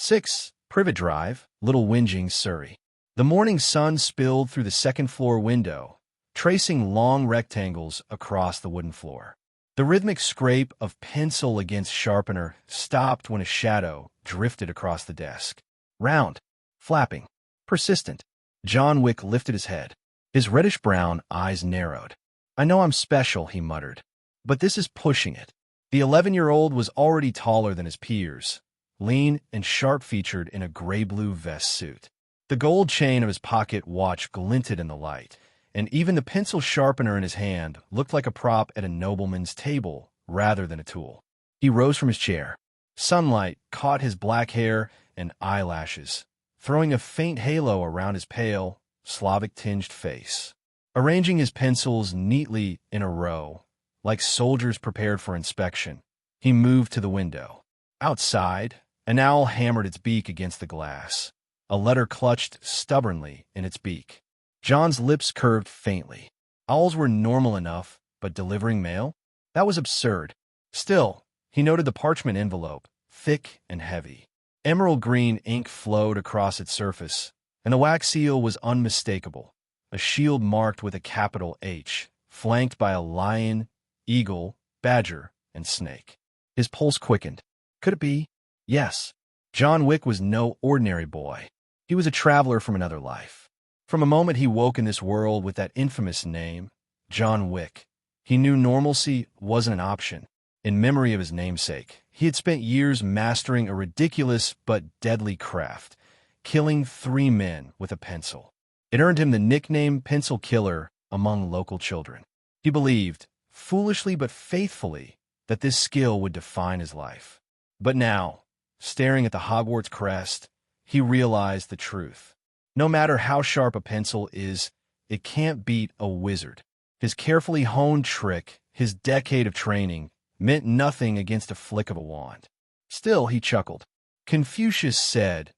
6. Privet Drive, Little Whinging, Surrey. The morning sun spilled through the second-floor window, tracing long rectangles across the wooden floor. The rhythmic scrape of pencil against sharpener stopped when a shadow drifted across the desk. Round, flapping, persistent. John Wick lifted his head. His reddish-brown eyes narrowed. "I know I'm special," he muttered, "but this is pushing it." The 11-year-old was already taller than his peers, lean and sharp-featured in a gray-blue vest suit. The gold chain of his pocket watch glinted in the light, and even the pencil sharpener in his hand looked like a prop at a nobleman's table rather than a tool. He rose from his chair. Sunlight caught his black hair and eyelashes, throwing a faint halo around his pale, Slavic-tinged face. Arranging his pencils neatly in a row, like soldiers prepared for inspection, he moved to the window. Outside, an owl hammered its beak against the glass. A letter clutched stubbornly in its beak. John's lips curved faintly. Owls were normal enough, but delivering mail? That was absurd. Still, he noted the parchment envelope, thick and heavy. Emerald green ink flowed across its surface, and the wax seal was unmistakable, a shield marked with a capital H, flanked by a lion, eagle, badger, and snake. His pulse quickened. Could it be? Yes. John Wick was no ordinary boy. He was a traveler from another life. From the moment he woke in this world with that infamous name, John Wick, he knew normalcy wasn't an option. In memory of his namesake, he had spent years mastering a ridiculous but deadly craft, killing 3 men with a pencil. It earned him the nickname Pencil Killer among local children. He believed, foolishly but faithfully, that this skill would define his life. But now, staring at the Hogwarts crest, he realized the truth. No matter how sharp a pencil is, it can't beat a wizard. His carefully honed trick, his decade of training, meant nothing against a flick of a wand. Still, he chuckled. Confucius said,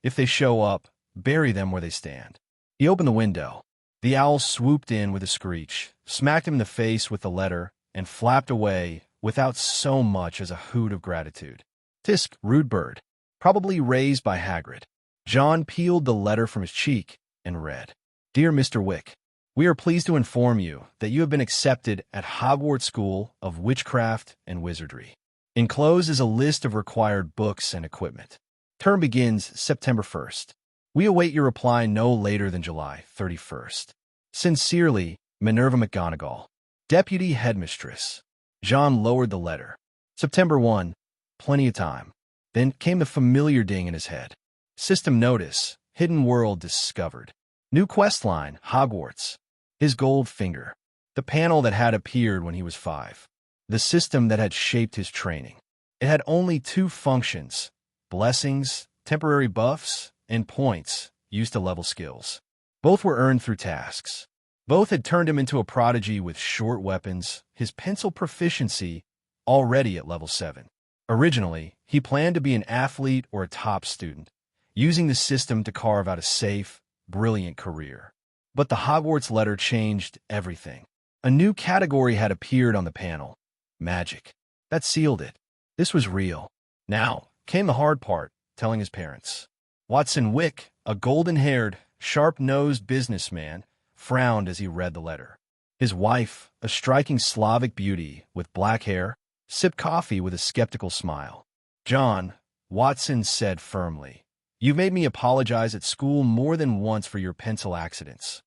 "If they show up, bury them where they stand." He opened the window. The owl swooped in with a screech, smacked him in the face with the letter, and flapped away without so much as a hoot of gratitude. Tisk, rude bird, probably raised by Hagrid. John peeled the letter from his cheek and read, "Dear Mr. Wick, we are pleased to inform you that you have been accepted at Hogwarts School of Witchcraft and Wizardry. Enclosed is a list of required books and equipment. Term begins September 1st. We await your reply no later than July 31st. Sincerely, Minerva McGonagall, Deputy Headmistress." John lowered the letter. September 1, plenty of time. Then came the familiar ding in his head. System notice, hidden world discovered. New quest line, Hogwarts. His gold finger. The panel that had appeared when he was 5. The system that had shaped his training. It had only 2 functions: blessings, temporary buffs, and points used to level skills. Both were earned through tasks. Both had turned him into a prodigy with short weapons, his pencil proficiency already at level 7. Originally, he planned to be an athlete or a top student, using the system to carve out a safe, brilliant career. But the Hogwarts letter changed everything. A new category had appeared on the panel: magic. That sealed it. This was real. Now came the hard part, telling his parents. Watson Wick, a golden-haired, sharp-nosed businessman, frowned as he read the letter. His wife, a striking Slavic beauty with black hair, sipped coffee with a skeptical smile. "John," Watson said firmly, "you've made me apologize at school more than once for your pencil accidents.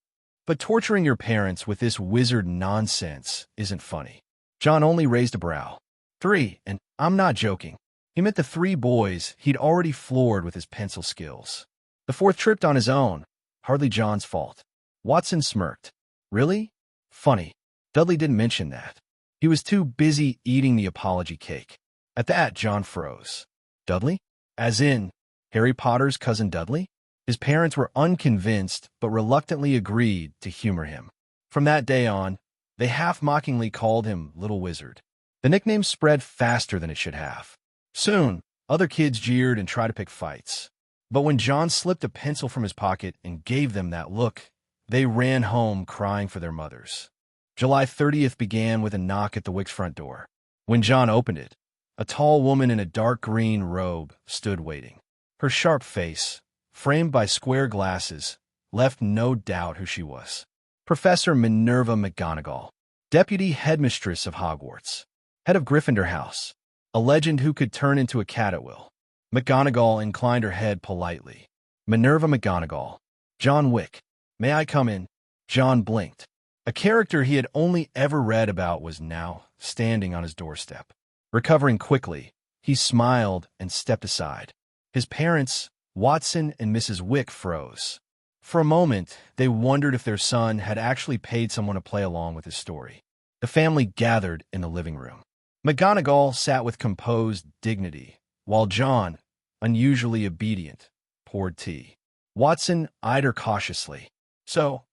But torturing your parents with this wizard nonsense isn't funny." John only raised a brow. 3, and I'm not joking. He meant the 3 boys he'd already floored with his pencil skills. The 4th tripped on his own, hardly John's fault. Watson smirked. "Really? Funny. Dudley didn't mention that. He was too busy eating the apology cake." At that, John froze. Dudley? As in, Harry Potter's cousin Dudley? His parents were unconvinced, but reluctantly agreed to humor him. From that day on, they half-mockingly called him Little Wizard. The nickname spread faster than it should have. Soon, other kids jeered and tried to pick fights. But when John slipped a pencil from his pocket and gave them that look, they ran home crying for their mothers. July 30th began with a knock at the Wick's front door. When John opened it, a tall woman in a dark green robe stood waiting. Her sharp face, framed by square glasses, left no doubt who she was. Professor Minerva McGonagall, Deputy Headmistress of Hogwarts, Head of Gryffindor House, a legend who could turn into a cat at will. McGonagall inclined her head politely. Minerva McGonagall. John Wick. May I come in? John blinked. A character he had only ever read about was now standing on his doorstep. Recovering quickly, he smiled and stepped aside. His parents, Watson and Mrs. Wick, froze. For a moment, they wondered if their son had actually paid someone to play along with his story. The family gathered in the living room. McGonagall sat with composed dignity, while John, unusually obedient, poured tea. Watson eyed her cautiously. So,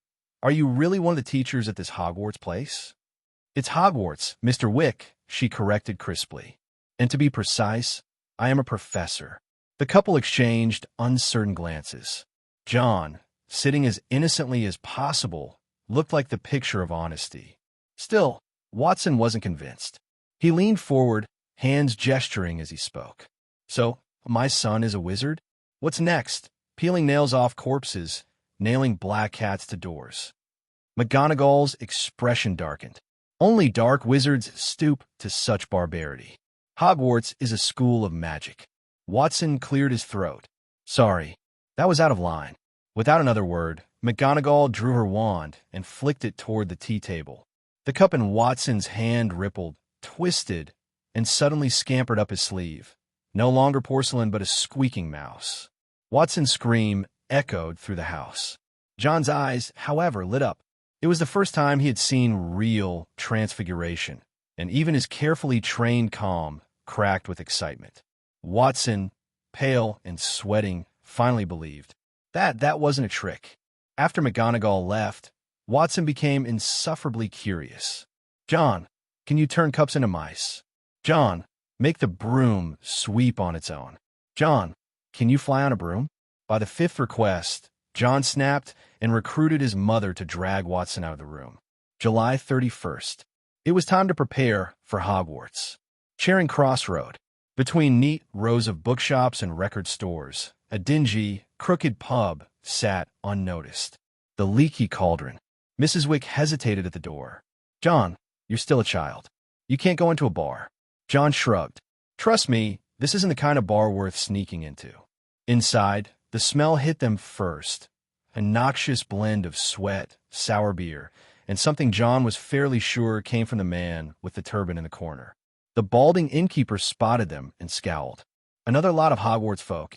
are you really one of the teachers at this Hogwarts place? It's Hogwarts, Mr. Wick, she corrected crisply. And to be precise, I am a professor. The couple exchanged uncertain glances. John, sitting as innocently as possible, looked like the picture of honesty. Still, Watson wasn't convinced. He leaned forward, hands gesturing as he spoke. So, my son is a wizard? What's next? Peeling nails off corpses, nailing black cats to doors. McGonagall's expression darkened. Only dark wizards stoop to such barbarity. Hogwarts is a school of magic. Watson cleared his throat. Sorry, that was out of line. Without another word, McGonagall drew her wand and flicked it toward the tea table. The cup in Watson's hand rippled, twisted, and suddenly scampered up his sleeve. No longer porcelain, but a squeaking mouse. Watson's scream echoed through the house. John's eyes, however, lit up. It was the first time he had seen real transfiguration, and even his carefully trained calm cracked with excitement. Watson, pale and sweating, finally believed. That wasn't a trick. After McGonagall left, Watson became insufferably curious. John, can you turn cups into mice? John, make the broom sweep on its own. John, can you fly on a broom? By the fifth request, John snapped and recruited his mother to drag Watson out of the room. July 31st. It was time to prepare for Hogwarts. Charing Cross Road. Between neat rows of bookshops and record stores, a dingy, crooked pub sat unnoticed. The Leaky Cauldron. Mrs. Wick hesitated at the door. John, you're still a child. You can't go into a bar. John shrugged. Trust me, this isn't the kind of bar worth sneaking into. Inside, the smell hit them first. A noxious blend of sweat, sour beer, and something John was fairly sure came from the man with the turban in the corner. The balding innkeeper spotted them and scowled. Another lot of Hogwarts folk.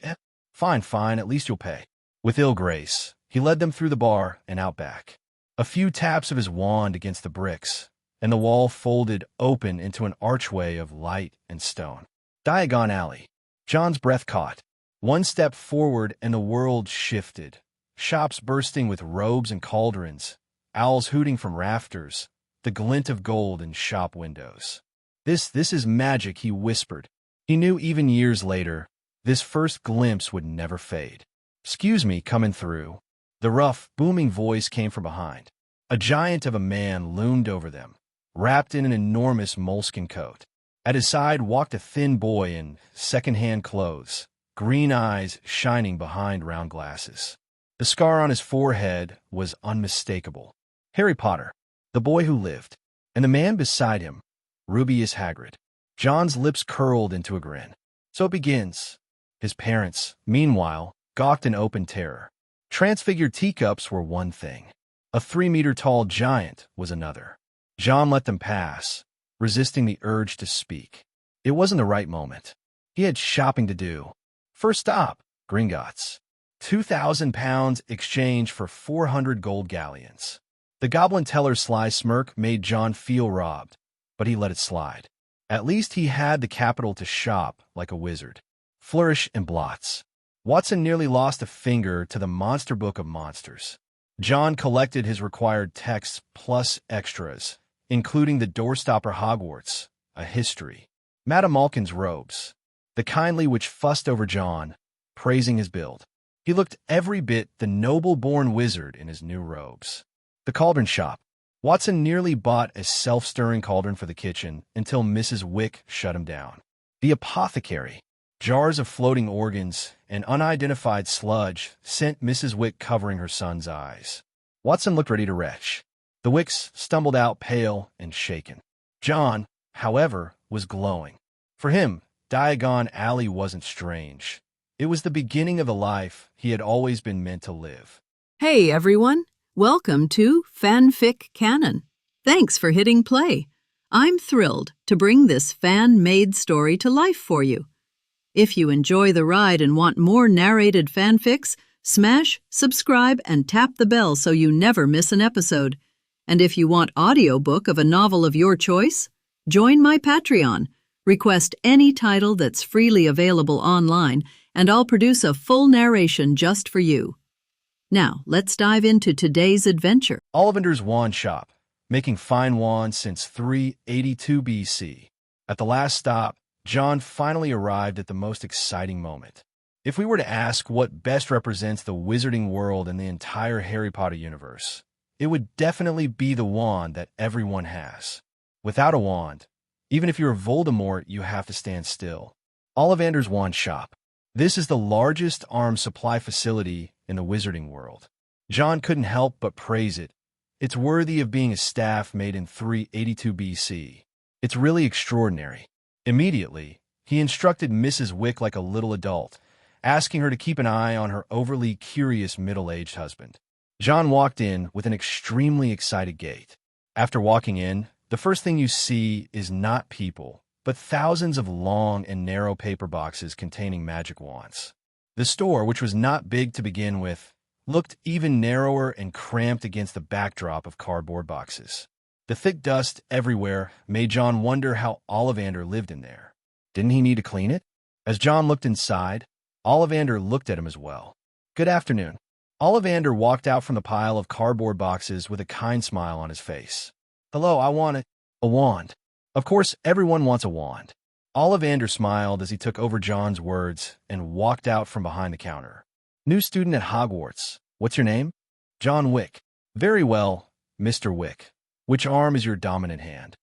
Fine, at least you'll pay. With ill grace, he led them through the bar and out back. A few taps of his wand against the bricks, and the wall folded open into an archway of light and stone. Diagon Alley. John's breath caught. One step forward and the world shifted. Shops bursting with robes and cauldrons, owls hooting from rafters, the glint of gold in shop windows. This is magic, he whispered. He knew even years later, this first glimpse would never fade. Excuse me, coming through. The rough, booming voice came from behind. A giant of a man loomed over them, wrapped in an enormous moleskin coat. At his side walked a thin boy in second-hand clothes, green eyes shining behind round glasses. The scar on his forehead was unmistakable. Harry Potter, the boy who lived, and the man beside him, Rubeus Hagrid. John's lips curled into a grin. So it begins. His parents, meanwhile, gawked in open terror. Transfigured teacups were one thing. A 3-meter-tall giant was another. John let them pass, resisting the urge to speak. It wasn't the right moment. He had shopping to do. First stop, Gringotts. £2,000 exchanged for 400 gold galleons. The goblin teller's sly smirk made John feel robbed, but he let it slide. At least he had the capital to shop like a wizard. Flourish and blots. Watson nearly lost a finger to the monster book of monsters. John collected his required texts plus extras, including the Doorstopper Hogwarts, a history, Madame Malkin's robes, the kindly which fussed over John, praising his build. He looked every bit the noble-born wizard in his new robes. The cauldron shop. Watson nearly bought a self-stirring cauldron for the kitchen until Mrs. Wick shut him down. The apothecary. Jars of floating organs and unidentified sludge sent Mrs. Wick covering her son's eyes. Watson looked ready to retch. The Wicks stumbled out pale and shaken. John, however, was glowing. For him, Diagon Alley wasn't strange. It was the beginning of a life he had always been meant to live. Hey everyone, welcome to FanFic Canon. Thanks for hitting play. I'm thrilled to bring this fan-made story to life for you. If you enjoy the ride and want more narrated fanfics, smash, subscribe, and tap the bell so you never miss an episode. And if you want audiobook of a novel of your choice, join my Patreon. Request any title that's freely available online, and I'll produce a full narration just for you. Now, let's dive into today's adventure. Ollivander's Wand Shop, making fine wands since 382 BC. At the last stop, John finally arrived at the most exciting moment. If we were to ask what best represents the wizarding world in the entire Harry Potter universe, it would definitely be the wand that everyone has. Without a wand, even if you're Voldemort, you have to stand still. Ollivander's Wand Shop. This is the largest arms supply facility in the wizarding world. John couldn't help but praise it. It's worthy of being a staff made in 382 BC. It's really extraordinary. Immediately, he instructed Mrs. Wick like a little adult, asking her to keep an eye on her overly curious middle-aged husband. John walked in with an extremely excited gait. After walking in, the first thing you see is not people, but thousands of long and narrow paper boxes containing magic wands. The store, which was not big to begin with, looked even narrower and cramped against the backdrop of cardboard boxes. The thick dust everywhere made John wonder how Ollivander lived in there. Didn't he need to clean it? As John looked inside, Ollivander looked at him as well. Good afternoon. Ollivander walked out from the pile of cardboard boxes with a kind smile on his face. Hello, I want a wand. Of course, everyone wants a wand. Ollivander smiled as he took over John's words and walked out from behind the counter. New student at Hogwarts. What's your name? John Wick. Very well, Mr. Wick. Which arm is your dominant hand?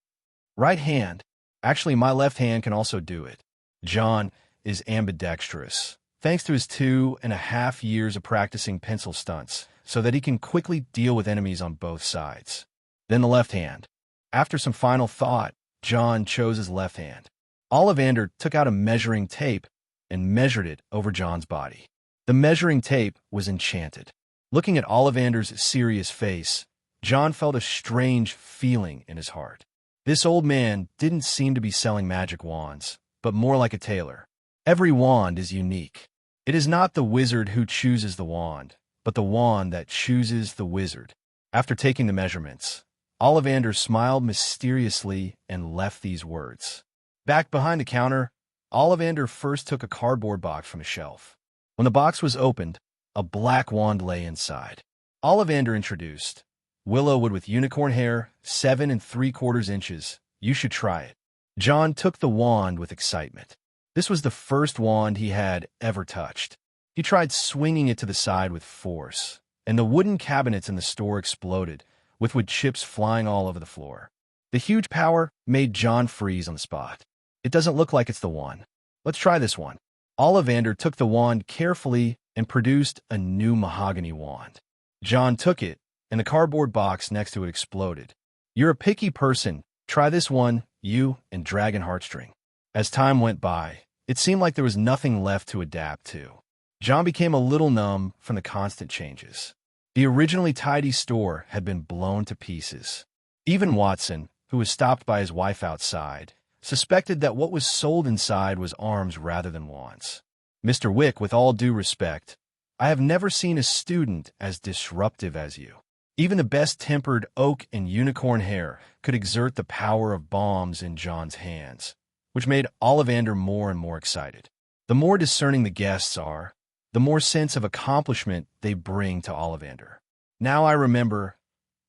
Right hand. Actually, my left hand can also do it. John is ambidextrous, thanks to his 2.5 years of practicing pencil stunts, so that he can quickly deal with enemies on both sides. Then the left hand. After some final thought, John chose his left hand. Ollivander took out a measuring tape and measured it over John's body. The measuring tape was enchanted. Looking at Ollivander's serious face, John felt a strange feeling in his heart. This old man didn't seem to be selling magic wands, but more like a tailor. Every wand is unique. It is not the wizard who chooses the wand, but the wand that chooses the wizard. After taking the measurements, Ollivander smiled mysteriously and left these words. Back behind the counter, Ollivander first took a cardboard box from a shelf. When the box was opened, a black wand lay inside. Ollivander introduced, Willowwood with unicorn hair, 7 3/4 inches. You should try it. John took the wand with excitement. This was the first wand he had ever touched. He tried swinging it to the side with force, and the wooden cabinets in the store exploded, with wood chips flying all over the floor. The huge power made John freeze on the spot. It doesn't look like it's the one. Let's try this one. Ollivander took the wand carefully and produced a new mahogany wand. John took it, and the cardboard box next to it exploded. You're a picky person. Try this one, you and Dragon Heartstring. As time went by, it seemed like there was nothing left to adapt to. John became a little numb from the constant changes. The originally tidy store had been blown to pieces. Even Watson, who was stopped by his wife outside, suspected that what was sold inside was arms rather than wands. Mr. Wick, with all due respect, I have never seen a student as disruptive as you. Even the best-tempered oak and unicorn hair could exert the power of bombs in John's hands, which made Ollivander more and more excited. The more discerning the guests are, the more sense of accomplishment they bring to Ollivander. Now I remember,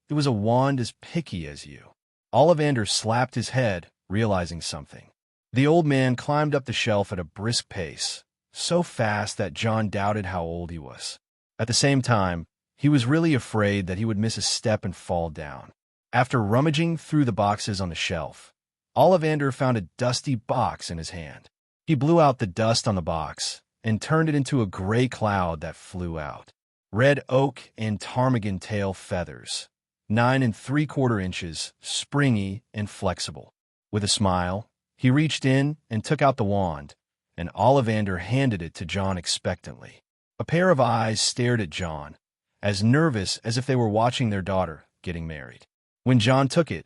it was a wand as picky as you. Ollivander slapped his head, realizing something. The old man climbed up the shelf at a brisk pace, so fast that John doubted how old he was. At the same time, he was really afraid that he would miss a step and fall down. After rummaging through the boxes on the shelf, Ollivander found a dusty box in his hand. He blew out the dust on the box and turned it into a gray cloud that flew out. Red oak and ptarmigan tail feathers, 9 3/4 inches, springy and flexible. With a smile, he reached in and took out the wand, and Ollivander handed it to John expectantly. A pair of eyes stared at John, as nervous as if they were watching their daughter getting married. When John took it,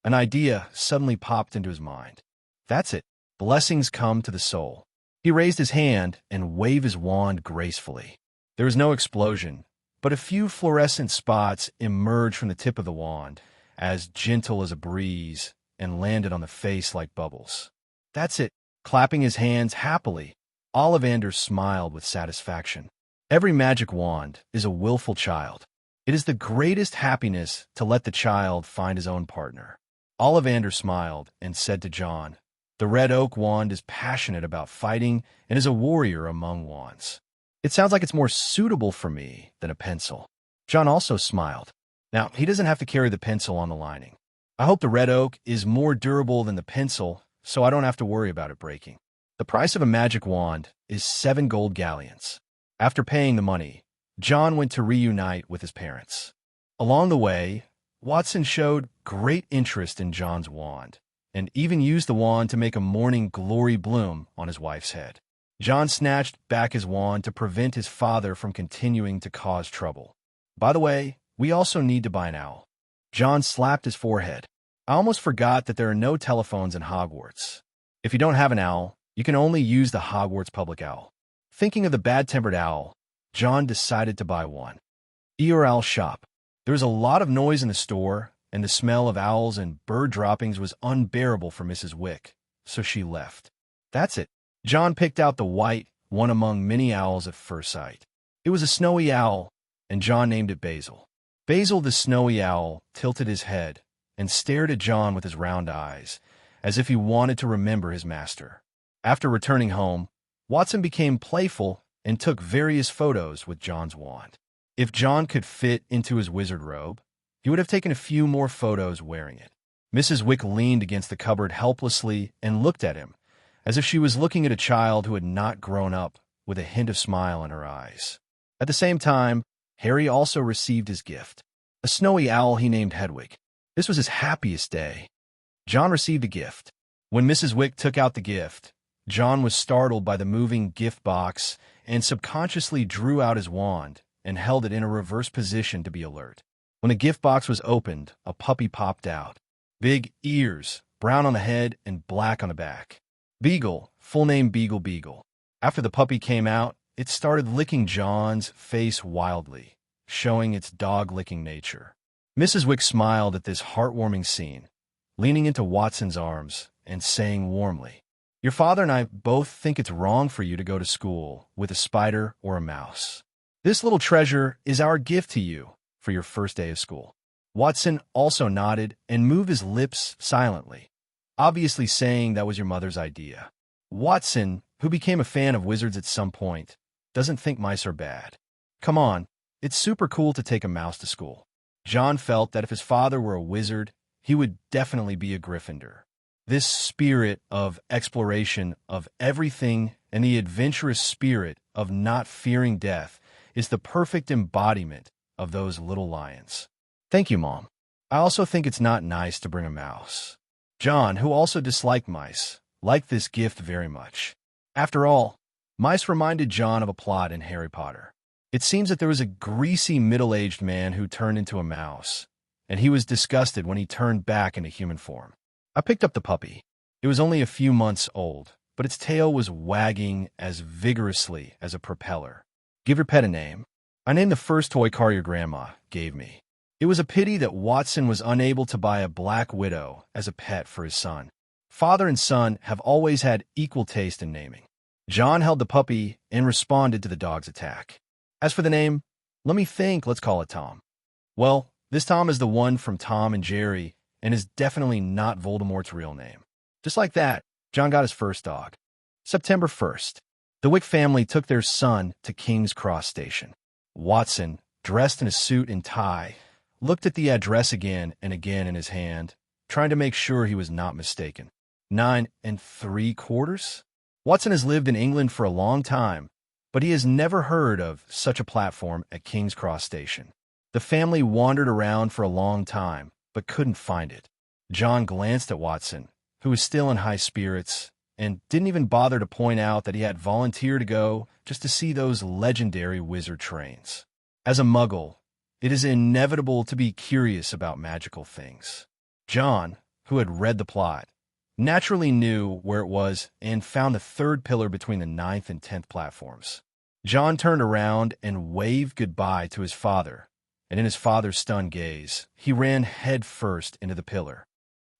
an idea suddenly popped into his mind. That's it. Blessings come to the soul. He raised his hand and waved his wand gracefully. There was no explosion, but a few fluorescent spots emerged from the tip of the wand, as gentle as a breeze, and landed on the face like bubbles. That's it. Clapping his hands happily, Ollivander smiled with satisfaction. Every magic wand is a willful child. It is the greatest happiness to let the child find his own partner. Ollivander smiled and said to John, "The red oak wand is passionate about fighting and is a warrior among wands. It sounds like it's more suitable for me than a pencil." John also smiled. Now, he doesn't have to carry the pencil on the lining. I hope the red oak is more durable than the pencil, so I don't have to worry about it breaking. The price of a magic wand is 7 gold galleons. After paying the money, John went to reunite with his parents. Along the way, Watson showed great interest in John's wand, and even used the wand to make a morning glory bloom on his wife's head. John snatched back his wand to prevent his father from continuing to cause trouble. "By the way, we also need to buy an owl." John slapped his forehead. "I almost forgot that there are no telephones in Hogwarts. If you don't have an owl, you can only use the Hogwarts public owl." Thinking of the bad-tempered owl, John decided to buy one. Owl shop. There was a lot of noise in the store, and the smell of owls and bird droppings was unbearable for Mrs. Wick, so she left. That's it. John picked out the white, one among many owls at first sight. It was a snowy owl, and John named it Basil. Basil the snowy owl tilted his head and stared at John with his round eyes, as if he wanted to remember his master. After returning home, Watson became playful and took various photos with John's wand. If John could fit into his wizard robe, he would have taken a few more photos wearing it. Mrs. Wick leaned against the cupboard helplessly and looked at him, as if she was looking at a child who had not grown up, with a hint of smile in her eyes. At the same time, Harry also received his gift, a snowy owl he named Hedwig. This was his happiest day. John received a gift. When Mrs. Wick took out the gift, John was startled by the moving gift box and subconsciously drew out his wand and held it in a reverse position to be alert. When the gift box was opened, a puppy popped out. Big ears, brown on the head and black on the back. Beagle, full name Beagle Beagle. After the puppy came out, it started licking John's face wildly, showing its dog-licking nature. Mrs. Wick smiled at this heartwarming scene, leaning into Watson's arms and saying warmly, "Your father and I both think it's wrong for you to go to school with a spider or a mouse. This little treasure is our gift to you for your first day of school." Watson also nodded and moved his lips silently, obviously saying that was your mother's idea. Watson, who became a fan of wizards at some point, doesn't think mice are bad. Come on, it's super cool to take a mouse to school. John felt that if his father were a wizard, he would definitely be a Gryffindor. This spirit of exploration of everything and the adventurous spirit of not fearing death is the perfect embodiment of those little lions. Thank you, Mom. I also think it's not nice to bring a mouse. John, who also disliked mice, liked this gift very much. After all, mice reminded John of a plot in Harry Potter. It seems that there was a greasy middle-aged man who turned into a mouse, and he was disgusted when he turned back into human form. I picked up the puppy. It was only a few months old, but its tail was wagging as vigorously as a propeller. Give your pet a name. I named the first toy car your grandma gave me. It was a pity that Watson was unable to buy a black widow as a pet for his son. Father and son have always had equal taste in naming. John held the puppy and responded to the dog's attack. As for the name, let me think, let's call it Tom. Well, this Tom is the one from Tom and Jerry and is definitely not Voldemort's real name. Just like that, John got his first dog. September 1st. The Wick family took their son to King's Cross Station. Watson, dressed in a suit and tie, looked at the address again and again in his hand, trying to make sure he was not mistaken. 9 3/4? Watson has lived in England for a long time, but he has never heard of such a platform at King's Cross Station. The family wandered around for a long time, but couldn't find it. John glanced at Watson, who was still in high spirits, and didn't even bother to point out that he had volunteered to go just to see those legendary wizard trains. As a muggle, it is inevitable to be curious about magical things. John, who had read the plot, naturally knew where it was and found the third pillar between the 9th and 10th platforms. John turned around and waved goodbye to his father, and in his father's stunned gaze, he ran head first into the pillar.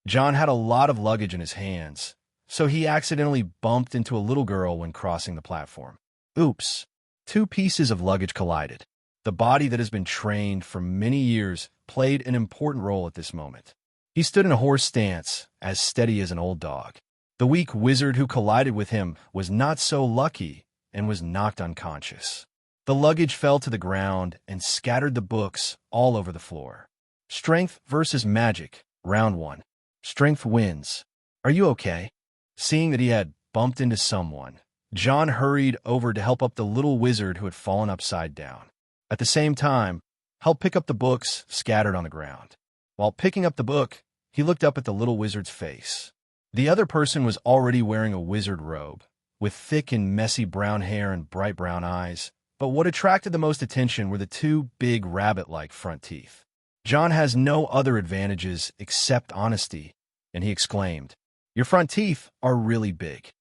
John had a lot of luggage in his hands, so he accidentally bumped into a little girl when crossing the platform. Oops! 2 pieces of luggage collided. The body that has been trained for many years played an important role at this moment. He stood in a horse stance, as steady as an old dog. The weak wizard who collided with him was not so lucky and was knocked unconscious. The luggage fell to the ground and scattered the books all over the floor. Strength versus magic, round 1. Strength wins. Are you okay? Seeing that he had bumped into someone, John hurried over to help up the little wizard who had fallen upside down. At the same time, helped pick up the books scattered on the ground. While picking up the book, he looked up at the little wizard's face. The other person was already wearing a wizard robe, with thick and messy brown hair and bright brown eyes, but what attracted the most attention were the 2 big rabbit-like front teeth. John has no other advantages except honesty, and he exclaimed, "Your front teeth are really big."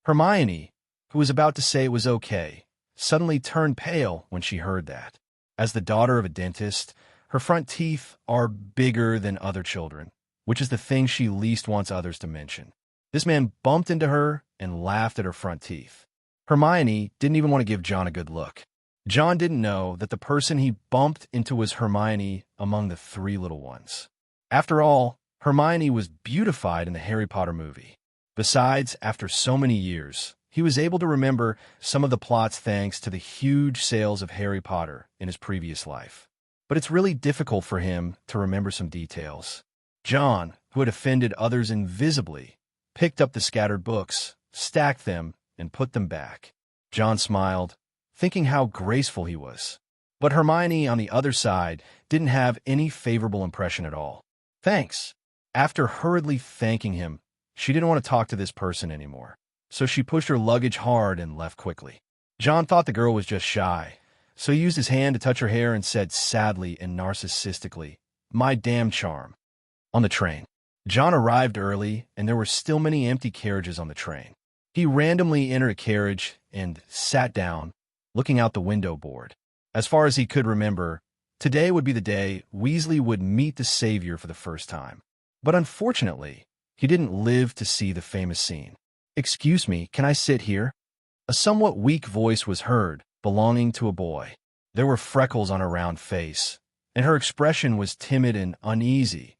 Hermione, who was about to say it was okay, suddenly turned pale when she heard that. As the daughter of a dentist, her front teeth are bigger than other children, which is the thing she least wants others to mention. This man bumped into her and laughed at her front teeth. Hermione didn't even want to give John a good look. John didn't know that the person he bumped into was Hermione among the 3 little ones. After all, Hermione was beautified in the Harry Potter movie. Besides, after so many years, he was able to remember some of the plots thanks to the huge sales of Harry Potter in his previous life. But it's really difficult for him to remember some details. John, who had offended others invisibly, picked up the scattered books, stacked them, and put them back. John smiled, thinking how graceful he was. But Hermione, on the other side, didn't have any favorable impression at all. "Thanks." After hurriedly thanking him, she didn't want to talk to this person anymore, so she pushed her luggage hard and left quickly. John thought the girl was just shy, so he used his hand to touch her hair and said sadly and narcissistically, "My damn charm." On the train. John arrived early, and there were still many empty carriages on the train. He randomly entered a carriage and sat down, looking out the window board. As far as he could remember, today would be the day Weasley would meet the Savior for the first time. But unfortunately, he didn't live to see the famous scene. "Excuse me, can I sit here?" A somewhat weak voice was heard, belonging to a boy. There were freckles on her round face, and her expression was timid and uneasy,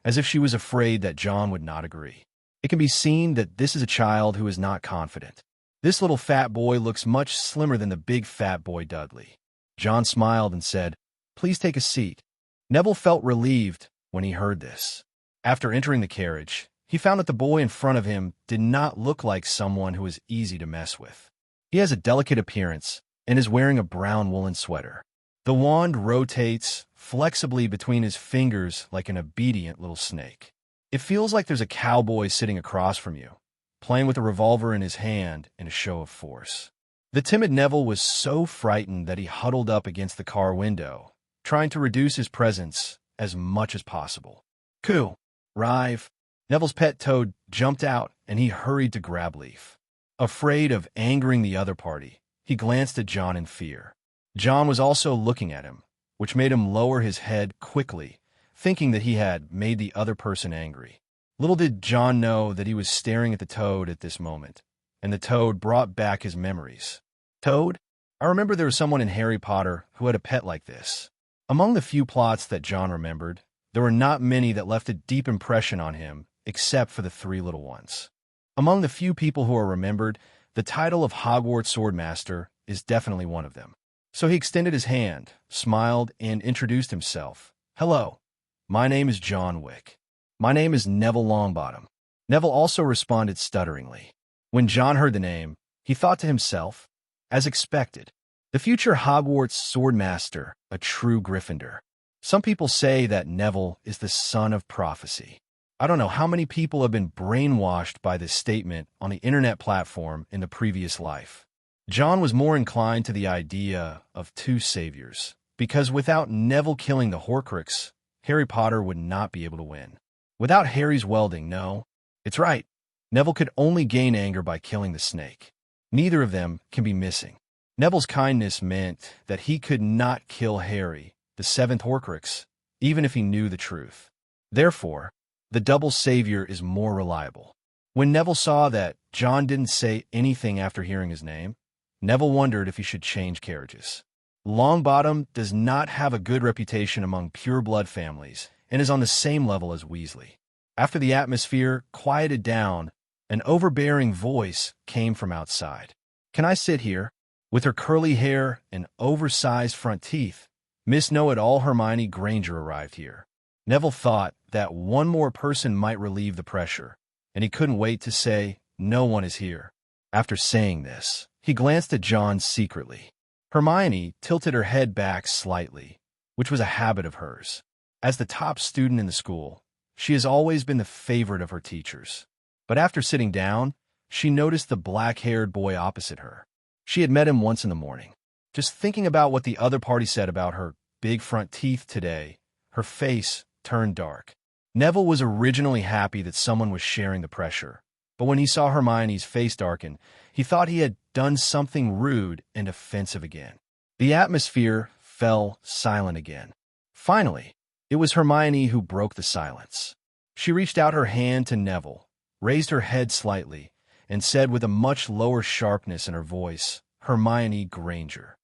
as if she was afraid that John would not agree. It can be seen that this is a child who is not confident. This little fat boy looks much slimmer than the big fat boy Dudley. John smiled and said, "Please take a seat." Neville felt relieved when he heard this. After entering the carriage, he found that the boy in front of him did not look like someone who was easy to mess with. He has a delicate appearance and is wearing a brown woolen sweater. The wand rotates flexibly between his fingers like an obedient little snake. It feels like there's a cowboy sitting across from you, playing with a revolver in his hand in a show of force. The timid Neville was so frightened that he huddled up against the car window, trying to reduce his presence as much as possible. "Coo! Rive!" Neville's pet toad jumped out, and he hurried to grab Leaf. Afraid of angering the other party, he glanced at John in fear. John was also looking at him, which made him lower his head quickly, thinking that he had made the other person angry. Little did John know that he was staring at the toad at this moment, and the toad brought back his memories. Toad? I remember there was someone in Harry Potter who had a pet like this. Among the few plots that John remembered, there were not many that left a deep impression on him, except for the 3 little ones. Among the few people who are remembered, the title of Hogwarts Swordmaster is definitely one of them. So he extended his hand, smiled, and introduced himself. "Hello, my name is John Wick. My name is Neville Longbottom." Neville also responded stutteringly. When John heard the name, He thought to himself, as expected, the future Hogwarts swordmaster, a true Gryffindor. Some people say that Neville is the son of prophecy. I don't know how many people have been brainwashed by this statement on the internet platform in the previous life. John was more inclined to the idea of two saviors, because without Neville killing the Horcrux, Harry Potter would not be able to win. Without Harry's welding, no. It's right. Neville could only gain anger by killing the snake. Neither of them can be missing. Neville's kindness meant that he could not kill Harry, the seventh Horcrux, even if he knew the truth. Therefore, the double savior is more reliable. When Neville saw that John didn't say anything after hearing his name, Neville wondered if he should change carriages. Longbottom does not have a good reputation among pure-blood families and is on the same level as Weasley. After the atmosphere quieted down, an overbearing voice came from outside. "Can I sit here?" With her curly hair and oversized front teeth, Miss Know-It-all Hermione Granger arrived here. Neville thought that one more person might relieve the pressure, and he couldn't wait to say, "No one is here." After saying this, he glanced at John secretly. Hermione tilted her head back slightly, which was a habit of hers. As the top student in the school, she has always been the favorite of her teachers. But after sitting down, she noticed the black-haired boy opposite her. She had met him once in the morning. Just thinking about what the other party said about her big front teeth today, her face turned dark. Neville was originally happy that someone was sharing the pressure, but when he saw Hermione's face darken, he thought he had done something rude and offensive again. The atmosphere fell silent again. Finally, it was Hermione who broke the silence. She reached out her hand to Neville, raised her head slightly, and said with a much lower sharpness in her voice, "Hermione Granger."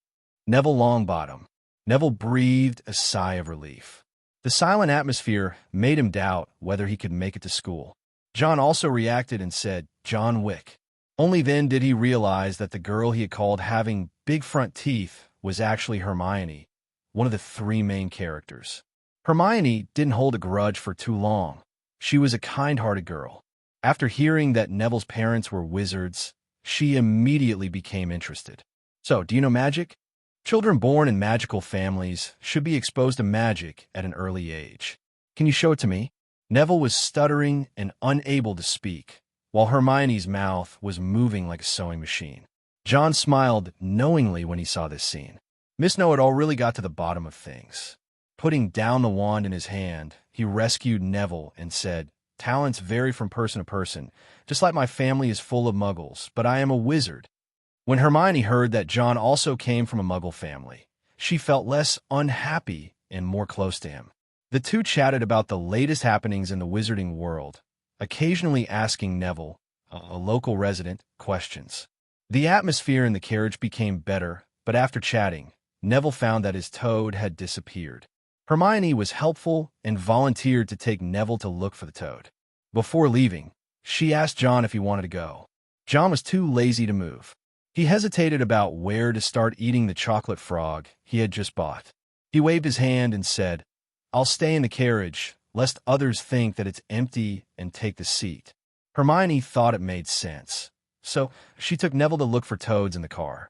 Neville Longbottom. Neville breathed a sigh of relief. The silent atmosphere made him doubt whether he could make it to school. John also reacted and said, "John Wick." Only then did he realize that the girl he had called having big front teeth was actually Hermione, one of the three main characters. Hermione didn't hold a grudge for too long. She was a kind-hearted girl. After hearing that Neville's parents were wizards, she immediately became interested. "So, do you know magic?" Children born in magical families should be exposed to magic at an early age. "Can you show it to me?" Neville was stuttering and unable to speak, while Hermione's mouth was moving like a sewing machine. John smiled knowingly when he saw this scene. Miss Know-It-all really got to the bottom of things. Putting down the wand in his hand, he rescued Neville and said, "Talents vary from person to person, just like my family is full of muggles, but I am a wizard." When Hermione heard that John also came from a muggle family, she felt less unhappy and more close to him. The two chatted about the latest happenings in the wizarding world, occasionally asking Neville, a local resident, questions. The atmosphere in the carriage became better, but after chatting, Neville found that his toad had disappeared. Hermione was helpful and volunteered to take Neville to look for the toad. Before leaving, she asked John if he wanted to go. John was too lazy to move. He hesitated about where to start eating the chocolate frog he had just bought. He waved his hand and said, "I'll stay in the carriage, lest others think that it's empty and take the seat." Hermione thought it made sense, so she took Neville to look for toads in the car.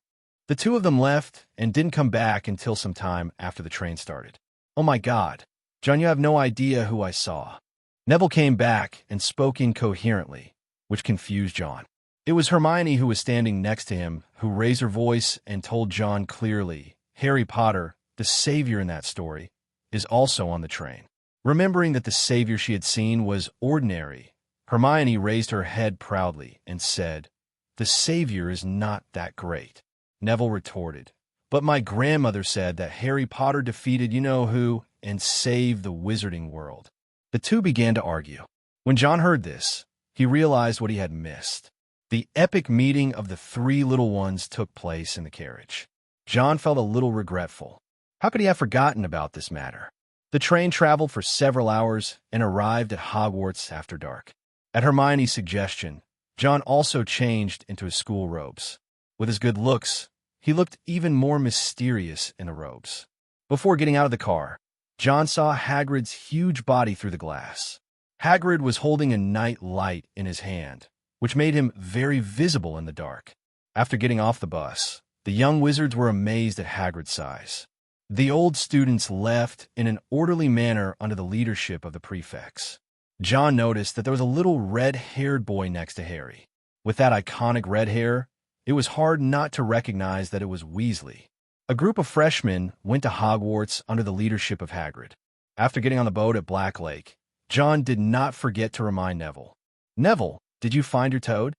The two of them left and didn't come back until some time after the train started. "Oh my God, John, you have no idea who I saw." Neville came back and spoke incoherently, which confused John. It was Hermione who was standing next to him, who raised her voice and told John clearly, Harry Potter, the savior in that story, is also on the train. Remembering that the savior she had seen was ordinary, Hermione raised her head proudly and said, "The savior is not that great." Neville retorted, "But my grandmother said that Harry Potter defeated you-know-who and saved the wizarding world." The two began to argue. When John heard this, he realized what he had missed. The epic meeting of the three little ones took place in the carriage. John felt a little regretful. How could he have forgotten about this matter? The train traveled for several hours and arrived at Hogwarts after dark. At Hermione's suggestion, John also changed into his school robes. With his good looks, he looked even more mysterious in the robes. Before getting out of the car, John saw Hagrid's huge body through the glass. Hagrid was holding a night light in his hand, which made him very visible in the dark. After getting off the bus, the young wizards were amazed at Hagrid's size. The old students left in an orderly manner under the leadership of the prefects. John noticed that there was a little red-haired boy next to Harry. With that iconic red hair, it was hard not to recognize that it was Weasley. A group of freshmen went to Hogwarts under the leadership of Hagrid. After getting on the boat at Black Lake, John did not forget to remind Neville. "Neville, did you find your toad?"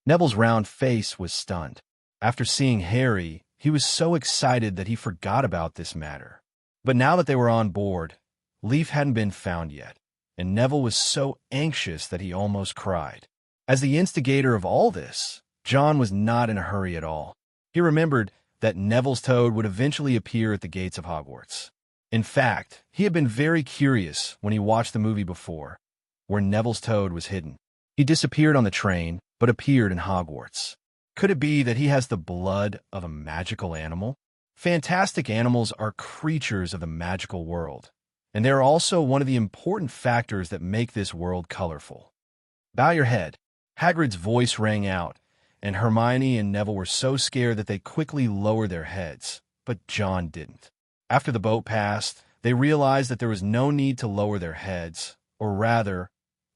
Neville's round face was stunned. After seeing Harry, he was so excited that he forgot about this matter. But now that they were on board, Leaf hadn't been found yet, and Neville was so anxious that he almost cried. As the instigator of all this, John was not in a hurry at all. He remembered that Neville's toad would eventually appear at the gates of Hogwarts. In fact, he had been very curious when he watched the movie before, where Neville's toad was hidden. He disappeared on the train, but appeared in Hogwarts. Could it be that he has the blood of a magical animal? Fantastic animals are creatures of the magical world, and they are also one of the important factors that make this world colorful. "Bow your head." Hagrid's voice rang out, and Hermione and Neville were so scared that they quickly lowered their heads, but John didn't. After the boat passed, they realized that there was no need to lower their heads, or rather,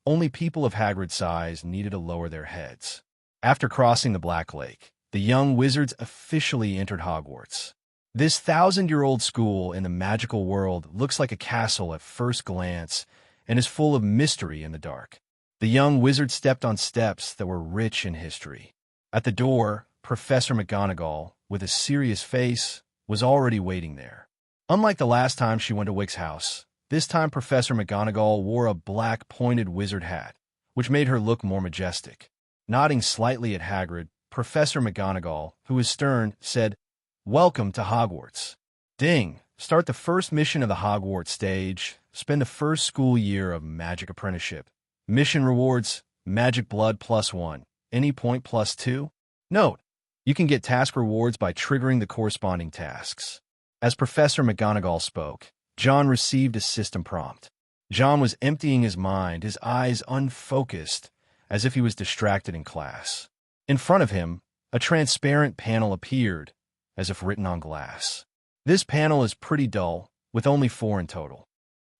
only people of Hagrid's size needed to lower their heads. After crossing the Black Lake, the young wizards officially entered Hogwarts. This 1,000-year-old school in the magical world looks like a castle at first glance and is full of mystery in the dark. The young wizard stepped on steps that were rich in history. At the door, Professor McGonagall, with a serious face, was already waiting there. Unlike the last time she went to Wick's house, this time Professor McGonagall wore a black pointed wizard hat, which made her look more majestic. Nodding slightly at Hagrid, Professor McGonagall, who was stern, said, "Welcome to Hogwarts. Ding! Start the first mission of the Hogwarts stage. Spend the first school year of magic apprenticeship. Mission rewards, magic blood +1, any point +2. Note, you can get task rewards by triggering the corresponding tasks." As Professor McGonagall spoke, John received a system prompt. John was emptying his mind, his eyes unfocused, as if he was distracted in class. In front of him, a transparent panel appeared, as if written on glass. This panel is pretty dull, with only 4 in total.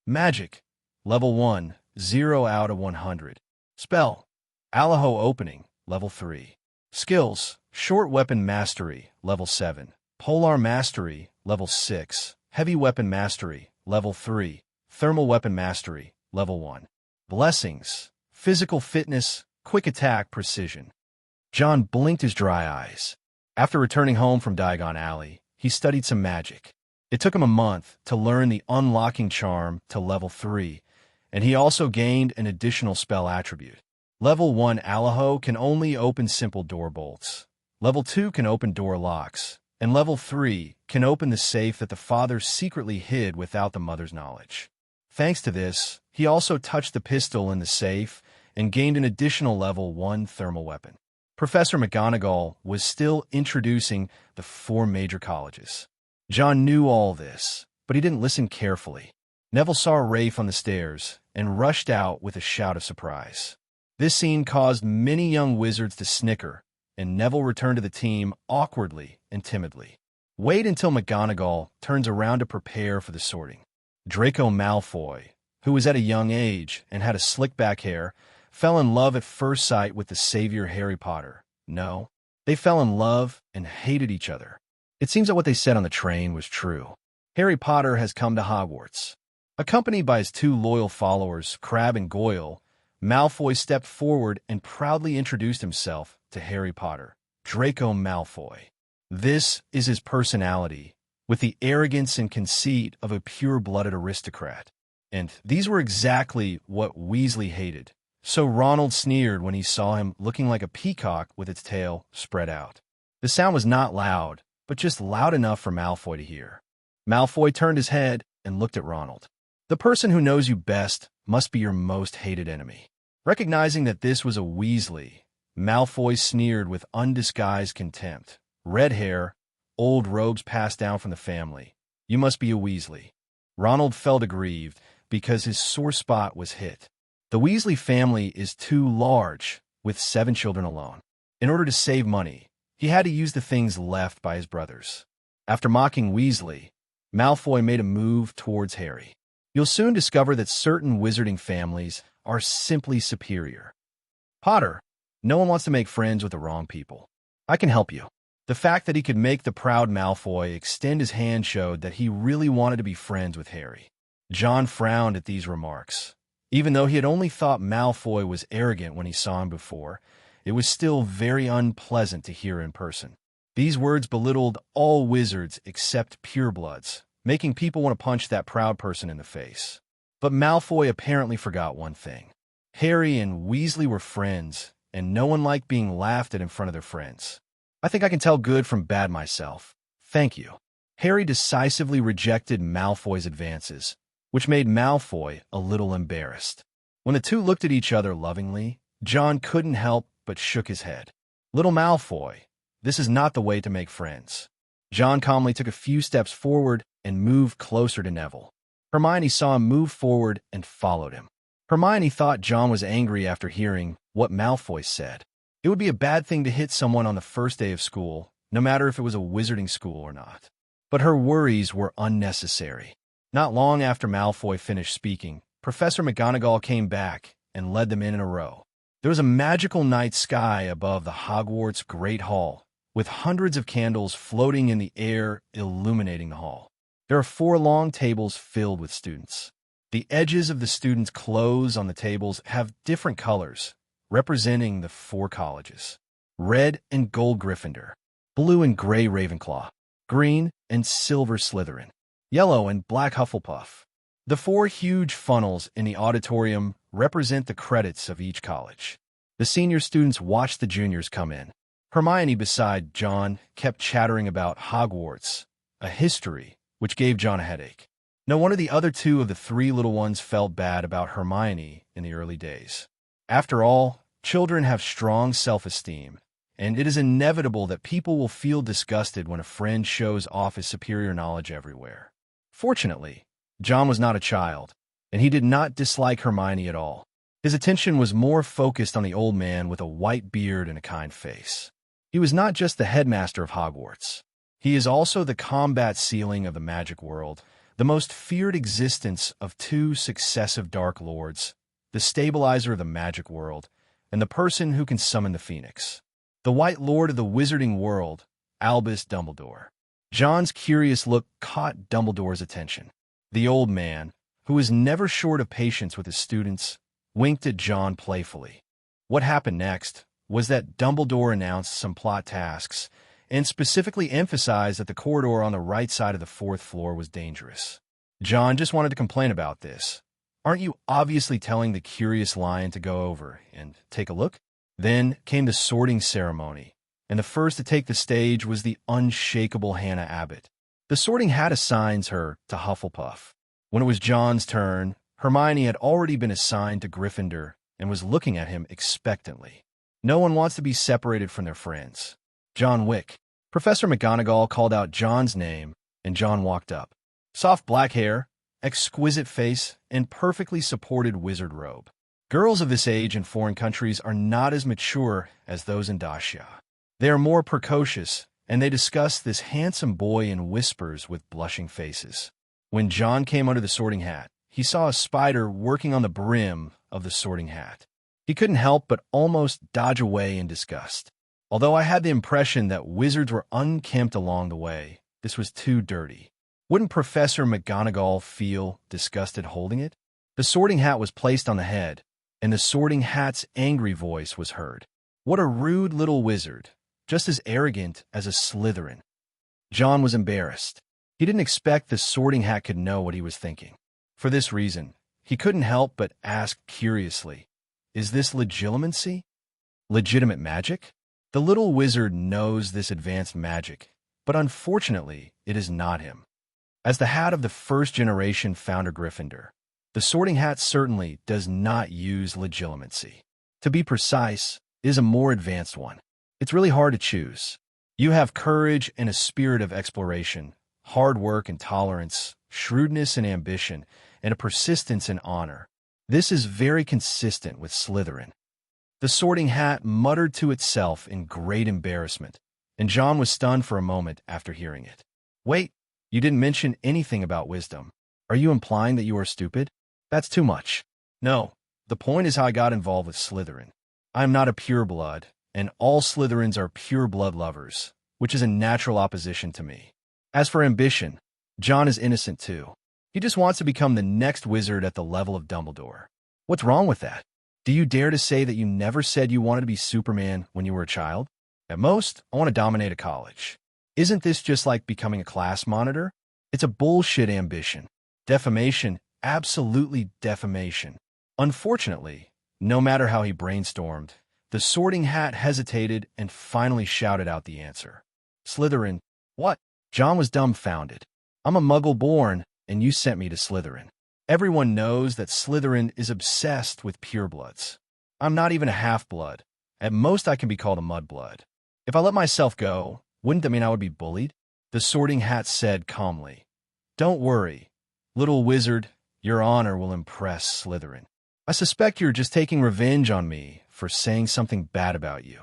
Magic, level 1, 0 out of 100. Spell, Alaho Opening, level 3. Skills, Short Weapon Mastery, level 7. Polar Mastery, level 6. Heavy Weapon Mastery, level 3. Thermal Weapon Mastery, level 1. Blessings, Physical Fitness, Quick Attack, Precision. John blinked his dry eyes. After returning home from Diagon Alley, he studied some magic. It took him a month to learn the Unlocking Charm to level 3, and he also gained an additional spell attribute. Level 1 Alaho can only open simple door bolts. Level 2 can open door locks, and level 3 can open the safe that the father secretly hid without the mother's knowledge. Thanks to this, he also touched the pistol in the safe and gained an additional level 1 thermal weapon. Professor McGonagall was still introducing the 4 major colleges. John knew all this, but he didn't listen carefully. Neville saw Rafe on the stairs and rushed out with a shout of surprise. This scene caused many young wizards to snicker, and Neville returned to the team awkwardly and timidly. Wait until McGonagall turns around to prepare for the sorting. Draco Malfoy, who was at a young age and had a slick back hair, fell in love at first sight with the savior Harry Potter. No, they fell in love and hated each other. It seems that what they said on the train was true. Harry Potter has come to Hogwarts. Accompanied by his 2 loyal followers, Crabbe and Goyle, Malfoy stepped forward and proudly introduced himself to Harry Potter. Draco Malfoy. This is his personality, with the arrogance and conceit of a pure-blooded aristocrat. And these were exactly what Weasley hated. So Ronald sneered when he saw him looking like a peacock with its tail spread out. The sound was not loud, but just loud enough for Malfoy to hear. Malfoy turned his head and looked at Ronald. The person who knows you best must be your most hated enemy. Recognizing that this was a Weasley, Malfoy sneered with undisguised contempt. Red hair, old robes passed down from the family. You must be a Weasley. Ronald felt aggrieved because his sore spot was hit. The Weasley family is too large, with 7 children alone. In order to save money, He had to use the things left by his brothers. After mocking Weasley, Malfoy made a move towards Harry. You'll soon discover that certain wizarding families are simply superior. Potter, no one wants to make friends with the wrong people. I can help you. The fact that he could make the proud Malfoy extend his hand showed that he really wanted to be friends with Harry. John frowned at these remarks. Even though he had only thought Malfoy was arrogant when he saw him before, it was still very unpleasant to hear in person. These words belittled all wizards except purebloods, making people want to punch that proud person in the face. But Malfoy apparently forgot one thing. Harry and Weasley were friends, and no one liked being laughed at in front of their friends. I think I can tell good from bad myself. Thank you. Harry decisively rejected Malfoy's advances, which made Malfoy a little embarrassed. When the two looked at each other lovingly, John couldn't help but shook his head. Little Malfoy, this is not the way to make friends. John calmly took a few steps forward and moved closer to Neville. Hermione saw him move forward and followed him. Hermione thought John was angry after hearing what Malfoy said. It would be a bad thing to hit someone on the first day of school, no matter if it was a wizarding school or not. But her worries were unnecessary. Not long after Malfoy finished speaking, Professor McGonagall came back and led them in a row. There was a magical night sky above the Hogwarts Great Hall, with hundreds of candles floating in the air illuminating the hall. There are 4 long tables filled with students. The edges of the students' clothes on the tables have different colors, representing the 4 colleges. Red and gold Gryffindor, blue and gray Ravenclaw, green and silver Slytherin, yellow and black Hufflepuff. The 4 huge funnels in the auditorium represent the credits of each college. The senior students watched the juniors come in. Hermione, beside John, kept chattering about Hogwarts, a history, which gave John a headache. No one of the other 2 of the 3 little ones felt bad about Hermione in the early days. After all, children have strong self-esteem, and it is inevitable that people will feel disgusted when a friend shows off his superior knowledge everywhere. Fortunately, John was not a child, and he did not dislike Hermione at all. His attention was more focused on the old man with a white beard and a kind face. He was not just the headmaster of Hogwarts. He is also the combat ceiling of the magic world, the most feared existence of 2 successive Dark Lords, the stabilizer of the magic world, and the person who can summon the Phoenix. The White Lord of the wizarding world, Albus Dumbledore. John's curious look caught Dumbledore's attention. The old man, who was never short of patience with his students, winked at John playfully. What happened next was that Dumbledore announced some plot tasks and specifically emphasized that the corridor on the right side of the 4th floor was dangerous. John just wanted to complain about this. Aren't you obviously telling the curious lion to go over and take a look? Then came the sorting ceremony, and the first to take the stage was the unshakable Hannah Abbott. The Sorting Hat assigns her to Hufflepuff. When it was John's turn, Hermione had already been assigned to Gryffindor and was looking at him expectantly. No one wants to be separated from their friends. John Wick. Professor McGonagall called out John's name, and John walked up. Soft black hair, exquisite face, and perfectly supported wizard robe. Girls of this age in foreign countries are not as mature as those in Dacia. They are more precocious, and they discuss this handsome boy in whispers with blushing faces. When John came under the Sorting Hat, he saw a spider working on the brim of the Sorting Hat. He couldn't help but almost dodge away in disgust. Although I had the impression that wizards were unkempt along the way, this was too dirty. Wouldn't Professor McGonagall feel disgusted holding it? The Sorting Hat was placed on the head, and the Sorting Hat's angry voice was heard. What a rude little wizard, just as arrogant as a Slytherin. John was embarrassed. He didn't expect the Sorting Hat could know what he was thinking. For this reason, he couldn't help but ask curiously, is this legitimacy? Legitimate magic? The little wizard knows this advanced magic, but unfortunately, it is not him. As the hat of the first-generation founder Gryffindor, the Sorting Hat certainly does not use legitimacy. To be precise, it is a more advanced one. It's really hard to choose. You have courage and a spirit of exploration, hard work and tolerance, shrewdness and ambition, and a persistence and honor. This is very consistent with Slytherin. The Sorting Hat muttered to itself in great embarrassment, and John was stunned for a moment after hearing it. Wait, you didn't mention anything about wisdom. Are you implying that you are stupid? That's too much. No, the point is how I got involved with Slytherin. I am not a pureblood, and all Slytherins are pure-blood lovers, which is in natural opposition to me. As for ambition, John is innocent too. He just wants to become the next wizard at the level of Dumbledore. What's wrong with that? Do you dare to say that you never said you wanted to be Superman when you were a child? At most, I want to dominate a college. Isn't this just like becoming a class monitor? It's a bullshit ambition. Defamation, absolutely defamation. Unfortunately, no matter how he brainstormed, the Sorting Hat hesitated and finally shouted out the answer. Slytherin. What? John was dumbfounded. I'm a muggle born, and you sent me to Slytherin. Everyone knows that Slytherin is obsessed with purebloods. I'm not even a half-blood. At most, I can be called a mudblood. If I let myself go, wouldn't that mean I would be bullied? The Sorting Hat said calmly. Don't worry, little wizard, your honor will impress Slytherin. I suspect you're just taking revenge on me for saying something bad about you.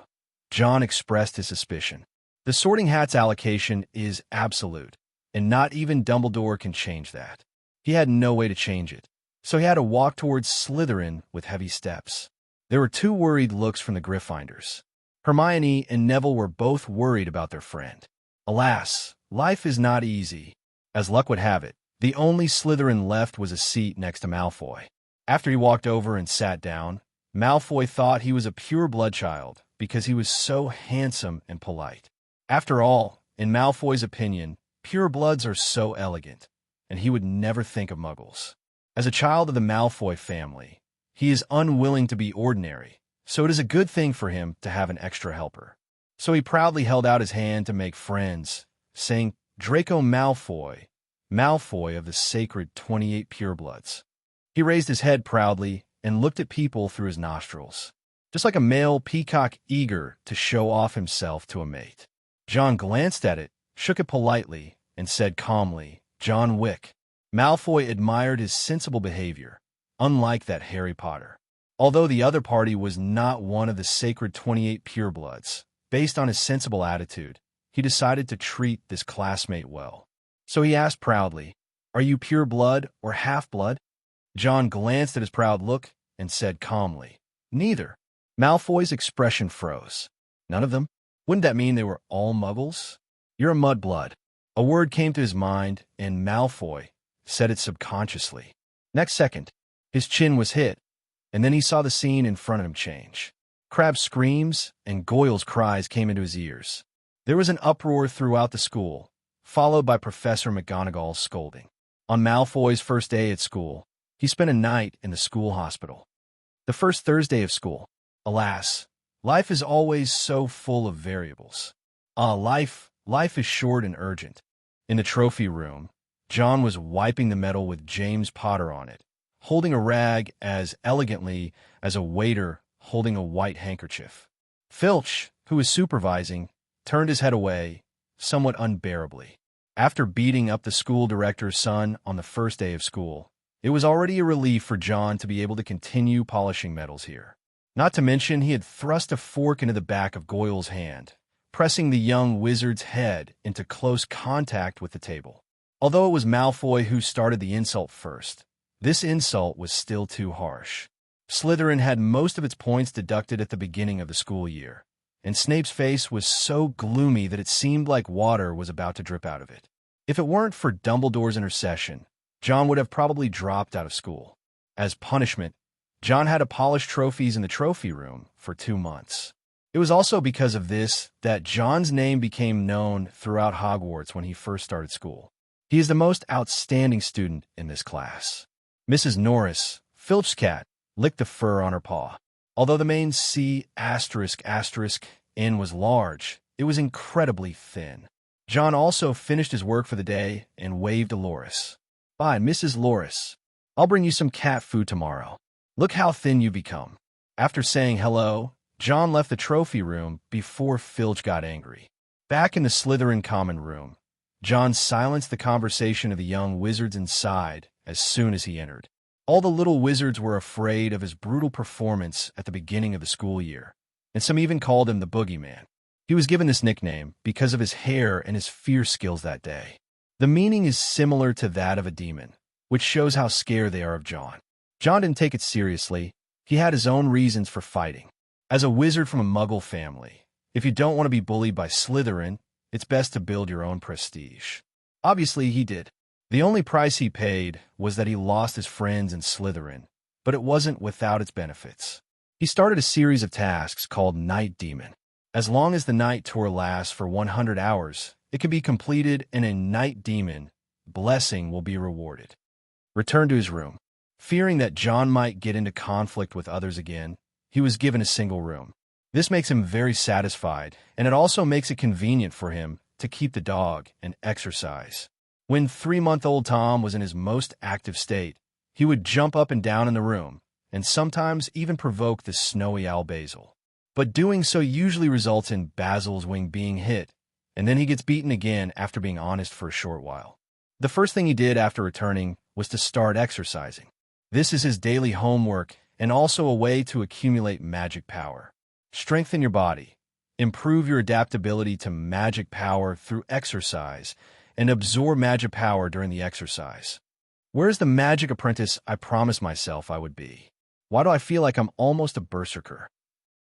John expressed his suspicion. The Sorting Hat's allocation is absolute, and not even Dumbledore can change that. He had no way to change it, so he had to walk towards Slytherin with heavy steps. There were two worried looks from the Gryffindors. Hermione and Neville were both worried about their friend. Alas, life is not easy. As luck would have it, the only Slytherin left was a seat next to Malfoy. After he walked over and sat down, Malfoy thought he was a pure-blood child because he was so handsome and polite. After all, in Malfoy's opinion, pure-bloods are so elegant, and he would never think of muggles. As a child of the Malfoy family, he is unwilling to be ordinary, so it is a good thing for him to have an extra helper. So he proudly held out his hand to make friends, saying, Draco Malfoy, Malfoy of the sacred 28 purebloods. He raised his head proudly and looked at people through his nostrils, just like a male peacock eager to show off himself to a mate. John glanced at it, shook it politely, and said calmly, John Wick. Malfoy admired his sensible behavior, unlike that Harry Potter. Although the other party was not one of the sacred 28 purebloods, based on his sensible attitude, he decided to treat this classmate well. So he asked proudly, Are you pure blood or half-blood? John glanced at his proud look and said calmly, Neither. Malfoy's expression froze. None of them? Wouldn't that mean they were all muggles? You're a mudblood. A word came to his mind, and Malfoy said it subconsciously. Next second, his chin was hit, and then he saw the scene in front of him change. Crabbe's screams and Goyle's cries came into his ears. There was an uproar throughout the school, followed by Professor McGonagall's scolding. On Malfoy's first day at school, he spent a night in the school hospital. The first Thursday of school. Alas, life is always so full of variables. Life is short and urgent. In the trophy room, John was wiping the medal with James Potter on it, holding a rag as elegantly as a waiter holding a white handkerchief. Filch, who was supervising, turned his head away, somewhat unbearably. After beating up the school director's son on the first day of school, it was already a relief for John to be able to continue polishing medals here. Not to mention, he had thrust a fork into the back of Goyle's hand, pressing the young wizard's head into close contact with the table. Although it was Malfoy who started the insult first, this insult was still too harsh. Slytherin had most of its points deducted at the beginning of the school year, and Snape's face was so gloomy that it seemed like water was about to drip out of it. If it weren't for Dumbledore's intercession, John would have probably dropped out of school. As punishment, John had to polish trophies in the trophy room for 2 months. It was also because of this that John's name became known throughout Hogwarts when he first started school. He is the most outstanding student in this class. Mrs. Norris, Filch's cat, licked the fur on her paw. Although the main C*** N was large, it was incredibly thin. John also finished his work for the day and waved to Loris. Bye, Mrs. Loris. I'll bring you some cat food tomorrow. Look how thin you become. After saying hello, John left the trophy room before Filch got angry. Back in the Slytherin common room, John silenced the conversation of the young wizards inside as soon as he entered. All the little wizards were afraid of his brutal performance at the beginning of the school year, and some even called him the boogeyman. He was given this nickname because of his hair and his fierce skills that day. The meaning is similar to that of a demon, which shows how scared they are of John. John didn't take it seriously. He had his own reasons for fighting. As a wizard from a Muggle family, if you don't want to be bullied by Slytherin, it's best to build your own prestige. Obviously, he did. The only price he paid was that he lost his friends in Slytherin, but it wasn't without its benefits. He started a series of tasks called Night Demon. As long as the night tour lasts for 100 hours, it can be completed and a Night Demon blessing will be rewarded. Return to his room. Fearing that John might get into conflict with others again, he was given a single room. This makes him very satisfied, and it also makes it convenient for him to keep the dog and exercise. When 3-month-old Tom was in his most active state, he would jump up and down in the room, and sometimes even provoke the snowy owl Basil. But doing so usually results in Basil's wing being hit, and then he gets beaten again after being honest for a short while. The first thing he did after returning was to start exercising. This is his daily homework and also a way to accumulate magic power. Strengthen your body, improve your adaptability to magic power through exercise, and absorb magic power during the exercise. Where's the magic apprentice I promised myself I would be? Why do I feel like I'm almost a berserker?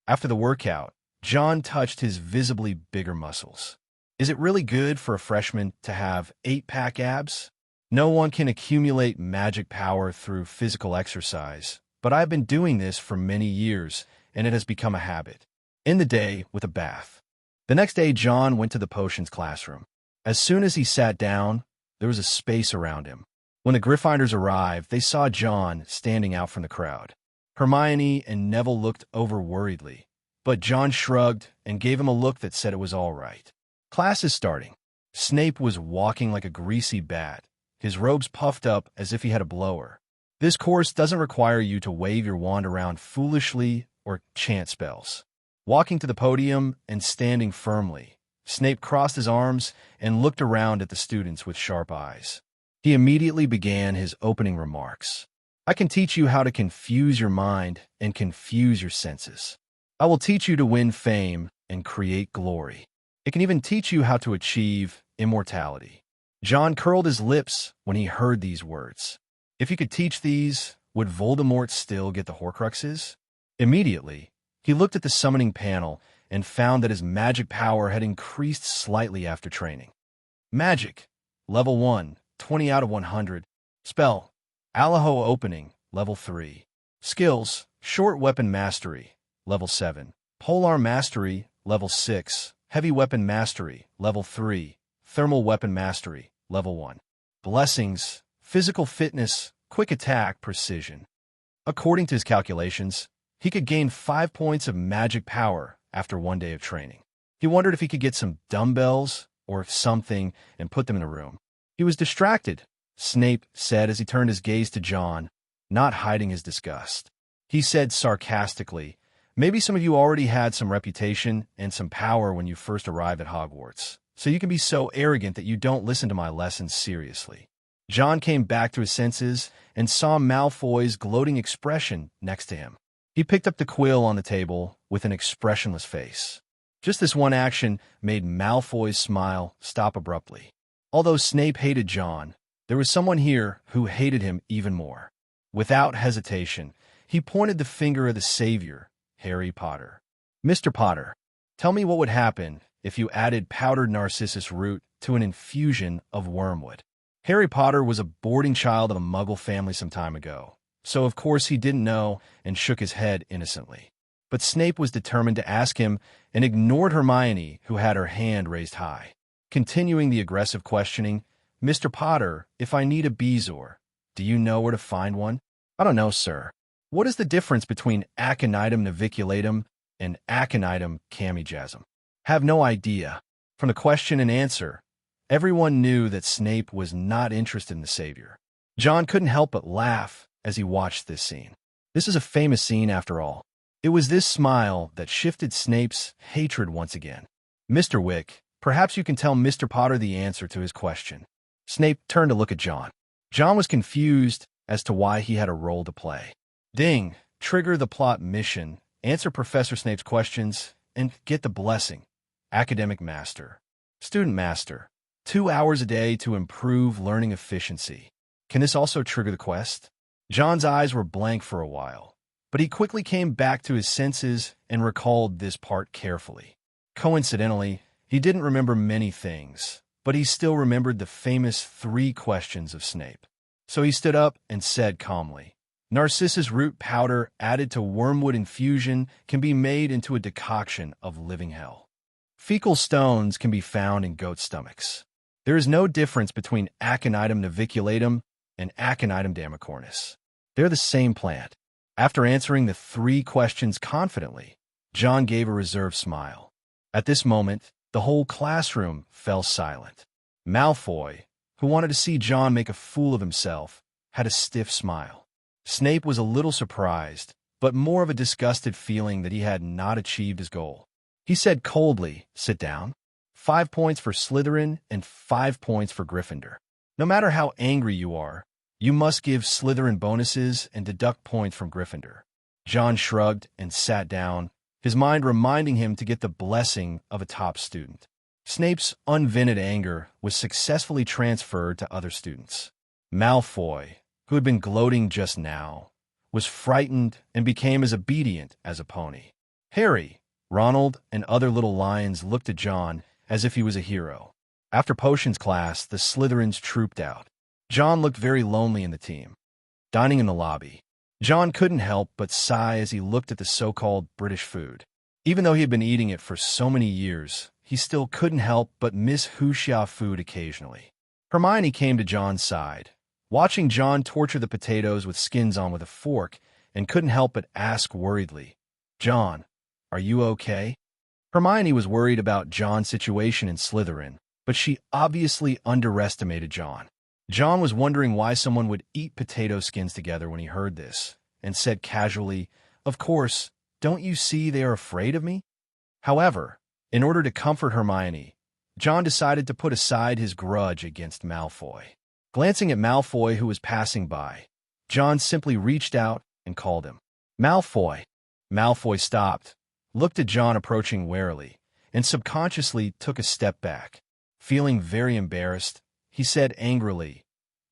After the workout, John touched his visibly bigger muscles. Is it really good for a freshman to have 8-pack abs? No one can accumulate magic power through physical exercise, but I've been doing this for many years, and it has become a habit. End the day with a bath. The next day, John went to the potions classroom. As soon as he sat down, there was a space around him. When the Gryffindors arrived, they saw John standing out from the crowd. Hermione and Neville looked over worriedly, but John shrugged and gave him a look that said it was all right. Class is starting. Snape was walking like a greasy bat, his robes puffed up as if he had a blower. This course doesn't require you to wave your wand around foolishly or chant spells. Walking to the podium and standing firmly, Snape crossed his arms and looked around at the students with sharp eyes. He immediately began his opening remarks. I can teach you how to confuse your mind and confuse your senses. I will teach you to win fame and create glory. It can even teach you how to achieve immortality. John curled his lips when he heard these words. If he could teach these, would Voldemort still get the Horcruxes? Immediately, he looked at the summoning panel and found that his magic power had increased slightly after training. Magic, level 1, 20 out of 100. Spell, Alaho Opening, level 3. Skills, Short Weapon Mastery, level 7. Polearm Mastery, level 6. Heavy Weapon Mastery, level 3. Thermal Weapon Mastery, level 1. Blessings, Physical Fitness, Quick Attack, Precision. According to his calculations, he could gain 5 points of magic power after 1 day of training. He wondered if he could get some dumbbells or something and put them in a room. He was distracted, Snape said as he turned his gaze to John, not hiding his disgust. He said sarcastically, maybe some of you already had some reputation and some power when you first arrived at Hogwarts, so you can be so arrogant that you don't listen to my lessons seriously. John came back to his senses and saw Malfoy's gloating expression next to him. He picked up the quill on the table with an expressionless face. Just this one action made Malfoy's smile stop abruptly. Although Snape hated John, there was someone here who hated him even more. Without hesitation, he pointed the finger of the savior, Harry Potter. Mr. Potter, tell me what would happen if you added powdered narcissus root to an infusion of wormwood. Harry Potter was a boarding child of a Muggle family some time ago, so of course he didn't know and shook his head innocently. But Snape was determined to ask him and ignored Hermione, who had her hand raised high. Continuing the aggressive questioning, Mr. Potter, if I need a Bezoar, do you know where to find one? I don't know, sir. What is the difference between Aconitum naviculatum and Aconitum camigasum? Have no idea. From the question and answer, everyone knew that Snape was not interested in the savior. John couldn't help but laugh as he watched this scene. This is a famous scene after all. It was this smile that shifted Snape's hatred once again. Mr. Wick, perhaps you can tell Mr. Potter the answer to his question. Snape turned to look at John. John was confused as to why he had a role to play. Ding, trigger the plot mission, answer Professor Snape's questions, and get the blessing. academic master, student master, 2 hours a day to improve learning efficiency. Can this also trigger the quest? John's eyes were blank for a while, but he quickly came back to his senses and recalled this part carefully. Coincidentally, he didn't remember many things, but he still remembered the famous 3 questions of Snape. So he stood up and said calmly, Narcissus root powder added to wormwood infusion can be made into a decoction of living hell. Fecal stones can be found in goat stomachs. There is no difference between Aconitum naviculatum and Aconitum damicornis. They're the same plant. After answering the 3 questions confidently, John gave a reserved smile. At this moment, the whole classroom fell silent. Malfoy, who wanted to see John make a fool of himself, had a stiff smile. Snape was a little surprised, but more of a disgusted feeling that he had not achieved his goal. He said coldly, "Sit down. 5 points for Slytherin and 5 points for Gryffindor. No matter how angry you are, you must give Slytherin bonuses and deduct points from Gryffindor." John shrugged and sat down, his mind reminding him to get the blessing of a top student. Snape's unvented anger was successfully transferred to other students. Malfoy, who had been gloating just now, was frightened and became as obedient as a pony. Harry, Ronald, and other little lions looked at John as if he was a hero. After potions class, the Slytherins trooped out. John looked very lonely in the team. Dining in the lobby, John couldn't help but sigh as he looked at the so-called British food. Even though he had been eating it for so many years, he still couldn't help but miss wuxia food occasionally. Hermione came to John's side, watching John torture the potatoes with skins on with a fork, and couldn't help but ask worriedly, "John, are you okay?" Hermione was worried about John's situation in Slytherin, but she obviously underestimated John. John was wondering why someone would eat potato skins together when he heard this, and said casually, "Of course, don't you see they are afraid of me?" However, in order to comfort Hermione, John decided to put aside his grudge against Malfoy. Glancing at Malfoy, who was passing by, John simply reached out and called him, "Malfoy." Malfoy stopped, looked at John approaching warily, and subconsciously took a step back. Feeling very embarrassed, he said angrily,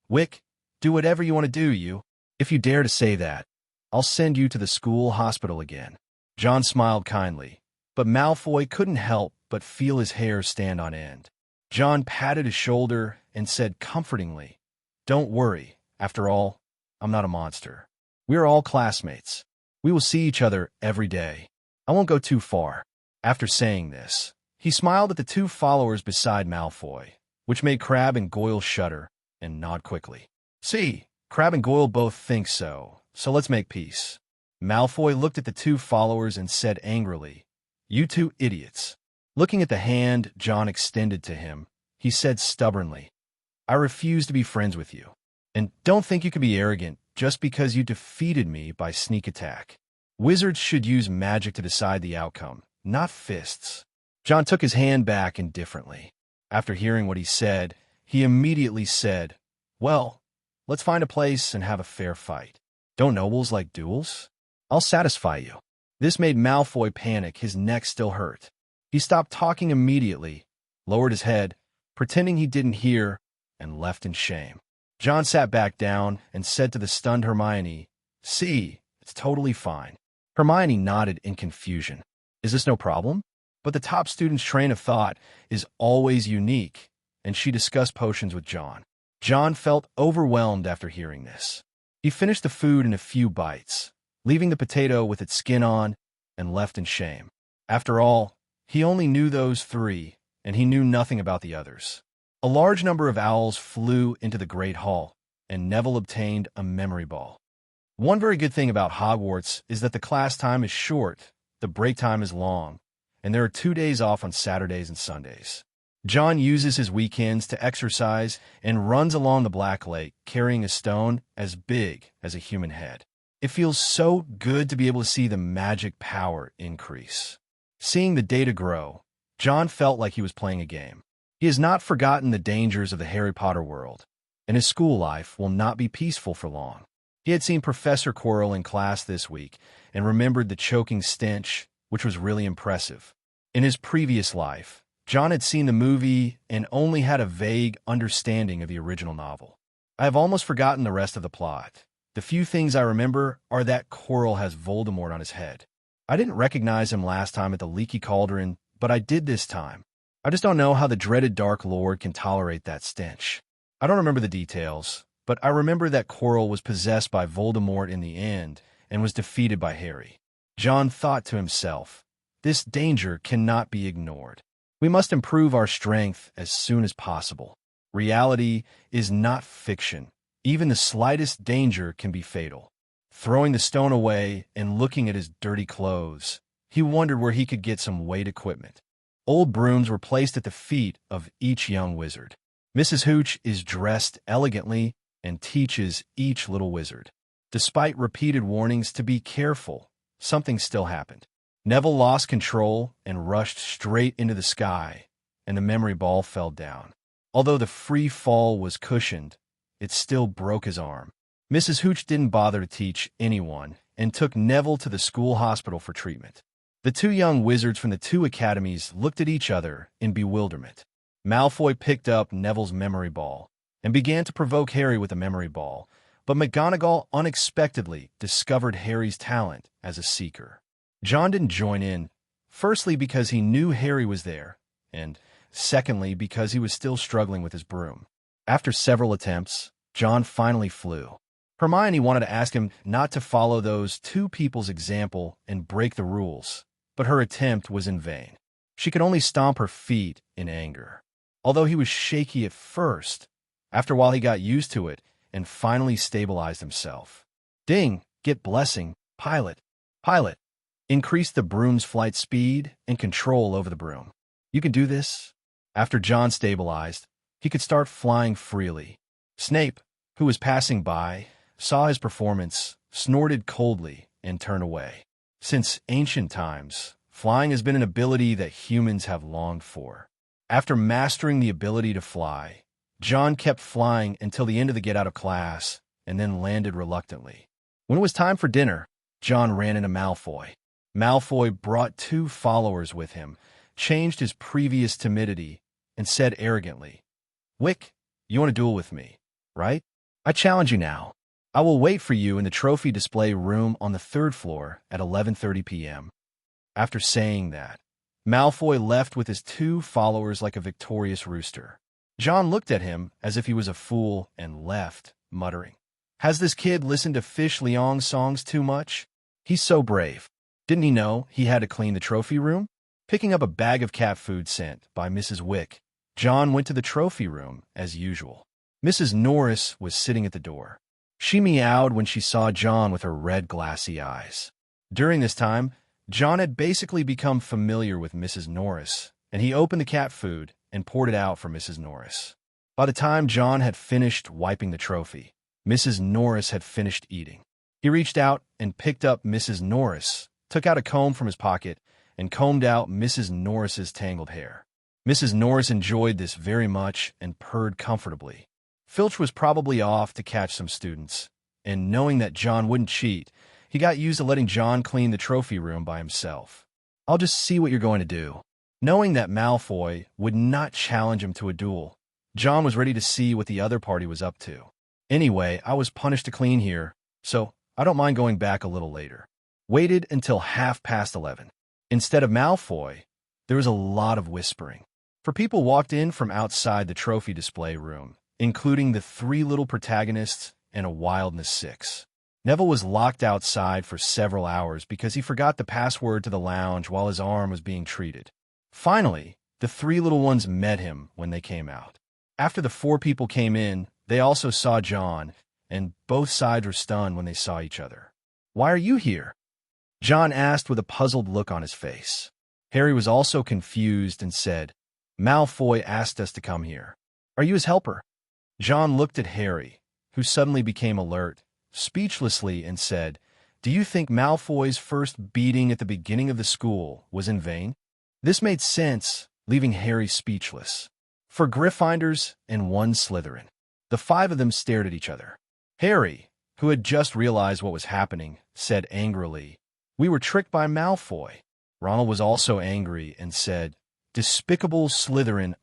"Wick, do whatever you want to do, you. If you dare to say that, I'll send you to the school hospital again." John smiled kindly, but Malfoy couldn't help but feel his hair stand on end. John patted his shoulder and said comfortingly, "Don't worry. After all, I'm not a monster. We're all classmates. We will see each other every day. I won't go too far." After saying this, he smiled at the 2 followers beside Malfoy, which made Crabbe and Goyle shudder and nod quickly. "See, Crabbe and Goyle both think so let's make peace." Malfoy looked at the 2 followers and said angrily, "You 2 idiots." Looking at the hand John extended to him, he said stubbornly, "I refuse to be friends with you. And don't think you can be arrogant just because you defeated me by sneak attack. Wizards should use magic to decide the outcome, not fists." John took his hand back indifferently. After hearing what he said, he immediately said, "Well, let's find a place and have a fair fight. Don't nobles like duels? I'll satisfy you." This made Malfoy panic, his neck still hurt. He stopped talking immediately, lowered his head, pretending he didn't hear, and left in shame. John sat back down and said to the stunned Hermione, "See, it's totally fine." Hermione nodded in confusion. "Is this no problem?" But the top student's train of thought is always unique, and she discussed potions with John. John felt overwhelmed after hearing this. He finished the food in a few bites, leaving the potato with its skin on, and left in shame. After all, he only knew those 3, and he knew nothing about the others. A large number of owls flew into the Great Hall, and Neville obtained a memory ball. One very good thing about Hogwarts is that the class time is short, the break time is long, and there are 2 days off on Saturdays and Sundays. John uses his weekends to exercise and runs along the Black Lake carrying a stone as big as a human head. It feels so good to be able to see the magic power increase. Seeing the data grow, John felt like he was playing a game. He has not forgotten the dangers of the Harry Potter world, and his school life will not be peaceful for long. He had seen Professor Quirrell in class this week and remembered the choking stench, which was really impressive. In his previous life, John had seen the movie and only had a vague understanding of the original novel. I have almost forgotten the rest of the plot. The few things I remember are that Quirrell has Voldemort on his head. I didn't recognize him last time at the Leaky Cauldron, but I did this time. I just don't know how the dreaded Dark Lord can tolerate that stench. I don't remember the details, but I remember that Quirrell was possessed by Voldemort in the end and was defeated by Harry. John thought to himself, this danger cannot be ignored. We must improve our strength as soon as possible. Reality is not fiction. Even the slightest danger can be fatal. Throwing the stone away and looking at his dirty clothes, he wondered where he could get some weight equipment. Old brooms were placed at the feet of each young wizard. Mrs. Hooch is dressed elegantly and teaches each little wizard. Despite repeated warnings to be careful, something still happened. Neville lost control and rushed straight into the sky, and the memory ball fell down. Although the free fall was cushioned, it still broke his arm. Mrs. Hooch didn't bother to teach anyone and took Neville to the school hospital for treatment. The two young wizards from the two academies looked at each other in bewilderment. Malfoy picked up Neville's memory ball and began to provoke Harry with the memory ball, but McGonagall unexpectedly discovered Harry's talent as a seeker. John didn't join in, firstly because he knew Harry was there, and secondly because he was still struggling with his broom. After several attempts, John finally flew. Hermione wanted to ask him not to follow those two people's example and break the rules, but her attempt was in vain. She could only stomp her feet in anger. Although he was shaky at first, after a while he got used to it and finally stabilized himself. Ding, get blessing, pilot. Pilot. Increase the broom's flight speed and control over the broom. You can do this. After John stabilized, he could start flying freely. Snape, who was passing by, saw his performance, snorted coldly, and turned away. Since ancient times, flying has been an ability that humans have longed for. After mastering the ability to fly, John kept flying until the end of the get out of class and then landed reluctantly. When it was time for dinner, John ran into Malfoy. Malfoy brought two followers with him, changed his previous timidity, and said arrogantly, Wick, you want to duel with me, right? I challenge you now. I will wait for you in the trophy display room on the 3rd floor at 11:30 p.m. After saying that, Malfoy left with his two followers like a victorious rooster. John looked at him as if he was a fool and left, muttering, Has this kid listened to Fish Liang songs too much? He's so brave. Didn't he know he had to clean the trophy room? Picking up a bag of cat food sent by Mrs. Wick, John went to the trophy room as usual. Mrs. Norris was sitting at the door. She meowed when she saw John with her red glassy eyes. During this time, John had basically become familiar with Mrs. Norris, and he opened the cat food and poured it out for Mrs. Norris. By the time John had finished wiping the trophy, Mrs. Norris had finished eating. He reached out and picked up Mrs. Norris, took out a comb from his pocket, and combed out Mrs. Norris's tangled hair. Mrs. Norris enjoyed this very much and purred comfortably. Filch was probably off to catch some students, and knowing that John wouldn't cheat, he got used to letting John clean the trophy room by himself. I'll just see what you're going to do. Knowing that Malfoy would not challenge him to a duel, John was ready to see what the other party was up to. Anyway, I was punished to clean here, so I don't mind going back a little later. Waited until 11:30. Instead of Malfoy, there was a lot of whispering. For people walked in from outside the trophy display room, including the three little protagonists and a Wildness 6. Neville was locked outside for several hours because he forgot the password to the lounge while his arm was being treated. Finally, the three little ones met him when they came out. After the four people came in, they also saw John, and both sides were stunned when they saw each other. Why are you here? John asked with a puzzled look on his face. Harry was also confused and said, Malfoy asked us to come here. Are you his helper? John looked at Harry, who suddenly became alert, speechlessly, and said, Do you think Malfoy's first beating at the beginning of the school was in vain? This made sense, leaving Harry speechless. For Gryffindors and one Slytherin. The five of them stared at each other. Harry, who had just realized what was happening, said angrily, We were tricked by Malfoy. Ronald was also angry and said, "Despicable Slytherin,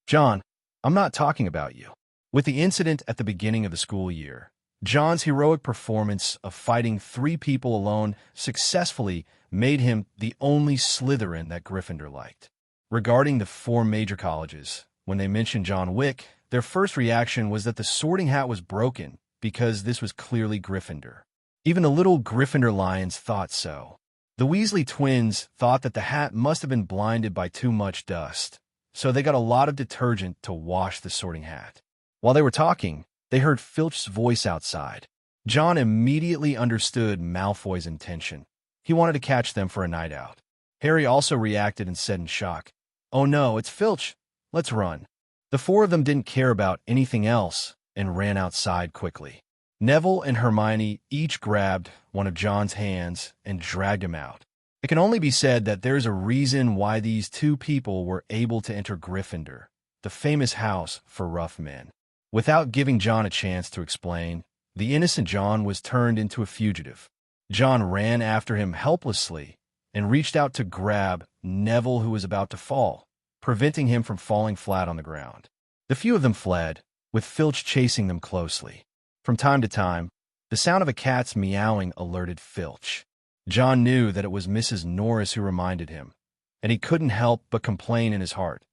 John, I'm not talking about you." With the incident at the beginning of the school year, John's heroic performance of fighting 3 people alone successfully made him the only Slytherin that Gryffindor liked. Regarding the 4 major colleges, when they mentioned John Wick, their first reaction was that the Sorting Hat was broken because this was clearly Gryffindor. Even the little Gryffindor lions thought so. The Weasley twins thought that the hat must have been blinded by too much dust, so they got a lot of detergent to wash the Sorting Hat. While they were talking, they heard Filch's voice outside. John immediately understood Malfoy's intention. He wanted to catch them for a night out. Harry also reacted and said in shock, "Oh no, it's Filch. Let's run." The 4 of them didn't care about anything else and ran outside quickly. Neville and Hermione each grabbed one of John's hands and dragged him out. It can only be said that there's a reason why these 2 people were able to enter Gryffindor, the famous house for rough men. Without giving John a chance to explain, the innocent John was turned into a fugitive. John ran after him helplessly and reached out to grab Neville, who was about to fall, preventing him from falling flat on the ground. The few of them fled, with Filch chasing them closely. From time to time, the sound of a cat's meowing alerted Filch. John knew that it was Mrs. Norris who reminded him, and he couldn't help but complain in his heart.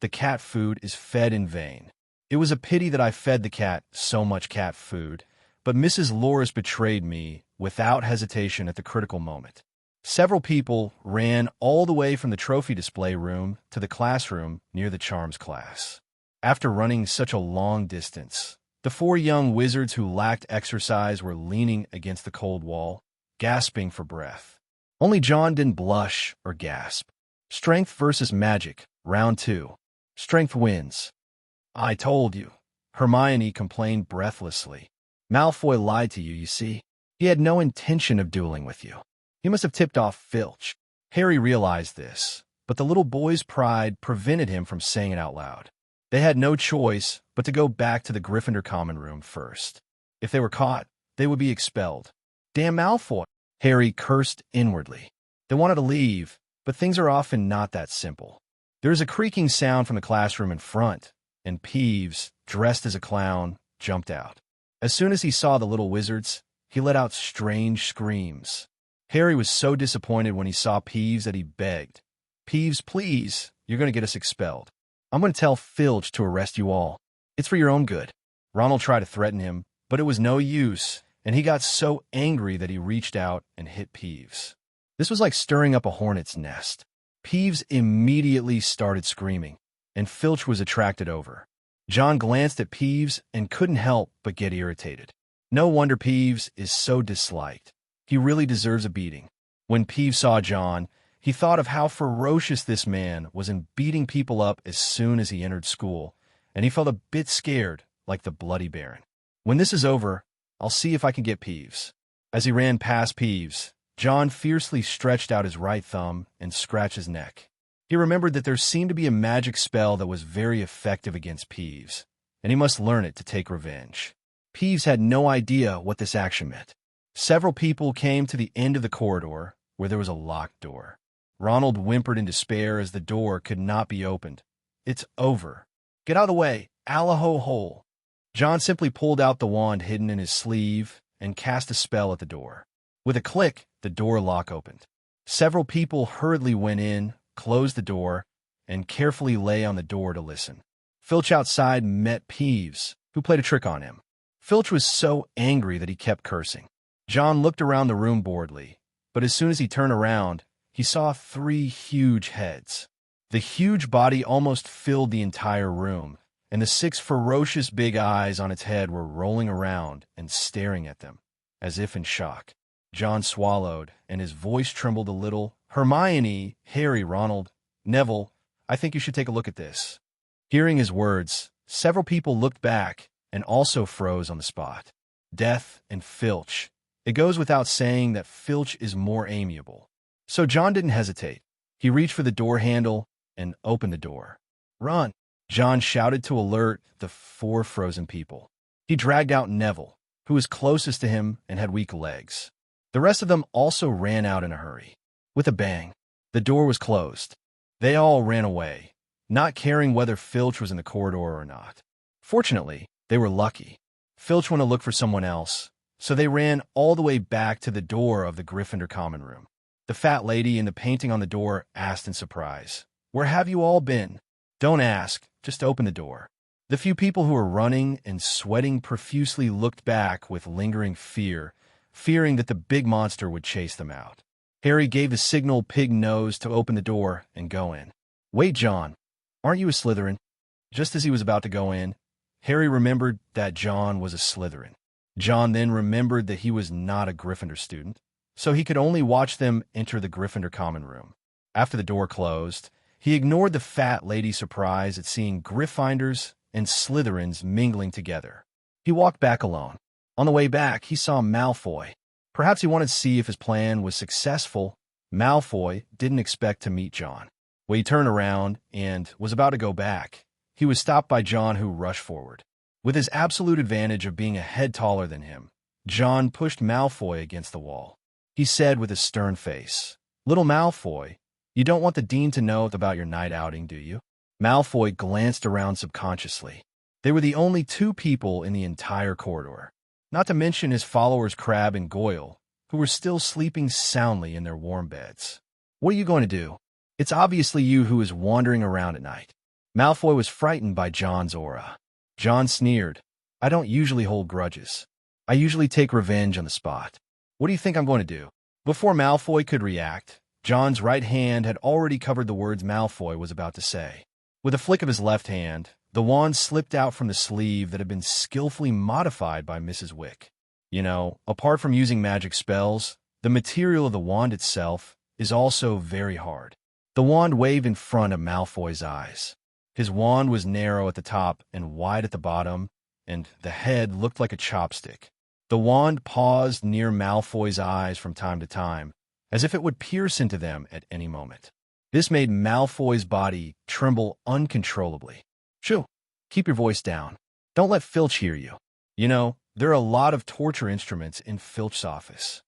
The cat food is fed in vain. It was a pity that I fed the cat so much cat food, but Mrs. Norris betrayed me without hesitation at the critical moment. Several people ran all the way from the trophy display room to the classroom near the charms class. After running such a long distance, the 4 young wizards who lacked exercise were leaning against the cold wall, gasping for breath. Only John didn't blush or gasp. Strength versus magic, round 2. Strength wins. "I told you," Hermione complained breathlessly. "Malfoy lied to you, you see. He had no intention of dueling with you. He must have tipped off Filch." Harry realized this, but the little boy's pride prevented him from saying it out loud. They had no choice but to go back to the Gryffindor common room first. If they were caught, they would be expelled. "Damn Malfoy!" Harry cursed inwardly. They wanted to leave, but things are often not that simple. There is a creaking sound from the classroom in front, and Peeves, dressed as a clown, jumped out. As soon as he saw the little wizards, he let out strange screams. Harry was so disappointed when he saw Peeves that he begged, "Peeves, please, you're going to get us expelled. I'm going to tell Filch to arrest you all. It's for your own good." Ronald tried to threaten him, but it was no use, and he got so angry that he reached out and hit Peeves. This was like stirring up a hornet's nest. Peeves immediately started screaming, and Filch was attracted over. John glanced at Peeves and couldn't help but get irritated. No wonder Peeves is so disliked. He really deserves a beating. When Peeves saw John, he thought of how ferocious this man was in beating people up as soon as he entered school, and he felt a bit scared, like the Bloody Baron. "When this is over, I'll see if I can get Peeves." As he ran past Peeves, John fiercely stretched out his right thumb and scratched his neck. He remembered that there seemed to be a magic spell that was very effective against Peeves, and he must learn it to take revenge. Peeves had no idea what this action meant. Several people came to the end of the corridor, where there was a locked door. Ronald whimpered in despair as the door could not be opened. "It's over. Get out of the way, Allaho hole." John simply pulled out the wand hidden in his sleeve and cast a spell at the door. With a click, the door lock opened. Several people hurriedly went in, closed the door, and carefully lay on the door to listen. Filch outside met Peeves, who played a trick on him. Filch was so angry that he kept cursing. John looked around the room boredly, but as soon as he turned around, he saw 3 huge heads. The huge body almost filled the entire room, and the 6 ferocious big eyes on its head were rolling around and staring at them, as if in shock. John swallowed, and his voice trembled a little. "Hermione, Harry, Ronald, Neville, I think you should take a look at this." Hearing his words, several people looked back and also froze on the spot. Death and Filch. It goes without saying that Filch is more amiable. So John didn't hesitate. He reached for the door handle and opened the door. "Run!" John shouted to alert the 4 frozen people. He dragged out Neville, who was closest to him and had weak legs. The rest of them also ran out in a hurry. With a bang, The door was closed. They all ran away, not caring whether Filch was in the corridor or not. Fortunately, they were lucky. Filch went to look for someone else, so they ran all the way back to the door of the Gryffindor common room. The fat lady in the painting on the door asked in surprise, "Where have you all been?" "Don't ask, just open the door." The few people who were running and sweating profusely looked back with lingering fear, fearing that the big monster would chase them out. Harry gave the signal pig nose to open the door and go in. "Wait, John, aren't you a Slytherin?" Just as he was about to go in, Harry remembered that John was a Slytherin. John then remembered that he was not a Gryffindor student, so he could only watch them enter the Gryffindor common room. After the door closed, he ignored the fat lady's surprise at seeing Gryffindors and Slytherins mingling together. He walked back alone. On the way back, he saw Malfoy. Perhaps he wanted to see if his plan was successful. Malfoy didn't expect to meet John. When he turned around and was about to go back, he was stopped by John, who rushed forward. With his absolute advantage of being a head taller than him, John pushed Malfoy against the wall. He said with a stern face, "Little Malfoy, you don't want the dean to know about your night outing, do you?" Malfoy glanced around subconsciously. They were the only two people in the entire corridor, not to mention his followers Crabbe and Goyle, who were still sleeping soundly in their warm beds. "What are you going to do? It's obviously you who is wandering around at night." Malfoy was frightened by John's aura. John sneered, "I don't usually hold grudges. I usually take revenge on the spot. What do you think I'm going to do?" Before Malfoy could react, John's right hand had already covered the words Malfoy was about to say. With a flick of his left hand, the wand slipped out from the sleeve that had been skillfully modified by Mrs. Wick. You know, apart from using magic spells, the material of the wand itself is also very hard. The wand waved in front of Malfoy's eyes. His wand was narrow at the top and wide at the bottom, and the head looked like a chopstick. The wand paused near Malfoy's eyes from time to time, as if it would pierce into them at any moment. This made Malfoy's body tremble uncontrollably. "Shoo, keep your voice down. Don't let Filch hear you. You know, there are a lot of torture instruments in Filch's office."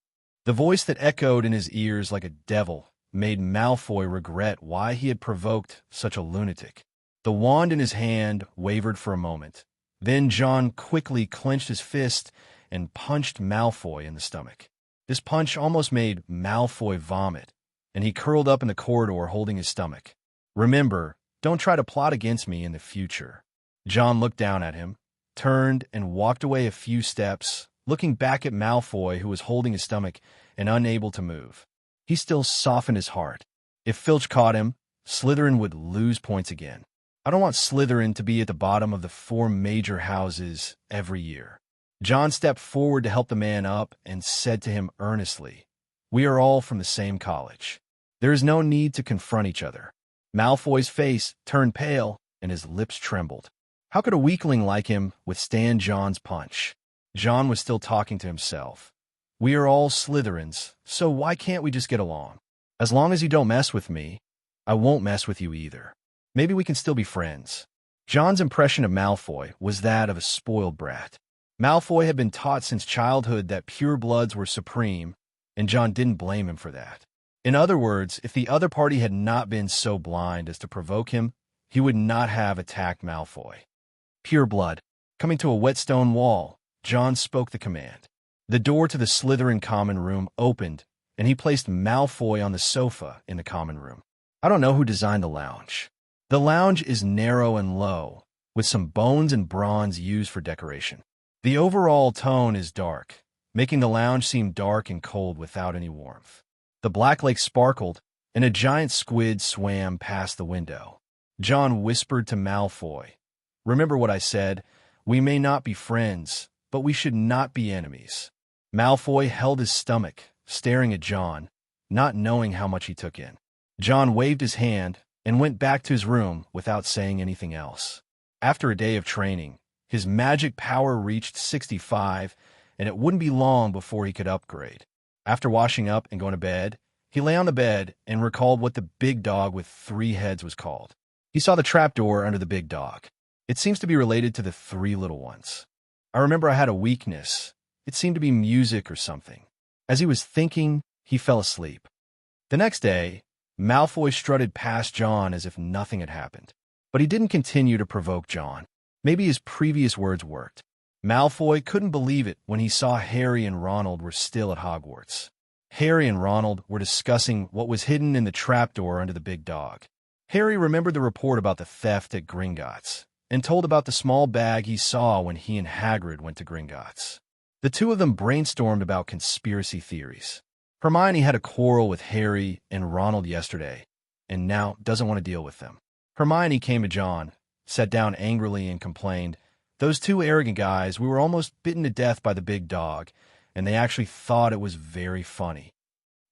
The voice that echoed in his ears like a devil made Malfoy regret why he had provoked such a lunatic. The wand in his hand wavered for a moment. Then John quickly clenched his fist and punched Malfoy in the stomach. This punch almost made Malfoy vomit, and he curled up in the corridor holding his stomach. "Remember, don't try to plot against me in the future." John looked down at him, turned, and walked away a few steps, looking back at Malfoy, who was holding his stomach and unable to move. He still softened his heart. If Filch caught him, Slytherin would lose points again. I don't want Slytherin to be at the bottom of the 4 major houses every year. John stepped forward to help the man up and said to him earnestly, "We are all from the same college. There is no need to confront each other." Malfoy's face turned pale and his lips trembled. How could a weakling like him withstand John's punch? John was still talking to himself. "We are all Slytherins, so why can't we just get along? As long as you don't mess with me, I won't mess with you either. Maybe we can still be friends." John's impression of Malfoy was that of a spoiled brat. Malfoy had been taught since childhood that purebloods were supreme, and John didn't blame him for that. In other words, if the other party had not been so blind as to provoke him, he would not have attacked Malfoy. Pure blood. Coming to a whetstone wall, John spoke the command. The door to the Slytherin common room opened, and he placed Malfoy on the sofa in the common room. I don't know who designed the lounge. The lounge is narrow and low, with some bones and bronze used for decoration. The overall tone is dark, making the lounge seem dark and cold without any warmth. The black lake sparkled, and a giant squid swam past the window. John whispered to Malfoy, "Remember what I said. We may not be friends, but we should not be enemies." Malfoy held his stomach, staring at John, not knowing how much he took in. John waved his hand and went back to his room without saying anything else. After a day of training, his magic power reached 65, and it wouldn't be long before he could upgrade. After washing up and going to bed, he lay on the bed and recalled what the big dog with 3 heads was called. He saw the trapdoor under the big dog. It seems to be related to the 3 little ones. I remember I had a weakness. It seemed to be music or something. As he was thinking, he fell asleep. The next day, Malfoy strutted past John as if nothing had happened. But he didn't continue to provoke John. Maybe his previous words worked. Malfoy couldn't believe it when he saw Harry and Ronald were still at Hogwarts. Harry and Ronald were discussing what was hidden in the trapdoor under the big dog. Harry remembered the report about the theft at Gringotts, and told about the small bag he saw when he and Hagrid went to Gringotts. The two of them brainstormed about conspiracy theories. Hermione had a quarrel with Harry and Ronald yesterday, and now doesn't want to deal with them. Hermione came to John, sat down angrily and complained, "Those two arrogant guys, we were almost bitten to death by the big dog, and they actually thought it was very funny.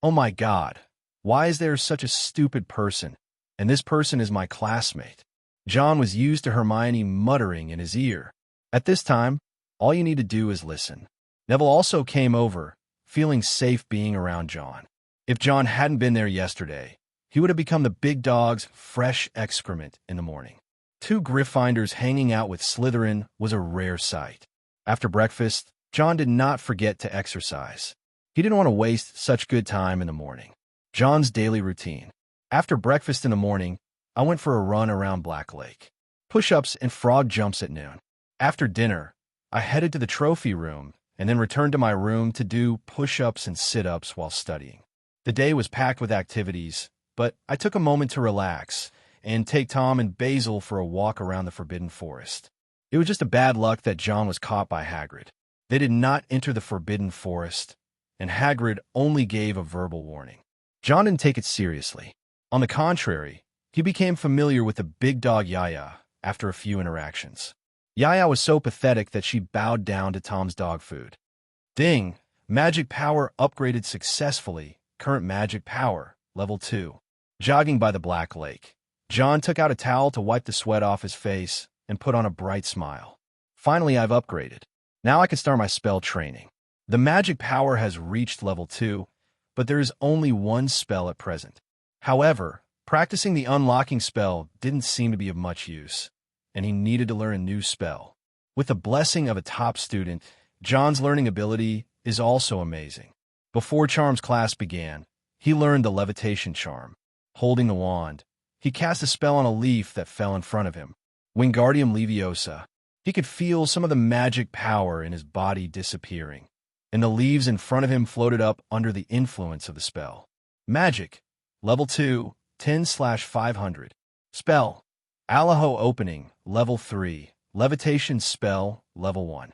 Oh my God, why is there such a stupid person? And this person is my classmate." John was used to Hermione muttering in his ear. At this time, all you need to do is listen. Neville also came over, feeling safe being around John. If John hadn't been there yesterday, he would have become the big dog's fresh excrement in the morning. Two Gryffindors hanging out with Slytherin was a rare sight. After breakfast, John did not forget to exercise. He didn't want to waste such good time in the morning. John's daily routine. After breakfast in the morning, I went for a run around Black Lake. Push-ups and frog jumps at noon. After dinner, I headed to the trophy room and then returned to my room to do push-ups and sit-ups while studying. The day was packed with activities, but I took a moment to relax and take Tom and Basil for a walk around the Forbidden Forest. It was just a bad luck that John was caught by Hagrid. They did not enter the Forbidden Forest, and Hagrid only gave a verbal warning. John didn't take it seriously. On the contrary, he became familiar with the big dog Yaya after a few interactions. Yaya was so pathetic that she bowed down to Tom's dog food. Ding! Magic power upgraded successfully. Current magic power, level 2. Jogging by the Black Lake, John took out a towel to wipe the sweat off his face and put on a bright smile. Finally, I've upgraded. Now I can start my spell training. The magic power has reached level 2, but there is only one spell at present. However, practicing the unlocking spell didn't seem to be of much use, and he needed to learn a new spell. With the blessing of a top student, John's learning ability is also amazing. Before Charms class began, he learned the levitation charm. Holding the wand, he cast a spell on a leaf that fell in front of him. Wingardium Leviosa. He could feel some of the magic power in his body disappearing, and the leaves in front of him floated up under the influence of the spell. Magic. Level 2, 10/500. Spell. Alaho Opening, Level 3. Levitation Spell, Level 1.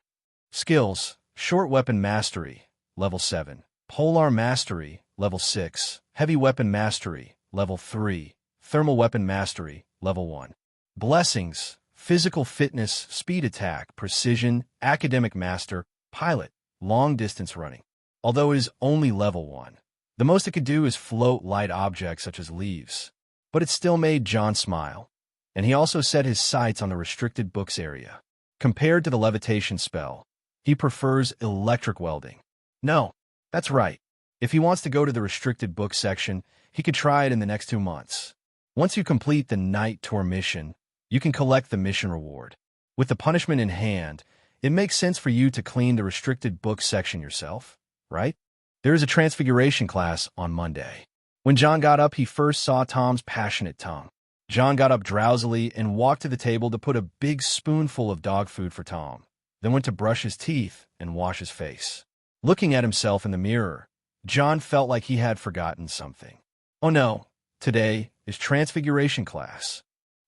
Skills. Short Weapon Mastery, Level 7. Polar Mastery, Level 6. Heavy Weapon Mastery, Level 3. Thermal Weapon Mastery, Level 1. Blessings. Physical Fitness, Speed Attack, Precision, Academic Master, Pilot, Long Distance Running. Although it is only Level 1, the most it could do is float light objects such as leaves. But it still made John smile. And he also set his sights on the restricted books area. Compared to the levitation spell, he prefers electric welding. No, that's right. If he wants to go to the restricted books section, he could try it in the next 2 months. Once you complete the night tour mission, you can collect the mission reward. With the punishment in hand, it makes sense for you to clean the restricted books section yourself, right? There is a transfiguration class on Monday. When John got up, he first saw Tom's passionate tongue. John got up drowsily and walked to the table to put a big spoonful of dog food for Tom, then went to brush his teeth and wash his face. Looking at himself in the mirror, John felt like he had forgotten something. Oh no, today is transfiguration class.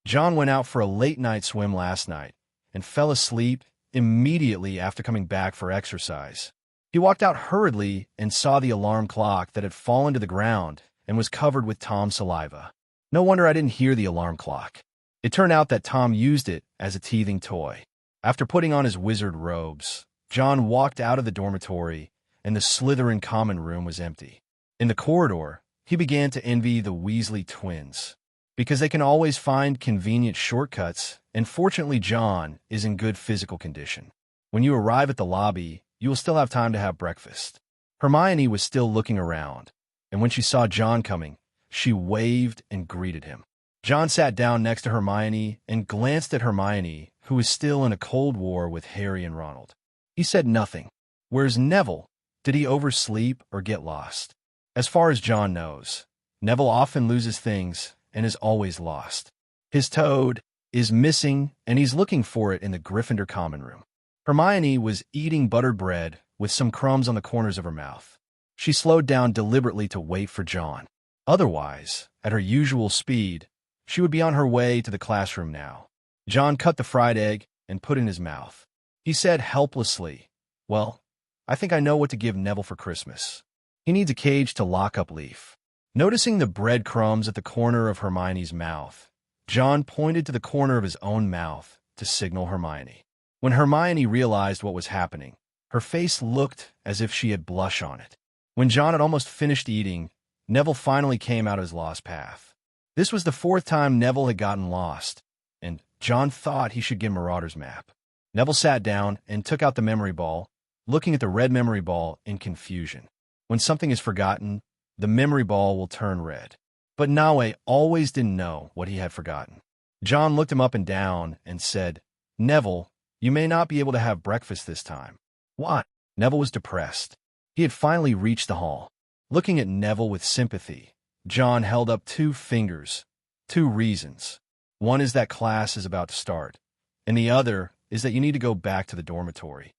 John went out for a late-night swim last night and fell asleep immediately after coming back for exercise. He walked out hurriedly and saw the alarm clock that had fallen to the ground and was covered with Tom's saliva. No wonder I didn't hear the alarm clock. It turned out that Tom used it as a teething toy. After putting on his wizard robes, John walked out of the dormitory, and the Slytherin common room was empty. In the corridor, he began to envy the Weasley twins, because they can always find convenient shortcuts, and fortunately John is in good physical condition. When you arrive at the lobby, you will still have time to have breakfast. Hermione was still looking around, and when she saw John coming, she waved and greeted him. John sat down next to Hermione and glanced at Hermione, who was still in a cold war with Harry and Ronald. He said nothing. Whereas Neville, did he oversleep or get lost? As far as John knows, Neville often loses things and is always lost. His toad is missing, and he's looking for it in the Gryffindor common room. Hermione was eating buttered bread with some crumbs on the corners of her mouth. She slowed down deliberately to wait for John. Otherwise, at her usual speed, she would be on her way to the classroom now. John cut the fried egg and put it in his mouth. He said helplessly, "Well, I think I know what to give Neville for Christmas. He needs a cage to lock up Leaf." Noticing the breadcrumbs at the corner of Hermione's mouth, John pointed to the corner of his own mouth to signal Hermione. When Hermione realized what was happening, her face looked as if she had blush on it. When John had almost finished eating, Neville finally came out of his lost path. This was the fourth time Neville had gotten lost, and John thought he should get Marauder's map. Neville sat down and took out the memory ball, looking at the red memory ball in confusion. When something is forgotten, the memory ball will turn red. But Nawe always didn't know what he had forgotten. John looked him up and down and said, "Neville, you may not be able to have breakfast this time." "What?" Neville was depressed. He had finally reached the hall. Looking at Neville with sympathy, John held up two fingers. "Two reasons. One is that class is about to start, and the other is that you need to go back to the dormitory.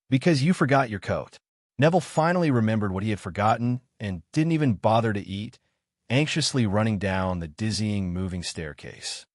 Because you forgot your coat." Neville finally remembered what he had forgotten and didn't even bother to eat, anxiously running down the dizzying, moving staircase.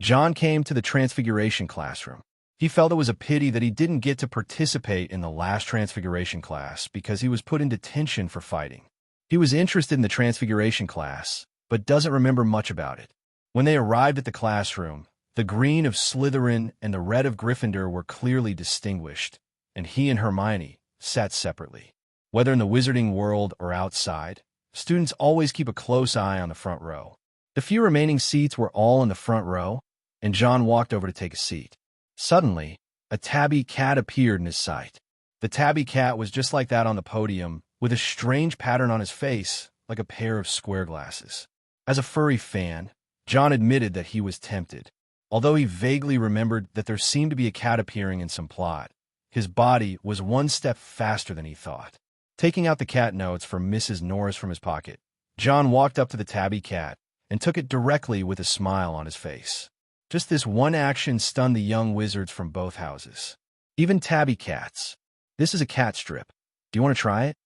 John came to the Transfiguration classroom. He felt it was a pity that he didn't get to participate in the last Transfiguration class because he was put in detention for fighting. He was interested in the Transfiguration class, but doesn't remember much about it. When they arrived at the classroom, the green of Slytherin and the red of Gryffindor were clearly distinguished, and he and Hermione sat separately. Whether in the wizarding world or outside, students always keep a close eye on the front row. The few remaining seats were all in the front row, and John walked over to take a seat. Suddenly, a tabby cat appeared in his sight. The tabby cat was just like that on the podium, with a strange pattern on his face, like a pair of square glasses. As a furry fan, John admitted that he was tempted. Although he vaguely remembered that there seemed to be a cat appearing in some plot, his body was one step faster than he thought. Taking out the cat notes from Mrs. Norris from his pocket, John walked up to the tabby cat and took it directly with a smile on his face. Just this one action stunned the young wizards from both houses. "Even tabby cats. This is a cat strip. Do you want to try it?"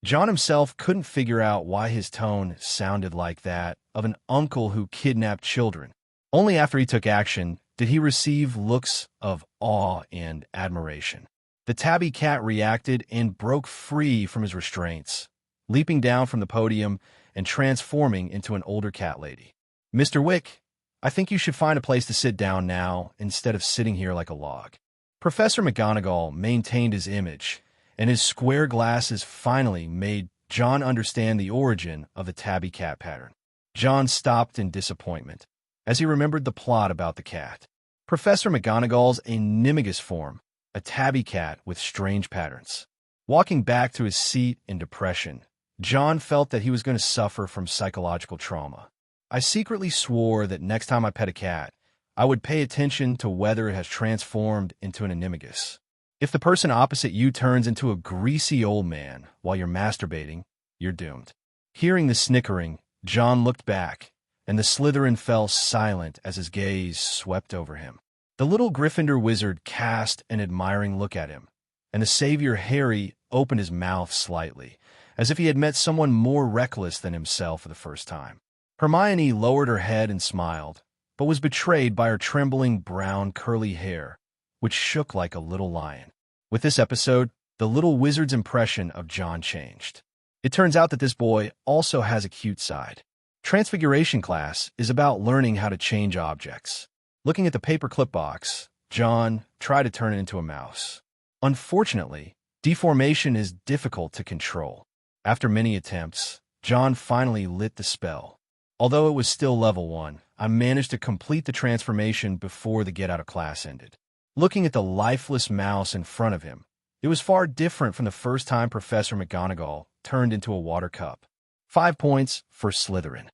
John himself couldn't figure out why his tone sounded like that of an uncle who kidnapped children. Only after he took action did he receive looks of awe and admiration. The tabby cat reacted and broke free from his restraints, leaping down from the podium and transforming into an older cat lady. "Mr. Wick, I think you should find a place to sit down now instead of sitting here like a log." Professor McGonagall maintained his image, and his square glasses finally made John understand the origin of the tabby cat pattern. John stopped in disappointment as he remembered the plot about the cat. Professor McGonagall's animagus form, a tabby cat with strange patterns. Walking back to his seat in depression, John felt that he was going to suffer from psychological trauma. "I secretly swore that next time I pet a cat, I would pay attention to whether it has transformed into an animagus. If the person opposite you turns into a greasy old man while you're masturbating, you're doomed." Hearing the snickering, John looked back, and the Slytherin fell silent as his gaze swept over him. The little Gryffindor wizard cast an admiring look at him, and the savior Harry opened his mouth slightly, as if he had met someone more reckless than himself for the first time. Hermione lowered her head and smiled, but was betrayed by her trembling brown curly hair, which shook like a little lion. With this episode, the little wizard's impression of John changed. It turns out that this boy also has a cute side. Transfiguration class is about learning how to change objects. Looking at the paperclip box, John tried to turn it into a mouse. Unfortunately, deformation is difficult to control. After many attempts, John finally lit the spell. Although it was still level 1, I managed to complete the transformation before the get-out-of-class ended. Looking at the lifeless mouse in front of him, it was far different from the first time Professor McGonagall turned into a water cup. 5 points for Slytherin.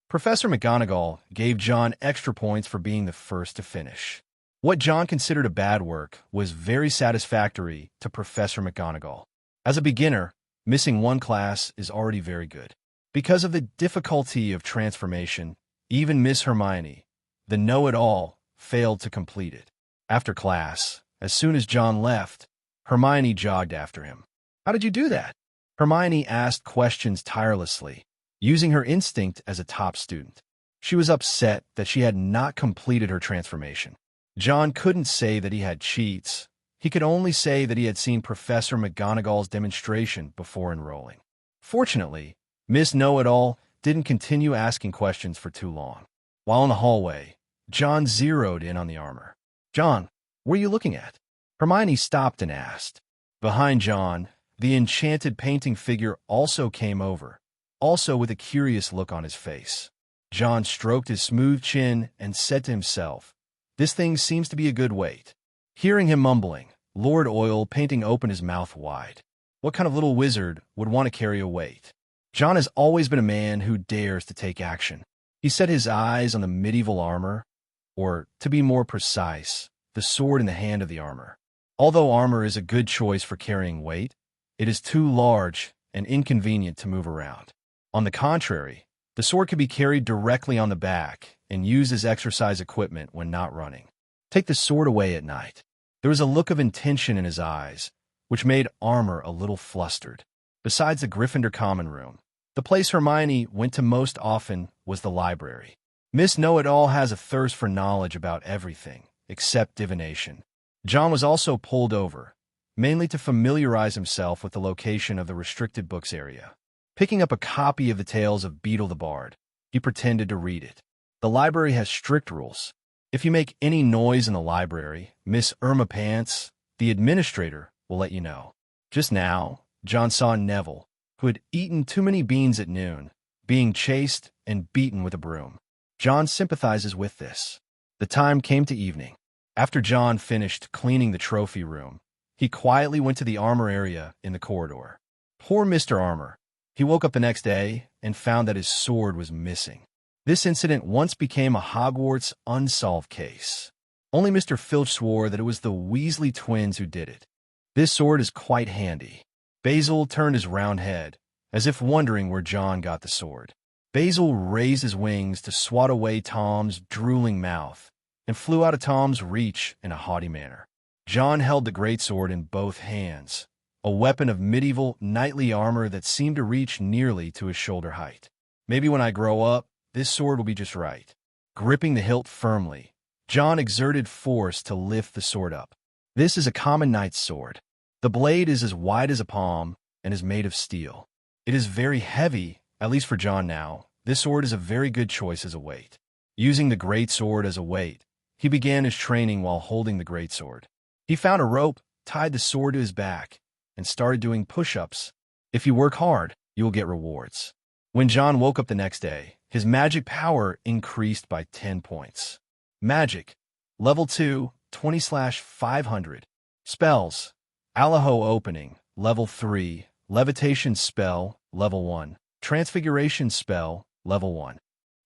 Professor McGonagall gave John extra points for being the first to finish. What John considered a bad work was very satisfactory to Professor McGonagall. As a beginner, missing one class is already very good. Because of the difficulty of transformation, even Miss Hermione, the know-it-all, failed to complete it. After class, as soon as John left, Hermione jogged after him. "How did you do that?" Hermione asked questions tirelessly, using her instinct as a top student. She was upset that she had not completed her transformation. John couldn't say that he had cheats. He could only say that he had seen Professor McGonagall's demonstration before enrolling. Fortunately, Miss Know-It-All didn't continue asking questions for too long. While in the hallway, John zeroed in on the armor. "John, what are you looking at?" Hermione stopped and asked. Behind John, the enchanted painting figure also came over, also with a curious look on his face. John stroked his smooth chin and said to himself, "This thing seems to be a good weight." Hearing him mumbling, Lord Oil Painting opened his mouth wide. What kind of little wizard would want to carry a weight? John has always been a man who dares to take action. He set his eyes on the medieval armor, or, to be more precise, the sword in the hand of the armor. Although armor is a good choice for carrying weight, it is too large and inconvenient to move around. On the contrary, the sword can be carried directly on the back and used as exercise equipment when not running. Take the sword away at night. There was a look of intention in his eyes, which made Armor a little flustered. Besides the Gryffindor common room, the place Hermione went to most often was the library. Miss Know-It-All has a thirst for knowledge about everything, except divination. John was also pulled over, mainly to familiarize himself with the location of the restricted books area. Picking up a copy of the Tales of Beetle the Bard, he pretended to read it. The library has strict rules. If you make any noise in the library, Miss Irma Pants, the administrator, will let you know. Just now, John saw Neville, who had eaten too many beans at noon, being chased and beaten with a broom. John sympathizes with this. The time came to evening. After John finished cleaning the trophy room, he quietly went to the armor area in the corridor. Poor Mr. Armor. He woke up the next day and found that his sword was missing. This incident once became a Hogwarts unsolved case. Only Mr. Filch swore that it was the Weasley twins who did it. This sword is quite handy. Basil turned his round head, as if wondering where John got the sword. Basil raised his wings to swat away Tom's drooling mouth, and flew out of Tom's reach in a haughty manner. John held the greatsword in both hands, a weapon of medieval knightly armor that seemed to reach nearly to his shoulder height. "Maybe when I grow up, this sword will be just right." Gripping the hilt firmly, John exerted force to lift the sword up. This is a common knight's sword. The blade is as wide as a palm and is made of steel. It is very heavy, at least for John now. This sword is a very good choice as a weight. Using the greatsword as a weight, he began his training while holding the greatsword. He found a rope, tied the sword to his back, and started doing push-ups. If you work hard, you will get rewards. When John woke up the next day, his magic power increased by 10 points. Magic, Level 2, 20/500. Spells, Alaho Opening, Level 3. Levitation Spell, Level 1. Transfiguration Spell, Level 1.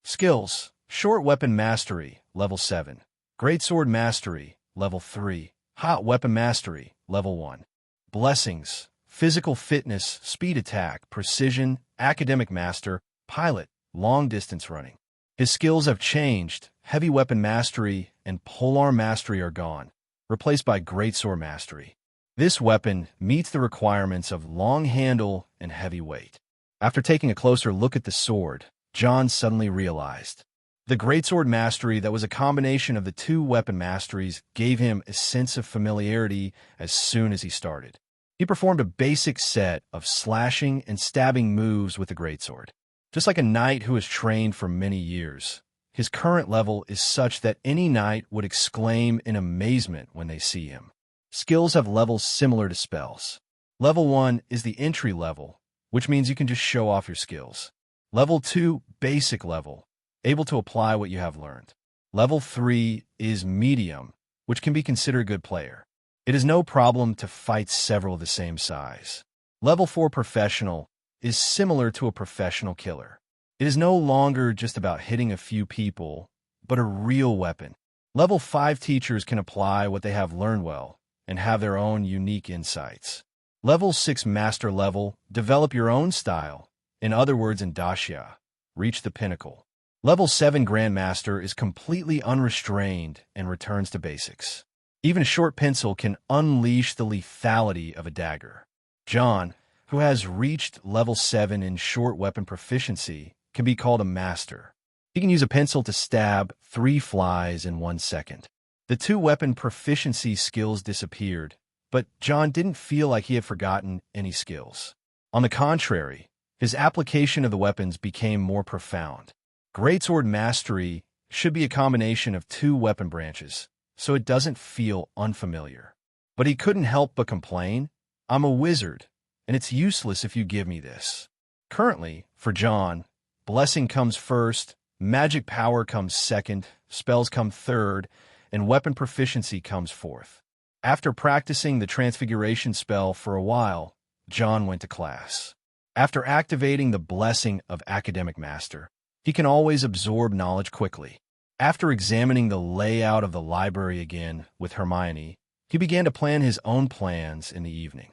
Skills, Short Weapon Mastery, Level 7. Greatsword Mastery, Level 3. Hot Weapon Mastery, Level 1. Blessings, Physical Fitness, Speed Attack, Precision, Academic Master, Pilot, Long Distance Running. His skills have changed. Heavy Weapon Mastery and Polearm Mastery are gone, replaced by Greatsword Mastery. This weapon meets the requirements of long handle and heavy weight. After taking a closer look at the sword, John suddenly realized. The Greatsword Mastery that was a combination of the two weapon masteries gave him a sense of familiarity as soon as he started. He performed a basic set of slashing and stabbing moves with the greatsword. Just like a knight who has trained for many years, his current level is such that any knight would exclaim in amazement when they see him. Skills have levels similar to spells. Level 1 is the entry level, which means you can just show off your skills. Level 2, basic level, able to apply what you have learned. Level 3 is medium, which can be considered a good player. It is no problem to fight several of the same size. Level 4 professional is similar to a professional killer. It is no longer just about hitting a few people, but a real weapon. Level 5 teachers can apply what they have learned well and have their own unique insights. Level 6 master level, develop your own style in other words in Daxia, reach the pinnacle. Level 7 Grandmaster is completely unrestrained and returns to basics. Even a short pencil can unleash the lethality of a dagger. John, who has reached level 7 in short weapon proficiency, can be called a master. He can use a pencil to stab 3 flies in 1 second. The 2 weapon proficiency skills disappeared, but John didn't feel like he had forgotten any skills. On the contrary, his application of the weapons became more profound. Greatsword Mastery should be a combination of 2 weapon branches, so it doesn't feel unfamiliar. But he couldn't help but complain, "I'm a wizard, and it's useless if you give me this." Currently, for John, blessing comes first, magic power comes second, spells come third, and weapon proficiency comes fourth. After practicing the transfiguration spell for a while, John went to class. After activating the blessing of Academic Master, he can always absorb knowledge quickly. After examining the layout of the library again with Hermione, he began to plan his own plans in the evening.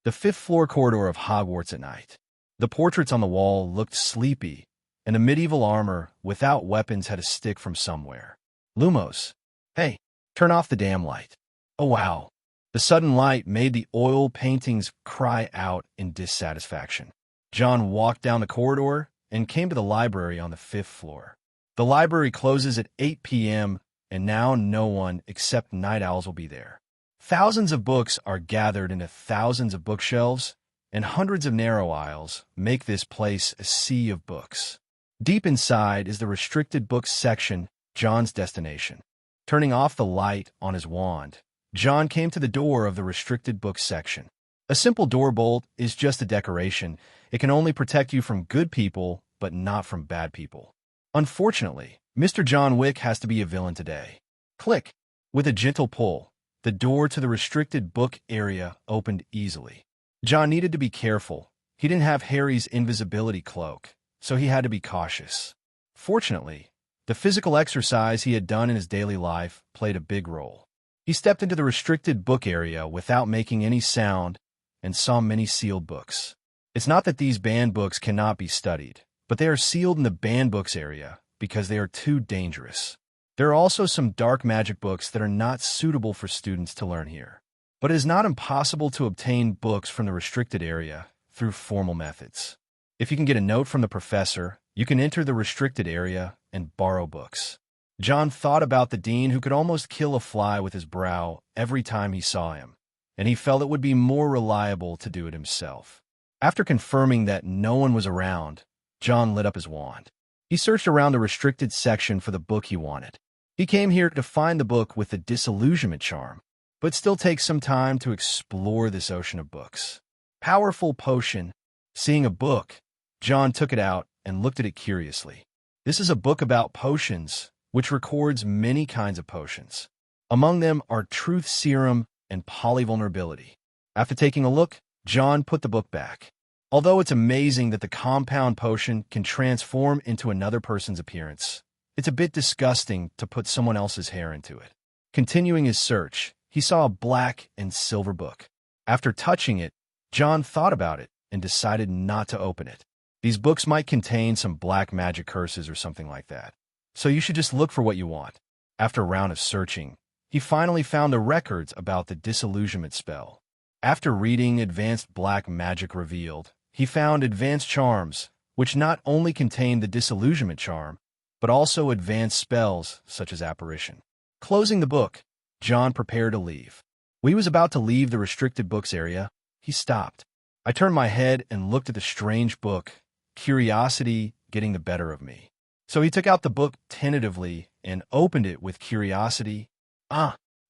The 5th floor corridor of Hogwarts at night. The portraits on the wall looked sleepy, and the medieval armor without weapons had a stick from somewhere. Lumos. Hey, turn off the damn light. Oh wow. The sudden light made the oil paintings cry out in dissatisfaction. John walked down the corridor and came to the library on the 5th floor. The library closes at 8 p.m., and now no one except night owls will be there. Thousands of books are gathered into thousands of bookshelves, and hundreds of narrow aisles make this place a sea of books. Deep inside is the restricted books section, John's destination. Turning off the light on his wand, John came to the door of the restricted books section. A simple door bolt is just a decoration. It can only protect you from good people, but not from bad people. Unfortunately, Mr. John Wick has to be a villain today. Click. With a gentle pull, the door to the restricted book area opened easily. John needed to be careful. He didn't have Harry's invisibility cloak, so he had to be cautious. Fortunately, the physical exercise he had done in his daily life played a big role. He stepped into the restricted book area without making any sound and saw many sealed books. It's not that these banned books cannot be studied, but they are sealed in the banned books area because they are too dangerous. There are also some dark magic books that are not suitable for students to learn here. But it is not impossible to obtain books from the restricted area through formal methods. If you can get a note from the professor, you can enter the restricted area and borrow books. John thought about the dean who could almost kill a fly with his brow every time he saw him, and he felt it would be more reliable to do it himself. After confirming that no one was around, John lit up his wand. He searched around the restricted section for the book he wanted. He came here to find the book with the disillusionment charm, but still takes some time to explore this ocean of books. Powerful potion. Seeing a book, John took it out and looked at it curiously. This is a book about potions, which records many kinds of potions. Among them are Truth Serum and Polyvulnerability. After taking a look, John put the book back. Although it's amazing that the compound potion can transform into another person's appearance, it's a bit disgusting to put someone else's hair into it. Continuing his search, he saw a black and silver book. After touching it, John thought about it and decided not to open it. These books might contain some black magic curses or something like that, so you should just look for what you want. After a round of searching, he finally found the records about the disillusionment spell. After reading Advanced Black Magic Revealed, he found Advanced Charms, which not only contained the disillusionment charm, but also advanced spells such as apparition. Closing the book, John prepared to leave. When he was about to leave the restricted books area, he stopped. I turned my head and looked at the strange book, curiosity getting the better of me. So he took out the book tentatively and opened it with curiosity.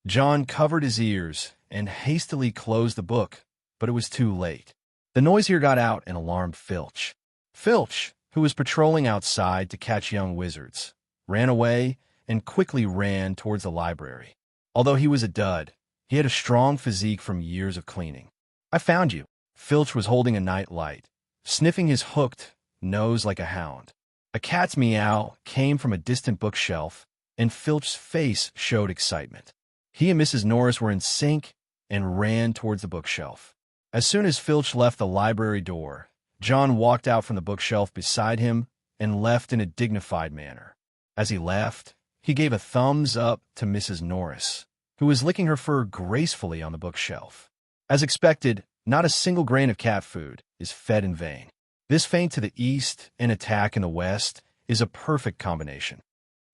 John covered his ears and hastily closed the book, but it was too late. The noise here got out and alarmed Filch. Filch, who was patrolling outside to catch young wizards, ran away and quickly ran towards the library. Although he was a dud, he had a strong physique from years of cleaning. I found you. Filch was holding a night light, sniffing his hooked nose like a hound. A cat's meow came from a distant bookshelf, and Filch's face showed excitement. He and Mrs. Norris were in sync and ran towards the bookshelf. As soon as Filch left the library door, John walked out from the bookshelf beside him and left in a dignified manner. As he left, he gave a thumbs up to Mrs. Norris, who was licking her fur gracefully on the bookshelf. As expected, not a single grain of cat food is fed in vain. This feint to the east and attack in the west is a perfect combination.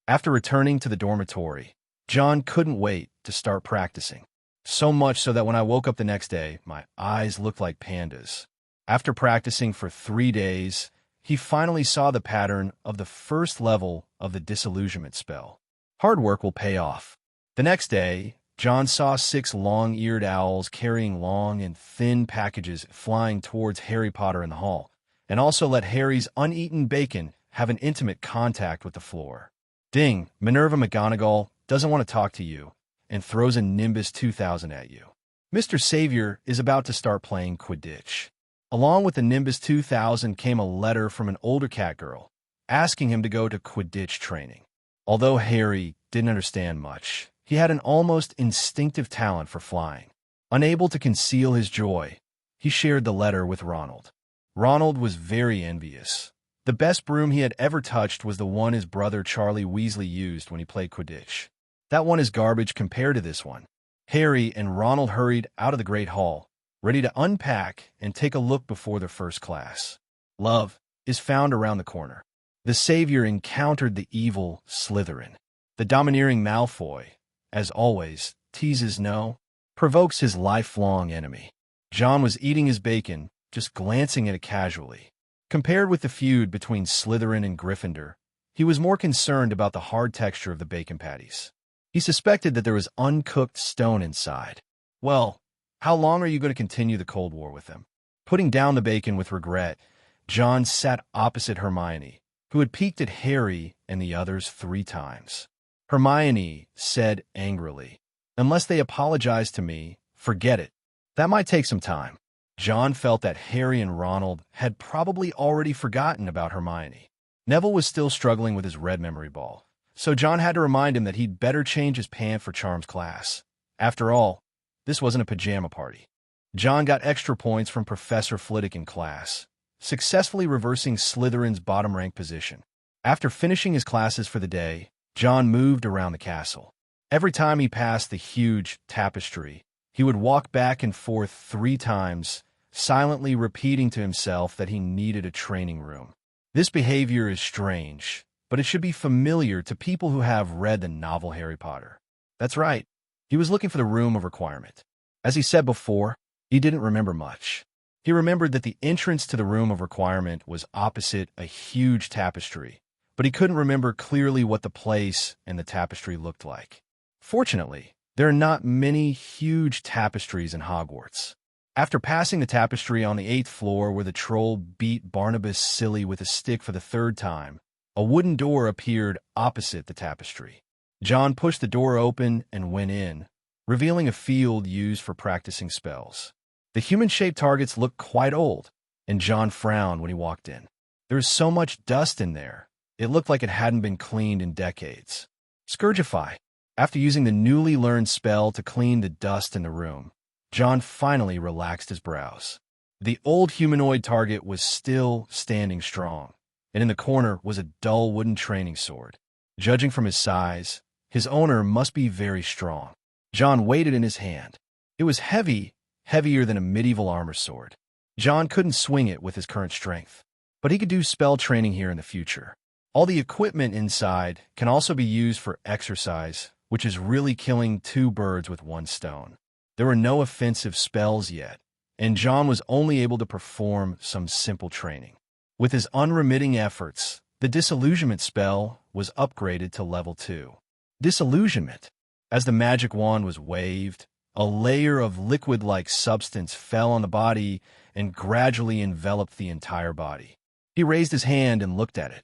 After returning to the dormitory, John couldn't wait to start practicing. So much so that when I woke up the next day, my eyes looked like pandas. After practicing for 3 days, he finally saw the pattern of the first level of the disillusionment spell. Hard work will pay off. The next day, John saw 6 long-eared owls carrying long and thin packages flying towards Harry Potter in the hall, and also let Harry's uneaten bacon have an intimate contact with the floor. Ding! Minerva McGonagall doesn't want to talk to you and throws a Nimbus 2000 at you. Mr. Savior is about to start playing Quidditch. Along with the Nimbus 2000 came a letter from an older cat girl asking him to go to Quidditch training. Although Harry didn't understand much, he had an almost instinctive talent for flying. Unable to conceal his joy, he shared the letter with Ronald. Ronald was very envious. The best broom he had ever touched was the one his brother Charlie Weasley used when he played Quidditch. That one is garbage compared to this one. Harry and Ronald hurried out of the Great Hall, ready to unpack and take a look before their first class. Love is found around the corner. The Savior encountered the evil Slytherin. The domineering Malfoy, as always, teases no, provokes his lifelong enemy. John was eating his bacon, just glancing at it casually. Compared with the feud between Slytherin and Gryffindor, he was more concerned about the hard texture of the bacon patties. He suspected that there was uncooked stone inside. Well, how long are you going to continue the Cold War with them? Putting down the bacon with regret, John sat opposite Hermione, who had peeked at Harry and the others 3 times. Hermione said angrily, "Unless they apologize to me, forget it. That might take some time." John felt that Harry and Ronald had probably already forgotten about Hermione. Neville was still struggling with his red memory ball, so John had to remind him that he'd better change his pant for Charm's class. After all, this wasn't a pajama party. John got extra points from Professor Flitwick in class, successfully reversing Slytherin's bottom-ranked position. After finishing his classes for the day, John moved around the castle. Every time he passed the huge tapestry, he would walk back and forth 3 times, silently repeating to himself that he needed a training room. This behavior is strange, but it should be familiar to people who have read the novel Harry Potter. That's right, he was looking for the room of requirement. As he said before, he didn't remember much. He remembered that the entrance to the room of requirement was opposite a huge tapestry, but he couldn't remember clearly what the place and the tapestry looked like. Fortunately, there are not many huge tapestries in Hogwarts. After passing the tapestry on the 8th floor where the troll beat Barnabas silly with a stick for the 3rd time, a wooden door appeared opposite the tapestry. John pushed the door open and went in, revealing a field used for practicing spells. The human-shaped targets looked quite old, and John frowned when he walked in. There was so much dust in there, it looked like it hadn't been cleaned in decades. Scourgify. After using the newly learned spell to clean the dust in the room, John finally relaxed his brows. The old humanoid target was still standing strong, and in the corner was a dull wooden training sword. Judging from his size, his owner must be very strong. John weighed it in his hand. It was heavy, heavier than a medieval armor sword. John couldn't swing it with his current strength, but he could do spell training here in the future. All the equipment inside can also be used for exercise, which is really killing 2 birds with 1 stone. There were no offensive spells yet, and John was only able to perform some simple training. With his unremitting efforts, the disillusionment spell was upgraded to level 2. Disillusionment. As the magic wand was waved, a layer of liquid-like substance fell on the body and gradually enveloped the entire body. He raised his hand and looked at it,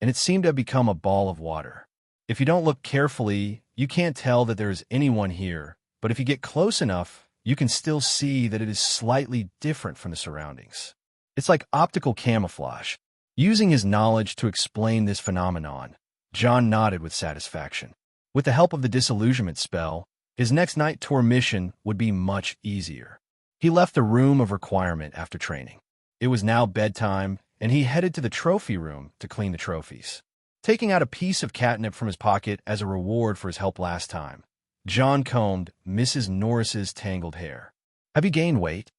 and it seemed to have become a ball of water. If you don't look carefully, you can't tell that there is anyone here, but if you get close enough, you can still see that it is slightly different from the surroundings. It's like optical camouflage. Using his knowledge to explain this phenomenon, John nodded with satisfaction. With the help of the disillusionment spell, his next night tour mission would be much easier. He left the room of requirement after training. It was now bedtime, and he headed to the trophy room to clean the trophies. Taking out a piece of catnip from his pocket as a reward for his help last time, John combed Mrs. Norris's tangled hair. "Have you gained weight?"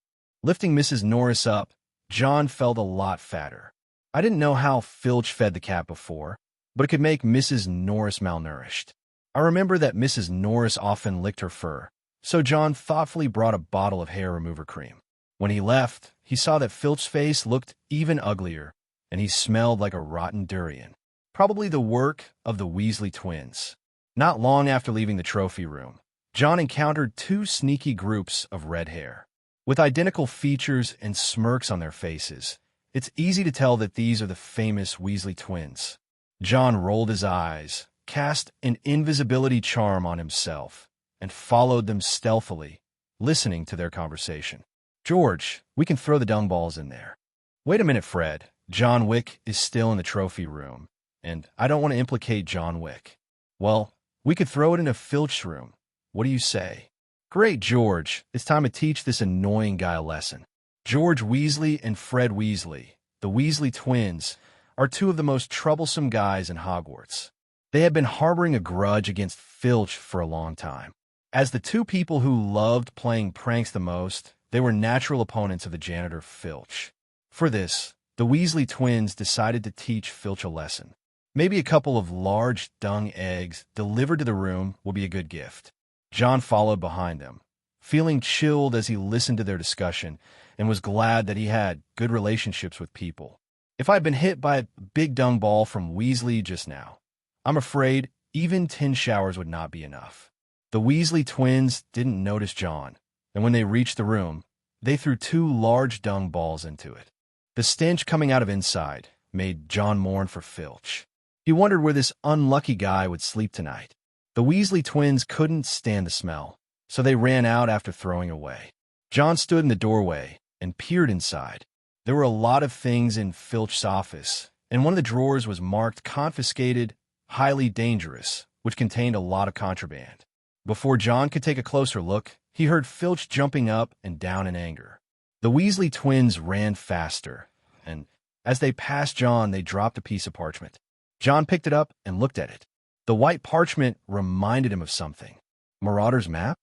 Lifting Mrs. Norris up, John felt a lot fatter. I didn't know how Filch fed the cat before, but it could make Mrs. Norris malnourished. I remember that Mrs. Norris often licked her fur, so John thoughtfully brought a bottle of hair remover cream. When he left, he saw that Filch's face looked even uglier, and he smelled like a rotten durian. Probably the work of the Weasley twins. Not long after leaving the trophy room, John encountered two sneaky groups of red hair. With identical features and smirks on their faces, it's easy to tell that these are the famous Weasley twins. John rolled his eyes, cast an invisibility charm on himself, and followed them stealthily, listening to their conversation. "George, we can throw the dung balls in there." "Wait a minute, Fred. John Wick is still in the trophy room, and I don't want to implicate John Wick." "Well, we could throw it in a Filch room. What do you say?" "Great, George. It's time to teach this annoying guy a lesson." George Weasley and Fred Weasley, the Weasley twins, are two of the most troublesome guys in Hogwarts. They had been harboring a grudge against Filch for a long time. As the two people who loved playing pranks the most, they were natural opponents of the janitor Filch. For this, the Weasley twins decided to teach Filch a lesson. Maybe a couple of large dung eggs delivered to the room will be a good gift. John followed behind them, feeling chilled as he listened to their discussion and was glad that he had good relationships with people. "If I'd been hit by a big dung ball from Weasley just now, I'm afraid even 10 showers would not be enough." The Weasley twins didn't notice John, and when they reached the room, they threw 2 large dung balls into it. The stench coming out of inside made John mourn for Filch. He wondered where this unlucky guy would sleep tonight. The Weasley twins couldn't stand the smell, so they ran out after throwing away. John stood in the doorway and peered inside. There were a lot of things in Filch's office, and one of the drawers was marked confiscated, highly dangerous, which contained a lot of contraband. Before John could take a closer look, he heard Filch jumping up and down in anger. The Weasley twins ran faster, and as they passed John, they dropped a piece of parchment. John picked it up and looked at it. The white parchment reminded him of something. Marauder's map?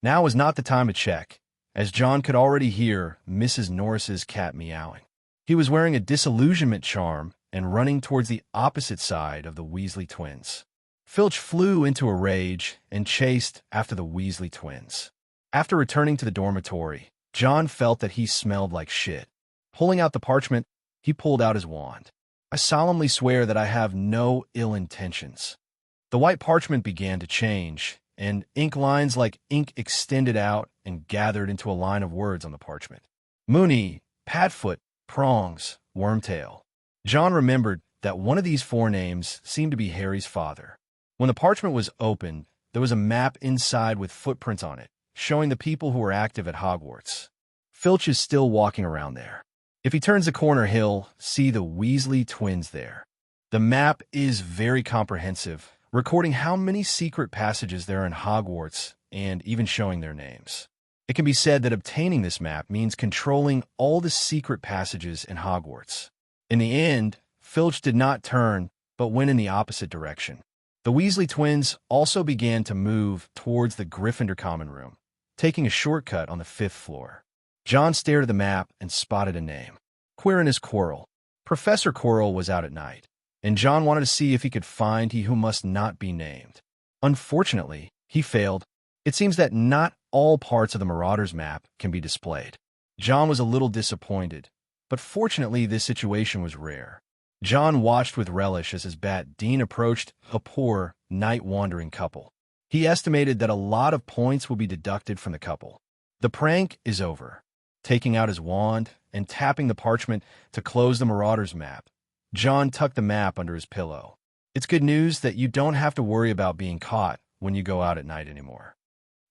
Now was not the time to check, as John could already hear Mrs. Norris's cat meowing. He was wearing a disillusionment charm and running towards the opposite side of the Weasley twins. Filch flew into a rage and chased after the Weasley twins. After returning to the dormitory, John felt that he smelled like shit. Pulling out the parchment, he pulled out his wand. "I solemnly swear that I have no ill intentions." The white parchment began to change, and ink lines like ink extended out and gathered into a line of words on the parchment. Mooney, Padfoot, Prongs, Wormtail. John remembered that one of these 4 names seemed to be Harry's father. When the parchment was opened, there was a map inside with footprints on it, showing the people who were active at Hogwarts. Filch is still walking around there. If he turns the corner, he'll see the Weasley twins there. The map is very comprehensive, recording how many secret passages there are in Hogwarts and even showing their names. It can be said that obtaining this map means controlling all the secret passages in Hogwarts. In the end, Filch did not turn, but went in the opposite direction. The Weasley twins also began to move towards the Gryffindor common room, taking a shortcut on the 5th floor. John stared at the map and spotted a name. Quirinus Quirrell. Professor Quirrell was out at night, and John wanted to see if he could find he who must not be named. Unfortunately, he failed. It seems that not all parts of the Marauder's map can be displayed. John was a little disappointed, but fortunately this situation was rare. John watched with relish as his bat Dean approached a poor, night-wandering couple. He estimated that a lot of points will be deducted from the couple. The prank is over. Taking out his wand and tapping the parchment to close the Marauder's map, John tucked the map under his pillow. It's good news that you don't have to worry about being caught when you go out at night anymore.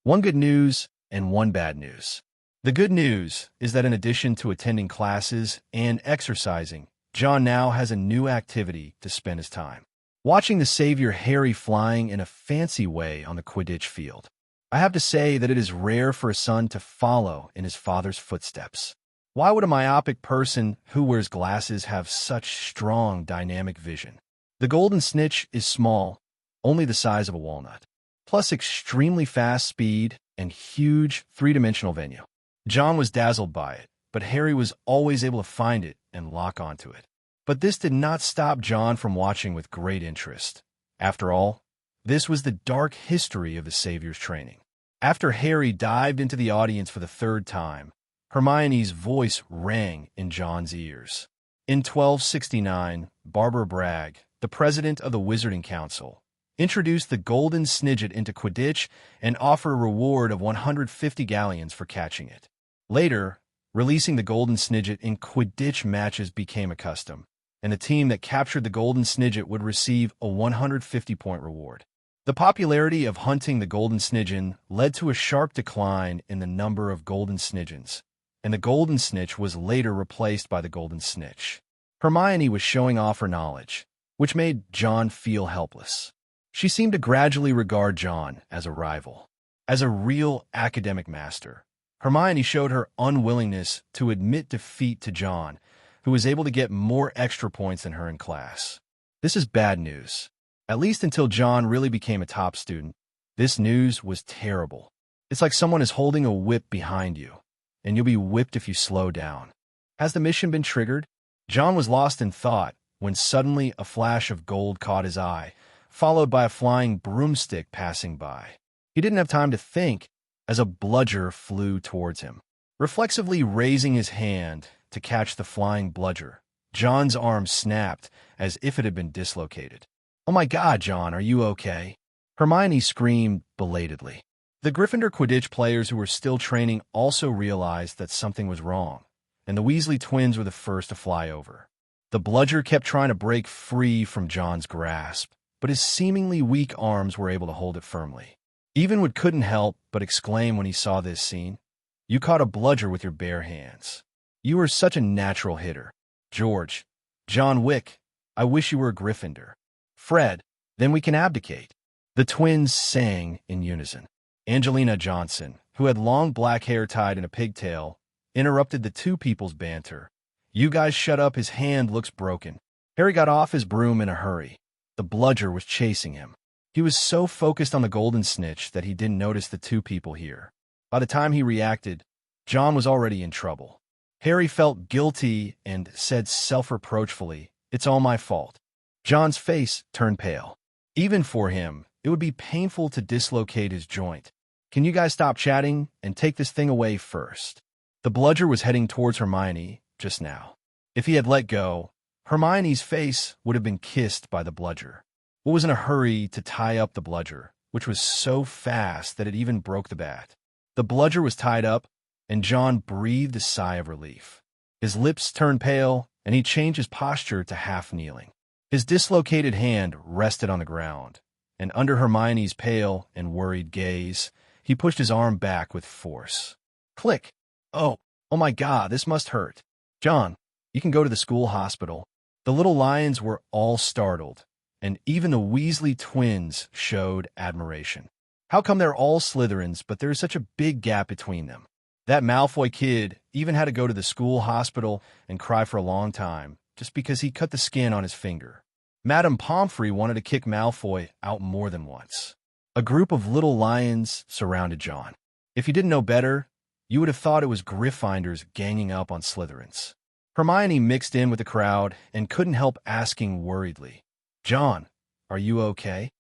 One good news and one bad news. The good news is that in addition to attending classes and exercising, John now has a new activity to spend his time. Watching the Savior Harry flying in a fancy way on the Quidditch field. I have to say that it is rare for a son to follow in his father's footsteps. Why would a myopic person who wears glasses have such strong dynamic vision? The golden snitch is small, only the size of a walnut, plus extremely fast speed and huge three-dimensional venue. John was dazzled by it, but Harry was always able to find it and lock onto it. But this did not stop John from watching with great interest. After all, this was the dark history of the Savior's training. After Harry dived into the audience for the third time, Hermione's voice rang in John's ears. In 1269, Barbara Bragg, the president of the Wizarding Council, introduced the golden snidget into Quidditch and offered a reward of 150 galleons for catching it. Later, releasing the golden snidget in Quidditch matches became a custom, and the team that captured the golden snidget would receive a 150-point reward. The popularity of hunting the golden snidgen led to a sharp decline in the number of golden snidgens, and the golden snitch was later replaced by the golden snitch. Hermione was showing off her knowledge, which made John feel helpless. She seemed to gradually regard John as a rival. As a real academic master, Hermione showed her unwillingness to admit defeat to John, who was able to get more extra points than her in class. This is bad news. At least until John really became a top student, this news was terrible. It's like someone is holding a whip behind you, and you'll be whipped if you slow down. Has the mission been triggered? John was lost in thought when suddenly a flash of gold caught his eye, followed by a flying broomstick passing by. He didn't have time to think as a bludger flew towards him. Reflexively raising his hand to catch the flying bludger, John's arm snapped as if it had been dislocated. "Oh my God, John, are you okay?" Hermione screamed belatedly. The Gryffindor Quidditch players who were still training also realized that something was wrong, and the Weasley twins were the first to fly over. The bludger kept trying to break free from John's grasp, but his seemingly weak arms were able to hold it firmly. Evenwood couldn't help but exclaim when he saw this scene, "You caught a bludger with your bare hands. You were such a natural hitter. George, John Wick, I wish you were a Gryffindor. Fred, then we can abdicate." The twins sang in unison. Angelina Johnson, who had long black hair tied in a pigtail, interrupted the two people's banter. "You guys shut up, his hand looks broken." Harry got off his broom in a hurry. The bludger was chasing him. He was so focused on the golden snitch that he didn't notice the two people here. By the time he reacted, John was already in trouble. Harry felt guilty and said self-reproachfully, "It's all my fault." John's face turned pale. Even for him, it would be painful to dislocate his joint. "Can you guys stop chatting and take this thing away first?" The bludger was heading towards Hermione just now. If he had let go, Hermione's face would have been kissed by the bludger, who was in a hurry to tie up the bludger, which was so fast that it even broke the bat. The bludger was tied up, and John breathed a sigh of relief. His lips turned pale, and he changed his posture to half-kneeling. His dislocated hand rested on the ground, and under Hermione's pale and worried gaze, he pushed his arm back with force. Click! Oh my God, this must hurt. John, you can go to the school hospital." The little lions were all startled, and even the Weasley twins showed admiration. How come they're all Slytherins, but there's such a big gap between them? That Malfoy kid even had to go to the school hospital and cry for a long time, just because he cut the skin on his finger. Madame Pomfrey wanted to kick Malfoy out more than once. A group of little lions surrounded John. If you didn't know better, you would have thought it was Gryffindors ganging up on Slytherins. Hermione mixed in with the crowd and couldn't help asking worriedly, "John, are you okay?"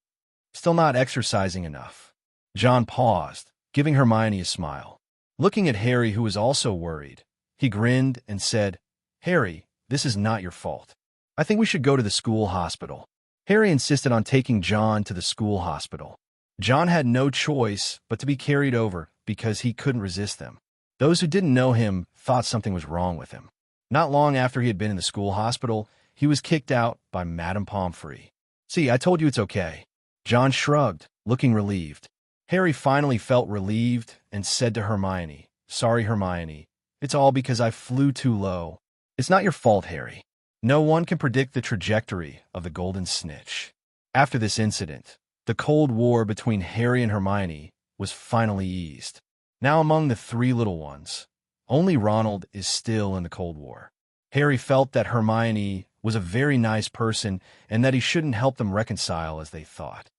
"Still not exercising enough." John paused, giving Hermione a smile. Looking at Harry, who was also worried, he grinned and said, "Harry, this is not your fault. I think we should go to the school hospital." Harry insisted on taking John to the school hospital. John had no choice but to be carried over because he couldn't resist them. Those who didn't know him thought something was wrong with him. Not long after he had been in the school hospital, he was kicked out by Madame Pomfrey. "See, I told you it's okay." John shrugged, looking relieved. Harry finally felt relieved and said to Hermione, "Sorry, Hermione. It's all because I flew too low." "It's not your fault, Harry. No one can predict the trajectory of the golden snitch." After this incident, the Cold War between Harry and Hermione was finally eased. Now among the three little ones, Only Ronald is still in the Cold War. Harry felt that Hermione was a very nice person and that he shouldn't help them reconcile as they thought.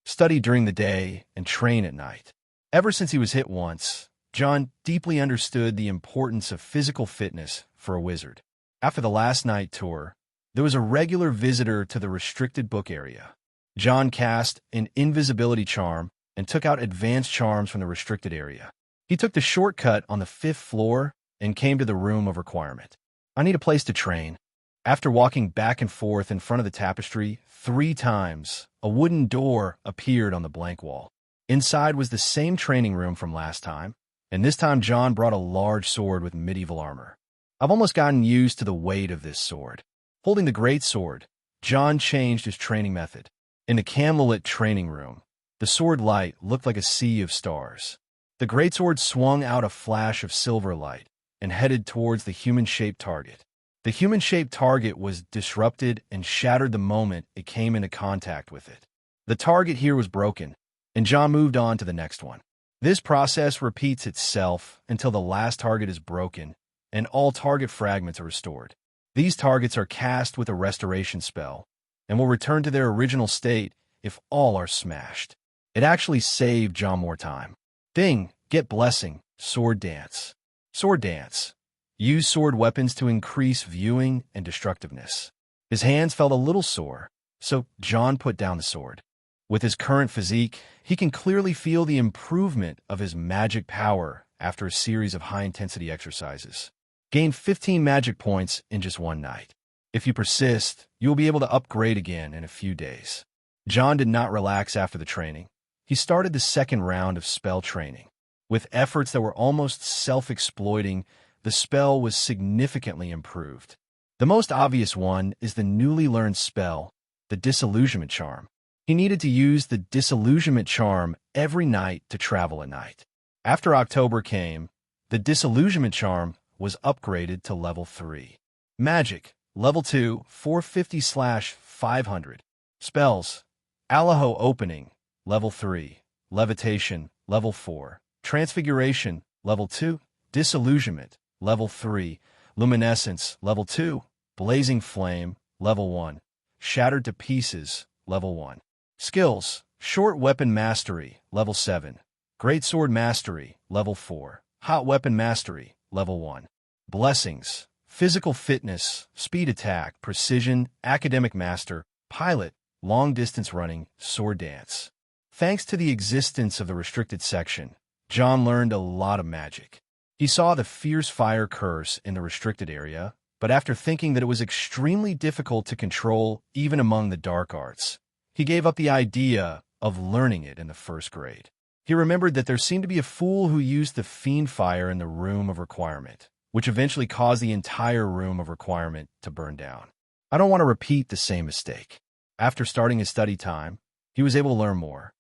Study during the day and train at night. Ever since he was hit once, John deeply understood the importance of physical fitness for a wizard. After the last night tour, there was a regular visitor to the restricted book area. John cast an invisibility charm and took out advanced charms from the restricted area. He took the shortcut on the 5th floor and came to the room of requirement. I need a place to train. After walking back and forth in front of the tapestry 3 times, a wooden door appeared on the blank wall. Inside was the same training room from last time, and this time John brought a large sword with medieval armor. I've almost gotten used to the weight of this sword. Holding the great sword, John changed his training method. In the candlelit training room, the sword light looked like a sea of stars. The greatsword swung out a flash of silver light and headed towards the human-shaped target. The human-shaped target was disrupted and shattered the moment it came into contact with it. The target here was broken, and John moved on to the next one. This process repeats itself until the last target is broken and all target fragments are restored. These targets are cast with a restoration spell and will return to their original state if all are smashed. It actually saved John more time. Thing, get blessing, sword dance. Sword dance. Use sword weapons to increase viewing and destructiveness. His hands felt a little sore, so John put down the sword. With his current physique, he can clearly feel the improvement of his magic power after a series of high-intensity exercises. Gain 15 magic points in just one night. If you persist, you will be able to upgrade again in a few days. John did not relax after the training. He started the second round of spell training. With efforts that were almost self-exploiting, the spell was significantly improved. The most obvious one is the newly learned spell, the disillusionment charm. He needed to use the disillusionment charm every night to travel at night. After October came, the disillusionment charm was upgraded to level 3. Magic, level 2, 450/500. Spells, Allaho opening, level 3. Levitation, level 4. Transfiguration, level 2. Disillusionment, level 3. Luminescence, level 2. Blazing Flame, level 1. Shattered to Pieces, level 1. Skills, Short Weapon Mastery, level 7. Greatsword Mastery, level 4. Hot Weapon Mastery, level 1. Blessings, Physical Fitness, Speed Attack, Precision, Academic Master, Pilot, Long Distance Running, Sword Dance. Thanks to the existence of the restricted section, John learned a lot of magic. He saw the Fierce Fire curse in the restricted area, but after thinking that it was extremely difficult to control even among the dark arts, he gave up the idea of learning it in the 1st grade. He remembered that there seemed to be a fool who used the Fiend Fire in the Room of Requirement, which eventually caused the entire Room of Requirement to burn down. I don't want to repeat the same mistake. After starting his study time, he was able to learn more.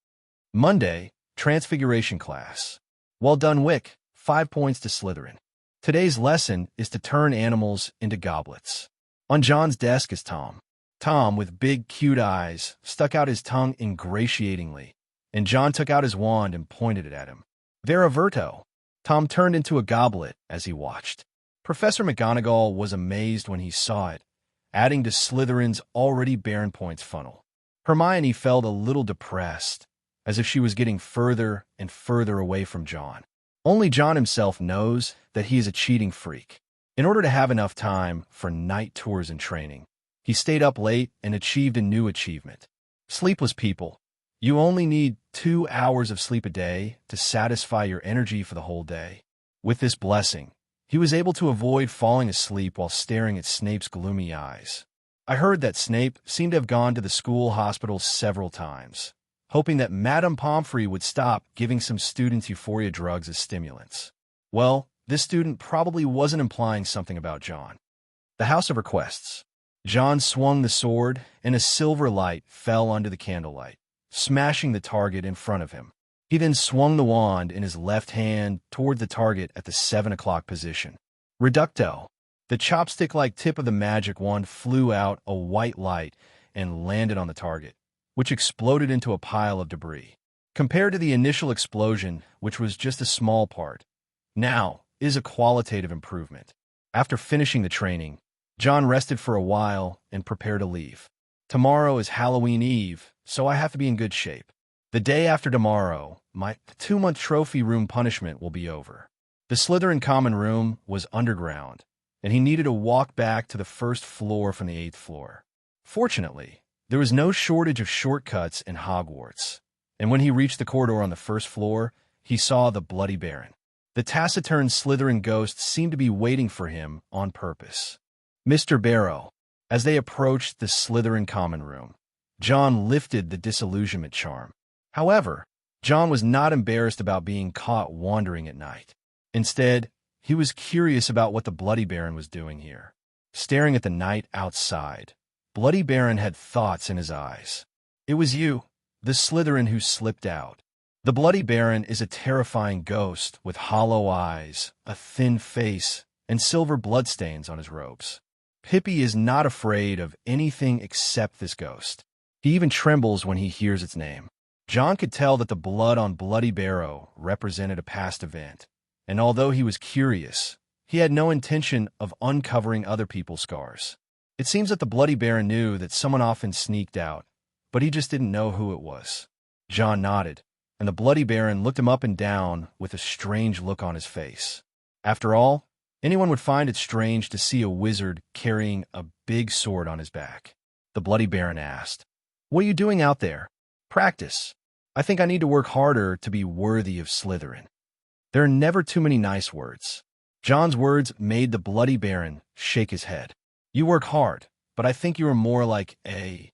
Monday, Transfiguration class. Well done, Wick. 5 points to Slytherin. Today's lesson is to turn animals into goblets. On John's desk is Tom. Tom, with big, cute eyes, stuck out his tongue ingratiatingly, and John took out his wand and pointed it at him. Vera Verto. Tom turned into a goblet as he watched. Professor McGonagall was amazed when he saw it, adding to Slytherin's already barren points funnel. Hermione felt a little depressed, as if she was getting further and further away from John. Only John himself knows that he is a cheating freak. In order to have enough time for night tours and training, he stayed up late and achieved a new achievement. Sleepless people. You only need 2 hours of sleep a day to satisfy your energy for the whole day. With this blessing, he was able to avoid falling asleep while staring at Snape's gloomy eyes. I heard that Snape seemed to have gone to the school hospital several times, hoping that Madame Pomfrey would stop giving some students euphoria drugs as stimulants. Well, this student probably wasn't implying something about John. The House of Requests. John swung the sword, and a silver light fell onto the candlelight, smashing the target in front of him. He then swung the wand in his left hand toward the target at the 7 o'clock position. Reducto. The chopstick-like tip of the magic wand flew out a white light and landed on the target, which exploded into a pile of debris. Compared to the initial explosion, which was just a small part, now is a qualitative improvement. After finishing the training, John rested for a while and prepared to leave. Tomorrow is Halloween Eve, so I have to be in good shape. The day after tomorrow, my 2-month trophy room punishment will be over. The Slytherin common room was underground, and he needed to walk back to the first floor from the 8th floor. Fortunately, there was no shortage of shortcuts in Hogwarts, and when he reached the corridor on the first floor, he saw the Bloody Baron. The taciturn Slytherin ghost seemed to be waiting for him on purpose. Mr. Barrow. As they approached the Slytherin common room, John lifted the disillusionment charm. However, John was not embarrassed about being caught wandering at night. Instead, he was curious about what the Bloody Baron was doing here. Staring at the night outside, Bloody Baron had thoughts in his eyes. It was you, the Slytherin, who slipped out. The Bloody Baron is a terrifying ghost with hollow eyes, a thin face, and silver bloodstains on his robes. Pippi is not afraid of anything except this ghost. He even trembles when he hears its name. John could tell that the blood on Bloody Barrow represented a past event, and although he was curious, he had no intention of uncovering other people's scars. It seems that the Bloody Baron knew that someone often sneaked out, but he just didn't know who it was. John nodded, and the Bloody Baron looked him up and down with a strange look on his face. After all, anyone would find it strange to see a wizard carrying a big sword on his back. The Bloody Baron asked, "What are you doing out there?" "Practice. I think I need to work harder to be worthy of Slytherin." There are never too many nice words. John's words made the Bloody Baron shake his head. "You work hard, but I think you are more like a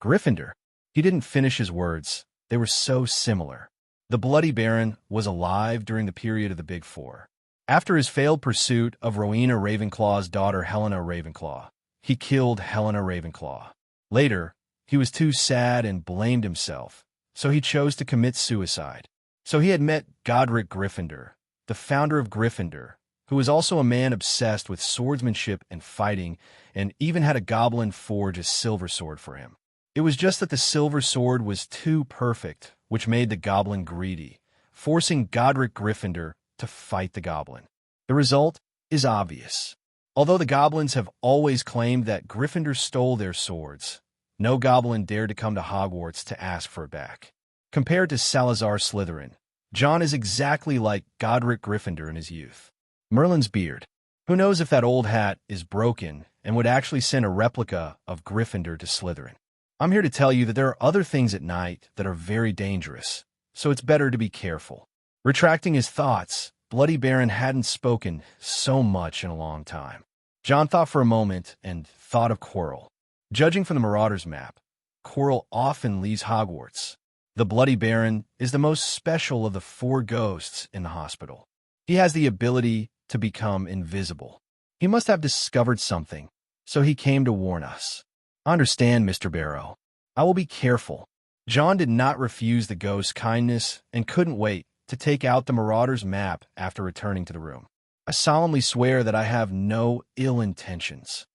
Gryffindor." He didn't finish his words. They were so similar. The Bloody Baron was alive during the period of the Big Four. After his failed pursuit of Rowena Ravenclaw's daughter Helena Ravenclaw, he killed Helena Ravenclaw. Later, he was too sad and blamed himself, so he chose to commit suicide. So he had met Godric Gryffindor, the founder of Gryffindor, who was also a man obsessed with swordsmanship and fighting, and even had a goblin forge a silver sword for him. It was just that the silver sword was too perfect, which made the goblin greedy, forcing Godric Gryffindor to fight the goblin. The result is obvious. Although the goblins have always claimed that Gryffindor stole their swords, no goblin dared to come to Hogwarts to ask for it back. Compared to Salazar Slytherin, John is exactly like Godric Gryffindor in his youth. Merlin's beard. Who knows if that old hat is broken and would actually send a replica of Gryffindor to Slytherin. I'm here to tell you that there are other things at night that are very dangerous, so it's better to be careful. Retracting his thoughts, Bloody Baron hadn't spoken so much in a long time. John thought for a moment and thought of Quirrell. Judging from the Marauder's map, Quirrell often leaves Hogwarts. The Bloody Baron is the most special of the 4 ghosts in the hospital. He has the ability to become invisible. He must have discovered something, so he came to warn us. Understand, Mr. Barrow. I will be careful. John did not refuse the ghost's kindness and couldn't wait to take out the Marauder's map after returning to the room. I solemnly swear that I have no ill intentions.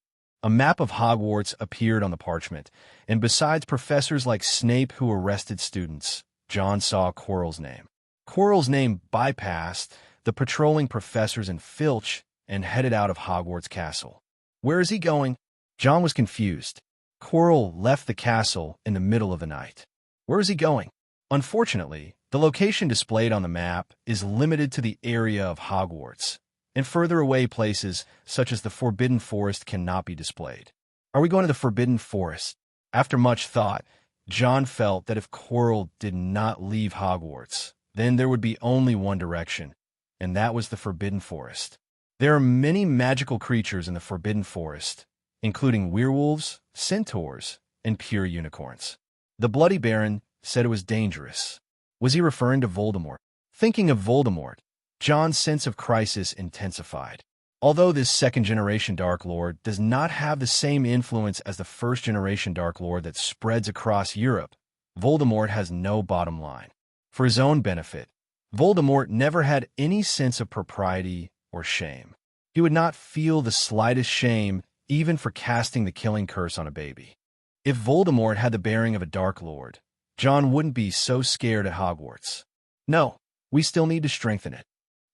A map of Hogwarts appeared on the parchment, and besides professors like Snape who arrested students, John saw Quirrell's name. Quirrell's name bypassed the patrolling professors in Filch and headed out of Hogwarts Castle. Where is he going? John was confused. Quirrell left the castle in the middle of the night. Where is he going? Unfortunately, the location displayed on the map is limited to the area of Hogwarts, and further away places such as the Forbidden Forest cannot be displayed. Are we going to the Forbidden Forest? After much thought, John felt that if Quirrell did not leave Hogwarts, then there would be only one direction, and that was the Forbidden Forest. There are many magical creatures in the Forbidden Forest, including werewolves, centaurs, and pure unicorns. The Bloody Baron said it was dangerous. Was he referring to Voldemort? Thinking of Voldemort, John's sense of crisis intensified. Although this second-generation Dark Lord does not have the same influence as the first-generation Dark Lord that spreads across Europe, Voldemort has no bottom line. For his own benefit, Voldemort never had any sense of propriety or shame. He would not feel the slightest shame even for casting the killing curse on a baby. If Voldemort had the bearing of a Dark Lord, John wouldn't be so scared at Hogwarts. No, we still need to strengthen it.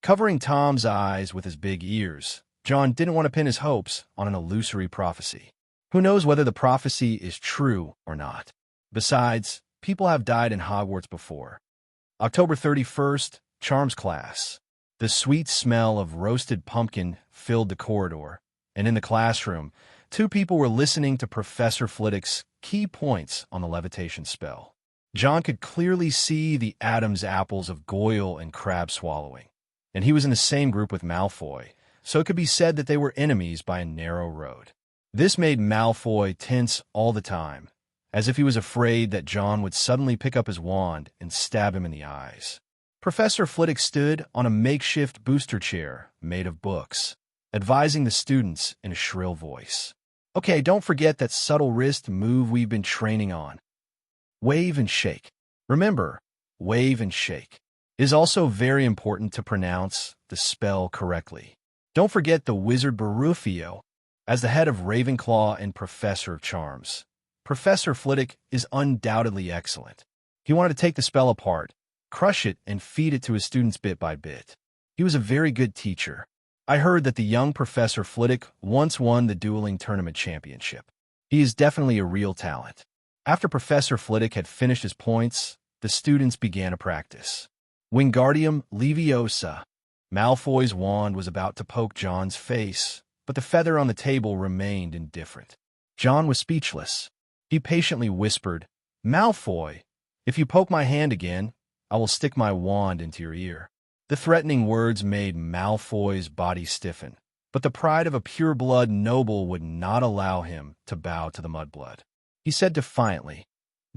Covering Tom's eyes with his big ears, John didn't want to pin his hopes on an illusory prophecy. Who knows whether the prophecy is true or not? Besides, people have died in Hogwarts before. October 31st, Charms class. The sweet smell of roasted pumpkin filled the corridor, and in the classroom, two people were listening to Professor Flitwick's key points on the levitation spell. John could clearly see the Adam's apples of Goyle and crab swallowing, and he was in the same group with Malfoy, so it could be said that they were enemies by a narrow road. This made Malfoy tense all the time, as if he was afraid that John would suddenly pick up his wand and stab him in the eyes. Professor Flitwick stood on a makeshift booster chair made of books, advising the students in a shrill voice. Okay, don't forget that subtle wrist move we've been training on. Wave and shake. Remember, wave and shake. It is also very important to pronounce the spell correctly. Don't forget the wizard Barufio. As the head of Ravenclaw and Professor of Charms, Professor Flitwick is undoubtedly excellent. He wanted to take the spell apart, crush it, and feed it to his students bit by bit. He was a very good teacher. I heard that the young Professor Flitwick once won the dueling tournament championship. He is definitely a real talent. After Professor Flitwick had finished his points, the students began a practice. Wingardium Leviosa. Malfoy's wand was about to poke John's face, but the feather on the table remained indifferent. John was speechless. He patiently whispered, "Malfoy, if you poke my hand again, I will stick my wand into your ear." The threatening words made Malfoy's body stiffen, but the pride of a pure-blood noble would not allow him to bow to the mudblood. He said defiantly,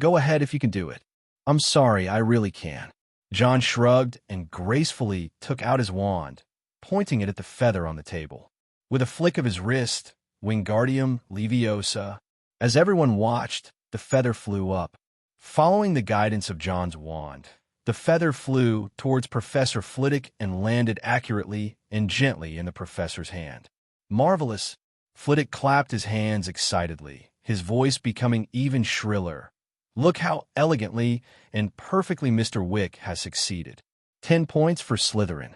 "Go ahead if you can do it." "I'm sorry, I really can." John shrugged and gracefully took out his wand, pointing it at the feather on the table. With a flick of his wrist, Wingardium Leviosa. As everyone watched, the feather flew up. Following the guidance of John's wand, the feather flew towards Professor Flitwick and landed accurately and gently in the professor's hand. "Marvelous!" Flitwick clapped his hands excitedly, his voice becoming even shriller. "Look how elegantly and perfectly Mr. Wick has succeeded." 10 points for Slytherin.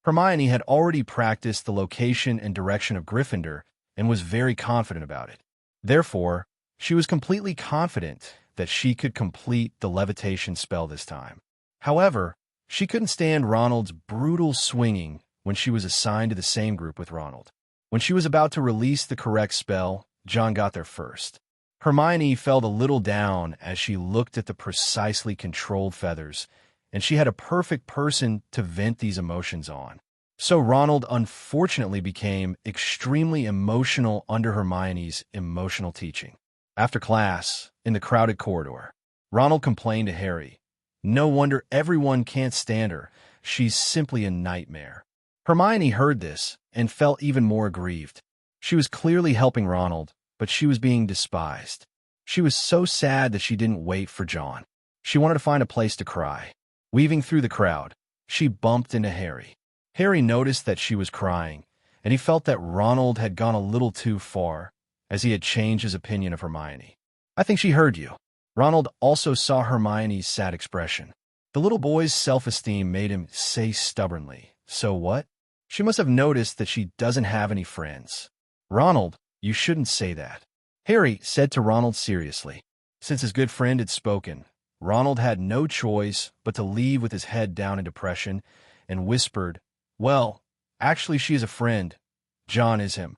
Hermione had already practiced the location and direction of Gryffindor and was very confident about it. Therefore, she was completely confident that she could complete the levitation spell this time. However, she couldn't stand Ronald's brutal swinging when she was assigned to the same group with Ronald. When she was about to release the correct spell, John got there first. Hermione felt a little down as she looked at the precisely controlled feathers, and she had a perfect person to vent these emotions on. So Ronald unfortunately became extremely emotional under Hermione's emotional teaching. After class, in the crowded corridor, Ronald complained to Harry, "No wonder everyone can't stand her. She's simply a nightmare." Hermione heard this and felt even more aggrieved. She was clearly helping Ronald, but she was being despised. She was so sad that she didn't wait for John. She wanted to find a place to cry. Weaving through the crowd, she bumped into Harry. Harry noticed that she was crying, and he felt that Ronald had gone a little too far, as he had changed his opinion of Hermione. "I think she heard you." Ronald also saw Hermione's sad expression. The little boy's self-esteem made him say stubbornly, "So what?" She must have noticed that she doesn't have any friends. "Ronald, you shouldn't say that," Harry said to Ronald seriously. Since his good friend had spoken, Ronald had no choice but to leave with his head down in depression and whispered, "Well, actually she is a friend. John is him."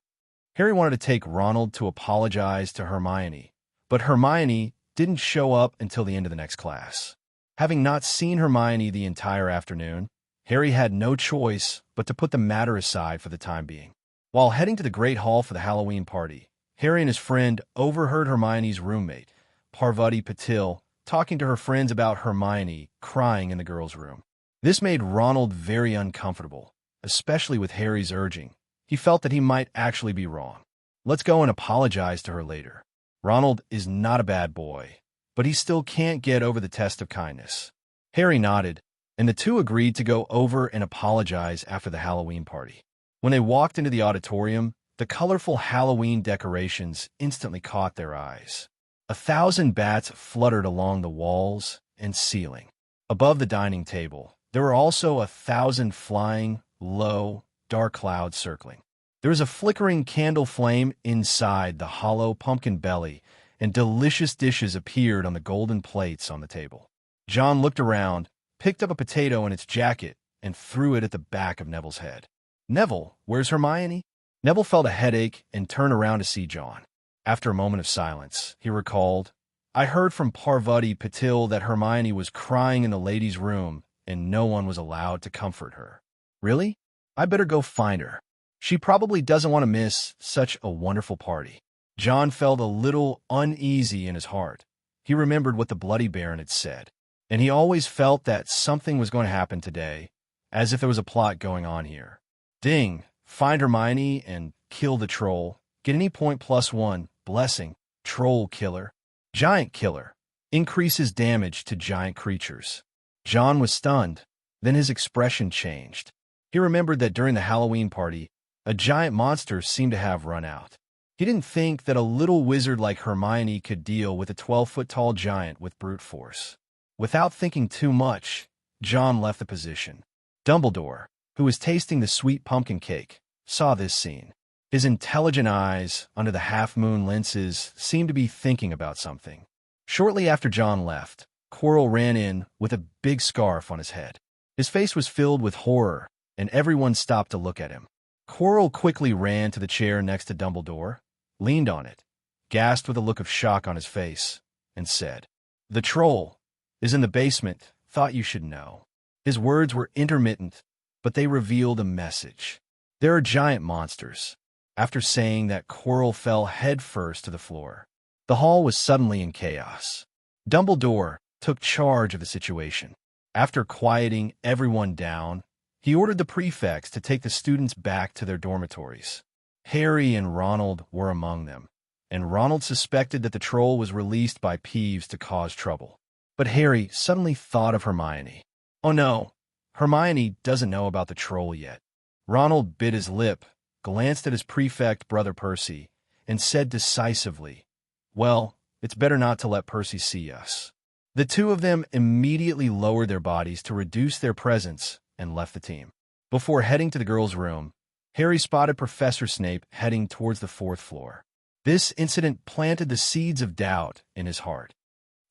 Harry wanted to take Ronald to apologize to Hermione, but Hermione didn't show up until the end of the next class. Having not seen Hermione the entire afternoon, Harry had no choice but to put the matter aside for the time being. While heading to the Great Hall for the Halloween party, Harry and his friend overheard Hermione's roommate, Parvati Patil, talking to her friends about Hermione crying in the girls' room. This made Ronald very uncomfortable, especially with Harry's urging. He felt that he might actually be wrong. "Let's go and apologize to her later." Ronald is not a bad boy, but he still can't get over the test of kindness. Harry nodded, and the two agreed to go over and apologize after the Halloween party. When they walked into the auditorium, the colorful Halloween decorations instantly caught their eyes. 1,000 bats fluttered along the walls and ceiling. Above the dining table, There were also 1,000 flying, low, dark clouds circling. There was a flickering candle flame inside the hollow pumpkin belly, and delicious dishes appeared on the golden plates on the table. John looked around, picked up a potato in its jacket, and threw it at the back of Neville's head. "Neville, where's Hermione?" Neville felt a headache and turned around to see John. After a moment of silence, he recalled, "I heard from Parvati Patil that Hermione was crying in the ladies' room and no one was allowed to comfort her." "Really? I better go find her. She probably doesn't want to miss such a wonderful party." John felt a little uneasy in his heart. He remembered what the Bloody Baron had said, and he always felt that something was going to happen today, as if there was a plot going on here. Ding! Find Hermione and kill the troll. Get any point +1. Blessing. Troll killer. Giant killer. Increases damage to giant creatures. John was stunned. Then his expression changed. He remembered that during the Halloween party, a giant monster seemed to have run out. He didn't think that a little wizard like Hermione could deal with a 12-foot-tall giant with brute force. Without thinking too much, John left the position. Dumbledore, who was tasting the sweet pumpkin cake, saw this scene. His intelligent eyes, under the half-moon lenses, seemed to be thinking about something. Shortly after John left, Quirrell ran in with a big scarf on his head. His face was filled with horror, and everyone stopped to look at him. Quirrell quickly ran to the chair next to Dumbledore, leaned on it, gasped with a look of shock on his face, and said, "The troll is in the basement. Thought you should know." His words were intermittent, but they revealed a message. There are giant monsters. After saying that, Quirrell fell headfirst to the floor. The hall was suddenly in chaos. Dumbledore took charge of the situation. After quieting everyone down, he ordered the prefects to take the students back to their dormitories. Harry and Ronald were among them, and Ronald suspected that the troll was released by Peeves to cause trouble. But Harry suddenly thought of Hermione. "Oh no, Hermione doesn't know about the troll yet." Ronald bit his lip, glanced at his prefect, Brother Percy, and said decisively, "Well, it's better not to let Percy see us." The two of them immediately lowered their bodies to reduce their presence and left the team. Before heading to the girls' room, Harry spotted Professor Snape heading towards the 4th floor. This incident planted the seeds of doubt in his heart.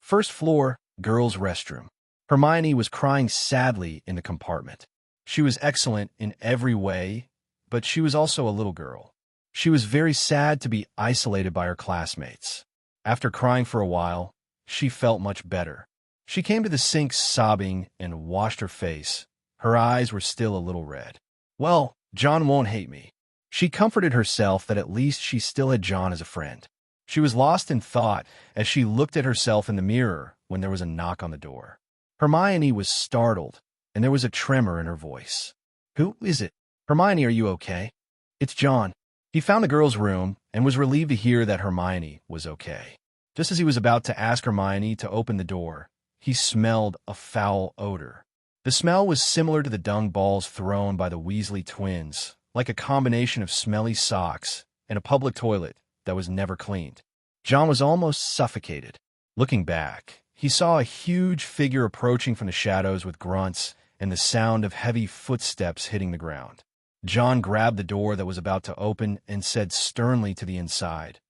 1st floor, girls' restroom. Hermione was crying sadly in the compartment. She was excellent in every way, but she was also a little girl. She was very sad to be isolated by her classmates. After crying for a while, she felt much better. She came to the sink sobbing and washed her face. Her eyes were still a little red. "Well, John won't hate me." She comforted herself that at least she still had John as a friend. She was lost in thought as she looked at herself in the mirror when there was a knock on the door. Hermione was startled, and there was a tremor in her voice. "Who is it? Hermione, are you okay?" "It's John." He found the girls' room and was relieved to hear that Hermione was okay. Just as he was about to ask Hermione to open the door, he smelled a foul odor. The smell was similar to the dung balls thrown by the Weasley twins, like a combination of smelly socks and a public toilet that was never cleaned. John was almost suffocated. Looking back, he saw a huge figure approaching from the shadows with grunts and the sound of heavy footsteps hitting the ground. John grabbed the door that was about to open and said sternly to the inside,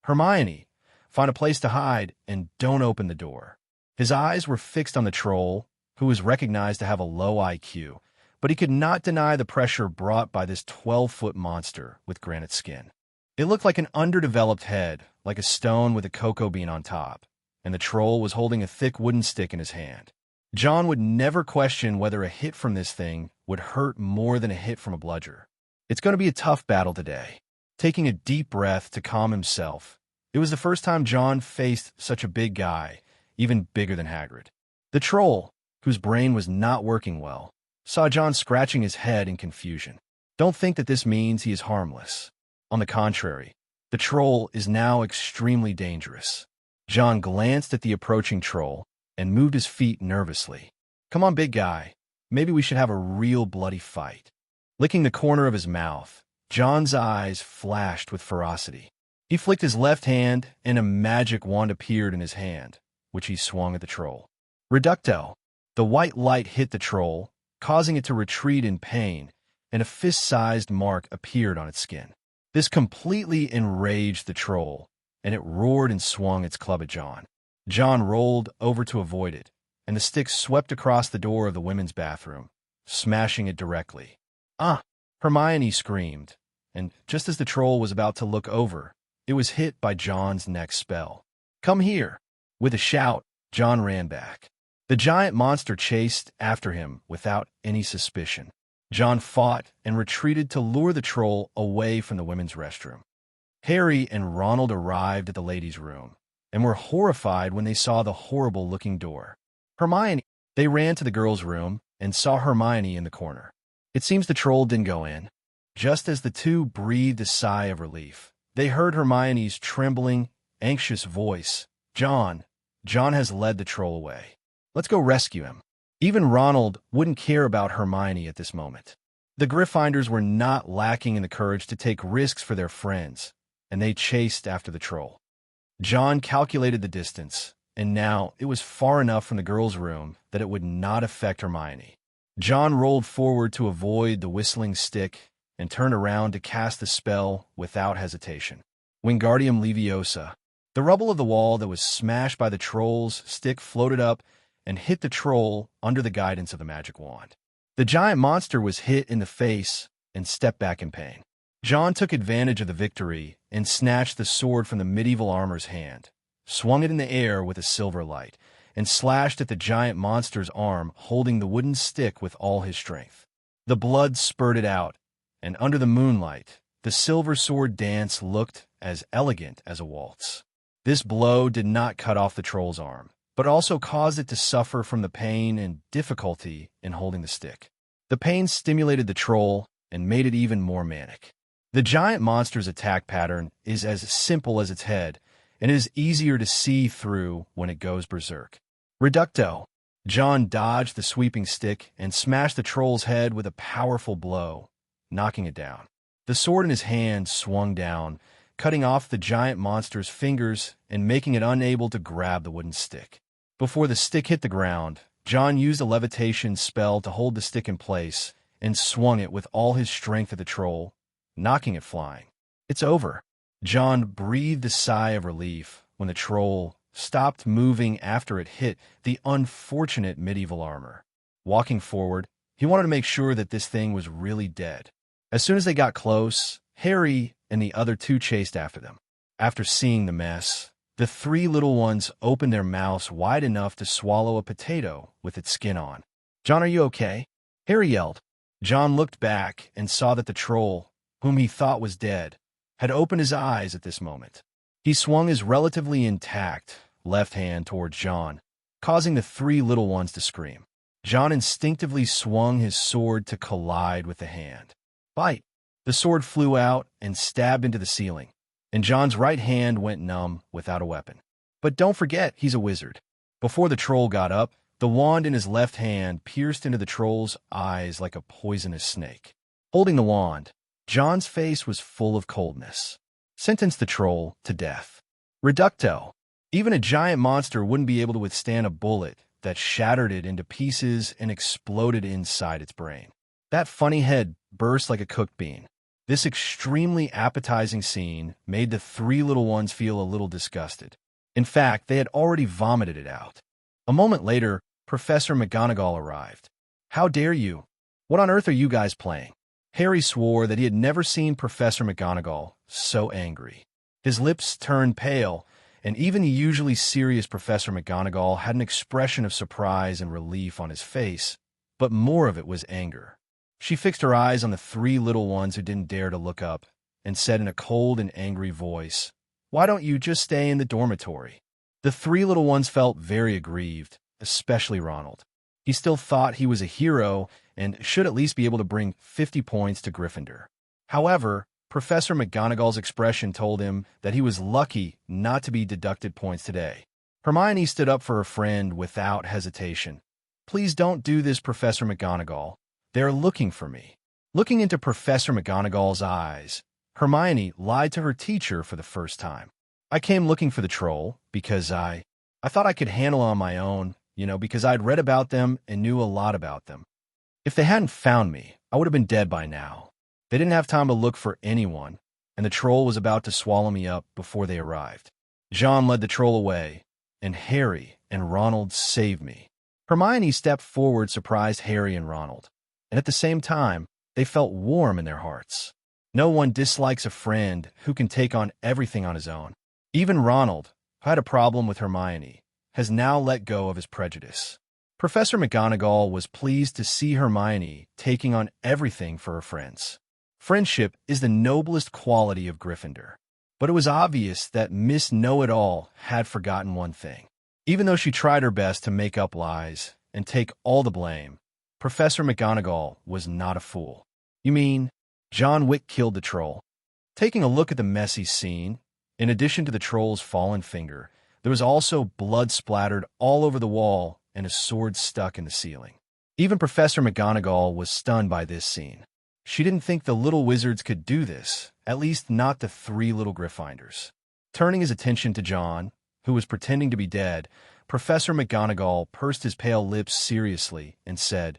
"Hermione, find a place to hide and don't open the door." His eyes were fixed on the troll, who was recognized to have a low IQ, but he could not deny the pressure brought by this 12-foot monster with granite skin. It looked like an underdeveloped head, like a stone with a cocoa bean on top, and the troll was holding a thick wooden stick in his hand. John would never question whether a hit from this thing would hurt more than a hit from a bludger. It's going to be a tough battle today. Taking a deep breath to calm himself, it was the first time John faced such a big guy, even bigger than Hagrid. The troll, whose brain was not working well, saw John scratching his head in confusion. Don't think that this means he is harmless. On the contrary, the troll is now extremely dangerous. John glanced at the approaching troll and moved his feet nervously. "Come on, big guy. Maybe we should have a real bloody fight." Licking the corner of his mouth, John's eyes flashed with ferocity. He flicked his left hand, and a magic wand appeared in his hand, which he swung at the troll. Reducto! The white light hit the troll, causing it to retreat in pain, and a fist-sized mark appeared on its skin. This completely enraged the troll, and it roared and swung its club at John. John rolled over to avoid it, and the stick swept across the door of the women's bathroom, smashing it directly. "Ah!" Hermione screamed, and just as the troll was about to look over, it was hit by John's next spell. "Come here!" With a shout, John ran back. The giant monster chased after him without any suspicion. John fought and retreated to lure the troll away from the women's restroom. Harry and Ronald arrived at the ladies' room and were horrified when they saw the horrible-looking door. Hermione! They ran to the girls' room and saw Hermione in the corner. It seems the troll didn't go in. Just as the two breathed a sigh of relief, they heard Hermione's trembling, anxious voice. John has led the troll away. Let's go rescue him." Even Ronald wouldn't care about Hermione at this moment. The Gryffindors were not lacking in the courage to take risks for their friends, and they chased after the troll. John calculated the distance, and now it was far enough from the girls' room that it would not affect Hermione. John rolled forward to avoid the whistling stick and turned around to cast the spell without hesitation. Wingardium Leviosa. The rubble of the wall that was smashed by the troll's stick floated up and hit the troll under the guidance of the magic wand. The giant monster was hit in the face and stepped back in pain. John took advantage of the victory and snatched the sword from the medieval armor's hand, swung it in the air with a silver light, and slashed at the giant monster's arm, holding the wooden stick with all his strength. The blood spurted out, and under the moonlight, the silver sword dance looked as elegant as a waltz. This blow did not cut off the troll's arm, but also caused it to suffer from the pain and difficulty in holding the stick. The pain stimulated the troll and made it even more manic. The giant monster's attack pattern is as simple as its head, and it is easier to see through when it goes berserk. Reducto. John dodged the sweeping stick and smashed the troll's head with a powerful blow, knocking it down. The sword in his hand swung down, cutting off the giant monster's fingers and making it unable to grab the wooden stick. Before the stick hit the ground, John used a levitation spell to hold the stick in place and swung it with all his strength at the troll, knocking it flying. "It's over." John breathed a sigh of relief when the troll stopped moving after it hit the unfortunate medieval armor. Walking forward, he wanted to make sure that this thing was really dead. As soon as they got close, Harry and the other two chased after them. After seeing the mess, the three little ones opened their mouths wide enough to swallow a potato with its skin on. "John, are you okay?" Harry yelled. John looked back and saw that the troll, whom he thought was dead, had opened his eyes at this moment. He swung his relatively intact left hand towards John, causing the three little ones to scream. John instinctively swung his sword to collide with the hand. Bite! The sword flew out and stabbed into the ceiling, and John's right hand went numb without a weapon. But don't forget, he's a wizard. Before the troll got up, the wand in his left hand pierced into the troll's eyes like a poisonous snake. Holding the wand, John's face was full of coldness. Sentence the troll to death. Reducto. Even a giant monster wouldn't be able to withstand a bullet that shattered it into pieces and exploded inside its brain. That funny head burst like a cooked bean. This extremely appetizing scene made the three little ones feel a little disgusted. In fact, they had already vomited it out. A moment later, Professor McGonagall arrived. "How dare you? What on earth are you guys playing?" Harry swore that he had never seen Professor McGonagall so angry. His lips turned pale, and even the usually serious Professor McGonagall had an expression of surprise and relief on his face, but more of it was anger. She fixed her eyes on the three little ones who didn't dare to look up, and said in a cold and angry voice, "Why don't you just stay in the dormitory?" The three little ones felt very aggrieved, especially Ronald. He still thought he was a hero and should at least be able to bring 50 points to Gryffindor. However, Professor McGonagall's expression told him that he was lucky not to be deducted points today. Hermione stood up for her friend without hesitation. "Please don't do this, Professor McGonagall. They're looking for me." Looking into Professor McGonagall's eyes, Hermione lied to her teacher for the first time. "I came looking for the troll because I thought I could handle on my own, because I'd read about them and knew a lot about them." If they hadn't found me, I would have been dead by now. They didn't have time to look for anyone, and the troll was about to swallow me up before they arrived. John led the troll away, and Harry and Ronald saved me. Hermione stepped forward, surprised Harry and Ronald, and at the same time, they felt warm in their hearts. No one dislikes a friend who can take on everything on his own. Even Ronald, who had a problem with Hermione, has now let go of his prejudice. Professor McGonagall was pleased to see Hermione taking on everything for her friends. Friendship is the noblest quality of Gryffindor, but it was obvious that Miss Know-It-All had forgotten one thing. Even though she tried her best to make up lies and take all the blame, Professor McGonagall was not a fool. You mean John Wick killed the troll? Taking a look at the messy scene, in addition to the troll's fallen finger, there was also blood splattered all over the wall and a sword stuck in the ceiling. Even Professor McGonagall was stunned by this scene. She didn't think the little wizards could do this, at least not the three little Gryffindors. Turning his attention to John, who was pretending to be dead, Professor McGonagall pursed his pale lips seriously and said,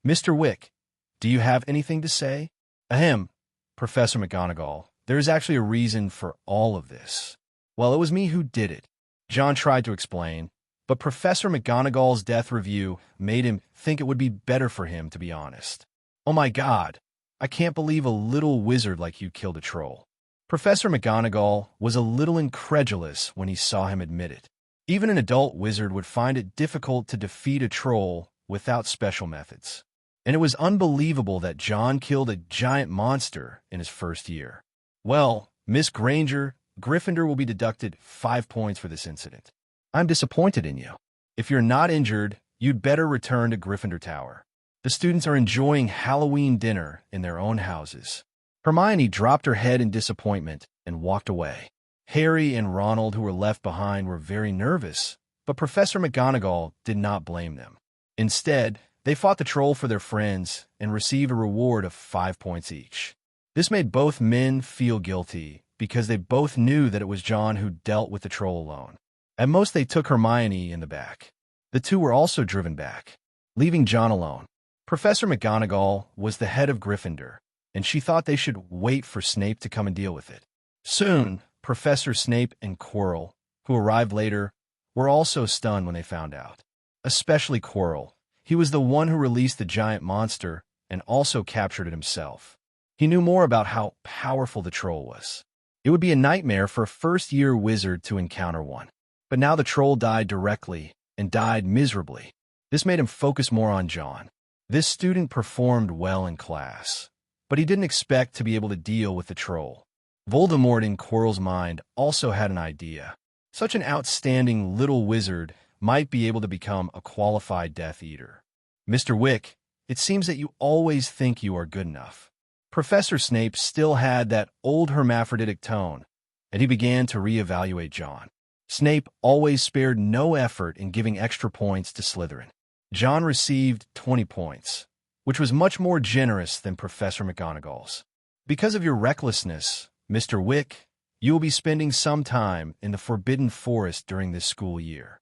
"Mr. Wick, do you have anything to say?" "Ahem, Professor McGonagall, there is actually a reason for all of this." "Well, it was me who did it," John tried to explain, but Professor McGonagall's death review made him think it would be better for him to be honest. "Oh my God, I can't believe a little wizard like you killed a troll." Professor McGonagall was a little incredulous when he saw him admit it. Even an adult wizard would find it difficult to defeat a troll without special methods. And it was unbelievable that John killed a giant monster in his first year. "Well, Miss Granger, Gryffindor will be deducted 5 points for this incident. I'm disappointed in you. If you're not injured, you'd better return to Gryffindor Tower. The students are enjoying Halloween dinner in their own houses." Hermione dropped her head in disappointment and walked away. Harry and Ronald, who were left behind, were very nervous, but Professor McGonagall did not blame them. Instead, they fought the troll for their friends and received a reward of 5 points each. This made both men feel guilty because they both knew that it was John who dealt with the troll alone. At most, they took Hermione in the back. The two were also driven back, leaving John alone. Professor McGonagall was the head of Gryffindor, and she thought they should wait for Snape to come and deal with it. Soon, Professor Snape and Quirrell, who arrived later, were also stunned when they found out. Especially Quirrell. He was the one who released the giant monster and also captured it himself. He knew more about how powerful the troll was. It would be a nightmare for a first-year wizard to encounter one. But now the troll died directly and died miserably. This made him focus more on John. This student performed well in class, but he didn't expect to be able to deal with the troll. Voldemort in Quirrell's mind also had an idea. Such an outstanding little wizard might be able to become a qualified Death Eater. "Mr. Wick, it seems that you always think you are good enough." Professor Snape still had that old hermaphroditic tone, and he began to reevaluate John. Snape always spared no effort in giving extra points to Slytherin. John received 20 points, which was much more generous than Professor McGonagall's. "Because of your recklessness, Mr. Wick, you will be spending some time in the Forbidden Forest during this school year."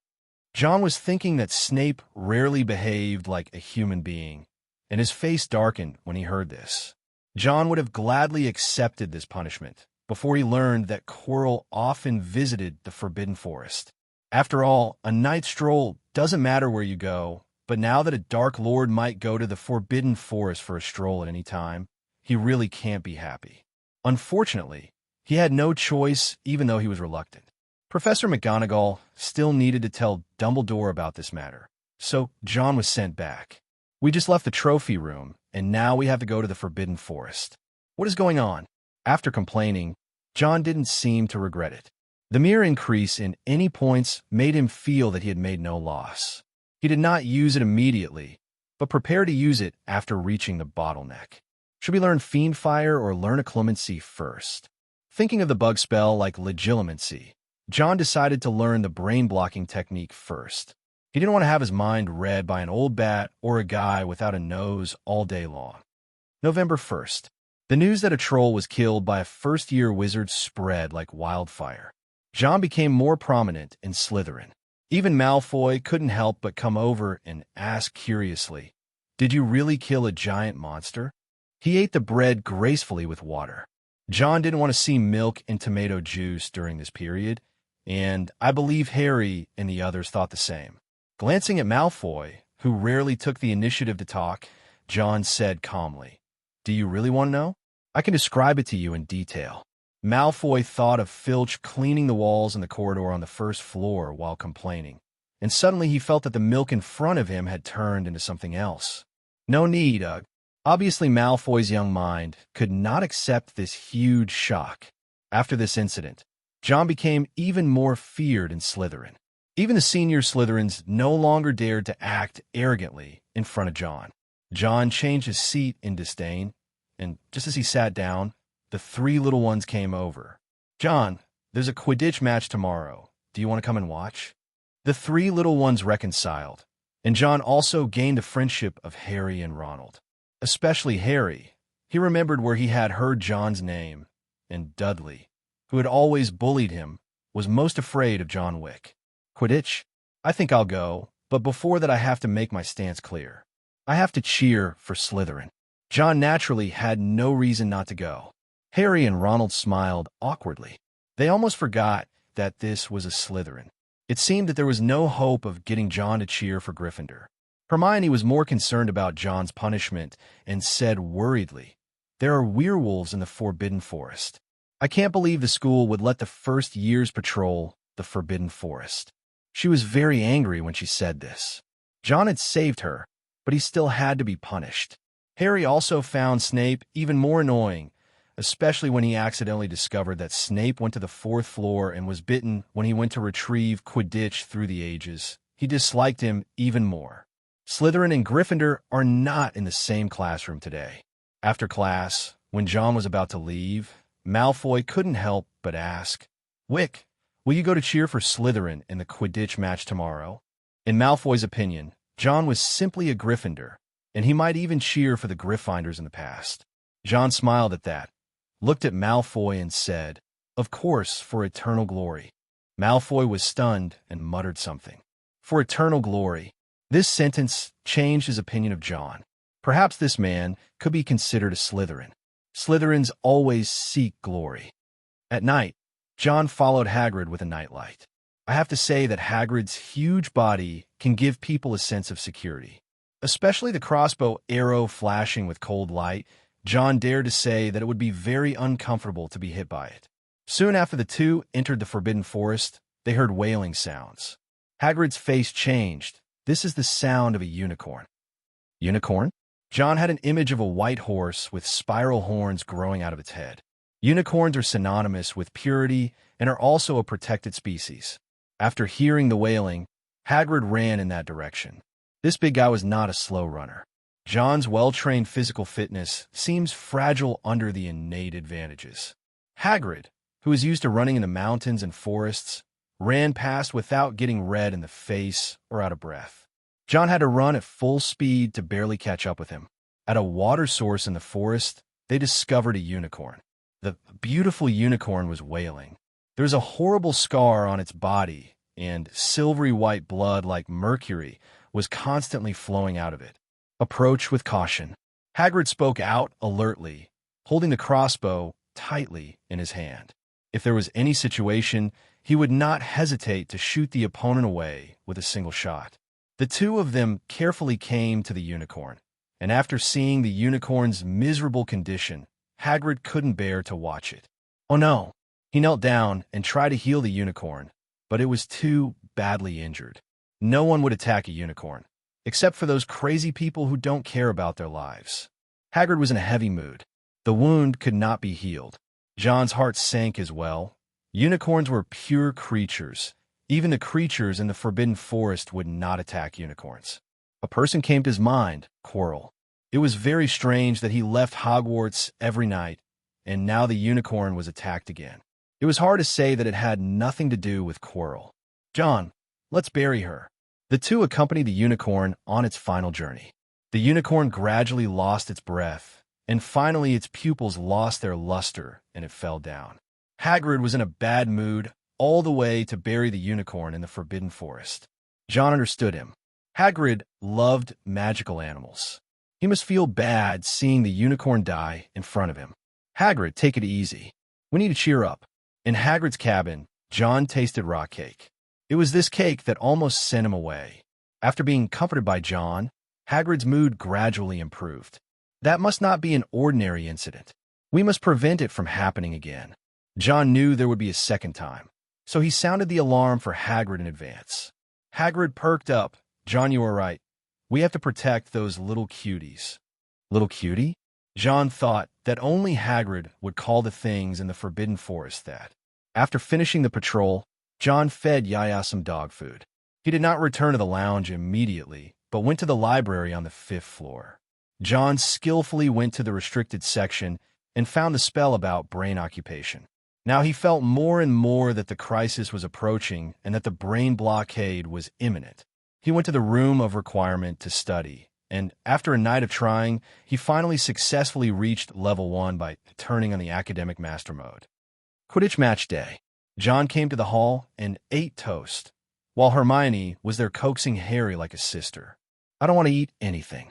John was thinking that Snape rarely behaved like a human being, and his face darkened when he heard this. John would have gladly accepted this punishment before he learned that Quirrell often visited the Forbidden Forest. After all, a night stroll doesn't matter where you go, but now that a Dark Lord might go to the Forbidden Forest for a stroll at any time, he really can't be happy. Unfortunately, he had no choice even though he was reluctant. Professor McGonagall still needed to tell Dumbledore about this matter, so John was sent back. "We just left the trophy room, and now we have to go to the Forbidden Forest. What is going on?" After complaining, John didn't seem to regret it. The mere increase in any points made him feel that he had made no loss. He did not use it immediately, but prepared to use it after reaching the bottleneck. Should we learn Fiend Fire or learn a Clemency first? Thinking of the bug spell like Legilimency, John decided to learn the brain-blocking technique first. He didn't want to have his mind read by an old bat or a guy without a nose all day long. November 1st. The news that a troll was killed by a first-year wizard spread like wildfire. John became more prominent in Slytherin. Even Malfoy couldn't help but come over and ask curiously, Did you really kill a giant monster? He ate the bread gracefully with water. John didn't want to see milk and tomato juice during this period, and I believe Harry and the others thought the same. Glancing at Malfoy, who rarely took the initiative to talk, John said calmly, "Do you really want to know? I can describe it to you in detail." Malfoy thought of Filch cleaning the walls in the corridor on the first floor while complaining, and suddenly he felt that the milk in front of him had turned into something else. No need, Ugh. Obviously, Malfoy's young mind could not accept this huge shock. After this incident, John became even more feared in Slytherin. Even the senior Slytherins no longer dared to act arrogantly in front of John. John changed his seat in disdain, and just as he sat down, the three little ones came over. "John, there's a Quidditch match tomorrow. Do you want to come and watch?" The three little ones reconciled, and John also gained a friendship of Harry and Ronald. Especially Harry. He remembered where he had heard John's name, and Dudley, who had always bullied him, was most afraid of John Wick. "Quidditch? I think I'll go, but before that I have to make my stance clear. I have to cheer for Slytherin." John naturally had no reason not to go. Harry and Ronald smiled awkwardly. They almost forgot that this was a Slytherin. It seemed that there was no hope of getting John to cheer for Gryffindor. Hermione was more concerned about John's punishment and said worriedly, "There are werewolves in the Forbidden Forest. I can't believe the school would let the first years patrol the Forbidden Forest." She was very angry when she said this. John had saved her, but he still had to be punished. Harry also found Snape even more annoying, especially when he accidentally discovered that Snape went to the fourth floor and was bitten when he went to retrieve Quidditch through the ages. He disliked him even more. Slytherin and Gryffindor are not in the same classroom today. After class, when John was about to leave, Malfoy couldn't help but ask, "Wick, will you go to cheer for Slytherin in the Quidditch match tomorrow?" In Malfoy's opinion, John was simply a Gryffindor, and he might even cheer for the Gryffindors in the past. John smiled at that, looked at Malfoy and said, "Of course, for eternal glory." Malfoy was stunned and muttered something. For eternal glory. This sentence changed his opinion of John. Perhaps this man could be considered a Slytherin. Slytherins always seek glory. At night, John followed Hagrid with a nightlight. I have to say that Hagrid's huge body can give people a sense of security. Especially the crossbow arrow flashing with cold light, John dared to say that it would be very uncomfortable to be hit by it. Soon after the two entered the Forbidden Forest, they heard wailing sounds. Hagrid's face changed. "This is the sound of a unicorn." Unicorn? John had an image of a white horse with spiral horns growing out of its head. Unicorns are synonymous with purity and are also a protected species. After hearing the wailing, Hagrid ran in that direction. This big guy was not a slow runner. John's well-trained physical fitness seems fragile under the innate advantages. Hagrid, who is used to running in the mountains and forests, ran past without getting red in the face or out of breath. John had to run at full speed to barely catch up with him. At a water source in the forest, they discovered a unicorn. The beautiful unicorn was wailing. There was a horrible scar on its body, and silvery white blood like mercury was constantly flowing out of it. "Approach with caution." Hagrid spoke out alertly, holding the crossbow tightly in his hand. If there was any situation, he would not hesitate to shoot the opponent away with a single shot. The two of them carefully came to the unicorn, and after seeing the unicorn's miserable condition, Hagrid couldn't bear to watch it. Oh no! He knelt down and tried to heal the unicorn, but it was too badly injured. No one would attack a unicorn, except for those crazy people who don't care about their lives. Hagrid was in a heavy mood. The wound could not be healed. John's heart sank as well. Unicorns were pure creatures. Even the creatures in the Forbidden Forest would not attack unicorns. A person came to his mind, Quirrell. It was very strange that he left Hogwarts every night, and now the unicorn was attacked again. It was hard to say that it had nothing to do with Quirrell. "John, let's bury her." The two accompanied the unicorn on its final journey. The unicorn gradually lost its breath, and finally its pupils lost their luster, and it fell down. Hagrid was in a bad mood all the way to bury the unicorn in the Forbidden Forest. John understood him. Hagrid loved magical animals. He must feel bad seeing the unicorn die in front of him. Hagrid, take it easy. We need to cheer up. In Hagrid's cabin, John tasted rock cake. It was this cake that almost sent him away. After being comforted by John, Hagrid's mood gradually improved. That must not be an ordinary incident. We must prevent it from happening again. John knew there would be a second time, so he sounded the alarm for Hagrid in advance. Hagrid perked up. John, you are right. We have to protect those little cuties. Little cutie? John thought that only Hagrid would call the things in the Forbidden Forest that. After finishing the patrol, John fed Yaya some dog food. He did not return to the lounge immediately, but went to the library on the 5th floor. John skillfully went to the restricted section and found the spell about brain occupation. Now he felt more and more that the crisis was approaching and that the brain blockade was imminent. He went to the room of requirement to study, and after a night of trying, he finally successfully reached level 1 by turning on the academic master mode. Quidditch match day. John came to the hall and ate toast, while Hermione was there coaxing Harry like a sister. I don't want to eat anything.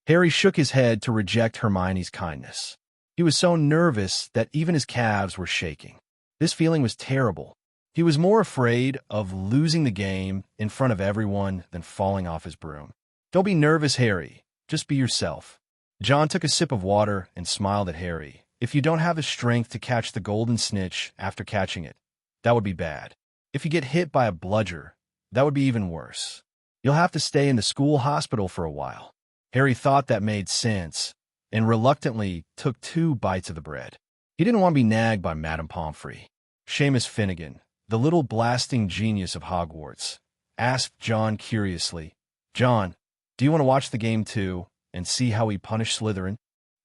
Harry shook his head to reject Hermione's kindness. He was so nervous that even his calves were shaking. This feeling was terrible. He was more afraid of losing the game in front of everyone than falling off his broom. Don't be nervous, Harry. Just be yourself. John took a sip of water and smiled at Harry. If you don't have the strength to catch the golden snitch after catching it, that would be bad. If you get hit by a bludger, that would be even worse. You'll have to stay in the school hospital for a while. Harry thought that made sense, and reluctantly took 2 bites of the bread. He didn't want to be nagged by Madame Pomfrey. Seamus Finnegan, the little blasting genius of Hogwarts, asked John curiously, John, do you want to watch the game too and see how we punish Slytherin?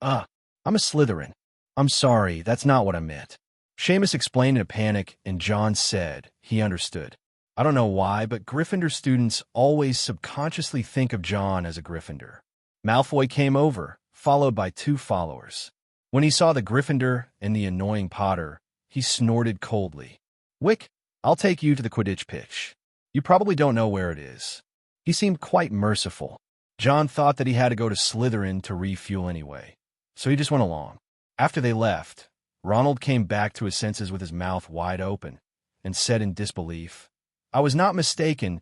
I'm a Slytherin. I'm sorry, that's not what I meant. Seamus explained in a panic, and John said he understood. I don't know why, but Gryffindor students always subconsciously think of John as a Gryffindor. Malfoy came over, followed by 2 followers. When he saw the Gryffindor and the annoying Potter, he snorted coldly. Wick, I'll take you to the Quidditch pitch. You probably don't know where it is. He seemed quite merciful. John thought that he had to go to Slytherin to refuel anyway, so he just went along. After they left, Ronald came back to his senses with his mouth wide open and said in disbelief, I was not mistaken.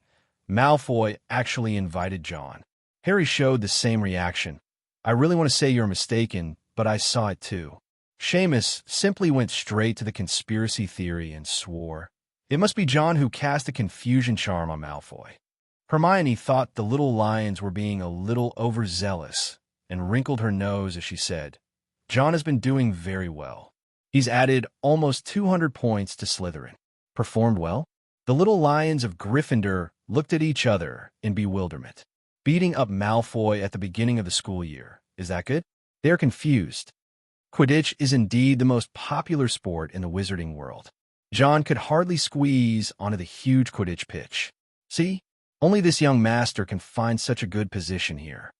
Malfoy actually invited John. Harry showed the same reaction. I really want to say you're mistaken, but I saw it too. Seamus simply went straight to the conspiracy theory and swore. It must be John who cast a confusion charm on Malfoy. Hermione thought the little lions were being a little overzealous and wrinkled her nose as she said, John has been doing very well. He's added almost 200 points to Slytherin. Performed well? The little lions of Gryffindor looked at each other in bewilderment. Beating up Malfoy at the beginning of the school year. Is that good? They are confused. Quidditch is indeed the most popular sport in the wizarding world. John could hardly squeeze onto the huge Quidditch pitch. See? Only this young master can find such a good position here.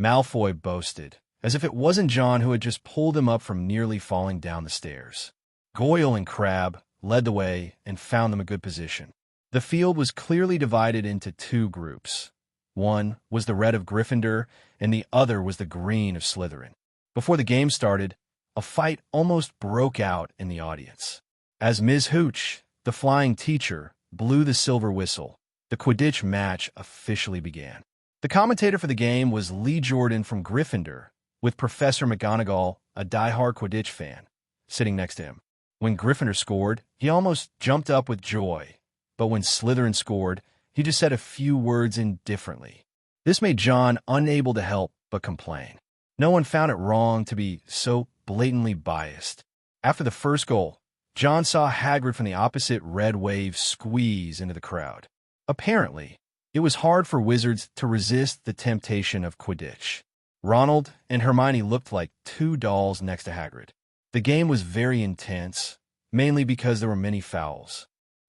Malfoy boasted, as if it wasn't John who had just pulled him up from nearly falling down the stairs. Goyle and Crabbe led the way and found them a good position. The field was clearly divided into 2 groups. One was the red of Gryffindor, and the other was the green of Slytherin. Before the game started, a fight almost broke out in the audience. As Ms. Hooch, the flying teacher, blew the silver whistle, the Quidditch match officially began. The commentator for the game was Lee Jordan from Gryffindor, with Professor McGonagall, a die-hard Quidditch fan, sitting next to him. When Gryffindor scored, he almost jumped up with joy, but when Slytherin scored, he just said a few words indifferently. This made John unable to help but complain. No one found it wrong to be so blatantly biased. After the first goal, John saw Hagrid from the opposite red wave squeeze into the crowd. Apparently, it was hard for wizards to resist the temptation of Quidditch. Ronald and Hermione looked like 2 dolls next to Hagrid. The game was very intense, mainly because there were many fouls.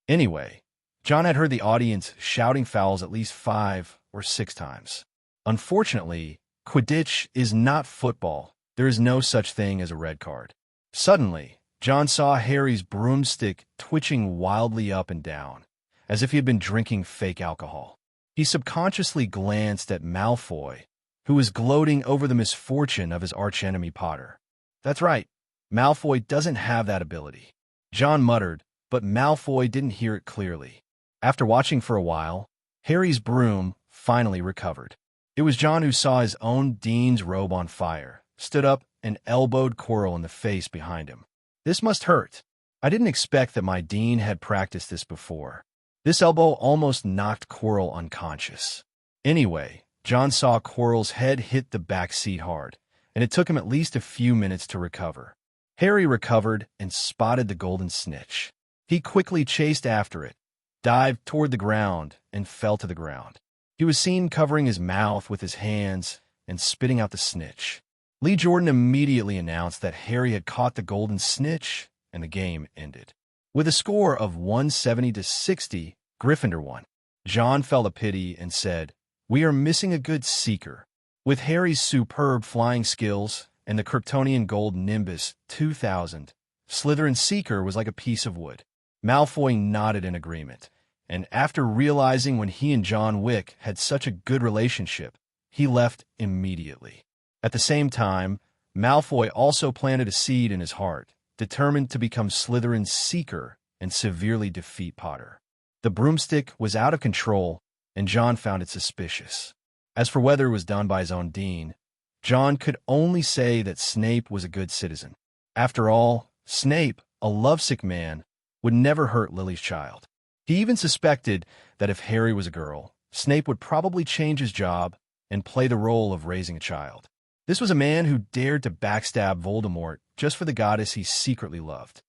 Anyway, John had heard the audience shouting fouls at least 5 or 6 times. Unfortunately, Quidditch is not football. There is no such thing as a red card. Suddenly, John saw Harry's broomstick twitching wildly up and down, as if he had been drinking fake alcohol. He subconsciously glanced at Malfoy, who was gloating over the misfortune of his archenemy Potter. That's right, Malfoy doesn't have that ability. John muttered, but Malfoy didn't hear it clearly. After watching for a while, Harry's broom finally recovered. It was John who saw his own dean's robe on fire, stood up, and elbowed Quirrell in the face behind him. This must hurt. I didn't expect that my dean had practiced this before. This elbow almost knocked Quirrell unconscious. Anyway, John saw Quirrell's head hit the back seat hard, and it took him at least a few minutes to recover. Harry recovered and spotted the golden snitch. He quickly chased after it, dived toward the ground, and fell to the ground. He was seen covering his mouth with his hands and spitting out the snitch. Lee Jordan immediately announced that Harry had caught the golden snitch, and the game ended. With a score of 170-60, Gryffindor won. John felt a pity and said, "We are missing a good seeker." With Harry's superb flying skills and the Kryptonian Gold Nimbus 2000, Slytherin Seeker was like a piece of wood. Malfoy nodded in agreement, and after realizing when he and John Wick had such a good relationship, he left immediately. At the same time, Malfoy also planted a seed in his heart, determined to become Slytherin's Seeker and severely defeat Potter. The broomstick was out of control, and John found it suspicious. As for whether it was done by his own dean, John could only say that Snape was a good citizen. After all, Snape, a lovesick man, would never hurt Lily's child. He even suspected that if Harry was a girl, Snape would probably change his job and play the role of raising a child. This was a man who dared to backstab Voldemort just for the goddess he secretly loved.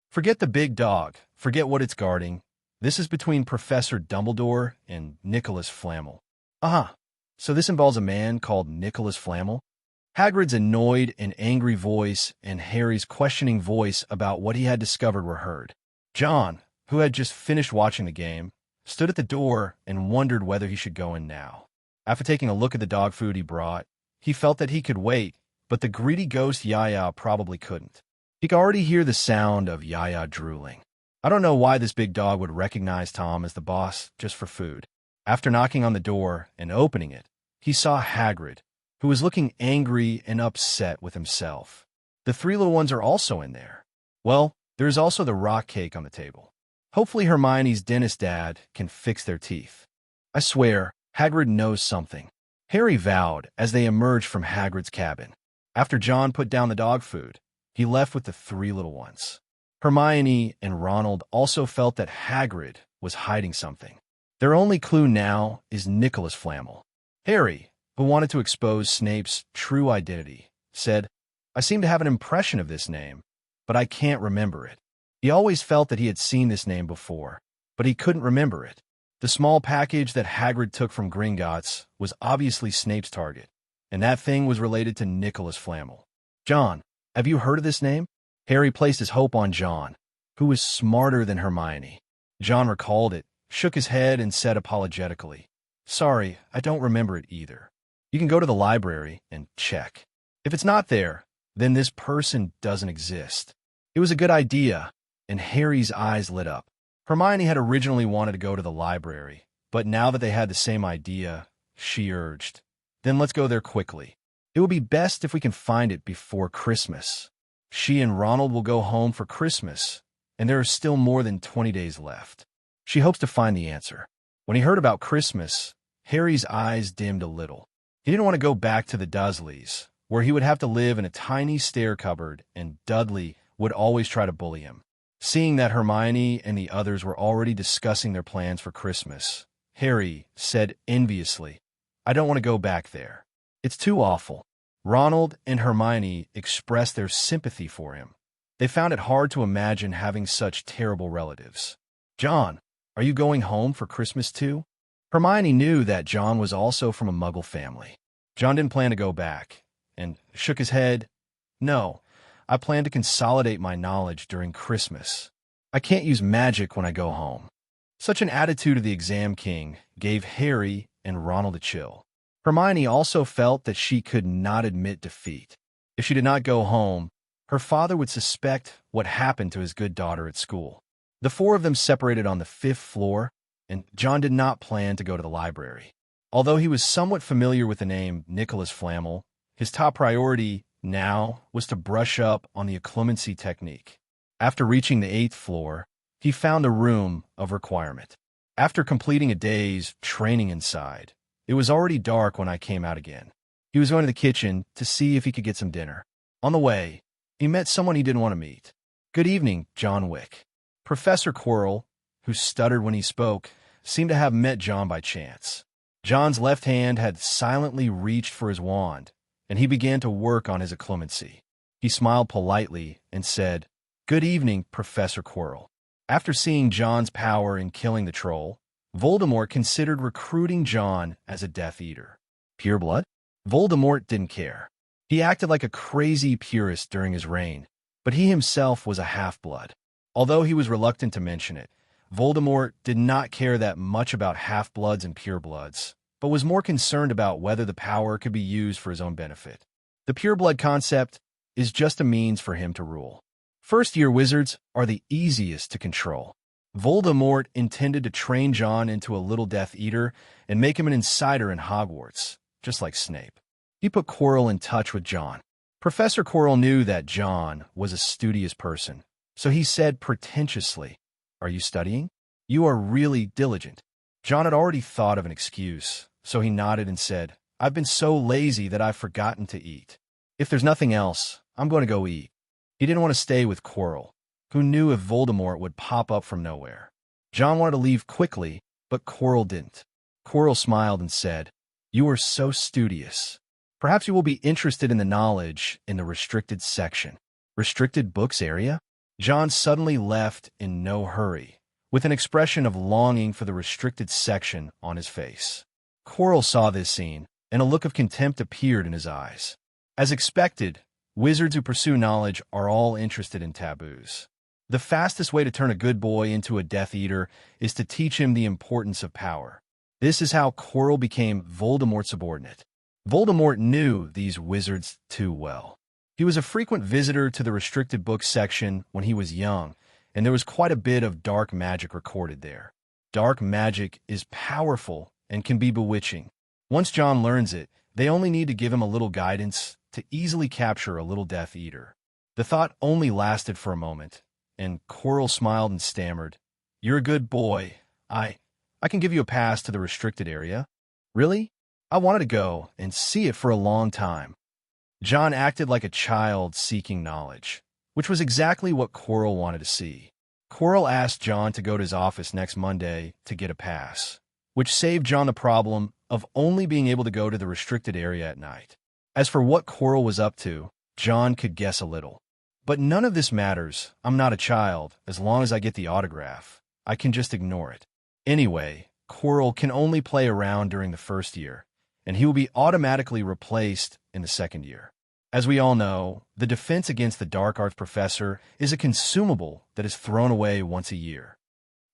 Forget the big dog, forget what it's guarding. This is between Professor Dumbledore and Nicholas Flamel. So this involves a man called Nicholas Flamel? Hagrid's annoyed and angry voice and Harry's questioning voice about what he had discovered were heard. John, who had just finished watching the game, stood at the door and wondered whether he should go in now. After taking a look at the dog food he brought, he felt that he could wait, but the greedy ghost Yaya probably couldn't. He could already hear the sound of Yaya drooling. I don't know why this big dog would recognize Tom as the boss just for food. After knocking on the door and opening it, he saw Hagrid, who was looking angry and upset with himself. The three little ones are also in there. Well, there is also the rock cake on the table. Hopefully Hermione's dentist dad can fix their teeth. I swear, Hagrid knows something. Harry vowed as they emerged from Hagrid's cabin. After John put down the dog food, he left with the three little ones. Hermione and Ronald also felt that Hagrid was hiding something. Their only clue now is Nicholas Flamel. Harry, who wanted to expose Snape's true identity, said, "I seem to have an impression of this name, but I can't remember it." He always felt that he had seen this name before, but he couldn't remember it. The small package that Hagrid took from Gringotts was obviously Snape's target, and that thing was related to Nicholas Flamel. "John, have you heard of this name?" Harry placed his hope on John, who was smarter than Hermione. John recalled it, shook his head, and said apologetically, "Sorry, I don't remember it either. You can go to the library and check. If it's not there, then this person doesn't exist." It was a good idea, and Harry's eyes lit up. Hermione had originally wanted to go to the library, but now that they had the same idea, she urged, "Then let's go there quickly. It will be best if we can find it before Christmas. She and Ronald will go home for Christmas, and there are still more than 20 days left." She hopes to find the answer. When he heard about Christmas, Harry's eyes dimmed a little. He didn't want to go back to the Dursleys, where he would have to live in a tiny stair cupboard, and Dudley would always try to bully him. Seeing that Hermione and the others were already discussing their plans for Christmas, Harry said enviously, "I don't want to go back there. It's too awful." Ronald and Hermione expressed their sympathy for him. They found it hard to imagine having such terrible relatives. "John, are you going home for Christmas too?" Hermione knew that John was also from a Muggle family. John didn't plan to go back, and shook his head. "No, I plan to consolidate my knowledge during Christmas. I can't use magic when I go home." Such an attitude of the Exam King gave Harry and Ronald a chill. Hermione also felt that she could not admit defeat. If she did not go home, her father would suspect what happened to his good daughter at school. The four of them separated on the 5th floor, and John did not plan to go to the library. Although he was somewhat familiar with the name Nicholas Flamel, his top priority now was to brush up on the occlumency technique. After reaching the 8th floor, he found a room of requirement. After completing a day's training inside, it was already dark when I came out again. He was going to the kitchen to see if he could get some dinner. On the way, he met someone he didn't want to meet. "Good evening, John Wick." Professor Quirrell, who stuttered when he spoke, seemed to have met John by chance. John's left hand had silently reached for his wand, and he began to work on his occlumency. He smiled politely and said, "Good evening, Professor Quirrell." After seeing John's power in killing the troll, Voldemort considered recruiting John as a Death Eater. Pure blood? Voldemort didn't care. He acted like a crazy purist during his reign, but he himself was a half-blood. Although he was reluctant to mention it, Voldemort did not care that much about half-bloods and purebloods, but was more concerned about whether the power could be used for his own benefit. The pureblood concept is just a means for him to rule. First-year wizards are the easiest to control. Voldemort intended to train John into a little Death Eater and make him an insider in Hogwarts, just like Snape. He put Quirrell in touch with John. Professor Quirrell knew that John was a studious person, so he said pretentiously, "Are you studying? You are really diligent." John had already thought of an excuse, so he nodded and said, "I've been so lazy that I've forgotten to eat. If there's nothing else, I'm going to go eat." He didn't want to stay with Quirrell, who knew if Voldemort would pop up from nowhere. John wanted to leave quickly, but Quirrell didn't. Quirrell smiled and said, "You are so studious. Perhaps you will be interested in the knowledge in the restricted section." Restricted books area? John suddenly left in no hurry, with an expression of longing for the restricted section on his face. Quirrell saw this scene, and a look of contempt appeared in his eyes. As expected, wizards who pursue knowledge are all interested in taboos. The fastest way to turn a good boy into a Death Eater is to teach him the importance of power. This is how Quirrell became Voldemort's subordinate. Voldemort knew these wizards too well. He was a frequent visitor to the restricted books section when he was young, and there was quite a bit of dark magic recorded there. Dark magic is powerful and can be bewitching. Once John learns it, they only need to give him a little guidance to easily capture a little Death Eater. The thought only lasted for a moment, and Quirrell smiled and stammered, "You're a good boy. I can give you a pass to the restricted area." "Really? I wanted to go and see it for a long time." John acted like a child seeking knowledge, which was exactly what Quirrell wanted to see. Quirrell asked John to go to his office next Monday to get a pass, which saved John the problem of only being able to go to the restricted area at night. As for what Quirrell was up to, John could guess a little. "But none of this matters. I'm not a child. As long as I get the autograph, I can just ignore it. Anyway, Quirrell can only play around during the first year, and he will be automatically replaced in the second year. As we all know, the defense against the dark arts professor is a consumable that is thrown away once a year."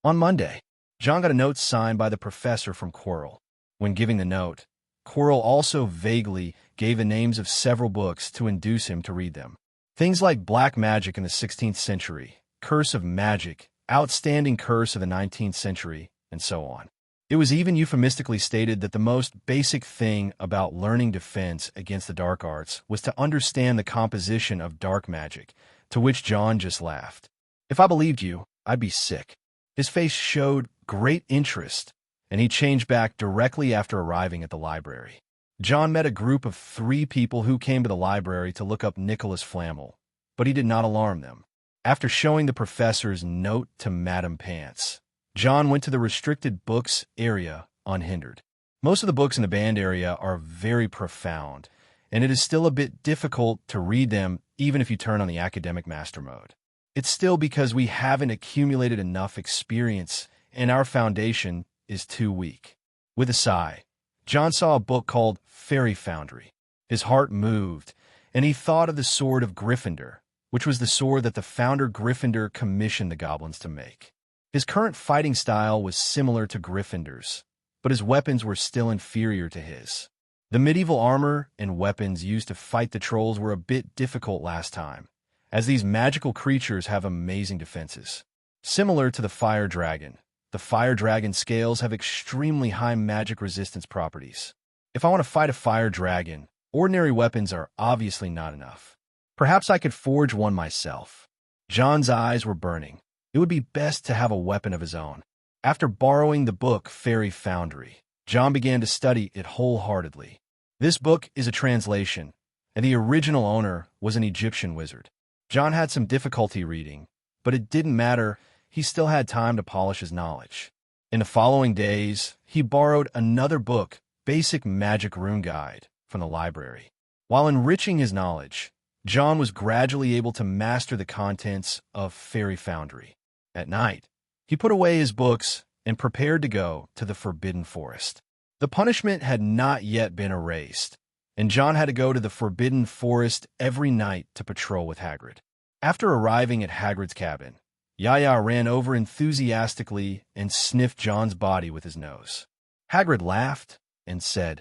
On Monday, John got a note signed by the professor from Quirrell. When giving the note, Quirrell also vaguely gave the names of several books to induce him to read them. Things like Black Magic in the 16th century, Curse of Magic, Outstanding Curse of the 19th century, and so on. It was even euphemistically stated that the most basic thing about learning defense against the dark arts was to understand the composition of dark magic, to which John just laughed. "If I believed you, I'd be sick." His face showed great interest, and he changed back directly after arriving at the library. John met a group of 3 people who came to the library to look up Nicholas Flamel, but he did not alarm them. After showing the professor's note to Madame Pants, John went to the restricted books area unhindered. Most of the books in the banned area are very profound, and it is still a bit difficult to read them even if you turn on the academic master mode. It's still because we haven't accumulated enough experience and our foundation is too weak. With a sigh, John saw a book called Fairy Foundry. His heart moved, and he thought of the Sword of Gryffindor, which was the sword that the founder Gryffindor commissioned the goblins to make. His current fighting style was similar to Gryffindor's, but his weapons were still inferior to his. The medieval armor and weapons used to fight the trolls were a bit difficult last time, as these magical creatures have amazing defenses. Similar to the fire dragon, The fire dragon scales have extremely high magic resistance properties. If I want to fight a fire dragon, ordinary weapons are obviously not enough. Perhaps I could forge one myself. John's eyes were burning. It would be best to have a weapon of his own. After borrowing the book Fairy Foundry, John began to study it wholeheartedly. This book is a translation, and the original owner was an Egyptian wizard. John had some difficulty reading, but it didn't matter. He still had time to polish his knowledge. In the following days, he borrowed another book, Basic Magic Rune Guide, from the library. While enriching his knowledge, John was gradually able to master the contents of Fairy Foundry. At night, he put away his books and prepared to go to the Forbidden Forest. The punishment had not yet been erased, and John had to go to the Forbidden Forest every night to patrol with Hagrid. After arriving at Hagrid's cabin, Yaya ran over enthusiastically and sniffed John's body with his nose. Hagrid laughed and said,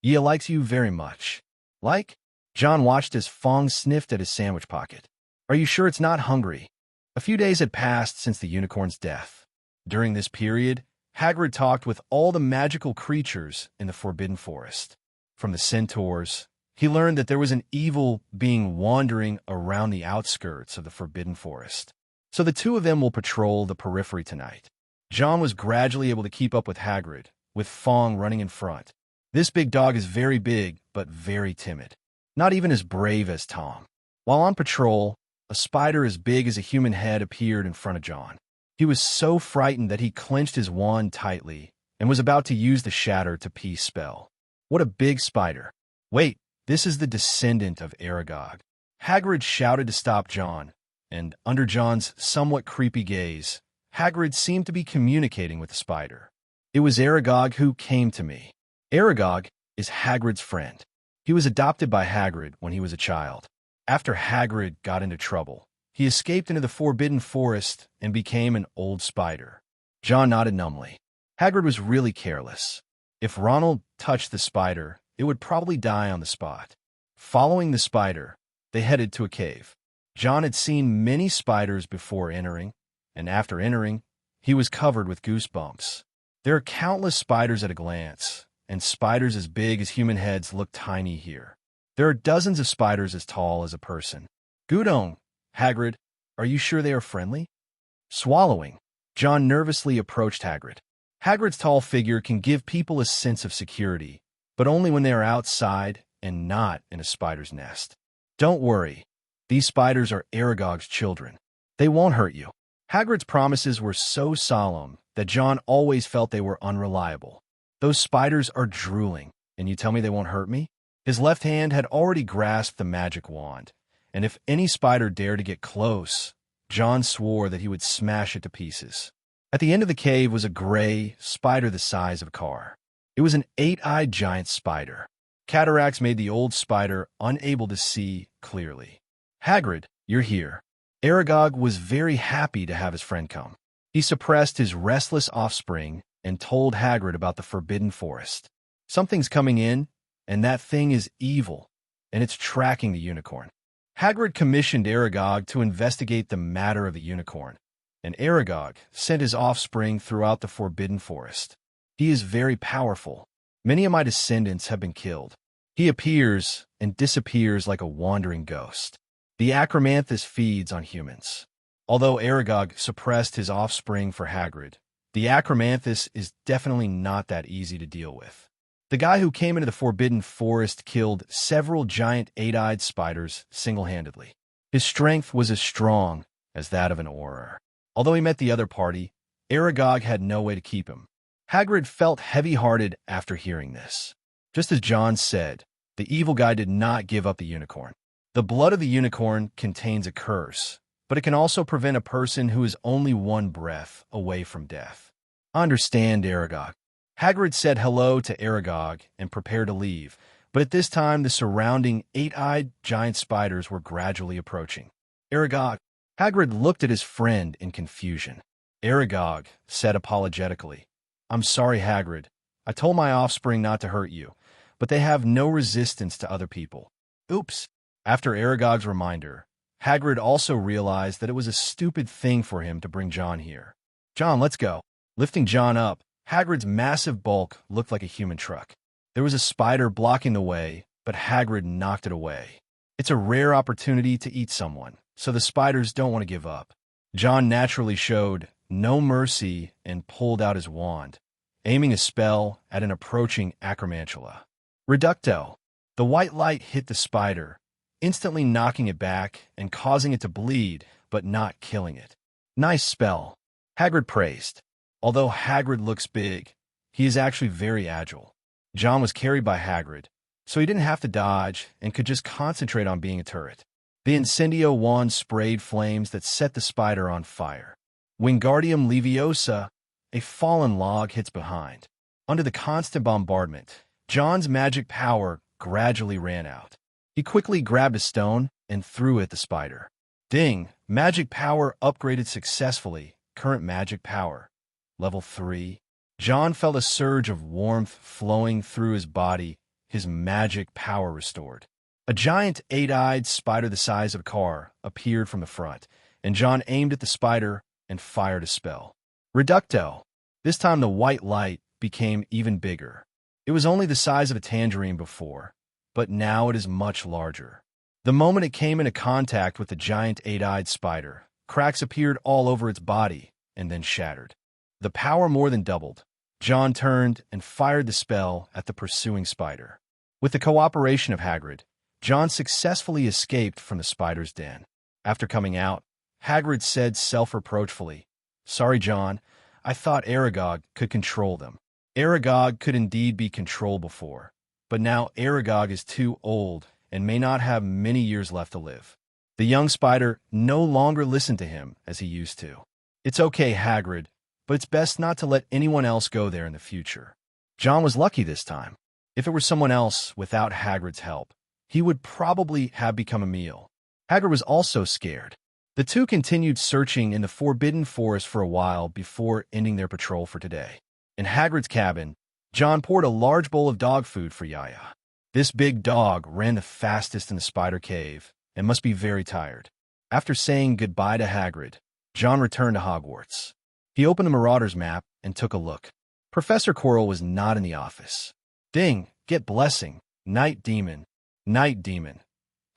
"Yaya likes you very much." "Like?" John watched as Fong sniffed at his sandwich pocket. "Are you sure it's not hungry?" A few days had passed since the unicorn's death. During this period, Hagrid talked with all the magical creatures in the Forbidden Forest. From the centaurs, he learned that there was an evil being wandering around the outskirts of the Forbidden Forest. So the two of them will patrol the periphery tonight. John was gradually able to keep up with Hagrid, with Fong running in front. This big dog is very big, but very timid. Not even as brave as Tom. While on patrol, a spider as big as a human head appeared in front of John. He was so frightened that he clenched his wand tightly and was about to use the Shatter to Peace spell. What a big spider. "Wait, this is the descendant of Aragog." Hagrid shouted to stop John, and under John's somewhat creepy gaze, Hagrid seemed to be communicating with the spider. "It was Aragog who came to me." Aragog is Hagrid's friend. He was adopted by Hagrid when he was a child. After Hagrid got into trouble, he escaped into the Forbidden Forest and became an old spider. John nodded numbly. Hagrid was really careless. If Ronald touched the spider, it would probably die on the spot. Following the spider, they headed to a cave. John had seen many spiders before entering, and after entering, he was covered with goosebumps. There are countless spiders at a glance, and spiders as big as human heads look tiny here. There are dozens of spiders as tall as a person. "Gudong, Hagrid, are you sure they are friendly?" Swallowing, John nervously approached Hagrid. Hagrid's tall figure can give people a sense of security, but only when they are outside and not in a spider's nest. "Don't worry. These spiders are Aragog's children. They won't hurt you." Hagrid's promises were so solemn that John always felt they were unreliable. "Those spiders are drooling, and you tell me they won't hurt me?" His left hand had already grasped the magic wand, and if any spider dared to get close, John swore that he would smash it to pieces. At the end of the cave was a gray spider the size of a car. It was an 8-eyed giant spider. Cataracts made the old spider unable to see clearly. "Hagrid, you're here." Aragog was very happy to have his friend come. He suppressed his restless offspring and told Hagrid about the Forbidden Forest. "Something's coming in, and that thing is evil, and it's tracking the unicorn." Hagrid commissioned Aragog to investigate the matter of the unicorn, and Aragog sent his offspring throughout the Forbidden Forest. "He is very powerful. Many of my descendants have been killed. He appears and disappears like a wandering ghost. The acromanthus feeds on humans." Although Aragog suppressed his offspring for Hagrid, the acromanthus is definitely not that easy to deal with. The guy who came into the Forbidden Forest killed several giant 8-eyed spiders single-handedly. His strength was as strong as that of an Auror. Although he met the other party, Aragog had no way to keep him. Hagrid felt heavy-hearted after hearing this. Just as John said, the evil guy did not give up the unicorn. The blood of the unicorn contains a curse, but it can also prevent a person who is only one breath away from death. "Understand, Aragog." Hagrid said hello to Aragog and prepared to leave, but at this time the surrounding 8-eyed giant spiders were gradually approaching. "Aragog." Hagrid looked at his friend in confusion. Aragog said apologetically, "I'm sorry, Hagrid. I told my offspring not to hurt you, but they have no resistance to other people." "Oops." After Aragog's reminder, Hagrid also realized that it was a stupid thing for him to bring John here. "John, let's go." Lifting John up, Hagrid's massive bulk looked like a human truck. There was a spider blocking the way, but Hagrid knocked it away. It's a rare opportunity to eat someone, so the spiders don't want to give up. John naturally showed no mercy and pulled out his wand, aiming a spell at an approaching acromantula. Reducto. The white light hit the spider, instantly knocking it back and causing it to bleed, but not killing it. Nice spell, Hagrid praised. Although Hagrid looks big, he is actually very agile. John was carried by Hagrid, so he didn't have to dodge and could just concentrate on being a turret. The Incendio wand sprayed flames that set the spider on fire. Wingardium Leviosa, a fallen log hits behind. Under the constant bombardment, John's magic power gradually ran out. He quickly grabbed a stone and threw it at the spider. Ding! Magic power upgraded successfully. Current magic power. Level 3. John felt a surge of warmth flowing through his body, his magic power restored. A giant eight-eyed spider the size of a car appeared from the front, and John aimed at the spider and fired a spell. Reducto. This time the white light became even bigger. It was only the size of a tangerine before, but now it is much larger. The moment it came into contact with the giant eight-eyed spider, cracks appeared all over its body and then shattered. The power more than doubled. John turned and fired the spell at the pursuing spider. With the cooperation of Hagrid, John successfully escaped from the spider's den. After coming out, Hagrid said self-reproachfully, "Sorry, John, I thought Aragog could control them." Aragog could indeed be controlled before, but now Aragog is too old and may not have many years left to live. The young spider no longer listened to him as he used to. "It's okay, Hagrid, but it's best not to let anyone else go there in the future." John was lucky this time. If it were someone else without Hagrid's help, he would probably have become a meal. Hagrid was also scared. The two continued searching in the Forbidden Forest for a while before ending their patrol for today. In Hagrid's cabin, John poured a large bowl of dog food for Yaya. This big dog ran the fastest in the spider cave and must be very tired. After saying goodbye to Hagrid, John returned to Hogwarts. He opened the Marauder's map and took a look. Professor Quirrell was not in the office. Ding! Get blessing. Night demon. Night demon.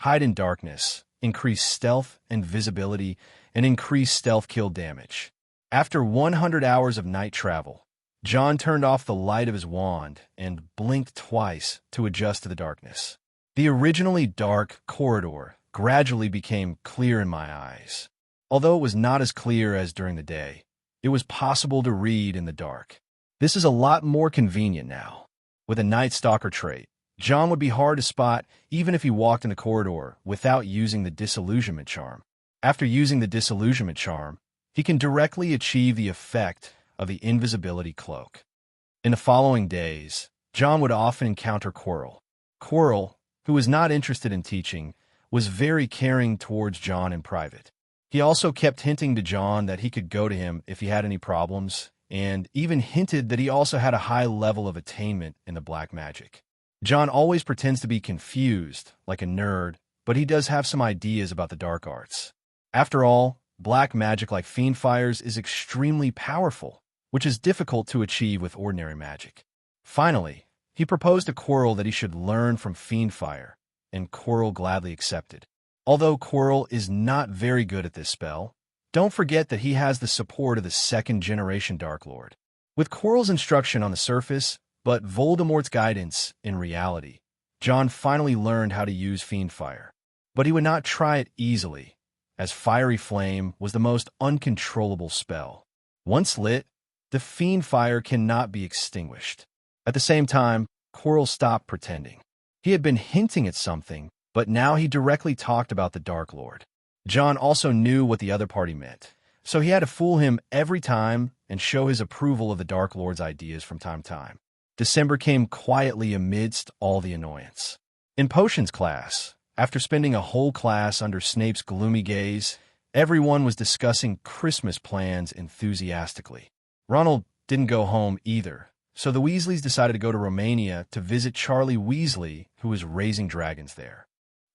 Hide in darkness. Increase stealth and visibility, and increase stealth kill damage. After 100 hours of night travel, John turned off the light of his wand and blinked twice to adjust to the darkness. The originally dark corridor gradually became clear in my eyes. Although it was not as clear as during the day, it was possible to read in the dark. This is a lot more convenient now. With a Night Stalker trait, John would be hard to spot even if he walked in the corridor without using the disillusionment charm. After using the disillusionment charm, he can directly achieve the effect of the invisibility cloak. In the following days, John would often encounter Quirrell. Quirrell, who was not interested in teaching, was very caring towards John in private. He also kept hinting to John that he could go to him if he had any problems, and even hinted that he also had a high level of attainment in the black magic. John always pretends to be confused, like a nerd, but he does have some ideas about the dark arts. After all, black magic like Fiendfire's is extremely powerful, which is difficult to achieve with ordinary magic. Finally, he proposed to Quirrell that he should learn from Fiendfire, and Quirrell gladly accepted. Although Quirrell is not very good at this spell, don't forget that he has the support of the second-generation Dark Lord. With Quirrell's instruction on the surface, but Voldemort's guidance in reality, John finally learned how to use Fiendfire. But he would not try it easily, as Fiery Flame was the most uncontrollable spell. Once lit, the Fiendfire cannot be extinguished. At the same time, Quirrell stopped pretending. He had been hinting at something, but now he directly talked about the Dark Lord. John also knew what the other party meant, so he had to fool him every time and show his approval of the Dark Lord's ideas from time to time. December came quietly amidst all the annoyance. In Potions class, after spending a whole class under Snape's gloomy gaze, everyone was discussing Christmas plans enthusiastically. Ronald didn't go home either, so the Weasleys decided to go to Romania to visit Charlie Weasley, who was raising dragons there.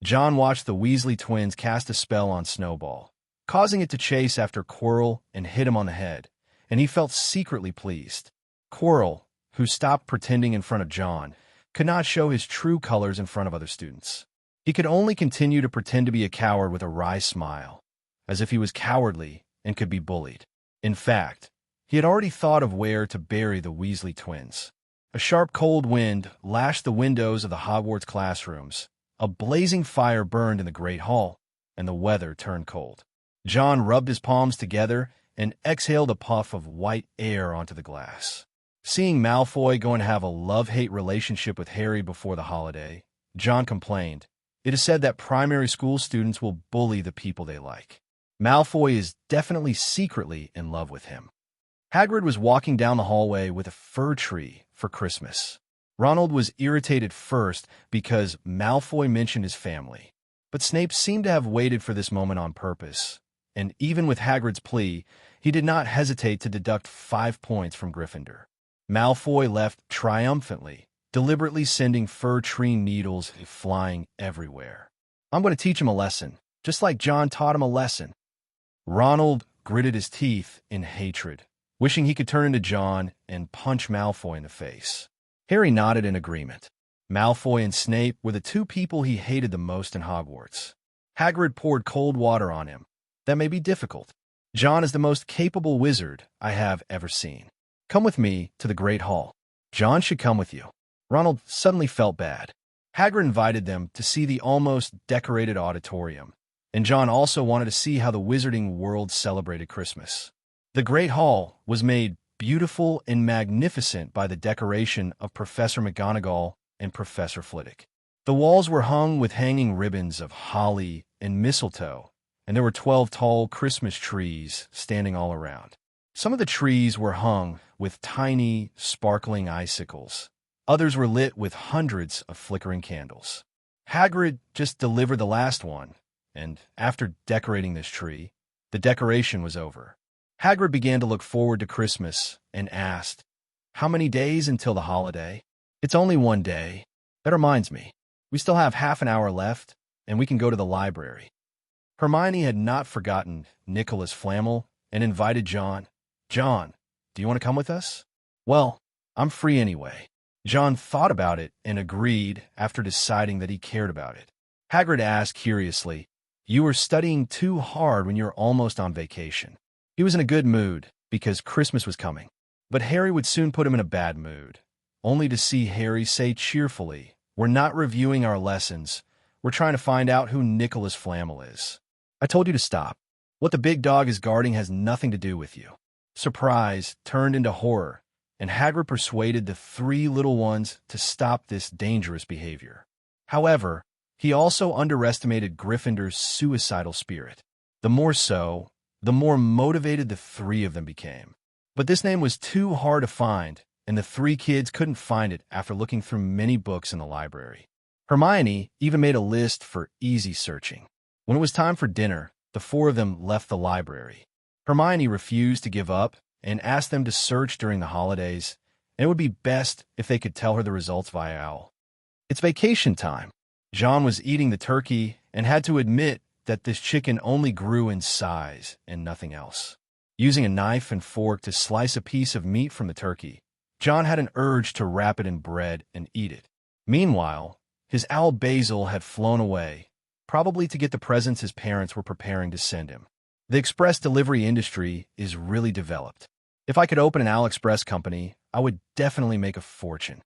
John watched the Weasley twins cast a spell on Snowball, causing it to chase after Quirrell and hit him on the head, and he felt secretly pleased. Quirrell, who stopped pretending in front of John, could not show his true colors in front of other students. He could only continue to pretend to be a coward with a wry smile, as if he was cowardly and could be bullied. In fact, he had already thought of where to bury the Weasley twins. A sharp cold wind lashed the windows of the Hogwarts classrooms. A blazing fire burned in the Great Hall, and the weather turned cold. John rubbed his palms together and exhaled a puff of white air onto the glass. Seeing Malfoy going to have a love-hate relationship with Harry before the holiday, John complained, "It is said that primary school students will bully the people they like. Malfoy is definitely secretly in love with him." Hagrid was walking down the hallway with a fir tree for Christmas. Ronald was irritated first because Malfoy mentioned his family, but Snape seemed to have waited for this moment on purpose, and even with Hagrid's plea, he did not hesitate to deduct 5 points from Gryffindor. Malfoy left triumphantly, deliberately sending fir tree needles flying everywhere. "I'm going to teach him a lesson, just like John taught him a lesson." Ronald gritted his teeth in hatred, wishing he could turn into John and punch Malfoy in the face. Harry nodded in agreement. Malfoy and Snape were the two people he hated the most in Hogwarts. Hagrid poured cold water on him. "That may be difficult. John is the most capable wizard I have ever seen. Come with me to the Great Hall. John should come with you." Ronald suddenly felt bad. Hagrid invited them to see the almost decorated auditorium, and John also wanted to see how the wizarding world celebrated Christmas. The Great Hall was made beautiful and magnificent by the decoration of Professor McGonagall and Professor Flitwick. The walls were hung with hanging ribbons of holly and mistletoe, and there were 12 tall Christmas trees standing all around. Some of the trees were hung with tiny, sparkling icicles. Others were lit with hundreds of flickering candles. Hagrid just delivered the last one, and after decorating this tree, the decoration was over. Hagrid began to look forward to Christmas and asked, "How many days until the holiday?" "It's only one day. That reminds me, we still have half an hour left, and we can go to the library." Hermione had not forgotten Nicholas Flamel and invited John. "John, do you want to come with us?" "Well, I'm free anyway." John thought about it and agreed after deciding that he cared about it. Hagrid asked curiously, "You were studying too hard when you were almost on vacation." He was in a good mood because Christmas was coming, but Harry would soon put him in a bad mood, only to see Harry say cheerfully, "We're not reviewing our lessons. We're trying to find out who Nicholas Flamel is. I told you to stop. What the big dog is guarding has nothing to do with you." Surprise turned into horror, and Hagrid persuaded the 3 little ones to stop this dangerous behavior. However, he also underestimated Gryffindor's suicidal spirit. The more so, the more motivated the 3 of them became. But this name was too hard to find, and the 3 kids couldn't find it after looking through many books in the library. Hermione even made a list for easy searching. When it was time for dinner, the 4 of them left the library. Hermione refused to give up and asked them to search during the holidays, and it would be best if they could tell her the results via owl. It's vacation time. John was eating the turkey and had to admit that this chicken only grew in size and nothing else. Using a knife and fork to slice a piece of meat from the turkey, John had an urge to wrap it in bread and eat it. Meanwhile, his owl Basil had flown away, probably to get the presents his parents were preparing to send him. The express delivery industry is really developed. If I could open an Owl Express company, I would definitely make a fortune.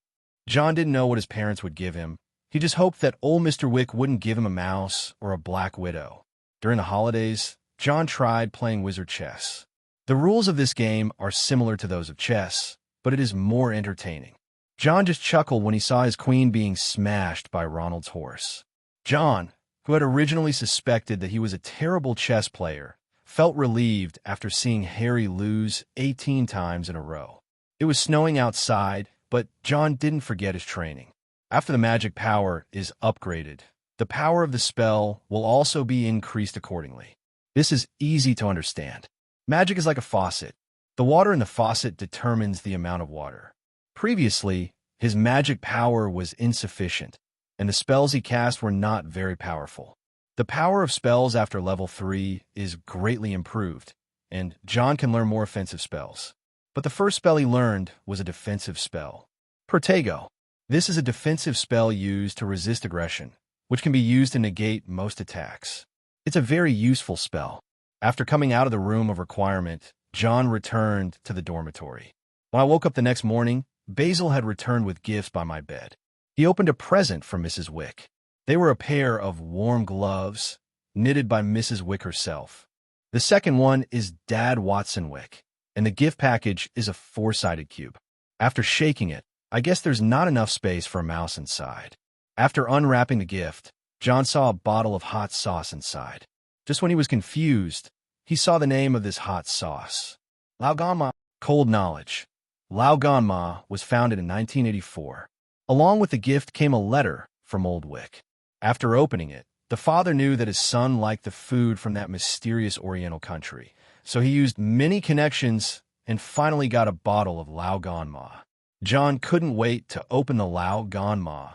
John didn't know what his parents would give him. He just hoped that old Mr. Wick wouldn't give him a mouse or a black widow. During the holidays, John tried playing wizard chess. The rules of this game are similar to those of chess, but it is more entertaining. John just chuckled when he saw his queen being smashed by Ronald's horse. John, who had originally suspected that he was a terrible chess player, felt relieved after seeing Harry lose 18 times in a row. It was snowing outside, but John didn't forget his training. After the magic power is upgraded, the power of the spell will also be increased accordingly. This is easy to understand. Magic is like a faucet. The water in the faucet determines the amount of water. Previously, his magic power was insufficient, and the spells he cast were not very powerful. The power of spells after level 3 is greatly improved, and John can learn more offensive spells. But the first spell he learned was a defensive spell. Protego. This is a defensive spell used to resist aggression, which can be used to negate most attacks. It's a very useful spell. After coming out of the room of requirement, John returned to the dormitory. When I woke up the next morning, Basil had returned with gifts by my bed. He opened a present from Mrs. Wick. They were a pair of warm gloves, knitted by Mrs. Wick herself. The second one is Dad Watson Wick, and the gift package is a four-sided cube. After shaking it, I guess there's not enough space for a mouse inside. After unwrapping the gift, John saw a bottle of hot sauce inside. Just when he was confused, he saw the name of this hot sauce. Laoganma. Cold knowledge. Laoganma was founded in 1984. Along with the gift came a letter from Old Wick. After opening it, the father knew that his son liked the food from that mysterious Oriental country, so he used many connections and finally got a bottle of Laoganma. John couldn't wait to open the Laoganma,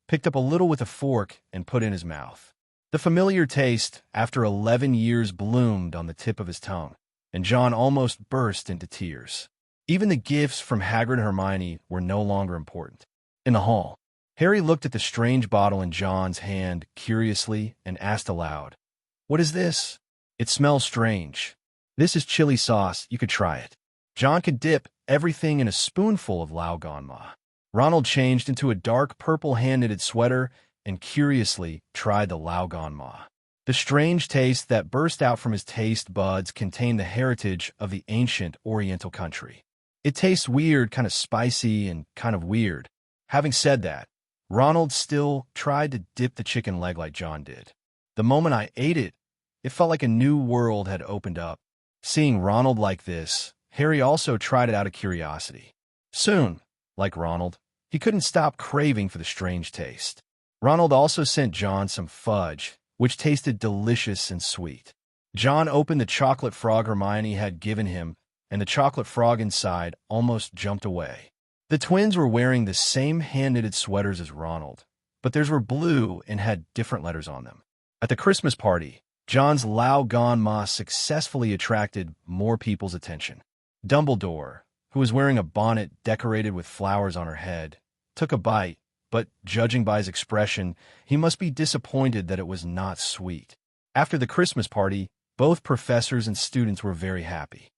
picked up a little with a fork and put in his mouth. The familiar taste, after 11 years, bloomed on the tip of his tongue, and John almost burst into tears. Even the gifts from Hagrid and Hermione were no longer important. In the hall, Harry looked at the strange bottle in John's hand curiously and asked aloud, "What is this?" "It smells strange. This is chili sauce. You could try it." John could dip everything in a spoonful of Laoganma. Ronald changed into a dark purple hand-knitted sweater and curiously tried the Laoganma. The strange taste that burst out from his taste buds contained the heritage of the ancient Oriental country. It tastes weird, kind of spicy and kind of weird. Having said that, Ronald still tried to dip the chicken leg like John did. The moment I ate it, it felt like a new world had opened up. Seeing Ronald like this, Harry also tried it out of curiosity. Soon, like Ronald, he couldn't stop craving for the strange taste. Ronald also sent John some fudge, which tasted delicious and sweet. John opened the chocolate frog Hermione had given him, and the chocolate frog inside almost jumped away. The twins were wearing the same hand-knitted sweaters as Ronald, but theirs were blue and had different letters on them. At the Christmas party, John's Laoganma successfully attracted more people's attention. Dumbledore, who was wearing a bonnet decorated with flowers on her head, took a bite, but judging by his expression, he must be disappointed that it was not sweet. After the Christmas party, both professors and students were very happy.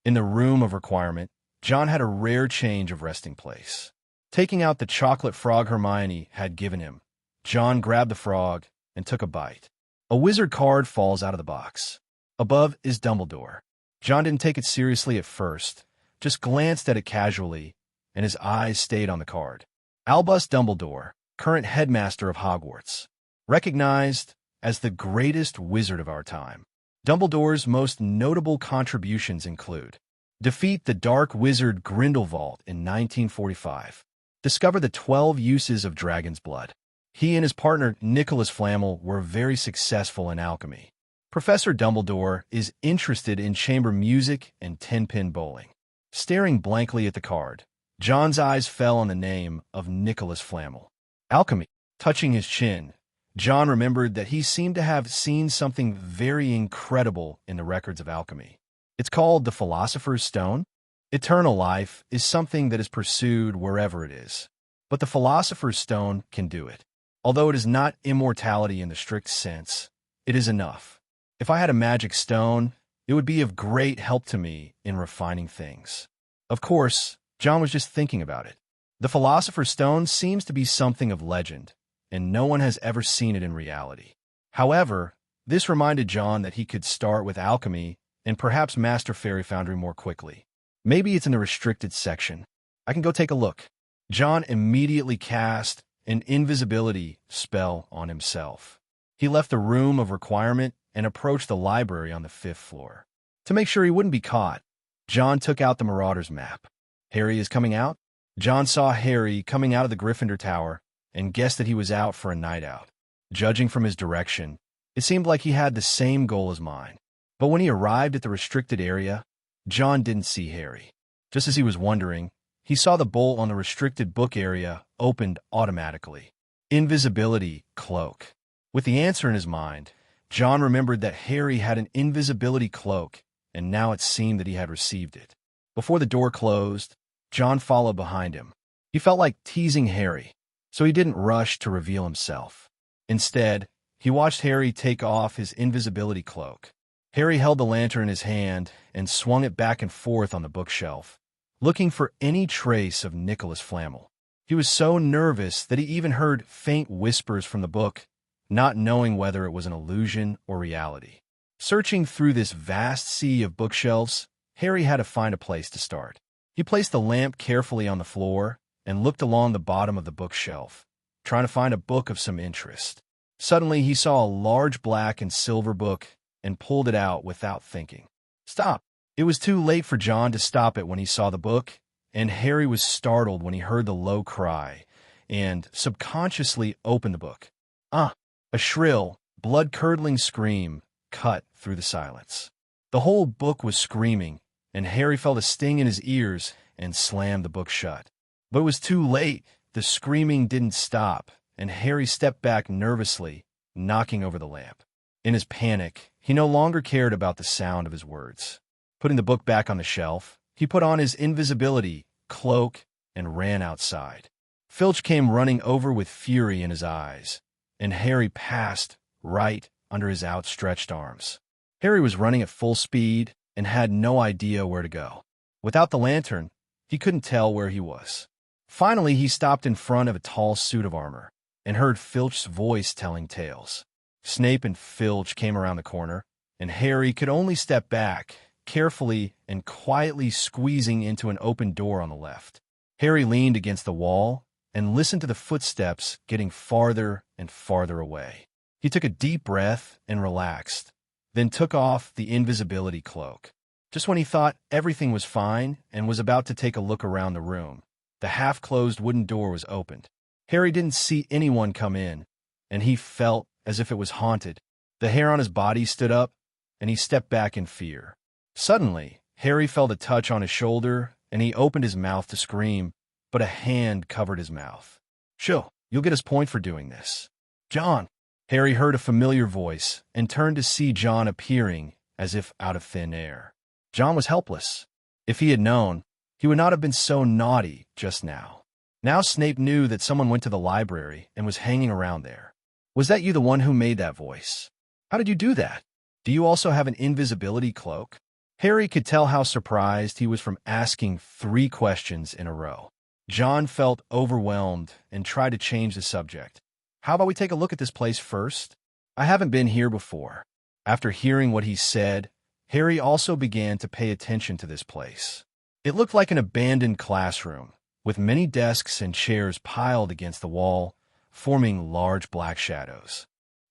In the room of requirement, John had a rare change of resting place. Taking out the chocolate frog Hermione had given him, John grabbed the frog and took a bite. A wizard card falls out of the box. Above is Dumbledore. John didn't take it seriously at first, just glanced at it casually, and his eyes stayed on the card. Albus Dumbledore, current headmaster of Hogwarts, recognized as the greatest wizard of our time. Dumbledore's most notable contributions include: defeat the dark wizard Grindelwald in 1945, discover the 12 uses of dragon's blood. He and his partner Nicholas Flamel were very successful in alchemy. Professor Dumbledore is interested in chamber music and 10-pin bowling. Staring blankly at the card, John's eyes fell on the name of Nicholas Flamel. Alchemy. Touching his chin, John remembered that he seemed to have seen something very incredible in the records of alchemy. It's called the Philosopher's Stone. Eternal life is something that is pursued wherever it is, but the Philosopher's Stone can do it. Although it is not immortality in the strict sense, it is enough. If I had a magic stone, it would be of great help to me in refining things. Of course, John was just thinking about it. The Philosopher's Stone seems to be something of legend, and no one has ever seen it in reality. However, this reminded John that he could start with alchemy and perhaps master Fairy Foundry more quickly. Maybe it's in the restricted section. I can go take a look. John immediately cast an invisibility spell on himself. He left the room of requirement and approached the library on the 5th floor. To make sure he wouldn't be caught, John took out the Marauder's map. Harry is coming out? John saw Harry coming out of the Gryffindor Tower and guessed that he was out for a night out. Judging from his direction, it seemed like he had the same goal as mine. But when he arrived at the restricted area, John didn't see Harry. Just as he was wondering, he saw the bolt on the restricted book area opened automatically. Invisibility cloak. With the answer in his mind, John remembered that Harry had an invisibility cloak and now it seemed that he had received it. Before the door closed, John followed behind him. He felt like teasing Harry, so he didn't rush to reveal himself. Instead, he watched Harry take off his invisibility cloak. Harry held the lantern in his hand and swung it back and forth on the bookshelf, looking for any trace of Nicholas Flamel. He was so nervous that he even heard faint whispers from the book, not knowing whether it was an illusion or reality. Searching through this vast sea of bookshelves, Harry had to find a place to start. He placed the lamp carefully on the floor and looked along the bottom of the bookshelf, trying to find a book of some interest. Suddenly, he saw a large black and silver book and pulled it out without thinking. Stop! It was too late for John to stop it when he saw the book, and Harry was startled when he heard the low cry and subconsciously opened the book. A shrill, blood-curdling scream cut through the silence. The whole book was screaming, and Harry felt a sting in his ears and slammed the book shut. But it was too late. The screaming didn't stop, and Harry stepped back nervously, knocking over the lamp. In his panic, he no longer cared about the sound of his words. Putting the book back on the shelf, he put on his invisibility cloak and ran outside. Filch came running over with fury in his eyes, and Harry passed right under his outstretched arms. Harry was running at full speed and had no idea where to go. Without the lantern, he couldn't tell where he was. Finally, he stopped in front of a tall suit of armor and heard Filch's voice telling tales. Snape and Filch came around the corner, and Harry could only step back, carefully and quietly squeezing into an open door on the left. Harry leaned against the wall and listened to the footsteps getting farther and farther away. He took a deep breath and relaxed, then took off the invisibility cloak. Just when he thought everything was fine and was about to take a look around the room, the half-closed wooden door was opened. Harry didn't see anyone come in, and he felt as if it was haunted. The hair on his body stood up, and he stepped back in fear. Suddenly, Harry felt a touch on his shoulder, and he opened his mouth to scream, but a hand covered his mouth. "Chill, you'll get his point for doing this." "John!" Harry heard a familiar voice and turned to see John appearing as if out of thin air. John was helpless. If he had known, he would not have been so naughty just now. Now Snape knew that someone went to the library and was hanging around there. "Was that you, the one who made that voice? How did you do that? Do you also have an invisibility cloak?" Harry could tell how surprised he was from asking 3 questions in a row. John felt overwhelmed and tried to change the subject. "How about we take a look at this place first? I haven't been here before." After hearing what he said, Harry also began to pay attention to this place. It looked like an abandoned classroom, with many desks and chairs piled against the wall, forming large black shadows.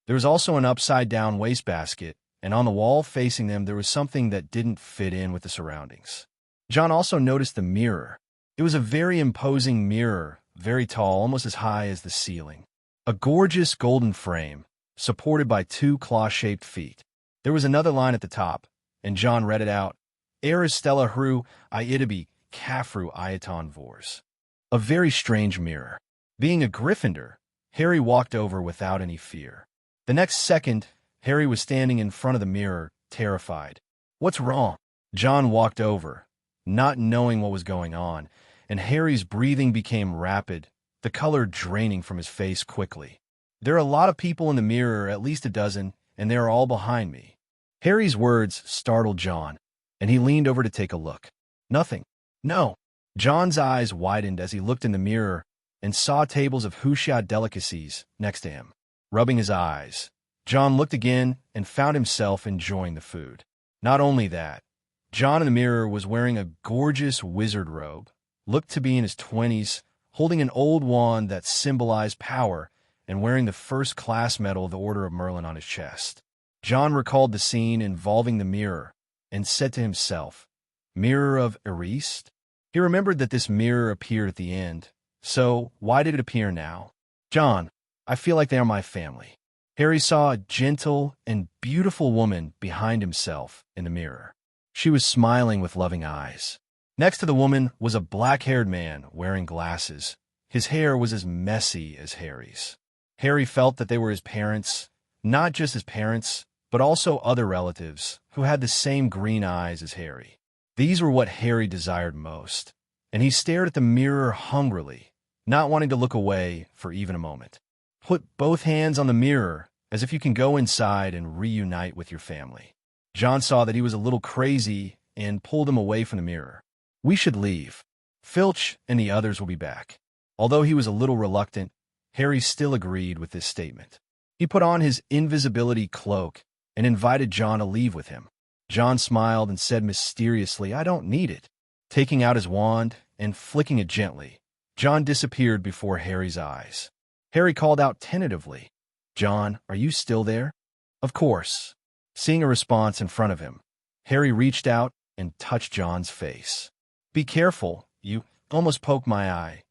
There was also an upside-down wastebasket, and on the wall facing them there was something that didn't fit in with the surroundings. John also noticed the mirror. It was a very imposing mirror, very tall, almost as high as the ceiling. A gorgeous golden frame, supported by 2 claw-shaped feet. There was another line at the top, and John read it out: Aristella hru iitabi kafru iaton vors. A very strange mirror. Being a Gryffindor, Harry walked over without any fear. The next second, Harry was standing in front of the mirror, terrified. "What's wrong?" John walked over, not knowing what was going on, and Harry's breathing became rapid, the color draining from his face quickly. "There are a lot of people in the mirror, at least a dozen, and they are all behind me." Harry's words startled John, and he leaned over to take a look. "Nothing. No." John's eyes widened as he looked in the mirror and saw tables of Huxia delicacies next to him. Rubbing his eyes, John looked again and found himself enjoying the food. Not only that, John in the mirror was wearing a gorgeous wizard robe, looked to be in his 20s, holding an old wand that symbolized power, and wearing the first-class medal of the Order of Merlin on his chest. John recalled the scene involving the mirror and said to himself, "Mirror of Erist?" He remembered that this mirror appeared at the end, so why did it appear now? "John, I feel like they are my family." Harry saw a gentle and beautiful woman behind himself in the mirror. She was smiling with loving eyes. Next to the woman was a black-haired man wearing glasses. His hair was as messy as Harry's. Harry felt that they were his parents, not just his parents, but also other relatives, who had the same green eyes as Harry. These were what Harry desired most, and he stared at the mirror hungrily, not wanting to look away for even a moment. Put both hands on the mirror, as if you can go inside and reunite with your family. John saw that he was a little crazy and pulled him away from the mirror. We should leave. Filch and the others will be back. Although he was a little reluctant, Harry still agreed with this statement. He put on his invisibility cloak and invited John to leave with him. John smiled and said mysteriously, "I don't need it." Taking out his wand and flicking it gently, John disappeared before Harry's eyes. Harry called out tentatively, "John, are you still there?" "Of course." Seeing a response in front of him, Harry reached out and touched John's face. "Be careful, you almost poked my eye."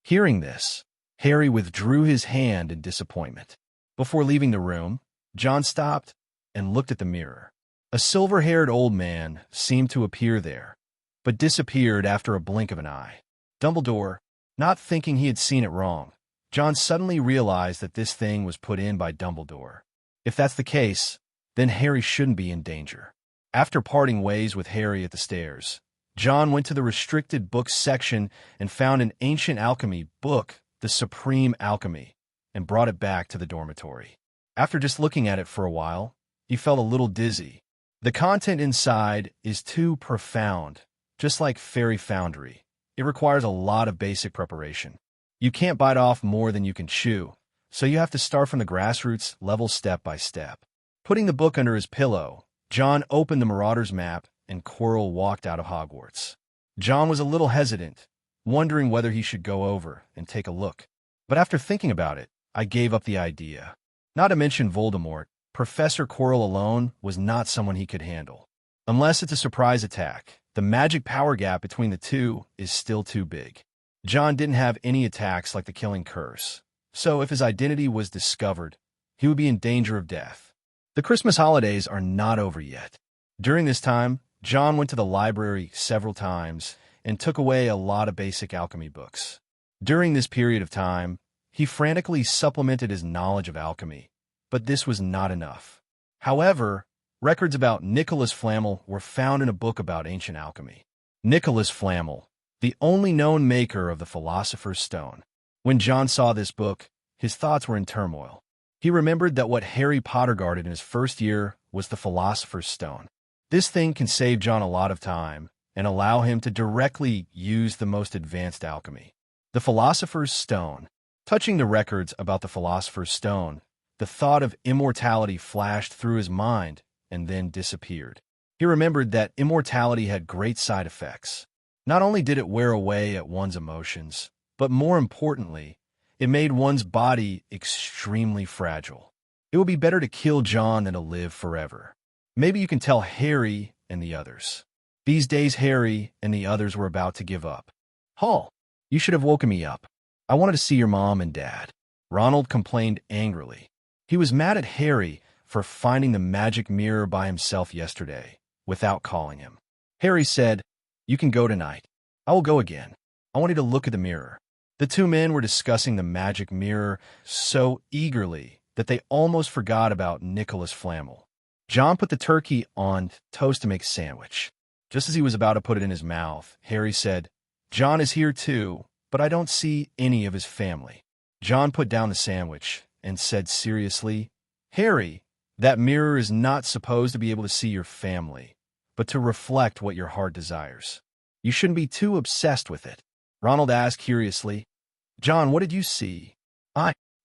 Hearing this, Harry withdrew his hand in disappointment. Before leaving the room, John stopped and looked at the mirror. A silver-haired old man seemed to appear there, but disappeared after a blink of an eye. Dumbledore, not thinking he had seen it wrong, John suddenly realized that this thing was put in by Dumbledore. If that's the case, then Harry shouldn't be in danger. After parting ways with Harry at the stairs, John went to the restricted books section and found an ancient alchemy book, The Supreme Alchemy, and brought it back to the dormitory. After just looking at it for a while, he felt a little dizzy. The content inside is too profound, just like Fairy Foundry. It requires a lot of basic preparation. You can't bite off more than you can chew, so you have to start from the grassroots level step by step. Putting the book under his pillow, John opened the Marauder's map and Quirrell walked out of Hogwarts. John was a little hesitant, wondering whether he should go over and take a look. But after thinking about it, I gave up the idea. Not to mention Voldemort, Professor Quirrell alone was not someone he could handle. Unless it's a surprise attack, the magic power gap between the two is still too big. John didn't have any attacks like the Killing Curse, so if his identity was discovered, he would be in danger of death. The Christmas holidays are not over yet. During this time, John went to the library several times and took away a lot of basic alchemy books. During this period of time, he frantically supplemented his knowledge of alchemy, but this was not enough. However, records about Nicholas Flamel were found in a book about ancient alchemy. Nicholas Flamel, the only known maker of the Philosopher's Stone. When John saw this book, his thoughts were in turmoil. He remembered that what Harry Potter guarded in his first year was the Philosopher's Stone. This thing can save John a lot of time and allow him to directly use the most advanced alchemy. The Philosopher's Stone. Touching the records about the Philosopher's Stone, the thought of immortality flashed through his mind and then disappeared. He remembered that immortality had great side effects. Not only did it wear away at one's emotions, but more importantly, it made one's body extremely fragile. It would be better to kill John than to live forever. Maybe you can tell Harry and the others. These days, Harry and the others were about to give up. "Hall, you should have woken me up. I wanted to see your mom and dad." Ronald complained angrily. He was mad at Harry for finding the magic mirror by himself yesterday, without calling him. Harry said, "You can go tonight. I will go again. I want you to look at the mirror." The two men were discussing the magic mirror so eagerly that they almost forgot about Nicholas Flamel. John put the turkey on toast to make a sandwich. Just as he was about to put it in his mouth, Harry said, "John is here too, but I don't see any of his family." John put down the sandwich and said seriously, "Harry, that mirror is not supposed to be able to see your family, but to reflect what your heart desires. You shouldn't be too obsessed with it." Ronald asked curiously, "John, what did you see?"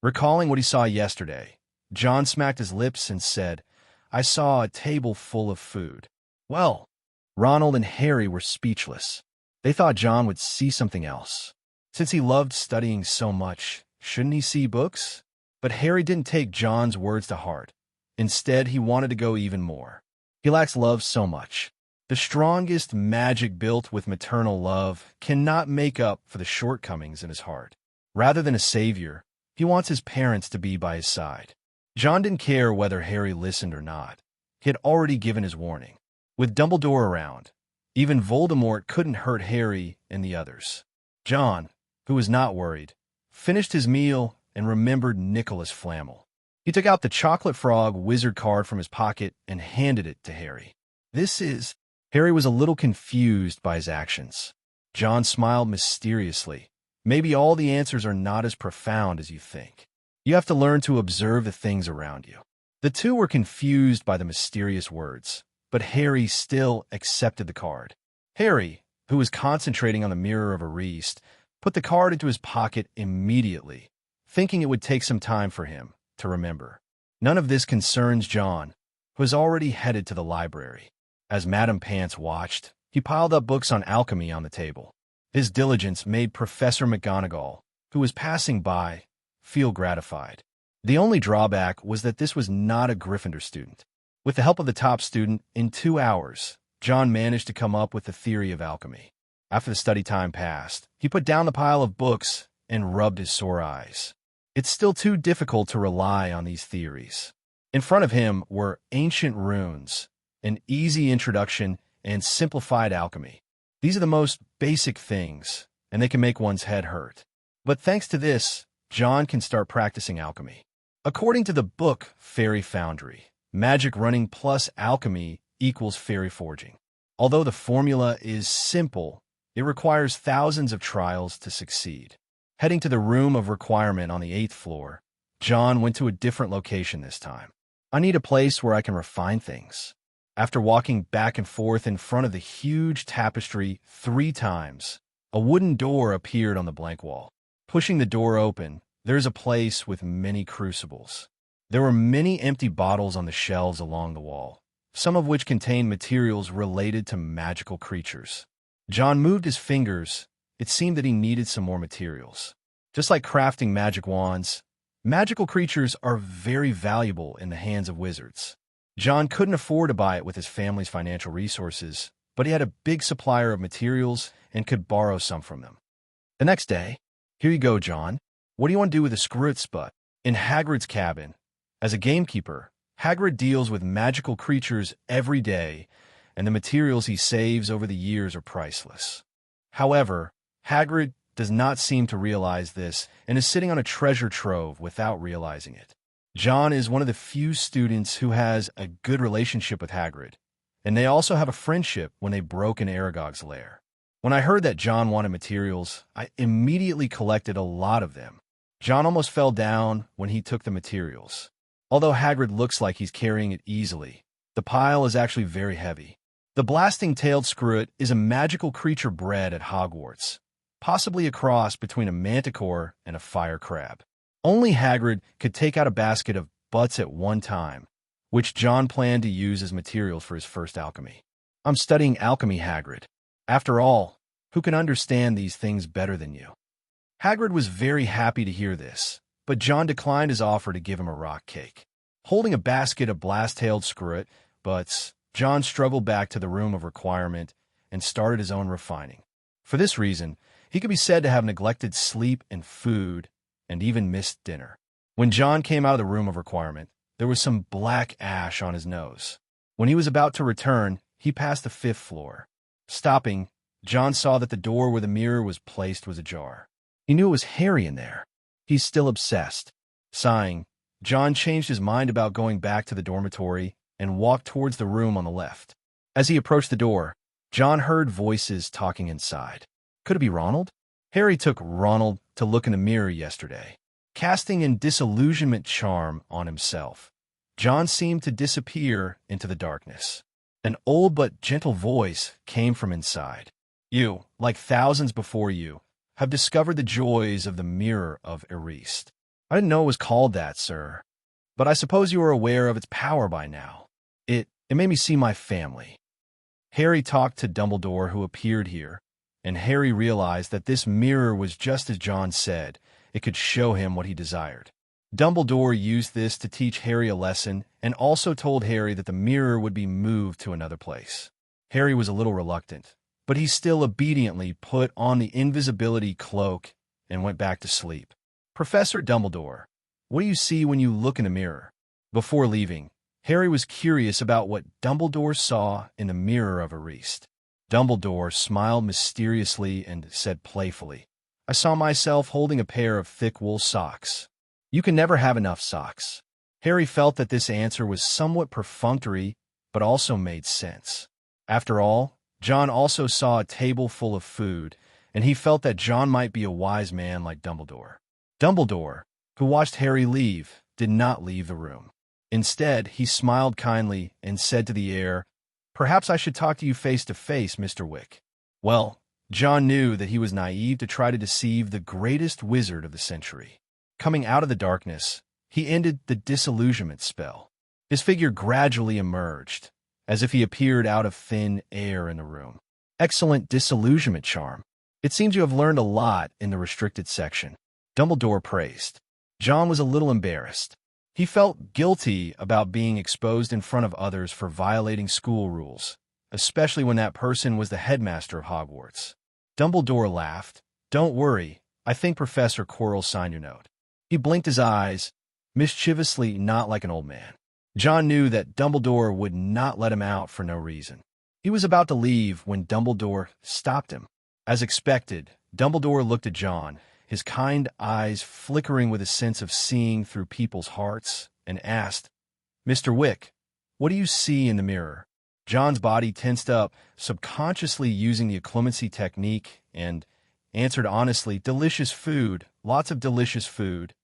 Recalling what he saw yesterday, John smacked his lips and said, "I saw a table full of food." Well, Ronald and Harry were speechless. They thought John would see something else. Since he loved studying so much, shouldn't he see books? But Harry didn't take John's words to heart. Instead, he wanted to go even more. He lacks love so much. The strongest magic built with maternal love cannot make up for the shortcomings in his heart. Rather than a savior, he wants his parents to be by his side. John didn't care whether Harry listened or not. He had already given his warning. With Dumbledore around, even Voldemort couldn't hurt Harry and the others. John, who was not worried, finished his meal and remembered Nicholas Flamel. He took out the chocolate frog wizard card from his pocket and handed it to Harry. This is... Harry was a little confused by his actions. John smiled mysteriously. Maybe all the answers are not as profound as you think. You have to learn to observe the things around you. The two were confused by the mysterious words, but Harry still accepted the card. Harry, who was concentrating on the mirror of Ariste, put the card into his pocket immediately, thinking it would take some time for him to remember. None of this concerns John, who was already headed to the library. As Madame Pants watched, he piled up books on alchemy on the table. His diligence made Professor McGonagall, who was passing by, feel gratified. The only drawback was that this was not a Gryffindor student. With the help of the top student, in 2 hours, John managed to come up with the theory of alchemy. After the study time passed, he put down the pile of books and rubbed his sore eyes. It's still too difficult to rely on these theories. In front of him were ancient runes, an easy introduction, and simplified alchemy. These are the most basic things, and they can make one's head hurt. But thanks to this, John can start practicing alchemy. According to the book Fairy Foundry, magic running plus alchemy equals fairy forging. Although the formula is simple, it requires thousands of trials to succeed. Heading to the room of requirement on the 8th floor, John went to a different location this time. I need a place where I can refine things. After walking back and forth in front of the huge tapestry 3 times, a wooden door appeared on the blank wall. Pushing the door open, there is a place with many crucibles. There were many empty bottles on the shelves along the wall, some of which contained materials related to magical creatures. John moved his fingers. It seemed that he needed some more materials. Just like crafting magic wands, magical creatures are very valuable in the hands of wizards. John couldn't afford to buy it with his family's financial resources, but he had a big supplier of materials and could borrow some from them. The next day, "Here you go, John. What do you want to do with a Scrutzbutt?" In Hagrid's cabin, as a gamekeeper, Hagrid deals with magical creatures every day, and the materials he saves over the years are priceless. However, Hagrid does not seem to realize this and is sitting on a treasure trove without realizing it. John is one of the few students who has a good relationship with Hagrid, and they also have a friendship when they broke in Aragog's lair. When I heard that John wanted materials, I immediately collected a lot of them. John almost fell down when he took the materials. Although Hagrid looks like he's carrying it easily, the pile is actually very heavy. The blasting-tailed Scruit is a magical creature bred at Hogwarts, possibly a cross between a manticore and a fire crab. Only Hagrid could take out a basket of butts at one time, which John planned to use as materials for his first alchemy. "I'm studying alchemy, Hagrid. After all, who can understand these things better than you?" Hagrid was very happy to hear this, but John declined his offer to give him a rock cake. Holding a basket of blast-tailed Scruit butts, John struggled back to the room of requirement and started his own refining. For this reason, he could be said to have neglected sleep and food, and even missed dinner. When John came out of the room of requirement, there was some black ash on his nose. When he was about to return, he passed the 5th floor. Stopping, John saw that the door where the mirror was placed was ajar. He knew it was Harry in there. He's still obsessed. Sighing, John changed his mind about going back to the dormitory and walked towards the room on the left. As he approached the door, John heard voices talking inside. Could it be Ronald? Harry took Ronald to look in the mirror yesterday. Casting a disillusionment charm on himself, John seemed to disappear into the darkness. An old but gentle voice came from inside. "You, like thousands before you, have discovered the joys of the Mirror of Ariste." "I didn't know it was called that, sir. But I suppose you are aware of its power by now. It made me see my family." Harry talked to Dumbledore, who appeared here, and Harry realized that this mirror was just as John said. It could show him what he desired. Dumbledore used this to teach Harry a lesson and also told Harry that the mirror would be moved to another place. Harry was a little reluctant, but he still obediently put on the invisibility cloak and went back to sleep. "Professor Dumbledore, what do you see when you look in the mirror?" Before leaving, Harry was curious about what Dumbledore saw in the Mirror of Ariste. Dumbledore smiled mysteriously and said playfully, "I saw myself holding a pair of thick wool socks." "You can never have enough socks." Harry felt that this answer was somewhat perfunctory, but also made sense. After all, John also saw a table full of food, and he felt that John might be a wise man like Dumbledore. Dumbledore, who watched Harry leave, did not leave the room. Instead, he smiled kindly and said to the air, "Perhaps I should talk to you face to face, Mr. Wick." Well, John knew that he was naive to try to deceive the greatest wizard of the century. Coming out of the darkness, he ended the disillusionment spell. His figure gradually emerged, as if he appeared out of thin air in the room. Excellent disillusionment charm. It seems you have learned a lot in the restricted section, Dumbledore praised. John was a little embarrassed. He felt guilty about being exposed in front of others for violating school rules, especially when that person was the headmaster of Hogwarts. Dumbledore laughed. "Don't worry, I think Professor Quirrell signed your note." He blinked his eyes, mischievously, not like an old man. John knew that Dumbledore would not let him out for no reason. He was about to leave when Dumbledore stopped him. As expected, Dumbledore looked at John, his kind eyes flickering with a sense of seeing through people's hearts, and asked, "Mr. Wick, what do you see in the mirror?" John's body tensed up, subconsciously using the occlumency technique, and answered honestly, "Delicious food, lots of delicious food,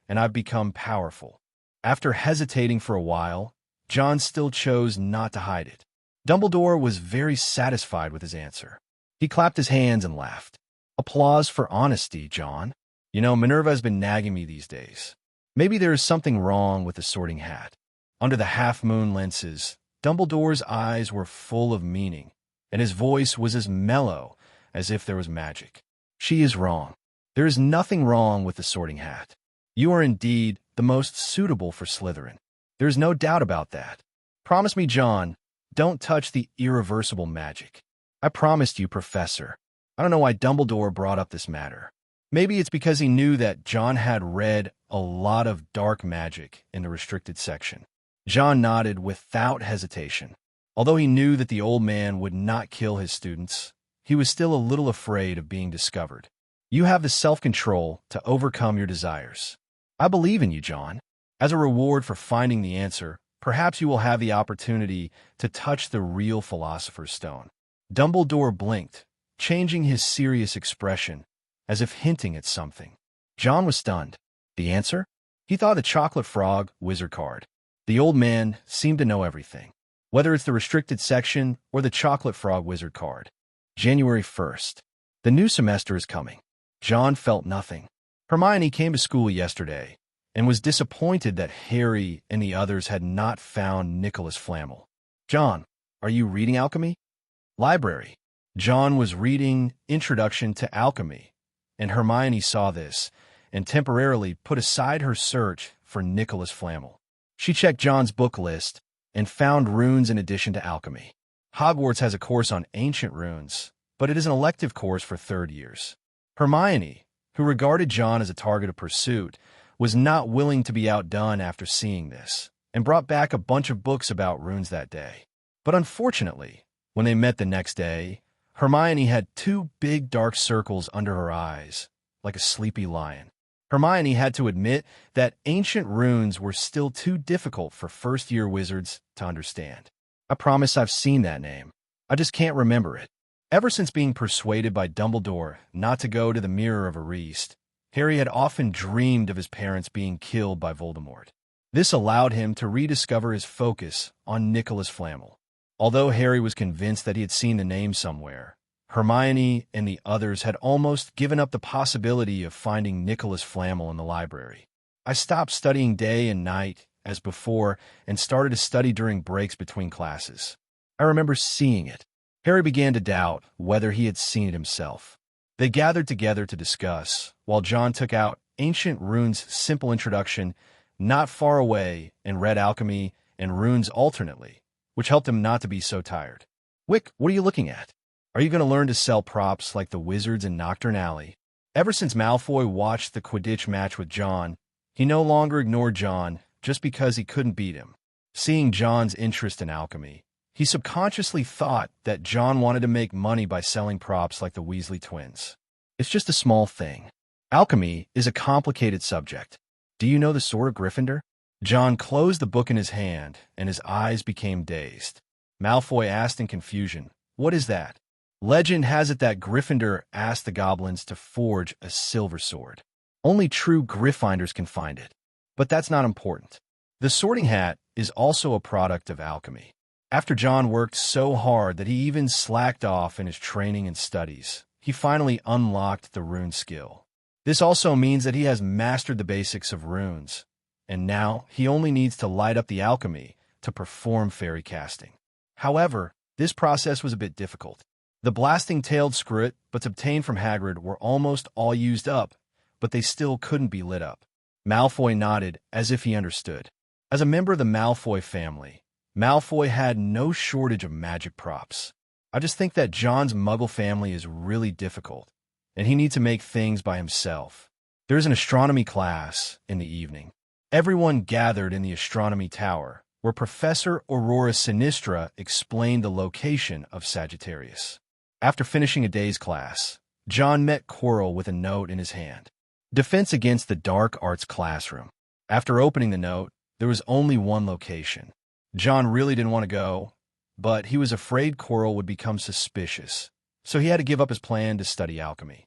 and I've become powerful." After hesitating for a while, John still chose not to hide it. Dumbledore was very satisfied with his answer. He clapped his hands and laughed. "Applause for honesty, John. You know, Minerva has been nagging me these days. Maybe there is something wrong with the Sorting Hat." Under the half-moon lenses, Dumbledore's eyes were full of meaning, and his voice was as mellow as if there was magic. "She is wrong. There is nothing wrong with the Sorting Hat. You are indeed the most suitable for Slytherin. There is no doubt about that. Promise me, John, don't touch the irreversible magic." "I promised you, Professor." I don't know why Dumbledore brought up this matter. Maybe it's because he knew that John had read a lot of dark magic in the restricted section. John nodded without hesitation. Although he knew that the old man would not kill his students, he was still a little afraid of being discovered. "You have the self-control to overcome your desires. I believe in you, John. As a reward for finding the answer, perhaps you will have the opportunity to touch the real Philosopher's Stone." Dumbledore blinked, changing his serious expression, as if hinting at something. John was stunned. The answer? He thought the chocolate frog wizard card. The old man seemed to know everything, whether it's the restricted section or the chocolate frog wizard card. January 1st. The new semester is coming. John felt nothing. Hermione came to school yesterday and was disappointed that Harry and the others had not found Nicholas Flamel. "John, are you reading alchemy?" "Library." John was reading Introduction to Alchemy, and Hermione saw this and temporarily put aside her search for Nicholas Flamel. She checked John's book list and found runes in addition to alchemy. Hogwarts has a course on ancient runes, but it is an elective course for third years. Hermione, who regarded John as a target of pursuit, was not willing to be outdone after seeing this, and brought back a bunch of books about runes that day. But unfortunately, when they met the next day, Hermione had two big dark circles under her eyes, like a sleepy lion. Hermione had to admit that ancient runes were still too difficult for first-year wizards to understand. "I promise I've seen that name. I just can't remember it." Ever since being persuaded by Dumbledore not to go to the Mirror of Erist, Harry had often dreamed of his parents being killed by Voldemort. This allowed him to rediscover his focus on Nicholas Flamel. Although Harry was convinced that he had seen the name somewhere, Hermione and the others had almost given up the possibility of finding Nicholas Flamel in the library. "I stopped studying day and night, as before, and started to study during breaks between classes. I remember seeing it." Harry began to doubt whether he had seen it himself. They gathered together to discuss, while John took out Ancient Runes' Simple Introduction not far away and read Alchemy and Runes alternately, which helped him not to be so tired. "Wick, what are you looking at? Are you going to learn to sell props like the wizards in Knockturn Alley?" Ever since Malfoy watched the Quidditch match with John, he no longer ignored John just because he couldn't beat him. Seeing John's interest in alchemy, he subconsciously thought that John wanted to make money by selling props like the Weasley twins. "It's just a small thing. Alchemy is a complicated subject. Do you know the Sword of Gryffindor?" John closed the book in his hand, and his eyes became dazed. Malfoy asked in confusion, "What is that?" "Legend has it that Gryffindor asked the goblins to forge a silver sword. Only true Gryffindors can find it. But that's not important. The Sorting Hat is also a product of alchemy. After John worked so hard that he even slacked off in his training and studies, he finally unlocked the rune skill. This also means that he has mastered the basics of runes, and now he only needs to light up the alchemy to perform fairy casting. However, this process was a bit difficult. The blasting-tailed screwits obtained from Hagrid were almost all used up, but they still couldn't be lit up. Malfoy nodded as if he understood. As a member of the Malfoy family, Malfoy had no shortage of magic props. I just think that John's Muggle family is really difficult, and he needs to make things by himself. There's an astronomy class in the evening. Everyone gathered in the astronomy tower, where Professor Aurora Sinistra explained the location of Sagittarius. After finishing a day's class, John met Quirrell with a note in his hand. Defense against the Dark Arts classroom. After opening the note, there was only one location. John really didn't want to go, but he was afraid Quirrell would become suspicious, so he had to give up his plan to study alchemy.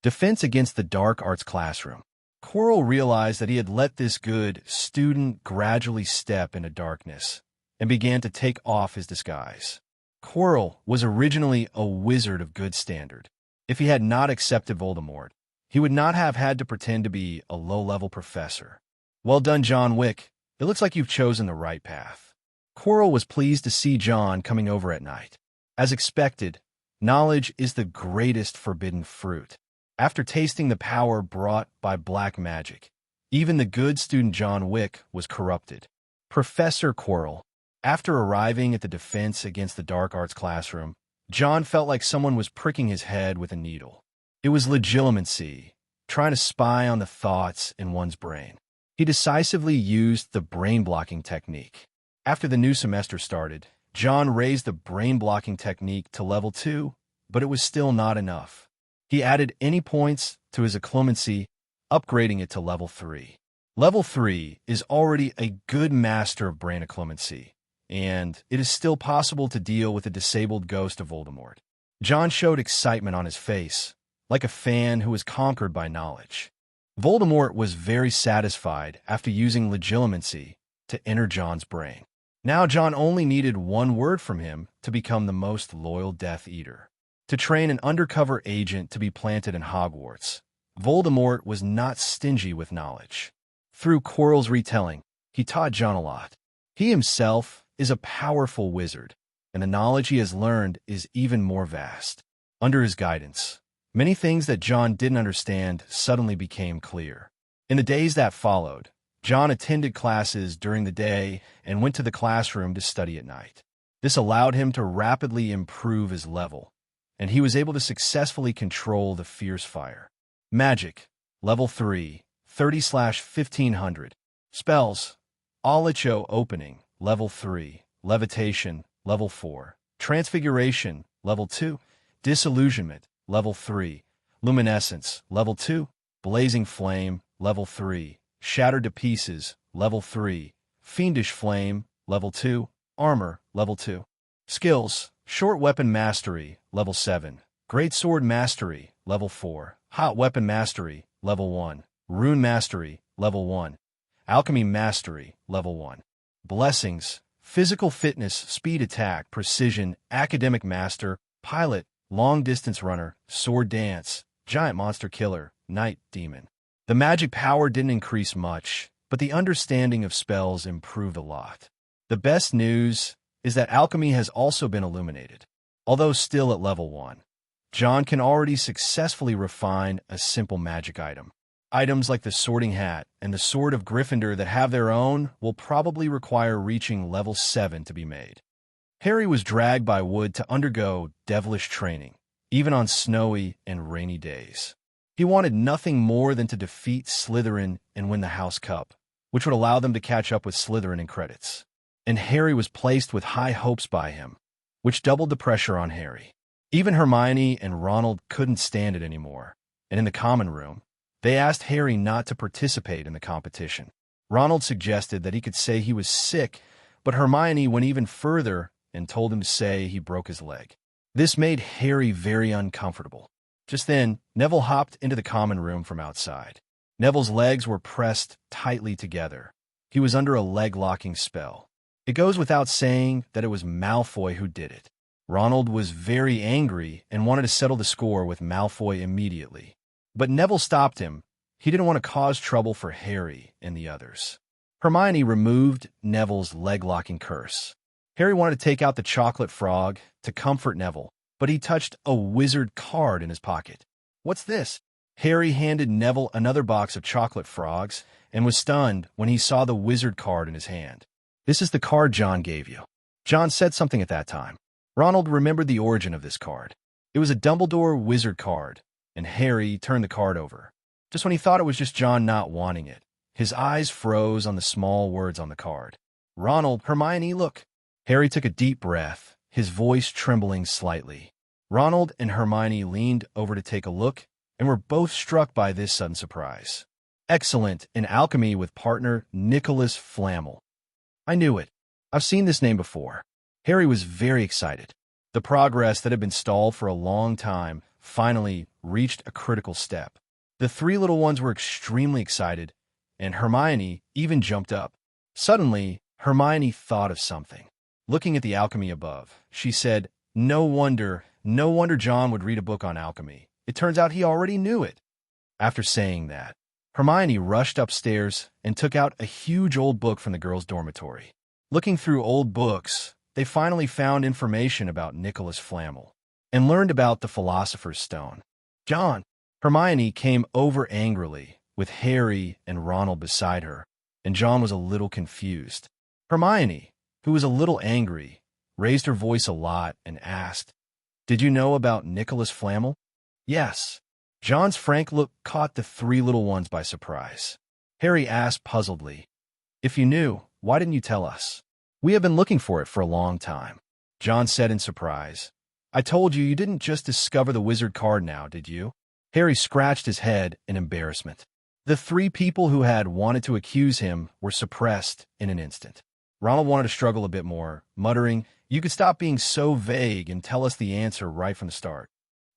Defense against the Dark Arts classroom. Quirrell realized that he had let this good student gradually step into darkness and began to take off his disguise. Quirrell was originally a wizard of good standard. If he had not accepted Voldemort, he would not have had to pretend to be a low-level professor. Well done, John Wick. It looks like you've chosen the right path. Quirrell was pleased to see John coming over at night. As expected, knowledge is the greatest forbidden fruit. After tasting the power brought by black magic, even the good student John Wick was corrupted. Professor Quirrell. After arriving at the Defense Against the Dark Arts classroom, John felt like someone was pricking his head with a needle. It was legitimacy, trying to spy on the thoughts in one's brain. He decisively used the brain-blocking technique. After the new semester started, John raised the brain-blocking technique to level 2, but it was still not enough. He added any points to his occlumency, upgrading it to level 3. Level 3 is already a good master of brain occlumency, and it is still possible to deal with the disabled ghost of Voldemort. John showed excitement on his face, like a fan who was conquered by knowledge. Voldemort was very satisfied after using legitimacy to enter John's brain. Now John only needed one word from him to become the most loyal Death Eater. To train an undercover agent to be planted in Hogwarts, Voldemort was not stingy with knowledge. Through Quirrell's retelling, he taught John a lot. He himself is a powerful wizard, and the knowledge he has learned is even more vast. Under his guidance, many things that John didn't understand suddenly became clear. In the days that followed, John attended classes during the day and went to the classroom to study at night. This allowed him to rapidly improve his level, and he was able to successfully control the fierce fire. Magic, level 3, 30/1500. Spells, Alicho opening, level 3, levitation, level 4, transfiguration, level 2, disillusionment, level 3, luminescence, level 2, blazing flame, level 3, shattered to pieces, level 3, fiendish flame, level 2, armor, level 2. Skills, short weapon mastery, level 7, great sword mastery, level 4, hot weapon mastery, level 1, rune mastery, level 1, alchemy mastery, level 1. Blessings, physical fitness, speed attack, precision, academic master, pilot, long-distance runner, sword dance, giant monster killer, night demon. The magic power didn't increase much, but the understanding of spells improved a lot. The best news is that alchemy has also been illuminated. Although still at level 1, John can already successfully refine a simple magic item. Items like the Sorting Hat and the Sword of Gryffindor that have their own will probably require reaching level 7 to be made. Harry was dragged by Wood to undergo devilish training, even on snowy and rainy days. He wanted nothing more than to defeat Slytherin and win the House Cup, which would allow them to catch up with Slytherin in credits. And Harry was placed with high hopes by him, which doubled the pressure on Harry. Even Hermione and Ronald couldn't stand it anymore, and in the common room, they asked Harry not to participate in the competition. Ronald suggested that he could say he was sick, but Hermione went even further and told him to say he broke his leg. This made Harry very uncomfortable. Just then, Neville hopped into the common room from outside. Neville's legs were pressed tightly together. He was under a leg-locking spell. It goes without saying that it was Malfoy who did it. Ronald was very angry and wanted to settle the score with Malfoy immediately. But Neville stopped him. He didn't want to cause trouble for Harry and the others. Hermione removed Neville's leg-locking curse. Harry wanted to take out the chocolate frog to comfort Neville, but he touched a wizard card in his pocket. "What's this?" Harry handed Neville another box of chocolate frogs and was stunned when he saw the wizard card in his hand. "This is the card John gave you." John said something at that time. Ronald remembered the origin of this card. It was a Dumbledore wizard card, and Harry turned the card over. Just when he thought it was just John not wanting it, his eyes froze on the small words on the card. "Ronald, Hermione, look." Harry took a deep breath, his voice trembling slightly. Ronald and Hermione leaned over to take a look and were both struck by this sudden surprise. "Excellent in alchemy with partner Nicholas Flamel." "I knew it. I've seen this name before." Harry was very excited. The progress that had been stalled for a long time finally reached a critical step. The three little ones were extremely excited, and Hermione even jumped up. Suddenly, Hermione thought of something. Looking at the alchemy above, she said, no wonder John would read a book on alchemy. It turns out he already knew it." After saying that, Hermione rushed upstairs and took out a huge old book from the girls' dormitory. Looking through old books, they finally found information about Nicholas Flamel and learned about the Philosopher's Stone. "John!" Hermione came over angrily, with Harry and Ronald beside her, and John was a little confused. Hermione, who was a little angry, raised her voice a lot and asked, "Did you know about Nicholas Flamel?" "Yes." John's frank look caught the three little ones by surprise. Harry asked puzzledly, "If you knew, why didn't you tell us?" "We have been looking for it for a long time," John said in surprise. "I told you didn't just discover the wizard card now, did you?" Harry scratched his head in embarrassment. The three people who had wanted to accuse him were suppressed in an instant. Ronald wanted to struggle a bit more, muttering, "You could stop being so vague and tell us the answer right from the start."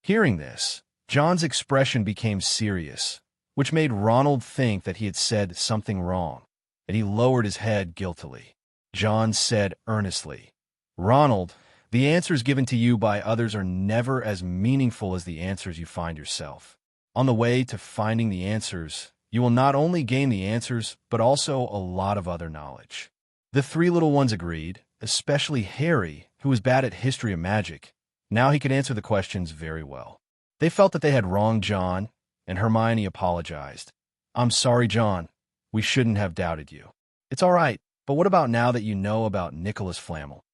Hearing this, John's expression became serious, which made Ronald think that he had said something wrong, and he lowered his head guiltily. John said earnestly, "Ronald, the answers given to you by others are never as meaningful as the answers you find yourself. On the way to finding the answers, you will not only gain the answers, but also a lot of other knowledge." The three little ones agreed, especially Harry, who was bad at history and magic. Now he could answer the questions very well. They felt that they had wronged John, and Hermione apologized. "I'm sorry, John. We shouldn't have doubted you." "It's all right, but what about now that you know about Nicholas Flamel?"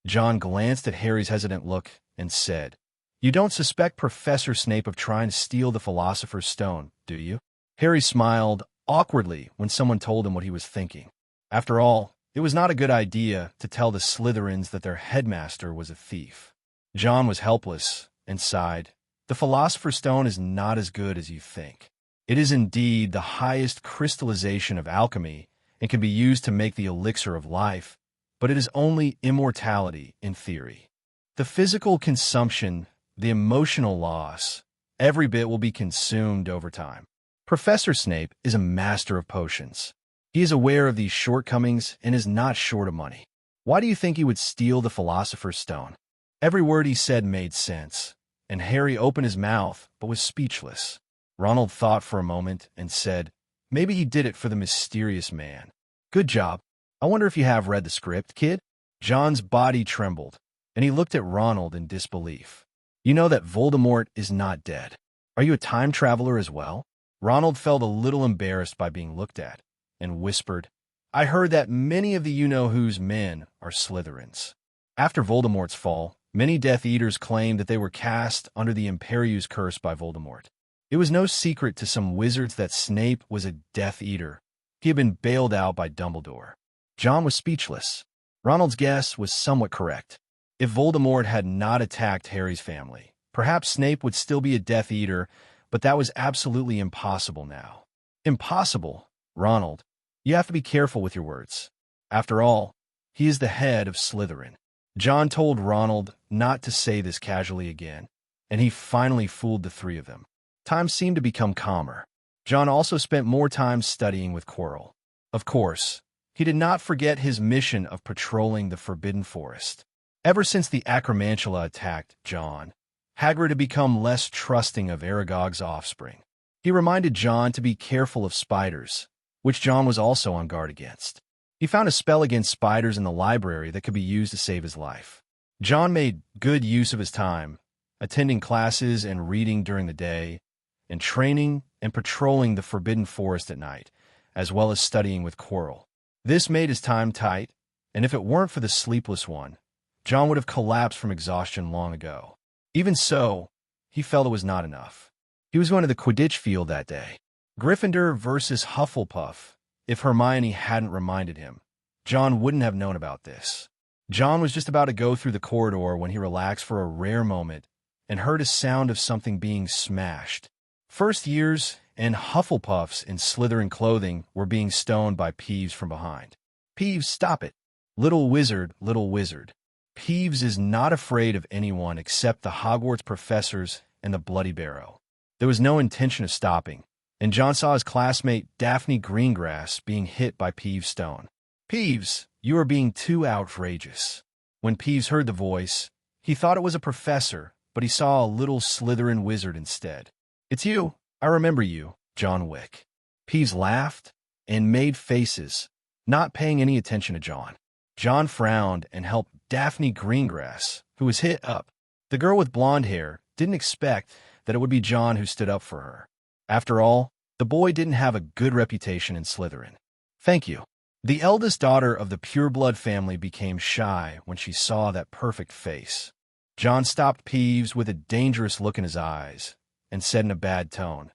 John glanced at Harry's hesitant look and said, "You don't suspect Professor Snape of trying to steal the Philosopher's Stone, do you?" Harry smiled awkwardly when someone told him what he was thinking. After all, it was not a good idea to tell the Slytherins that their headmaster was a thief. John was helpless and sighed. "The Philosopher's Stone is not as good as you think. It is indeed the highest crystallization of alchemy and can be used to make the elixir of life, but it is only immortality in theory. The physical consumption, the emotional loss, every bit will be consumed over time. Professor Snape is a master of potions. He is aware of these shortcomings and is not short of money. Why do you think he would steal the Philosopher's Stone?" Every word he said made sense, and Harry opened his mouth but was speechless. Ronald thought for a moment and said, "Maybe he did it for the mysterious man." "Good job. I wonder if you have read the script, kid?" John's body trembled, and he looked at Ronald in disbelief. "You know that Voldemort is not dead. Are you a time traveler as well?" Ronald felt a little embarrassed by being looked at, and whispered, "I heard that many of the you-know-who's men are Slytherins." After Voldemort's fall, many Death Eaters claimed that they were cast under the Imperius curse by Voldemort. It was no secret to some wizards that Snape was a Death Eater. He had been bailed out by Dumbledore. John was speechless. Ronald's guess was somewhat correct. If Voldemort had not attacked Harry's family, perhaps Snape would still be a Death Eater, but that was absolutely impossible now. "Impossible, Ronald. You have to be careful with your words. After all, he is the head of Slytherin. John told Ronald not to say this casually again, and he finally fooled the three of them. Time seemed to become calmer. John also spent more time studying with Quirrell. Of course, he did not forget his mission of patrolling the Forbidden Forest. Ever since the Acromantula attacked John, Hagrid had become less trusting of Aragog's offspring. He reminded John to be careful of spiders, which John was also on guard against. He found a spell against spiders in the library that could be used to save his life. John made good use of his time, attending classes and reading during the day, and training and patrolling the Forbidden Forest at night, as well as studying with Quirrell. This made his time tight, and if it weren't for the sleepless one, John would have collapsed from exhaustion long ago. Even so, he felt it was not enough. He was going to the Quidditch field that day. Gryffindor versus Hufflepuff. If Hermione hadn't reminded him, John wouldn't have known about this. John was just about to go through the corridor when he relaxed for a rare moment and heard a sound of something being smashed. First years and Hufflepuffs in Slytherin clothing were being stoned by Peeves from behind. Peeves, stop it. Little wizard, little wizard. Peeves is not afraid of anyone except the Hogwarts professors and the Bloody Barrow. There was no intention of stopping, and John saw his classmate Daphne Greengrass being hit by Peeves' stone. Peeves, you are being too outrageous. When Peeves heard the voice, he thought it was a professor, but he saw a little Slytherin wizard instead. It's you. I remember you, John Wick. Peeves laughed and made faces, not paying any attention to John. John frowned and helped Daphne Greengrass, who was hit up. The girl with blonde hair didn't expect that it would be John who stood up for her. After all, the boy didn't have a good reputation in Slytherin. Thank you. The eldest daughter of the pureblood family became shy when she saw that perfect face. John stopped Peeves with a dangerous look in his eyes and said in a bad tone,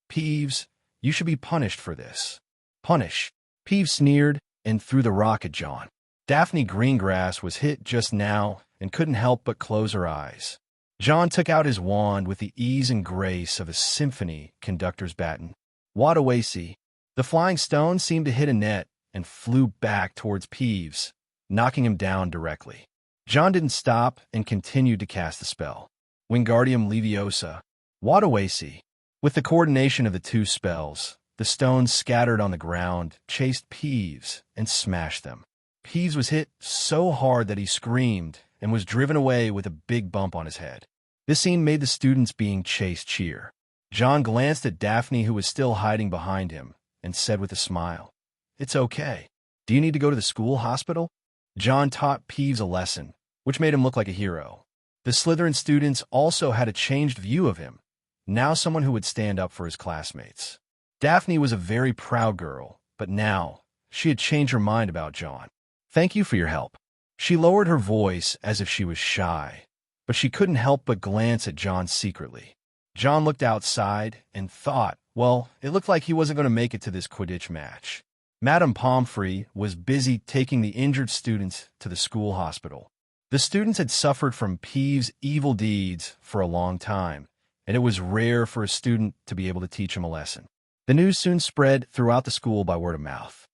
Peeves, you should be punished for this. Punish. Peeves sneered and threw the rock at John. Daphne Greengrass was hit just now and couldn't help but close her eyes. John took out his wand with the ease and grace of a symphony conductor's baton. Wadawasi. The flying stone seemed to hit a net and flew back towards Peeves, knocking him down directly. John didn't stop and continued to cast the spell. Wingardium Leviosa. Wadawasi. With the coordination of the two spells, the stones scattered on the ground, chased Peeves, and smashed them. Peeves was hit so hard that he screamed and was driven away with a big bump on his head. This scene made the students being chased cheer. John glanced at Daphne, who was still hiding behind him, and said with a smile, It's okay. Do you need to go to the school hospital? John taught Peeves a lesson, which made him look like a hero. The Slytherin students also had a changed view of him, now someone who would stand up for his classmates. Daphne was a very proud girl, but now she had changed her mind about John. Thank you for your help. She lowered her voice as if she was shy, but she couldn't help but glance at John secretly. John looked outside and thought, well, it looked like he wasn't going to make it to this Quidditch match. Madame Pomfrey was busy taking the injured students to the school hospital. The students had suffered from Peeves' evil deeds for a long time, and it was rare for a student to be able to teach him a lesson. The news soon spread throughout the school by word of mouth.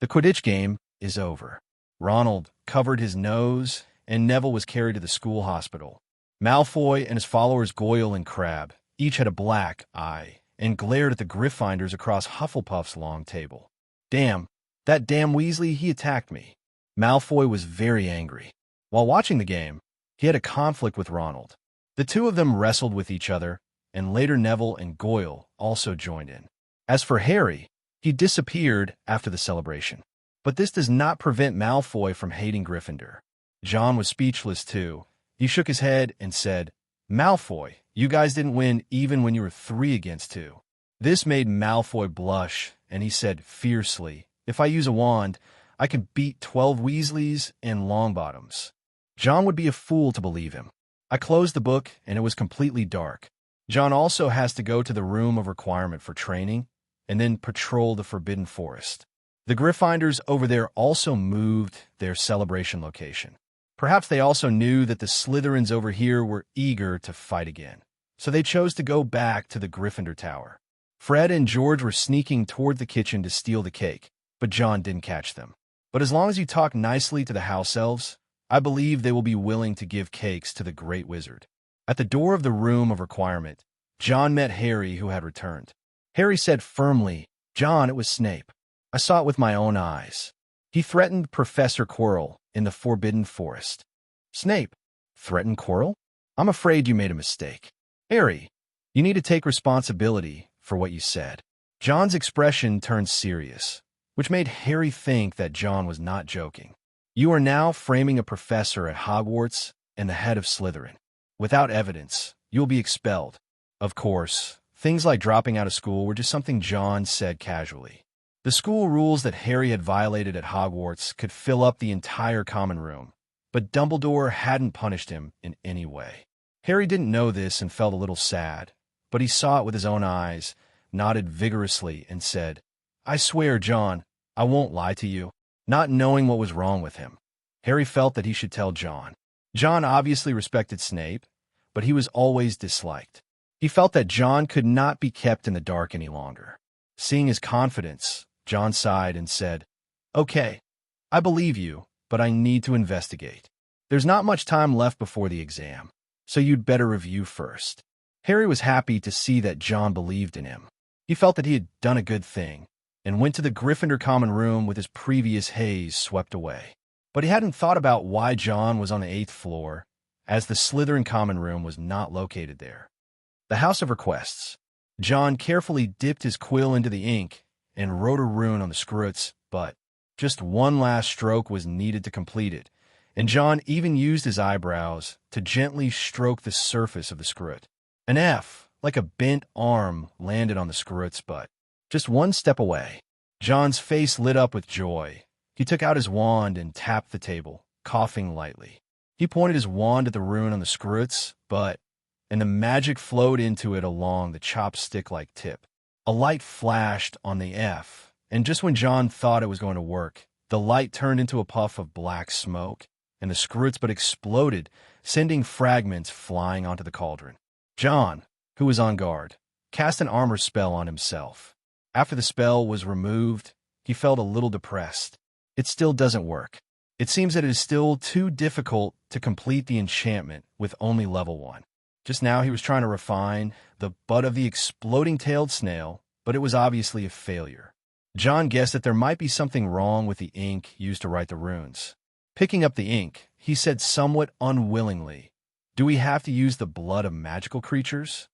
The Quidditch game is over. Ronald covered his nose, and Neville was carried to the school hospital. Malfoy and his followers Goyle and Crabbe each had a black eye and glared at the Gryffindors across Hufflepuff's long table. Damn, that damn Weasley, he attacked me. Malfoy was very angry. While watching the game, he had a conflict with Ronald. The two of them wrestled with each other, and later Neville and Goyle also joined in. As for Harry, he disappeared after the celebration. But this does not prevent Malfoy from hating Gryffindor. John was speechless too. He shook his head and said, Malfoy, you guys didn't win even when you were 3 against 2. This made Malfoy blush, and he said fiercely, If I use a wand, I could beat 12 Weasleys and Longbottoms. John would be a fool to believe him. I closed the book, and it was completely dark. John also has to go to the room of requirement for training, and then patrol the Forbidden Forest. The Gryffindors over there also moved their celebration location. Perhaps they also knew that the Slytherins over here were eager to fight again, so they chose to go back to the Gryffindor Tower. Fred and George were sneaking toward the kitchen to steal the cake, but John didn't catch them. But as long as you talk nicely to the house elves, I believe they will be willing to give cakes to the great wizard. At the door of the room of requirement, John met Harry, who had returned. Harry said firmly, "John, it was Snape. I saw it with my own eyes. He threatened Professor Quirrell in the Forbidden Forest." "Snape threatened Quirrell? I'm afraid you made a mistake. Harry, you need to take responsibility for what you said." John's expression turned serious, which made Harry think that John was not joking. "You are now framing a professor at Hogwarts and the head of Slytherin. Without evidence, you will be expelled." Of course, things like dropping out of school were just something John said casually. The school rules that Harry had violated at Hogwarts could fill up the entire common room, but Dumbledore hadn't punished him in any way. Harry didn't know this and felt a little sad, but he saw it with his own eyes, nodded vigorously, and said, "I swear, John, I won't lie to you." Not knowing what was wrong with him, Harry felt that he should tell John. John obviously respected Snape, but he was always disliked. He felt that John could not be kept in the dark any longer. Seeing his confidence, John sighed and said, "Okay, I believe you, but I need to investigate. There's not much time left before the exam, so you'd better review first." Harry was happy to see that John believed in him. He felt that he had done a good thing, and went to the Gryffindor common room with his previous haze swept away. But he hadn't thought about why John was on the 8th floor, as the Slytherin common room was not located there. The House of Requests. John carefully dipped his quill into the ink and wrote a rune on the scrolls, but just one last stroke was needed to complete it, and John even used his eyebrows to gently stroke the surface of the scroll. An F, like a bent arm, landed on the scroll's butt. Just one step away. John's face lit up with joy. He took out his wand and tapped the table, coughing lightly. He pointed his wand at the rune on the scroll's butt, and the magic flowed into it along the chopstick-like tip. A light flashed on the F, and just when John thought it was going to work, the light turned into a puff of black smoke, and the scroll's butt exploded, sending fragments flying onto the cauldron. John, who was on guard, cast an armor spell on himself. After the spell was removed, he felt a little depressed. It still doesn't work. It seems that it is still too difficult to complete the enchantment with only level 1. Just now he was trying to refine the butt of the exploding-tailed snail, but it was obviously a failure. John guessed that there might be something wrong with the ink used to write the runes. Picking up the ink, he said somewhat unwillingly, "Do we have to use the blood of magical creatures?"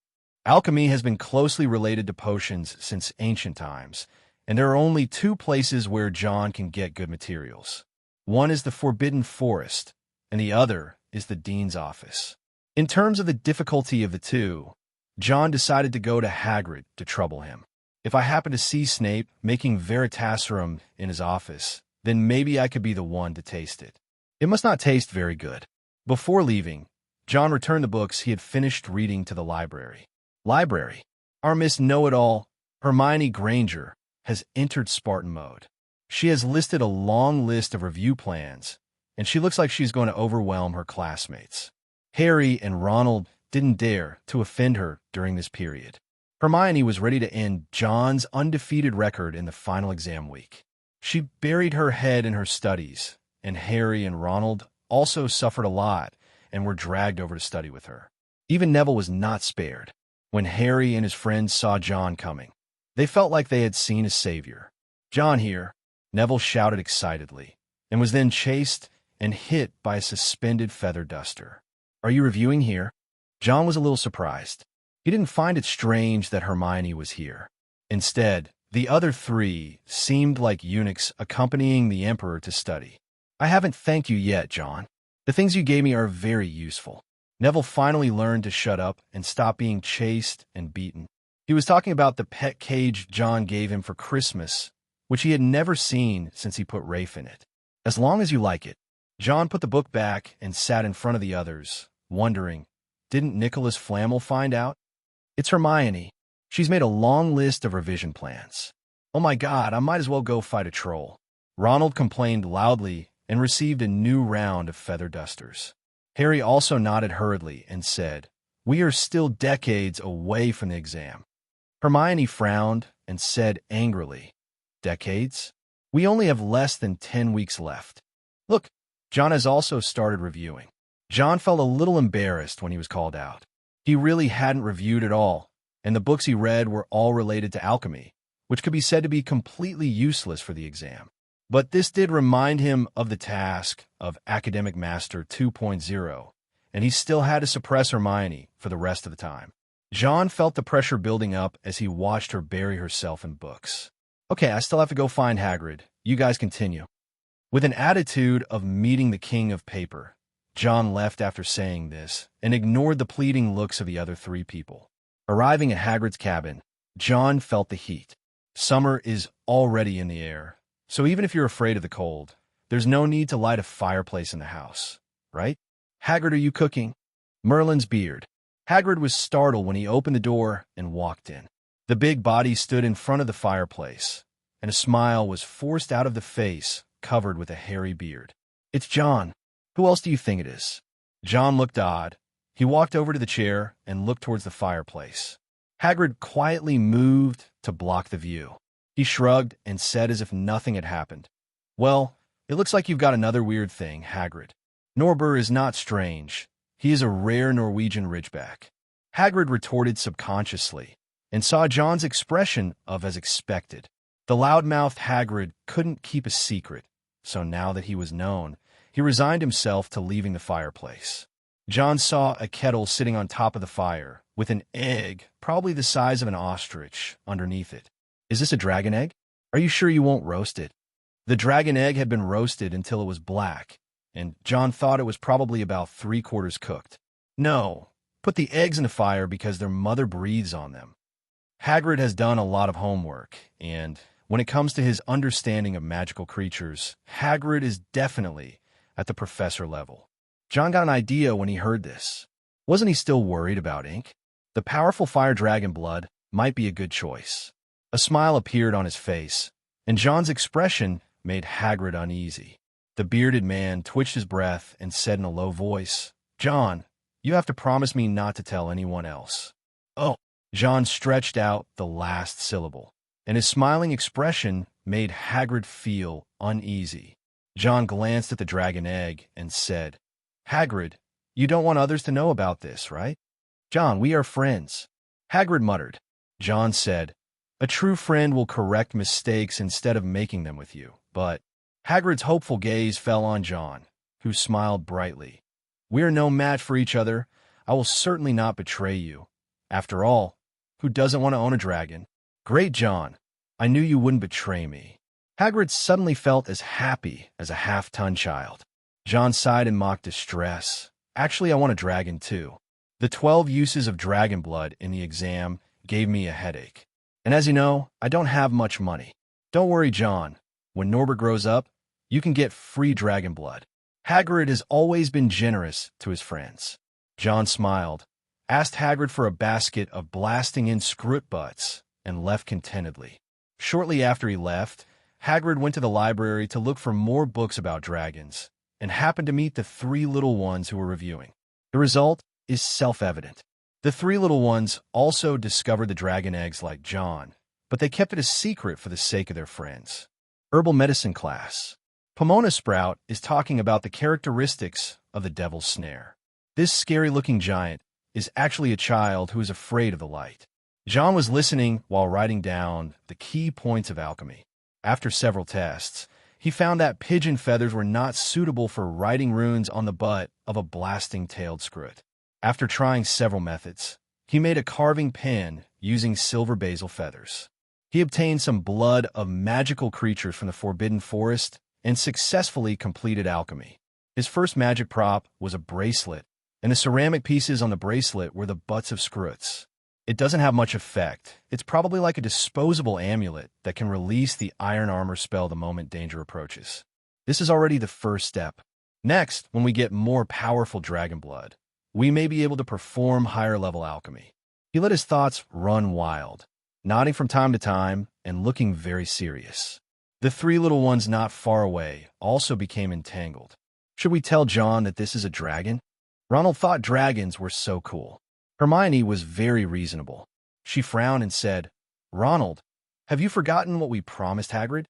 Alchemy has been closely related to potions since ancient times, and there are only 2 places where John can get good materials. One is the Forbidden Forest, and the other is the Dean's office. In terms of the difficulty of the 2, John decided to go to Hagrid to trouble him. If I happen to see Snape making Veritaserum in his office, then maybe I could be the one to taste it. It must not taste very good. Before leaving, John returned the books he had finished reading to the library. Library. Our Miss Know-It-All, Hermione Granger, has entered Spartan mode. She has listed a long list of review plans, and she looks like she's going to overwhelm her classmates. Harry and Ronald didn't dare to offend her during this period. Hermione was ready to end John's undefeated record in the final exam week. She buried her head in her studies, and Harry and Ronald also suffered a lot and were dragged over to study with her. Even Neville was not spared. When Harry and his friends saw John coming, they felt like they had seen a savior. "John here," Neville shouted excitedly, and was then chased and hit by a suspended feather duster. "Are you reviewing here?" John was a little surprised. He didn't find it strange that Hermione was here. Instead, the other 3 seemed like eunuchs accompanying the Emperor to study. "I haven't thanked you yet, John. The things you gave me are very useful." Neville finally learned to shut up and stop being chased and beaten. He was talking about the pet cage John gave him for Christmas, which he had never seen since he put Rafe in it. "As long as you like it." John put the book back and sat in front of the others, wondering, didn't Nicholas Flamel find out? It's Hermione. She's made a long list of revision plans. "Oh my God, I might as well go fight a troll." Ronald complained loudly and received a new round of feather dusters. Harry also nodded hurriedly and said, "We are still decades away from the exam." Hermione frowned and said angrily, "Decades? We only have less than 10 weeks left. Look, John has also started reviewing. John felt a little embarrassed when he was called out. He really hadn't reviewed at all, and the books he read were all related to alchemy, which could be said to be completely useless for the exam. But this did remind him of the task of Academic Master 2.0, and he still had to suppress Hermione for the rest of the time. John felt the pressure building up as he watched her bury herself in books. Okay, I still have to go find Hagrid. You guys continue. With an attitude of meeting the king of paper, John left after saying this and ignored the pleading looks of the other three people. Arriving at Hagrid's cabin, John felt the heat. Summer is already in the air, so even if you're afraid of the cold, there's no need to light a fireplace in the house, right? Hagrid, are you cooking? Merlin's beard. Hagrid was startled when he opened the door and walked in. The big body stood in front of the fireplace, and a smile was forced out of the face covered with a hairy beard. It's John. Who else do you think it is? John looked odd. He walked over to the chair and looked towards the fireplace. Hagrid quietly moved to block the view. He shrugged and said as if nothing had happened. Well, it looks like you've got another weird thing, Hagrid. Norbert is not strange. He is a rare Norwegian ridgeback. Hagrid retorted subconsciously and saw John's expression of as expected. The loud-mouthed Hagrid couldn't keep a secret, so now that he was known, he resigned himself to leaving the fireplace. John saw a kettle sitting on top of the fire, with an egg, probably the size of an ostrich, underneath it. Is this a dragon egg? Are you sure you won't roast it? The dragon egg had been roasted until it was black, and John thought it was probably about 3/4 cooked. No, put the eggs in the fire because their mother breathes on them. Hagrid has done a lot of homework, and when it comes to his understanding of magical creatures, Hagrid is definitely at the professor level. John got an idea when he heard this. Wasn't he still worried about ink? The powerful fire dragon blood might be a good choice. A smile appeared on his face, and John's expression made Hagrid uneasy. The bearded man twitched his breath and said in a low voice, John, you have to promise me not to tell anyone else. Oh, John stretched out the last syllable, and his smiling expression made Hagrid feel uneasy. John glanced at the dragon egg and said, Hagrid, you don't want others to know about this, right? John, we are friends. Hagrid muttered. John said, a true friend will correct mistakes instead of making them with you. But Hagrid's hopeful gaze fell on John, who smiled brightly. We are no match for each other. I will certainly not betray you. After all, who doesn't want to own a dragon? Great, John. I knew you wouldn't betray me. Hagrid suddenly felt as happy as a half-ton child. John sighed in mock distress. Actually, I want a dragon too. The 12 uses of dragon blood in the exam gave me a headache. And as you know, I don't have much money. Don't worry, John. When Norbert grows up, you can get free dragon blood. Hagrid has always been generous to his friends. John smiled, asked Hagrid for a basket of blasting in scrut butts, and left contentedly. Shortly after he left, Hagrid went to the library to look for more books about dragons, and happened to meet the three little ones who were reviewing. The result is self-evident. The three little ones also discovered the dragon eggs like John, but they kept it a secret for the sake of their friends. Herbal medicine class. Pomona Sprout is talking about the characteristics of the devil's snare. This scary-looking giant is actually a child who is afraid of the light. John was listening while writing down the key points of alchemy. After several tests, he found that pigeon feathers were not suitable for writing runes on the butt of a blasting-tailed scrut. After trying several methods, he made a carving pen using silver basil feathers. He obtained some blood of magical creatures from the Forbidden Forest and successfully completed alchemy. His first magic prop was a bracelet, and the ceramic pieces on the bracelet were the butts of scruts. It doesn't have much effect. It's probably like a disposable amulet that can release the iron armor spell the moment danger approaches. This is already the first step. Next, when we get more powerful dragon blood, we may be able to perform higher-level alchemy. He let his thoughts run wild, nodding from time to time and looking very serious. The three little ones not far away also became entangled. Should we tell John that this is a dragon? Ronald thought dragons were so cool. Hermione was very reasonable. She frowned and said, Ronald, have you forgotten what we promised Hagrid?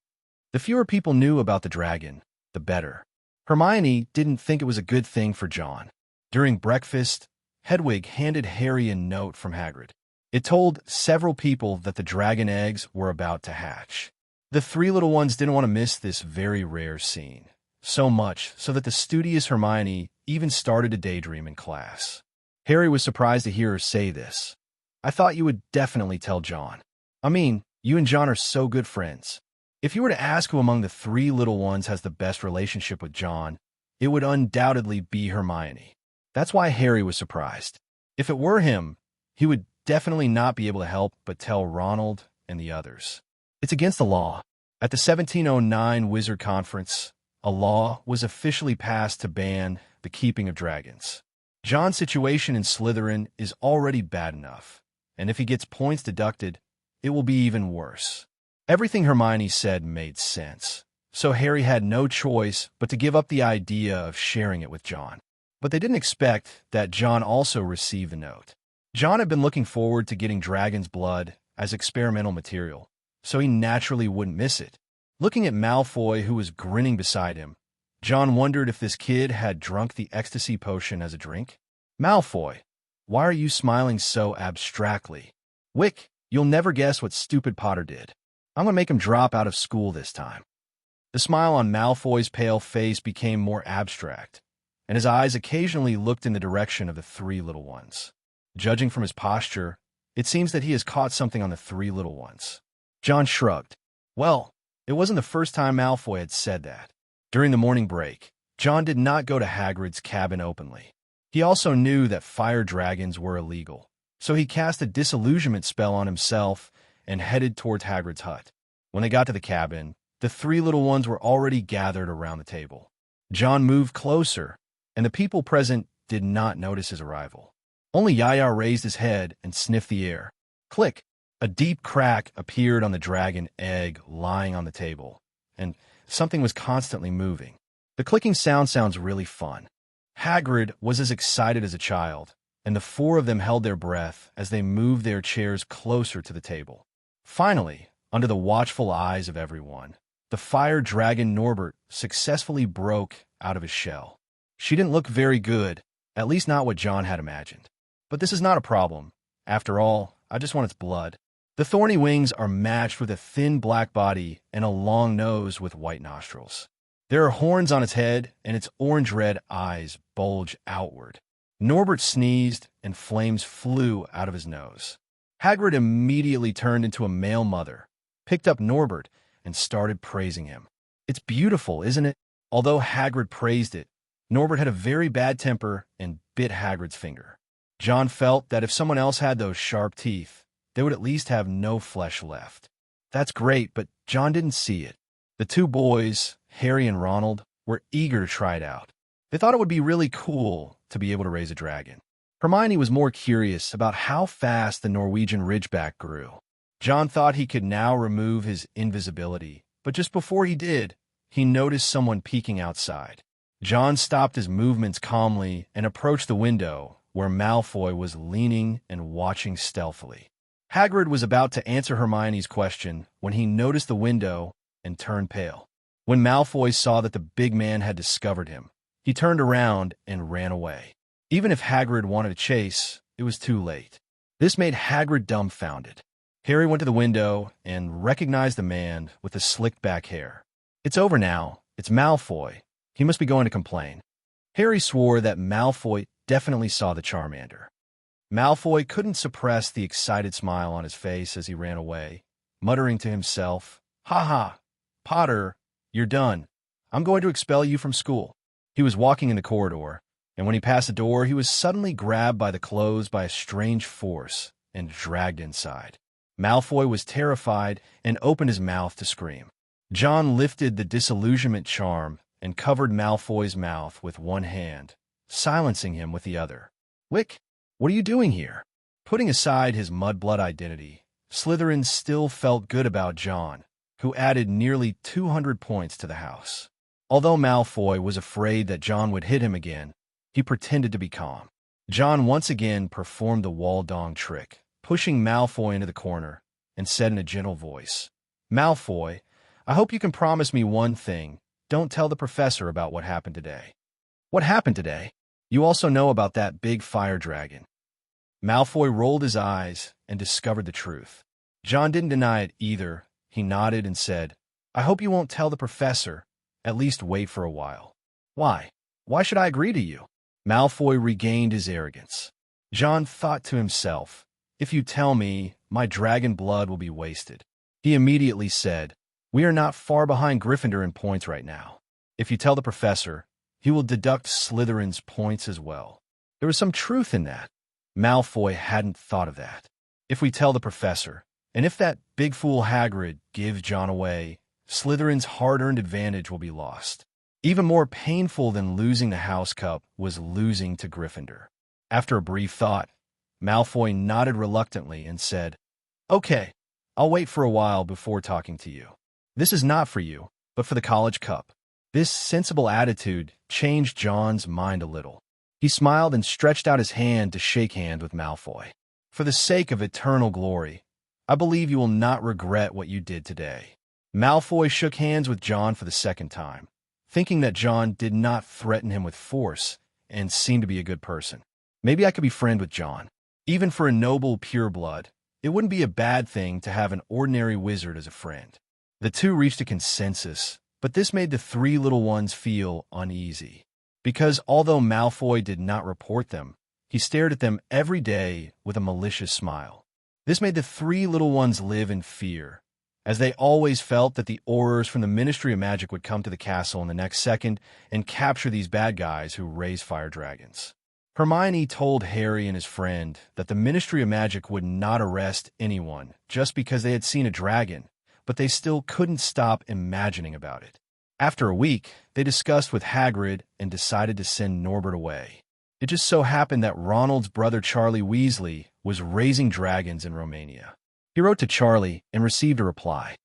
The fewer people knew about the dragon, the better. Hermione didn't think it was a good thing for John. During breakfast, Hedwig handed Harry a note from Hagrid. It told several people that the dragon eggs were about to hatch. The three little ones didn't want to miss this very rare scene, so much so that the studious Hermione even started to daydream in class. Harry was surprised to hear her say this. "I thought you would definitely tell John. I mean, you and John are so good friends. If you were to ask who among the three little ones has the best relationship with John, it would undoubtedly be Hermione." That's why Harry was surprised. If it were him, he would definitely not be able to help but tell Ronald and the others. It's against the law. At the 1709 Wizard Conference, a law was officially passed to ban the keeping of dragons. John's situation in Slytherin is already bad enough, and if he gets points deducted, it will be even worse. Everything Hermione said made sense, so Harry had no choice but to give up the idea of sharing it with John. But they didn't expect that John also received the note. John had been looking forward to getting dragon's blood as experimental material, so he naturally wouldn't miss it. Looking at Malfoy, who was grinning beside him, John wondered if this kid had drunk the ecstasy potion as a drink. "Malfoy, why are you smiling so abstractly? Wick, you'll never guess what stupid Potter did. I'm going to make him drop out of school this time." The smile on Malfoy's pale face became more abstract, and his eyes occasionally looked in the direction of the three little ones. Judging from his posture, it seems that he has caught something on the three little ones. John shrugged. Well, it wasn't the first time Malfoy had said that. During the morning break, John did not go to Hagrid's cabin openly. He also knew that fire dragons were illegal, so he cast a disillusionment spell on himself and headed towards Hagrid's hut. When they got to the cabin, the three little ones were already gathered around the table. John moved closer, and the people present did not notice his arrival. Only Yaya raised his head and sniffed the air. Click! A deep crack appeared on the dragon egg lying on the table, and something was constantly moving. The clicking sound sounds really fun. Hagrid was as excited as a child, and the four of them held their breath as they moved their chairs closer to the table. Finally, under the watchful eyes of everyone, the fire dragon Norbert successfully broke out of his shell. She didn't look very good, at least not what John had imagined. But this is not a problem. After all, I just want its blood. The thorny wings are matched with a thin black body and a long nose with white nostrils. There are horns on its head, and its orange-red eyes bulge outward. Norbert sneezed, and flames flew out of his nose. Hagrid immediately turned into a male mother, picked up Norbert, and started praising him. It's beautiful, isn't it? Although Hagrid praised it, Norbert had a very bad temper and bit Hagrid's finger. John felt that if someone else had those sharp teeth, they would at least have no flesh left. That's great, but John didn't see it. The two boys, Harry and Ronald, were eager to try it out. They thought it would be really cool to be able to raise a dragon. Hermione was more curious about how fast the Norwegian Ridgeback grew. John thought he could now remove his invisibility, but just before he did, he noticed someone peeking outside. John stopped his movements calmly and approached the window, where Malfoy was leaning and watching stealthily. Hagrid was about to answer Hermione's question when he noticed the window and turned pale. When Malfoy saw that the big man had discovered him, he turned around and ran away. Even if Hagrid wanted to chase, it was too late. This made Hagrid dumbfounded. Harry went to the window and recognized the man with the slicked-back hair. It's over now. It's Malfoy. He must be going to complain. Harry swore that Malfoy definitely saw the Charmander. Malfoy couldn't suppress the excited smile on his face as he ran away, muttering to himself, "Ha ha! Potter, you're done. I'm going to expel you from school." He was walking in the corridor, and when he passed the door, he was suddenly grabbed by the clothes by a strange force and dragged inside. Malfoy was terrified and opened his mouth to scream. John lifted the disillusionment charm and covered Malfoy's mouth with one hand, silencing him with the other. "Wick, what are you doing here?" Putting aside his mudblood identity, Slytherin still felt good about John, who added nearly 200 points to the house. Although Malfoy was afraid that John would hit him again, he pretended to be calm. John once again performed the wall dong trick, pushing Malfoy into the corner, and said in a gentle voice, "Malfoy, I hope you can promise me one thing. Don't tell the professor about what happened today. What happened today? You also know about that big fire dragon. Malfoy rolled his eyes and discovered the truth. John didn't deny it either. He nodded and said, I hope you won't tell the professor. At least wait for a while. Why? Why should I agree to you? Malfoy regained his arrogance. John thought to himself, if you tell me, my dragon blood will be wasted. He immediately said, we are not far behind Gryffindor in points right now. If you tell the professor, he will deduct Slytherin's points as well. There was some truth in that. Malfoy hadn't thought of that. If we tell the professor, and if that big fool Hagrid gives John away, Slytherin's hard-earned advantage will be lost. Even more painful than losing the House Cup was losing to Gryffindor. After a brief thought, Malfoy nodded reluctantly and said, okay, I'll wait for a while before talking to you. This is not for you, but for the College Cup. This sensible attitude changed John's mind a little. He smiled and stretched out his hand to shake hands with Malfoy. For the sake of eternal glory, I believe you will not regret what you did today. Malfoy shook hands with John for the second time, thinking that John did not threaten him with force and seemed to be a good person. Maybe I could be friends with John. Even for a noble pureblood, it wouldn't be a bad thing to have an ordinary wizard as a friend. The two reached a consensus, but this made the three little ones feel uneasy. Because although Malfoy did not report them, he stared at them every day with a malicious smile. This made the three little ones live in fear, as they always felt that the Aurors from the Ministry of Magic would come to the castle in the next second and capture these bad guys who raise fire dragons. Hermione told Harry and his friend that the Ministry of Magic would not arrest anyone just because they had seen a dragon, but they still couldn't stop imagining about it. After a week, they discussed with Hagrid and decided to send Norbert away. It just so happened that Ronald's brother Charlie Weasley was raising dragons in Romania. He wrote to Charlie and received a reply.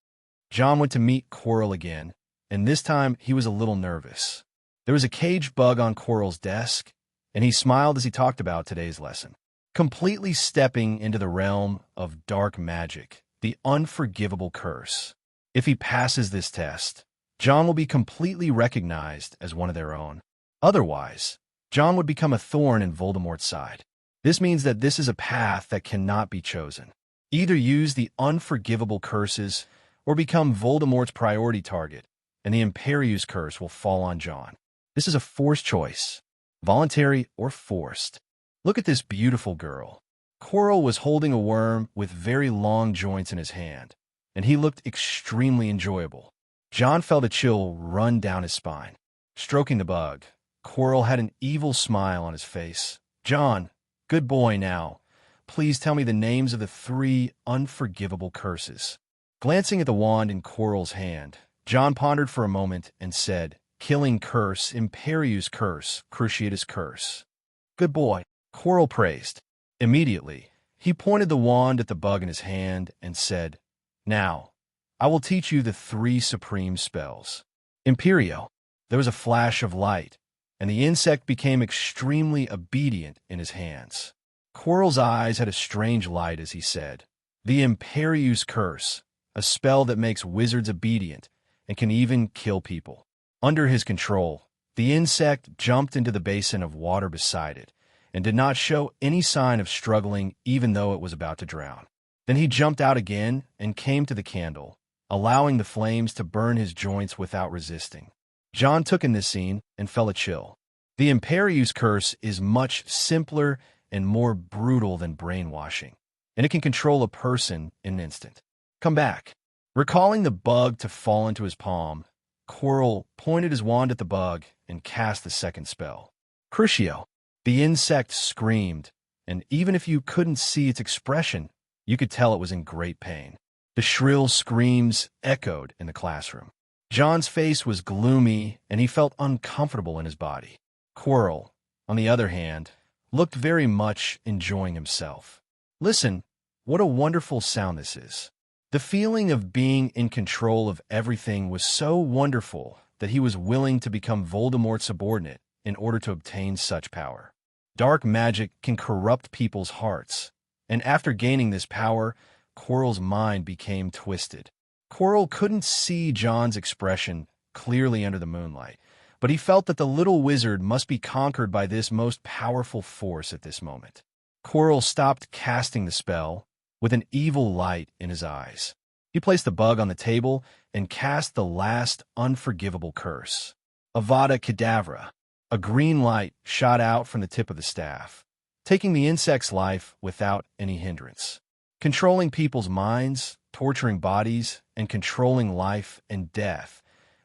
John went to meet Quirrell again, and this time he was a little nervous. There was a caged bug on Quirrell's desk, and he smiled as he talked about today's lesson. Completely stepping into the realm of dark magic, the unforgivable curse. If he passes this test, John will be completely recognized as one of their own. Otherwise, John would become a thorn in Voldemort's side. This means that this is a path that cannot be chosen. Either use the unforgivable curses or become Voldemort's priority target, and the Imperius curse will fall on John. This is a forced choice, voluntary or forced. Look at this beautiful girl. Quirrell was holding a worm with very long joints in his hand, and he looked extremely enjoyable. John felt a chill run down his spine. Stroking the bug, Quirrell had an evil smile on his face. John, good boy now. Please tell me the names of the three unforgivable curses. Glancing at the wand in Quirrell's hand, John pondered for a moment and said, Killing curse, Imperius curse, Cruciatus curse. Good boy, Quirrell praised. Immediately, he pointed the wand at the bug in his hand and said, Now, I will teach you the three supreme spells. Imperio. There was a flash of light, and the insect became extremely obedient in his hands. Quirrell's eyes had a strange light as he said, The Imperius curse, a spell that makes wizards obedient and can even kill people. Under his control, the insect jumped into the basin of water beside it and did not show any sign of struggling even though it was about to drown. Then he jumped out again and came to the candle, allowing the flames to burn his joints without resisting. John took in this scene and felt a chill. The Imperius curse is much simpler and more brutal than brainwashing, and it can control a person in an instant. Come back. Recalling the bug to fall into his palm, Quirrell pointed his wand at the bug and cast the second spell. Crucio. The insect screamed, and even if you couldn't see its expression, you could tell it was in great pain. The shrill screams echoed in the classroom. John's face was gloomy, and he felt uncomfortable in his body. Quirrell, on the other hand, looked very much enjoying himself. Listen, what a wonderful sound this is. The feeling of being in control of everything was so wonderful that he was willing to become Voldemort's subordinate in order to obtain such power. Dark magic can corrupt people's hearts, and after gaining this power, Quirrell's mind became twisted. Quirrell couldn't see John's expression clearly under the moonlight, but he felt that the little wizard must be conquered by this most powerful force at this moment. Quirrell stopped casting the spell with an evil light in his eyes. He placed the bug on the table and cast the last unforgivable curse. Avada Kedavra. A green light shot out from the tip of the staff, taking the insect's life without any hindrance. Controlling people's minds, torturing bodies, and controlling life and death.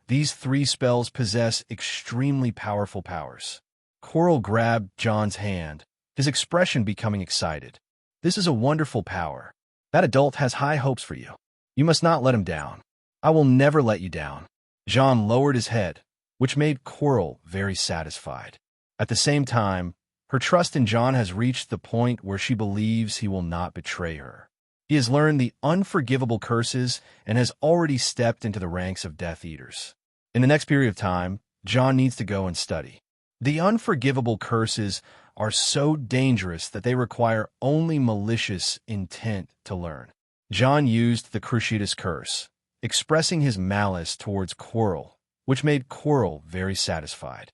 These three spells possess extremely powerful powers. Quirrell grabbed John's hand, his expression becoming excited. This is a wonderful power. That adult has high hopes for you. You must not let him down. I will never let you down. John lowered his head, which made Quirrell very satisfied. At the same time, her trust in John has reached the point where she believes he will not betray her. He has learned the unforgivable curses and has already stepped into the ranks of Death Eaters. In the next period of time, John needs to go and study. The unforgivable curses are so dangerous that they require only malicious intent to learn. John used the Cruciatus curse, expressing his malice towards Quirrell, which made Quirrell very satisfied.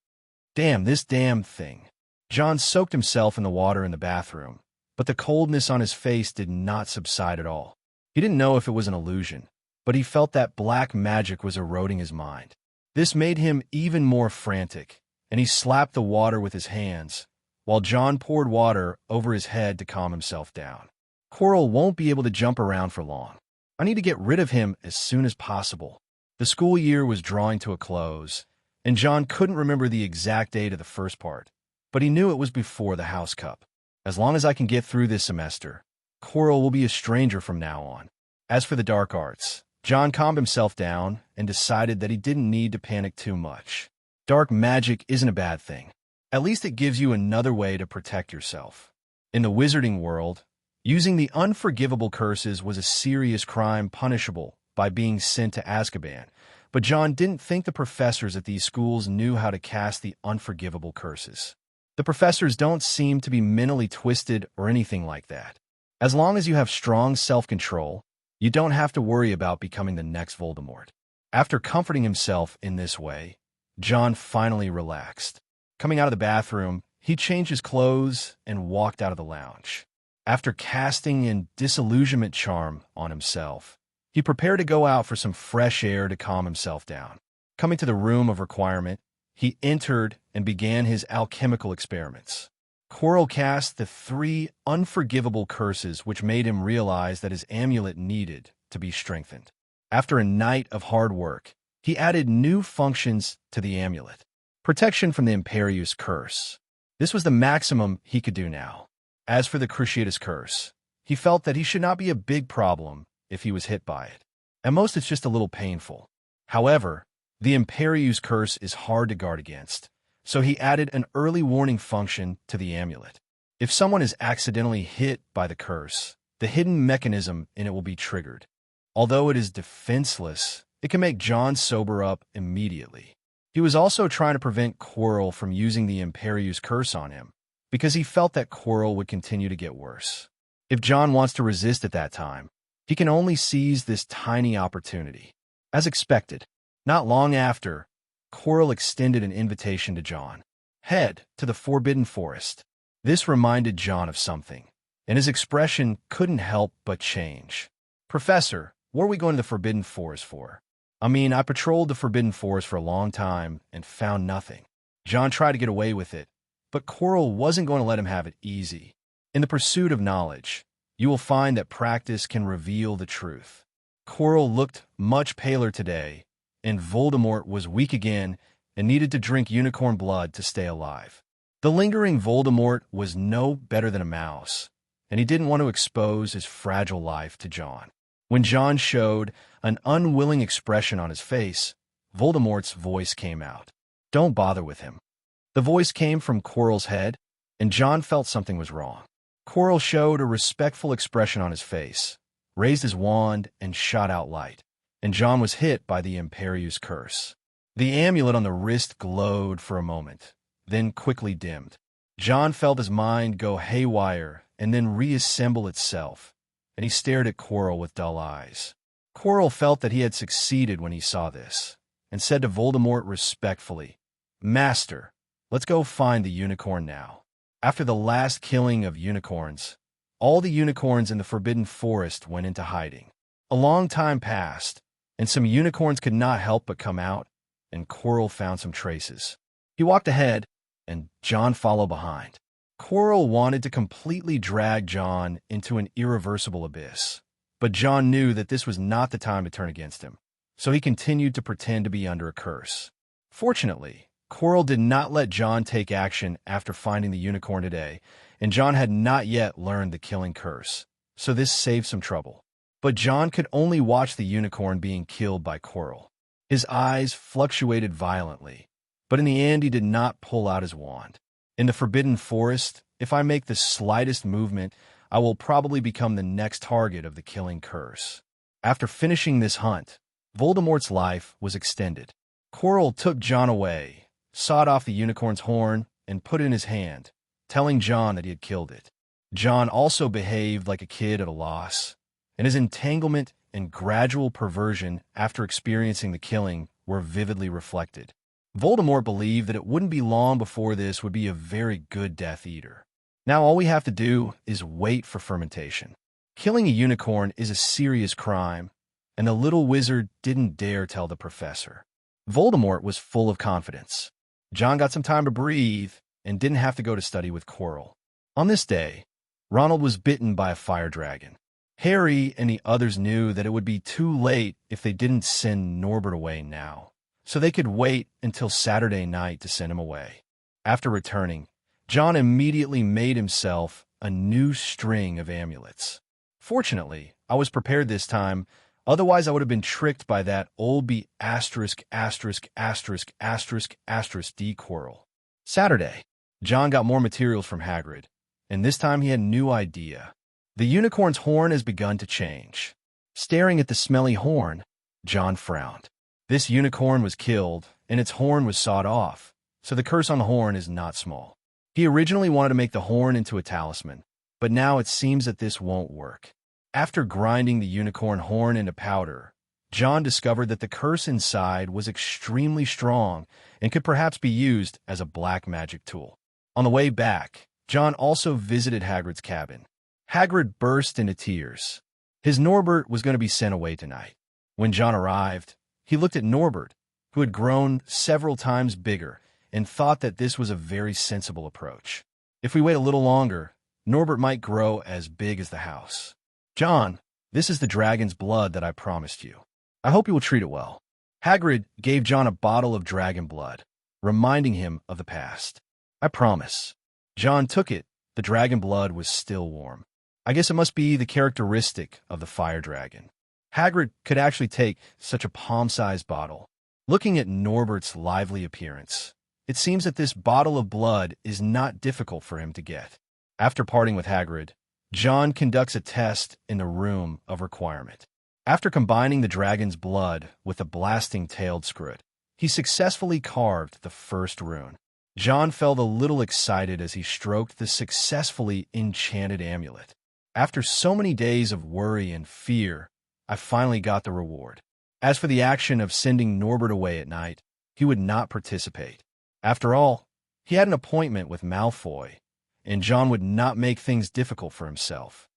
Damn, this damn thing. John soaked himself in the water in the bathroom, but the coldness on his face did not subside at all. He didn't know if it was an illusion, but he felt that black magic was eroding his mind. This made him even more frantic, and he slapped the water with his hands, while John poured water over his head to calm himself down. Quirrell won't be able to jump around for long. I need to get rid of him as soon as possible. The school year was drawing to a close, and John couldn't remember the exact date of the first part, but he knew it was before the House Cup. As long as I can get through this semester, Quirrell will be a stranger from now on. As for the dark arts, John calmed himself down and decided that he didn't need to panic too much. Dark magic isn't a bad thing. At least it gives you another way to protect yourself. In the wizarding world, using the unforgivable curses was a serious crime punishable by being sent to Azkaban, but John didn't think the professors at these schools knew how to cast the unforgivable curses. The professors don't seem to be mentally twisted or anything like that. As long as you have strong self-control, you don't have to worry about becoming the next Voldemort. After comforting himself in this way, John finally relaxed. Coming out of the bathroom, he changed his clothes and walked out of the lounge. After casting a disillusionment charm on himself, he prepared to go out for some fresh air to calm himself down. Coming to the room of requirement, he entered and began his alchemical experiments. Quirrell cast the 3 unforgivable curses, which made him realize that his amulet needed to be strengthened. After a night of hard work, he added new functions to the amulet. Protection from the Imperius curse. This was the maximum he could do now. As for the Cruciatus curse, he felt that he should not be a big problem if he was hit by it. At most, it's just a little painful. However, the Imperius curse is hard to guard against, so he added an early warning function to the amulet. If someone is accidentally hit by the curse, the hidden mechanism in it will be triggered. Although it is defenseless, it can make John sober up immediately. He was also trying to prevent Quirrell from using the Imperius curse on him, because he felt that Quirrell would continue to get worse. If John wants to resist at that time, he can only seize this tiny opportunity. As expected, not long after, Quirrell extended an invitation to John. Head to the Forbidden Forest. This reminded John of something, and his expression couldn't help but change. Professor, what are we going to the Forbidden Forest for? I patrolled the Forbidden Forest for a long time and found nothing. John tried to get away with it, but Quirrell wasn't going to let him have it easy. In the pursuit of knowledge, you will find that practice can reveal the truth. Quirrell looked much paler today, and Voldemort was weak again and needed to drink unicorn blood to stay alive. The lingering Voldemort was no better than a mouse, and he didn't want to expose his fragile life to John. When John showed an unwilling expression on his face, Voldemort's voice came out. Don't bother with him. The voice came from Quirrell's head, and John felt something was wrong. Quirrell showed a respectful expression on his face, raised his wand, and shot out light, and John was hit by the Imperius curse. The amulet on the wrist glowed for a moment, then quickly dimmed. John felt his mind go haywire and then reassemble itself, and he stared at Quirrell with dull eyes. Quirrell felt that he had succeeded when he saw this, and said to Voldemort respectfully, "Master, let's go find the unicorn now." After the last killing of unicorns, all the unicorns in the Forbidden Forest went into hiding. A long time passed, and some unicorns could not help but come out, and Quirrell found some traces. He walked ahead, and John followed behind. Quirrell wanted to completely drag John into an irreversible abyss, but John knew that this was not the time to turn against him, so he continued to pretend to be under a curse. Fortunately, Quirrell did not let John take action after finding the unicorn today, and John had not yet learned the killing curse, so this saved some trouble. But John could only watch the unicorn being killed by Quirrell. His eyes fluctuated violently, but in the end he did not pull out his wand. In the Forbidden Forest, if I make the slightest movement, I will probably become the next target of the killing curse. After finishing this hunt, Voldemort's life was extended. Quirrell took John away, sawed off the unicorn's horn, and put it in his hand, telling John that he had killed it. John also behaved like a kid at a loss, and his entanglement and gradual perversion after experiencing the killing were vividly reflected. Voldemort believed that it wouldn't be long before this would be a very good Death Eater. Now all we have to do is wait for fermentation. Killing a unicorn is a serious crime, and the little wizard didn't dare tell the professor. Voldemort was full of confidence. John got some time to breathe and didn't have to go to study with Quirrell. On this day, Ronald was bitten by a fire dragon. Harry and the others knew that it would be too late if they didn't send Norbert away now, so they could wait until Saturday night to send him away. After returning, John immediately made himself a new string of amulets. Fortunately, I was prepared this time, otherwise I would have been tricked by that old D Quirrell. Saturday, John got more materials from Hagrid, and this time he had a new idea. The unicorn's horn has begun to change. Staring at the smelly horn, John frowned. This unicorn was killed, and its horn was sawed off, so the curse on the horn is not small. He originally wanted to make the horn into a talisman, but now it seems that this won't work. After grinding the unicorn horn into powder, John discovered that the curse inside was extremely strong and could perhaps be used as a black magic tool. On the way back, John also visited Hagrid's cabin. Hagrid burst into tears. His Norbert was going to be sent away tonight. When John arrived, he looked at Norbert, who had grown several times bigger, and thought that this was a very sensible approach. If we wait a little longer, Norbert might grow as big as the house. "John, this is the dragon's blood that I promised you. I hope you will treat it well." Hagrid gave John a bottle of dragon blood, reminding him of the past. "I promise." John took it. The dragon blood was still warm. I guess it must be the characteristic of the fire dragon. Hagrid could actually take such a palm-sized bottle. Looking at Norbert's lively appearance, it seems that this bottle of blood is not difficult for him to get. After parting with Hagrid, John conducts a test in the Room of Requirement. After combining the dragon's blood with the blasting-tailed Skrud, he successfully carved the first rune. John felt a little excited as he stroked the successfully enchanted amulet. After so many days of worry and fear, I finally got the reward. As for the action of sending Norbert away at night, he would not participate. After all, he had an appointment with Malfoy, and John would not make things difficult for himself.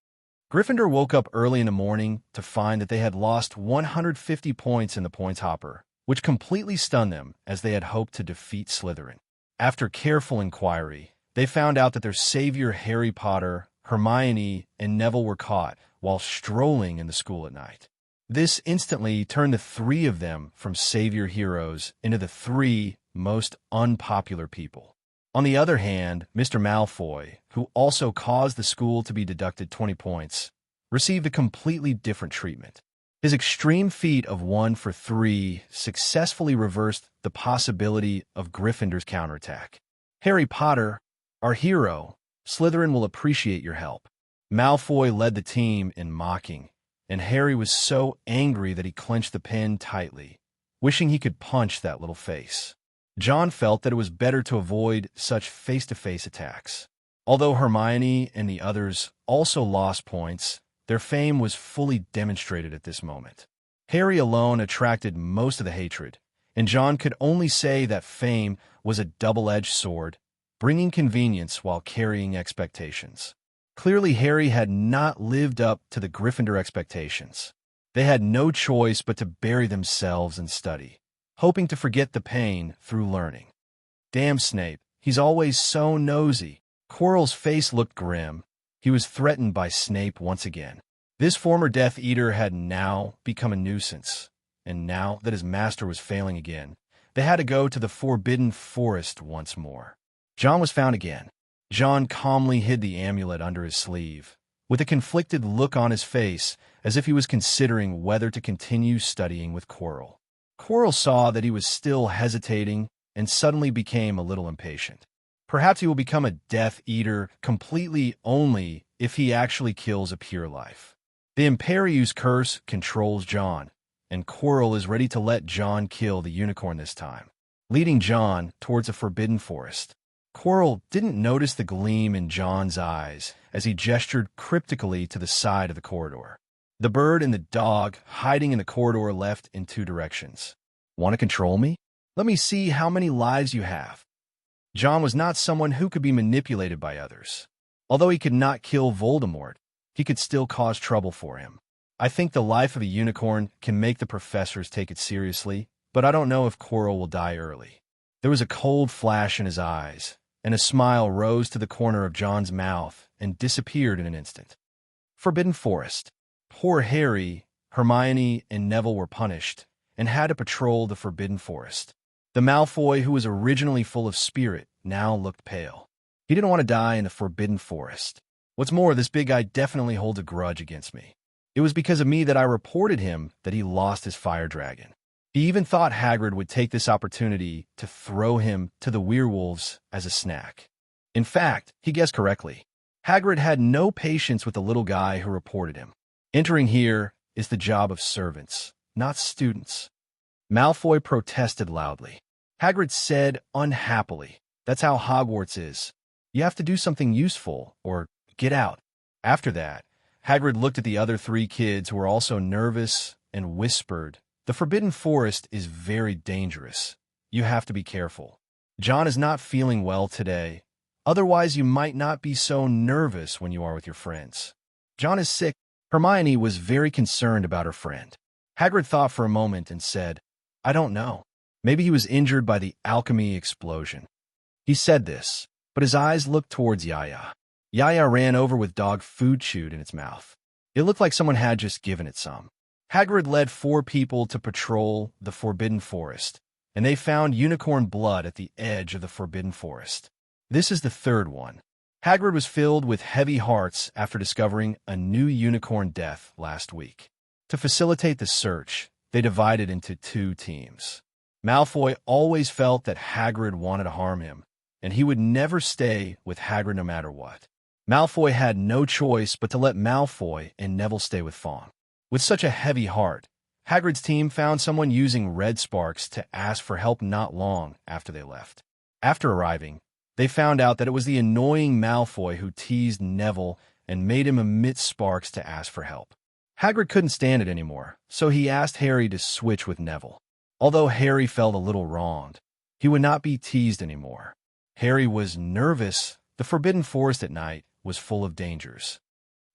Gryffindor woke up early in the morning to find that they had lost 150 points in the points hopper, which completely stunned them as they had hoped to defeat Slytherin. After careful inquiry, they found out that their savior Harry Potter, Hermione, and Neville were caught while strolling in the school at night. This instantly turned the three of them from savior heroes into the three most unpopular people. On the other hand, Mr. Malfoy, who also caused the school to be deducted 20 points, received a completely different treatment. His extreme feat of 1 for 3 successfully reversed the possibility of Gryffindor's counterattack. "Harry Potter, our hero, Slytherin will appreciate your help." Malfoy led the team in mocking, and Harry was so angry that he clenched the pen tightly, wishing he could punch that little face. John felt that it was better to avoid such face-to-face attacks. Although Hermione and the others also lost points, their fame was fully demonstrated at this moment. Harry alone attracted most of the hatred, and John could only say that fame was a double-edged sword, bringing convenience while carrying expectations. Clearly, Harry had not lived up to the Gryffindor expectations. They had no choice but to bury themselves in study, hoping to forget the pain through learning. Damn Snape, he's always so nosy. Quirrell's face looked grim. He was threatened by Snape once again. This former Death Eater had now become a nuisance, and now that his master was failing again, they had to go to the Forbidden Forest once more. John was found again. John calmly hid the amulet under his sleeve, with a conflicted look on his face as if he was considering whether to continue studying with Quirrell. Quirrell saw that he was still hesitating and suddenly became a little impatient. Perhaps he will become a Death Eater completely only if he actually kills a pure life. The Imperius curse controls John, and Quirrell is ready to let John kill the unicorn this time, leading John towards a forbidden forest. Quirrell didn't notice the gleam in John's eyes as he gestured cryptically to the side of the corridor. The bird and the dog hiding in the corridor left in two directions. Want to control me? Let me see how many lives you have. John was not someone who could be manipulated by others. Although he could not kill Voldemort, he could still cause trouble for him. I think the life of a unicorn can make the professors take it seriously, but I don't know if Quirrell will die early. There was a cold flash in his eyes, and a smile rose to the corner of John's mouth and disappeared in an instant. Forbidden Forest. Poor Harry, Hermione, and Neville were punished and had to patrol the Forbidden Forest. The Malfoy, who was originally full of spirit, now looked pale. He didn't want to die in the Forbidden Forest. What's more, this big guy definitely holds a grudge against me. It was because of me that I reported him that he lost his fire dragon. He even thought Hagrid would take this opportunity to throw him to the werewolves as a snack. In fact, he guessed correctly. Hagrid had no patience with the little guy who reported him. Entering here is the job of servants, not students. Malfoy protested loudly. Hagrid said unhappily, "That's how Hogwarts is. You have to do something useful, or get out." After that, Hagrid looked at the other three kids who were also nervous and whispered, "The Forbidden Forest is very dangerous. You have to be careful. John is not feeling well today. Otherwise, you might not be so nervous when you are with your friends. John is sick." Hermione was very concerned about her friend. Hagrid thought for a moment and said, "I don't know. Maybe he was injured by the alchemy explosion." He said this, but his eyes looked towards Yaya. Yaya ran over with dog food chewed in its mouth. It looked like someone had just given it some. Hagrid led 4 people to patrol the Forbidden Forest, and they found unicorn blood at the edge of the Forbidden Forest. This is the 3rd one. Hagrid was filled with heavy hearts after discovering a new unicorn death last week. To facilitate the search, they divided into 2 teams. Malfoy always felt that Hagrid wanted to harm him, and he would never stay with Hagrid no matter what. Malfoy had no choice but to let Malfoy and Neville stay with Fawn. With such a heavy heart, Hagrid's team found someone using red sparks to ask for help not long after they left. After arriving, they found out that it was the annoying Malfoy who teased Neville and made him emit sparks to ask for help. Hagrid couldn't stand it anymore, so he asked Harry to switch with Neville. Although Harry felt a little wronged, he would not be teased anymore. Harry was nervous. The Forbidden Forest at night was full of dangers.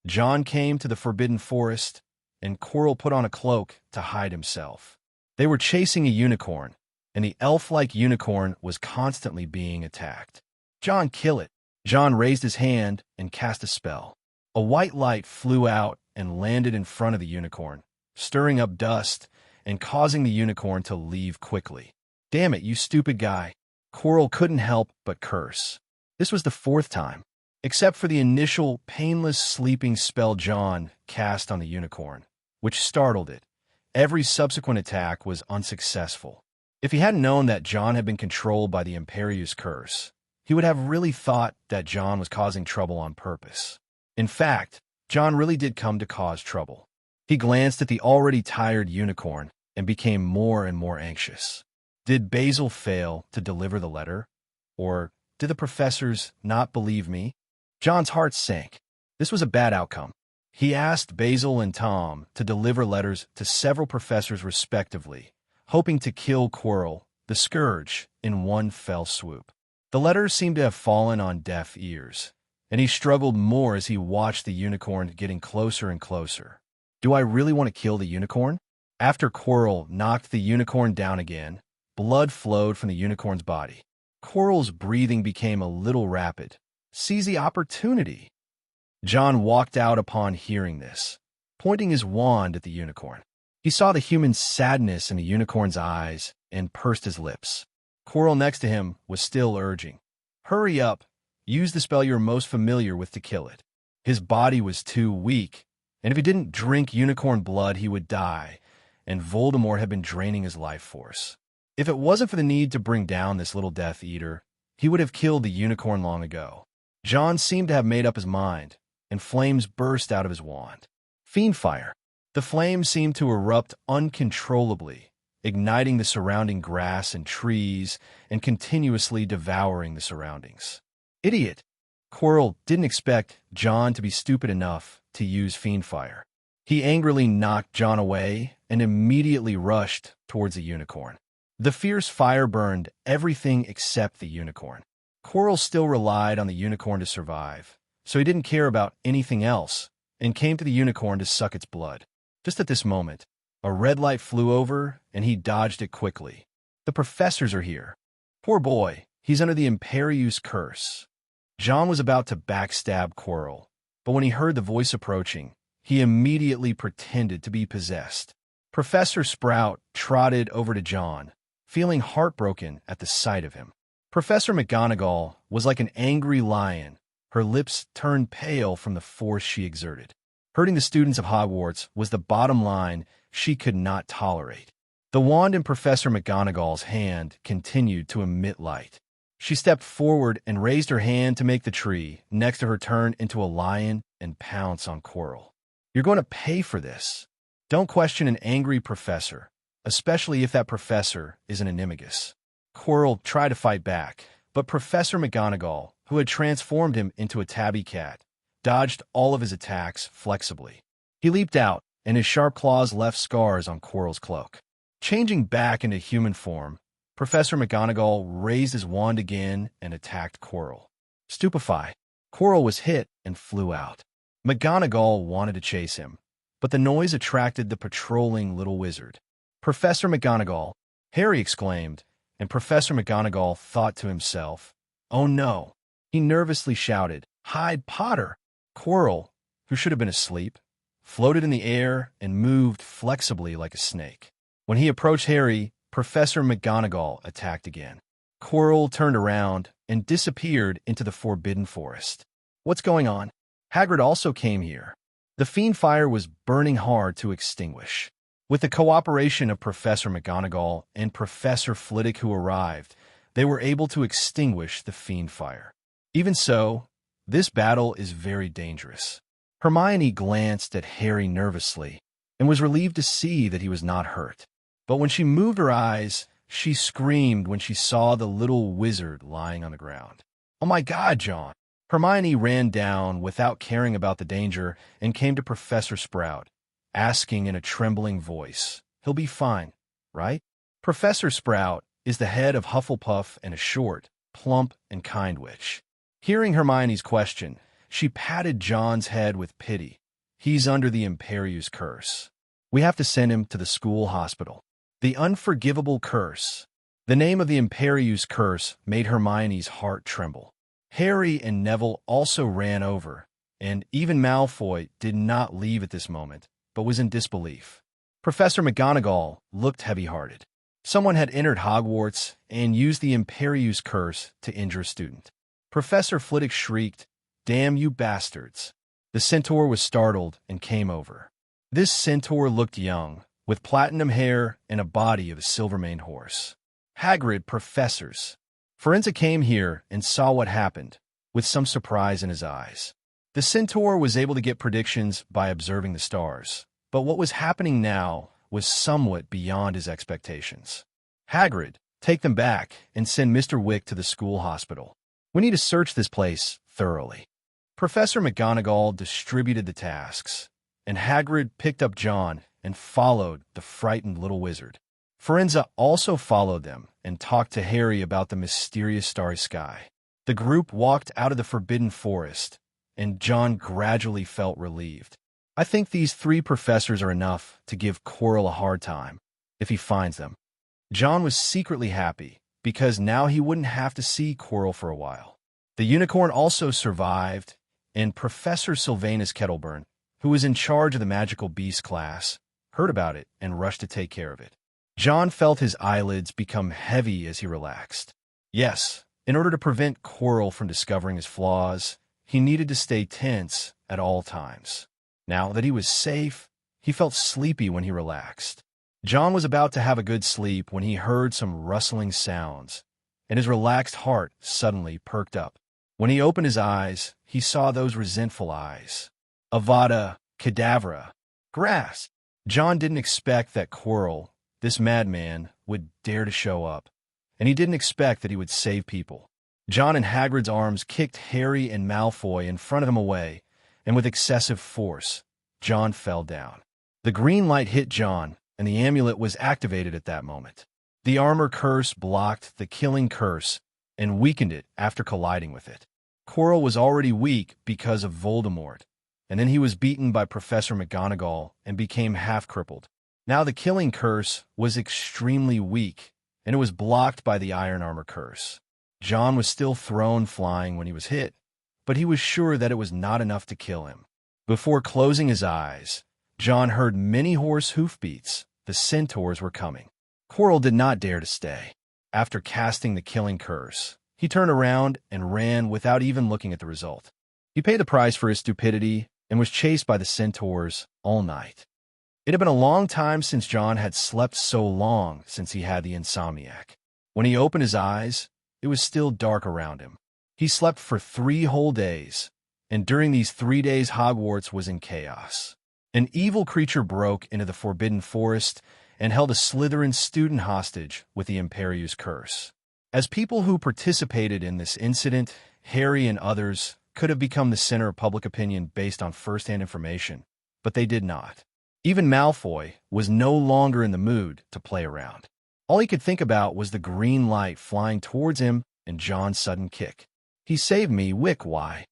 John came to the Forbidden Forest, and Quirrell put on a cloak to hide himself. They were chasing a unicorn, and the elf-like unicorn was constantly being attacked. "John, kill it." John raised his hand and cast a spell. A white light flew out and landed in front of the unicorn, stirring up dust and causing the unicorn to leave quickly. "Damn it, you stupid guy." Quirrell couldn't help but curse. This was the 4th time. Except for the initial painless sleeping spell John cast on the unicorn, which startled it, every subsequent attack was unsuccessful. If he hadn't known that John had been controlled by the Imperius curse, he would have really thought that John was causing trouble on purpose. In fact, John really did come to cause trouble. He glanced at the already tired unicorn and became more and more anxious. Did Basil fail to deliver the letter? Or did the professors not believe me? John's heart sank. This was a bad outcome. He asked Basil and Tom to deliver letters to several professors respectively, hoping to kill Quirrell, the Scourge, in one fell swoop. The letters seemed to have fallen on deaf ears, and he struggled more as he watched the unicorn getting closer and closer. Do I really want to kill the unicorn? After Quirrell knocked the unicorn down again, blood flowed from the unicorn's body. Quirrell's breathing became a little rapid. Seize the opportunity. John walked out upon hearing this, pointing his wand at the unicorn. He saw the human sadness in the unicorn's eyes and pursed his lips. Quirrell next to him was still urging, "Hurry up, use the spell you're most familiar with to kill it." His body was too weak, and if he didn't drink unicorn blood, he would die, and Voldemort had been draining his life force. If it wasn't for the need to bring down this little Death Eater, he would have killed the unicorn long ago. John seemed to have made up his mind, and flames burst out of his wand. Fiend fire. The flames seemed to erupt uncontrollably, igniting the surrounding grass and trees and continuously devouring the surroundings. Idiot! Quirrell didn't expect John to be stupid enough to use fiend fire. He angrily knocked John away and immediately rushed towards the unicorn. The fierce fire burned everything except the unicorn. Quirrell still relied on the unicorn to survive, so he didn't care about anything else and came to the unicorn to suck its blood. Just at this moment, a red light flew over and he dodged it quickly. The professors are here. Poor boy, he's under the Imperius curse. John was about to backstab Quirrell, but when he heard the voice approaching, he immediately pretended to be possessed. Professor Sprout trotted over to John, feeling heartbroken at the sight of him. Professor McGonagall was like an angry lion, her lips turned pale from the force she exerted. Hurting the students of Hogwarts was the bottom line she could not tolerate. The wand in Professor McGonagall's hand continued to emit light. She stepped forward and raised her hand to make the tree next to her turn into a lion and pounce on Quirrell. You're going to pay for this. Don't question an angry professor, especially if that professor is an animagus. Quirrell tried to fight back, but Professor McGonagall, who had transformed him into a tabby cat, dodged all of his attacks flexibly. He leaped out, and his sharp claws left scars on Quirrell's cloak. Changing back into human form, Professor McGonagall raised his wand again and attacked Quirrell. Stupefied, Quirrell was hit and flew out. McGonagall wanted to chase him, but the noise attracted the patrolling little wizard. "Professor McGonagall!" Harry exclaimed, and Professor McGonagall thought to himself, "Oh no." He nervously shouted, "Hide Potter!" Quirrell, who should have been asleep, floated in the air and moved flexibly like a snake. When he approached Harry, Professor McGonagall attacked again. Quirrell turned around and disappeared into the Forbidden Forest. What's going on? Hagrid also came here. The fiend fire was burning hard to extinguish. With the cooperation of Professor McGonagall and Professor Flitwick who arrived, they were able to extinguish the fiend fire. Even so, this battle is very dangerous. Hermione glanced at Harry nervously and was relieved to see that he was not hurt. But when she moved her eyes, she screamed when she saw the little wizard lying on the ground. "Oh my God, John!" Hermione ran down without caring about the danger and came to Professor Sprout, asking in a trembling voice, "He'll be fine, right?" Professor Sprout is the head of Hufflepuff and a short, plump, and kind witch. Hearing Hermione's question, she patted John's head with pity. He's under the Imperius curse. We have to send him to the school hospital. The unforgivable curse. The name of the Imperius curse made Hermione's heart tremble. Harry and Neville also ran over, and even Malfoy did not leave at this moment, but was in disbelief. Professor McGonagall looked heavy-hearted. Someone had entered Hogwarts and used the Imperius curse to injure a student. Professor Flitwick shrieked, "Damn you bastards!" The centaur was startled and came over. This centaur looked young, with platinum hair and a body of a silver-maned horse. Hagrid, professors. Forenza came here and saw what happened, with some surprise in his eyes. The centaur was able to get predictions by observing the stars, but what was happening now was somewhat beyond his expectations. Hagrid, take them back and send Mr. Wick to the school hospital. We need to search this place thoroughly. Professor McGonagall distributed the tasks, and Hagrid picked up John and followed the frightened little wizard. Firenze also followed them and talked to Harry about the mysterious starry sky. The group walked out of the Forbidden Forest, and John gradually felt relieved. I think these 3 professors are enough to give Quirrell a hard time, if he finds them. John was secretly happy, because now he wouldn't have to see Quirrell for a while. The unicorn also survived, and Professor Sylvanus Kettleburn, who was in charge of the magical beast class, heard about it and rushed to take care of it. John felt his eyelids become heavy as he relaxed. Yes, in order to prevent Quirrell from discovering his flaws, he needed to stay tense at all times. Now that he was safe, he felt sleepy when he relaxed. John was about to have a good sleep when he heard some rustling sounds, and his relaxed heart suddenly perked up. When he opened his eyes, he saw those resentful eyes. Avada Kedavra. Grass. John didn't expect that Quirrell, this madman, would dare to show up, and he didn't expect that he would save people. John and Hagrid's arms kicked Harry and Malfoy in front of him away, and with excessive force, John fell down. The green light hit John, and the amulet was activated at that moment. The armor curse blocked the killing curse and weakened it after colliding with it. Quirrell was already weak because of Voldemort, and then he was beaten by Professor McGonagall and became half-crippled. Now the killing curse was extremely weak, and it was blocked by the iron armor curse. John was still thrown flying when he was hit, but he was sure that it was not enough to kill him. Before closing his eyes, John heard many horse hoofbeats. The centaurs were coming. Quirrell did not dare to stay. After casting the killing curse, he turned around and ran without even looking at the result. He paid the price for his stupidity and was chased by the centaurs all night. It had been a long time since John had slept so long since he had the insomniac. When he opened his eyes, it was still dark around him. He slept for 3 whole days, and during these 3 days Hogwarts was in chaos. An evil creature broke into the Forbidden Forest and held a Slytherin student hostage with the Imperius curse. As people who participated in this incident, Harry and others could have become the center of public opinion based on first-hand information, but they did not. Even Malfoy was no longer in the mood to play around. All he could think about was the green light flying towards him and John's sudden kick. "He saved me, Wick, why?"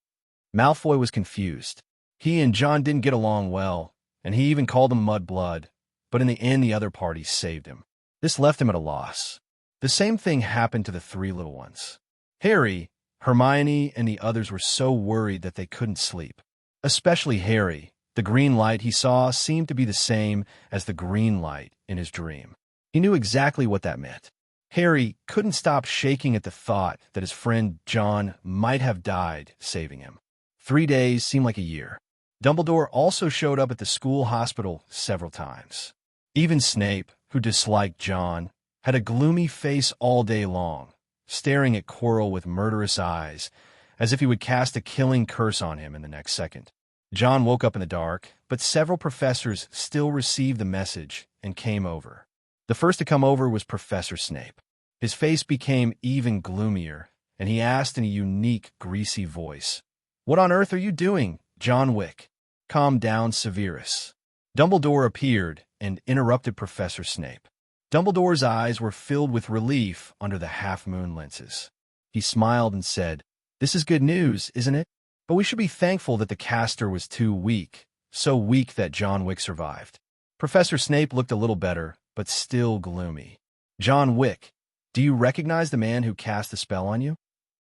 Malfoy was confused. He and John didn't get along well, and he even called him Mudblood, but in the end the other party saved him. This left him at a loss. The same thing happened to the 3 little ones. Harry, Hermione, and the others were so worried that they couldn't sleep. Especially Harry. The green light he saw seemed to be the same as the green light in his dream. He knew exactly what that meant. Harry couldn't stop shaking at the thought that his friend John might have died saving him. 3 days seemed like a year. Dumbledore also showed up at the school hospital several times. Even Snape, who disliked John, had a gloomy face all day long, staring at Quirrell with murderous eyes, as if he would cast a killing curse on him in the next second. John woke up in the dark, but several professors still received the message and came over. The first to come over was Professor Snape. His face became even gloomier, and he asked in a unique, greasy voice, "What on earth are you doing, John Wick? Calm down, Severus." Dumbledore appeared and interrupted Professor Snape. Dumbledore's eyes were filled with relief under the half-moon lenses. He smiled and said, "This is good news, isn't it? But we should be thankful that the caster was too weak, so weak that John Wick survived." Professor Snape looked a little better, but still gloomy. "John Wick, do you recognize the man who cast the spell on you?"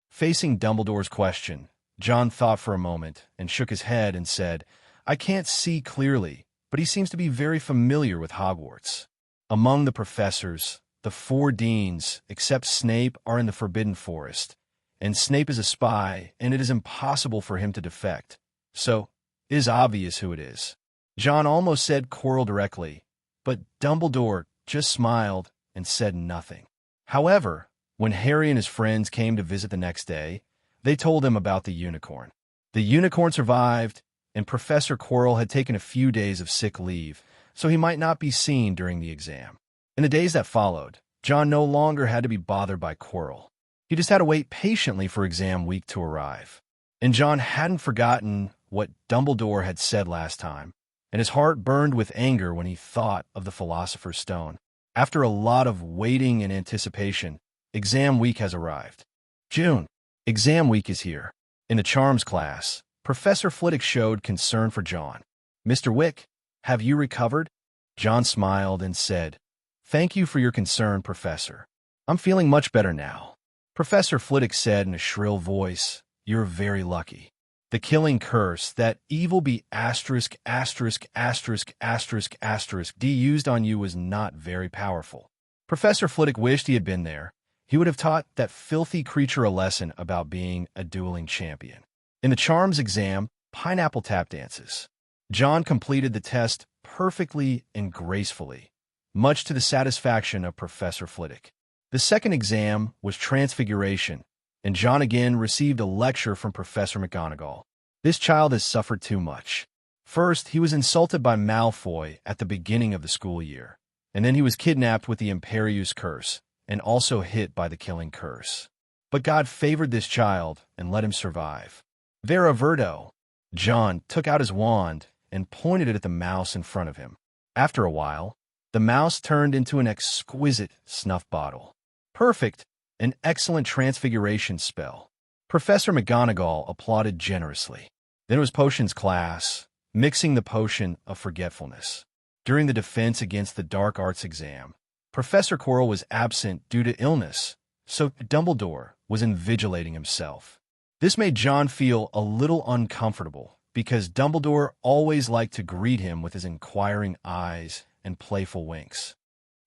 Facing Dumbledore's question, John thought for a moment and shook his head and said, "I can't see clearly, but he seems to be very familiar with Hogwarts." Among the professors, the 4 deans, except Snape, are in the Forbidden Forest, and Snape is a spy, and it is impossible for him to defect. So, it is obvious who it is. John almost said Quirrell directly, but Dumbledore just smiled and said nothing. However, when Harry and his friends came to visit the next day, they told him about the unicorn. The unicorn survived, and Professor Quirrell had taken a few days of sick leave, so he might not be seen during the exam. In the days that followed, John no longer had to be bothered by Quirrell. He just had to wait patiently for exam week to arrive. And John hadn't forgotten what Dumbledore had said last time, and his heart burned with anger when he thought of the Philosopher's Stone. After a lot of waiting and anticipation, exam week has arrived. June. Exam week is here. In the Charms class, Professor Flitwick showed concern for John. "Mr. Wick, have you recovered?" John smiled and said, "Thank you for your concern, Professor. I'm feeling much better now." Professor Flitwick said in a shrill voice, "You're very lucky. The killing curse, that evil be asterisk, asterisk, asterisk, asterisk, asterisk, D used on you was not very powerful." Professor Flitwick wished he had been there. He would have taught that filthy creature a lesson about being a dueling champion. In the Charms exam, pineapple tap dances. John completed the test perfectly and gracefully, much to the satisfaction of Professor Flitwick. The second exam was Transfiguration, and John again received a lecture from Professor McGonagall. This child has suffered too much. First, he was insulted by Malfoy at the beginning of the school year, and then he was kidnapped with the Imperius curse, and also hit by the killing curse. But God favored this child and let him survive. Vera Verdo. John took out his wand and pointed it at the mouse in front of him. After a while, the mouse turned into an exquisite snuff bottle. Perfect, an excellent transfiguration spell. Professor McGonagall applauded generously. Then it was potions class, mixing the potion of forgetfulness. During the defense against the dark arts exam, Professor Quirrell was absent due to illness, so Dumbledore was invigilating himself. This made John feel a little uncomfortable, because Dumbledore always liked to greet him with his inquiring eyes and playful winks.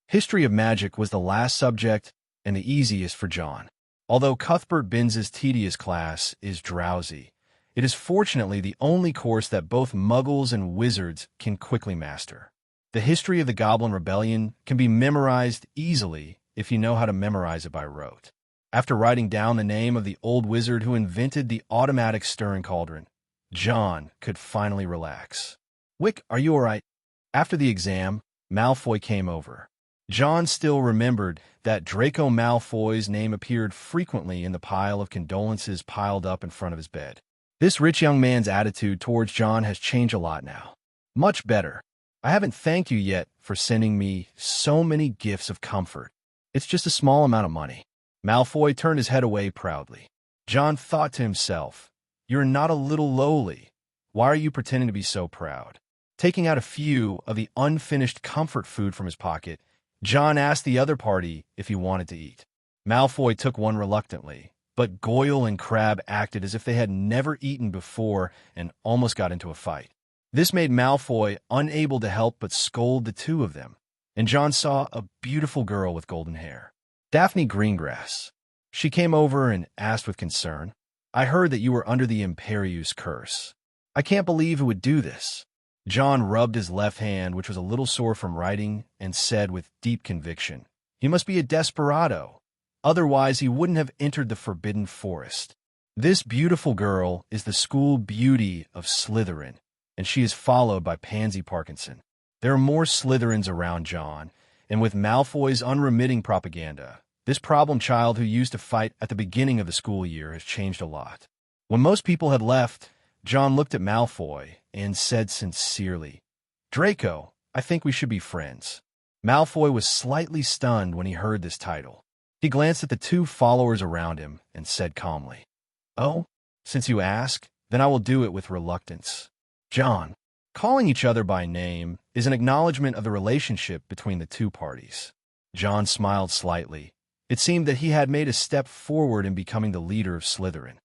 History of Magic was the last subject and the easiest for John. Although Cuthbert Binns's tedious class is drowsy, it is fortunately the only course that both Muggles and Wizards can quickly master. The history of the Goblin Rebellion can be memorized easily if you know how to memorize it by rote. After writing down the name of the old wizard who invented the automatic stirring cauldron, John could finally relax. "Wick, are you all right?" After the exam, Malfoy came over. John still remembered that Draco Malfoy's name appeared frequently in the pile of condolences piled up in front of his bed. This rich young man's attitude towards John has changed a lot now. Much better. "I haven't thanked you yet for sending me so many gifts of comfort. It's just a small amount of money." Malfoy turned his head away proudly. John thought to himself, "You're not a little lowly. Why are you pretending to be so proud?" Taking out a few of the unfinished comfort food from his pocket, John asked the other party if he wanted to eat. Malfoy took one reluctantly, but Goyle and Crabbe acted as if they had never eaten before and almost got into a fight. This made Malfoy unable to help but scold the two of them, and John saw a beautiful girl with golden hair. Daphne Greengrass. She came over and asked with concern, "I heard that you were under the Imperius curse. I can't believe who would do this." John rubbed his left hand, which was a little sore from writing, and said with deep conviction, "He must be a desperado. Otherwise, he wouldn't have entered the Forbidden Forest. This beautiful girl is the school beauty of Slytherin, and she is followed by Pansy Parkinson. There are more Slytherins around John, and with Malfoy's unremitting propaganda, this problem child who used to fight at the beginning of the school year has changed a lot." When most people had left, John looked at Malfoy and said sincerely, "Draco, I think we should be friends." Malfoy was slightly stunned when he heard this title. He glanced at the two followers around him and said calmly, "Oh, since you ask, then I will do it with reluctance." John. Calling each other by name is an acknowledgement of the relationship between the two parties. John smiled slightly. It seemed that he had made a step forward in becoming the leader of Slytherin.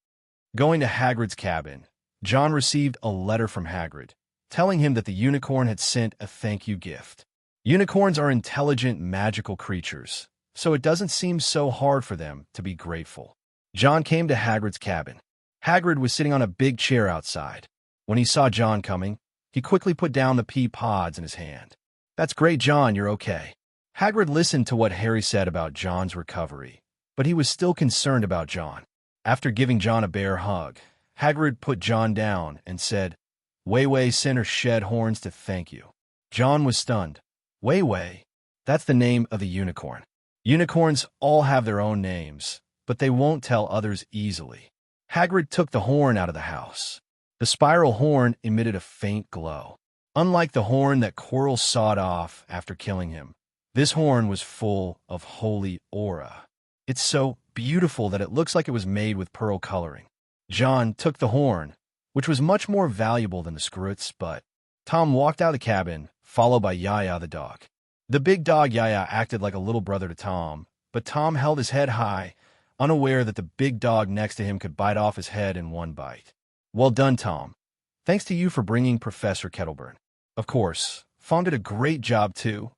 Going to Hagrid's cabin, John received a letter from Hagrid, telling him that the unicorn had sent a thank-you gift. Unicorns are intelligent, magical creatures, so it doesn't seem so hard for them to be grateful. John came to Hagrid's cabin. Hagrid was sitting on a big chair outside. When he saw John coming, he quickly put down the pea pods in his hand. "That's great, John, you're okay." Hagrid listened to what Harry said about John's recovery, but he was still concerned about John. After giving John a bear hug, Hagrid put John down and said, "Way sent her shed horns to thank you." John was stunned. Way, that's the name of the unicorn. Unicorns all have their own names, but they won't tell others easily. Hagrid took the horn out of the house. The spiral horn emitted a faint glow. Unlike the horn that Quirrell sawed off after killing him, this horn was full of holy aura. It's so beautiful that it looks like it was made with pearl coloring. John took the horn, which was much more valuable than the screws, but Tom walked out of the cabin, followed by Yaya the dog. The big dog Yaya acted like a little brother to Tom, but Tom held his head high, unaware that the big dog next to him could bite off his head in one bite. Well done, Tom. Thanks to you for bringing Professor Kettleburn. Of course, Fawn did a great job too,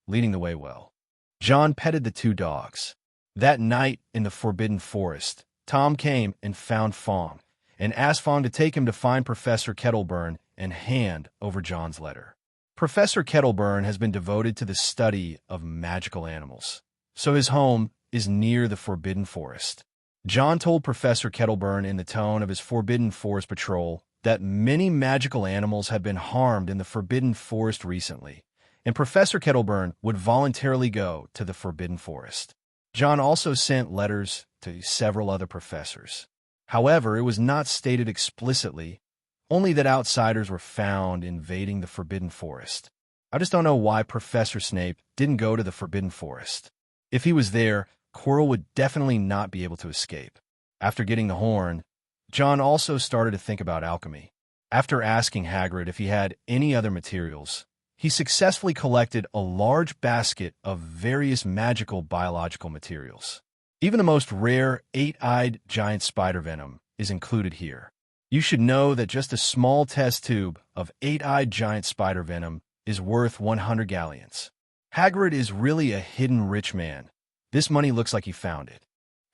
leading the way well. John petted the two dogs. That night in the Forbidden Forest, Tom came and found Fawn, and asked Fawn to take him to find Professor Kettleburn and hand over John's letter. Professor Kettleburn has been devoted to the study of magical animals, so his home is near the Forbidden Forest. John told Professor Kettleburn in the tone of his Forbidden Forest patrol that many magical animals have been harmed in the Forbidden Forest recently, and Professor Kettleburn would voluntarily go to the Forbidden Forest. John also sent letters to several other professors. However, it was not stated explicitly, only that outsiders were found invading the Forbidden Forest. I just don't know why Professor Snape didn't go to the Forbidden Forest. If he was there, Quirrell would definitely not be able to escape. After getting the horn, John also started to think about alchemy. After asking Hagrid if he had any other materials, he successfully collected a large basket of various magical biological materials. Even the most rare eight-eyed giant spider venom is included here. You should know that just a small test tube of eight-eyed giant spider venom is worth 100 galleons. Hagrid is really a hidden rich man. This money looks like he found it.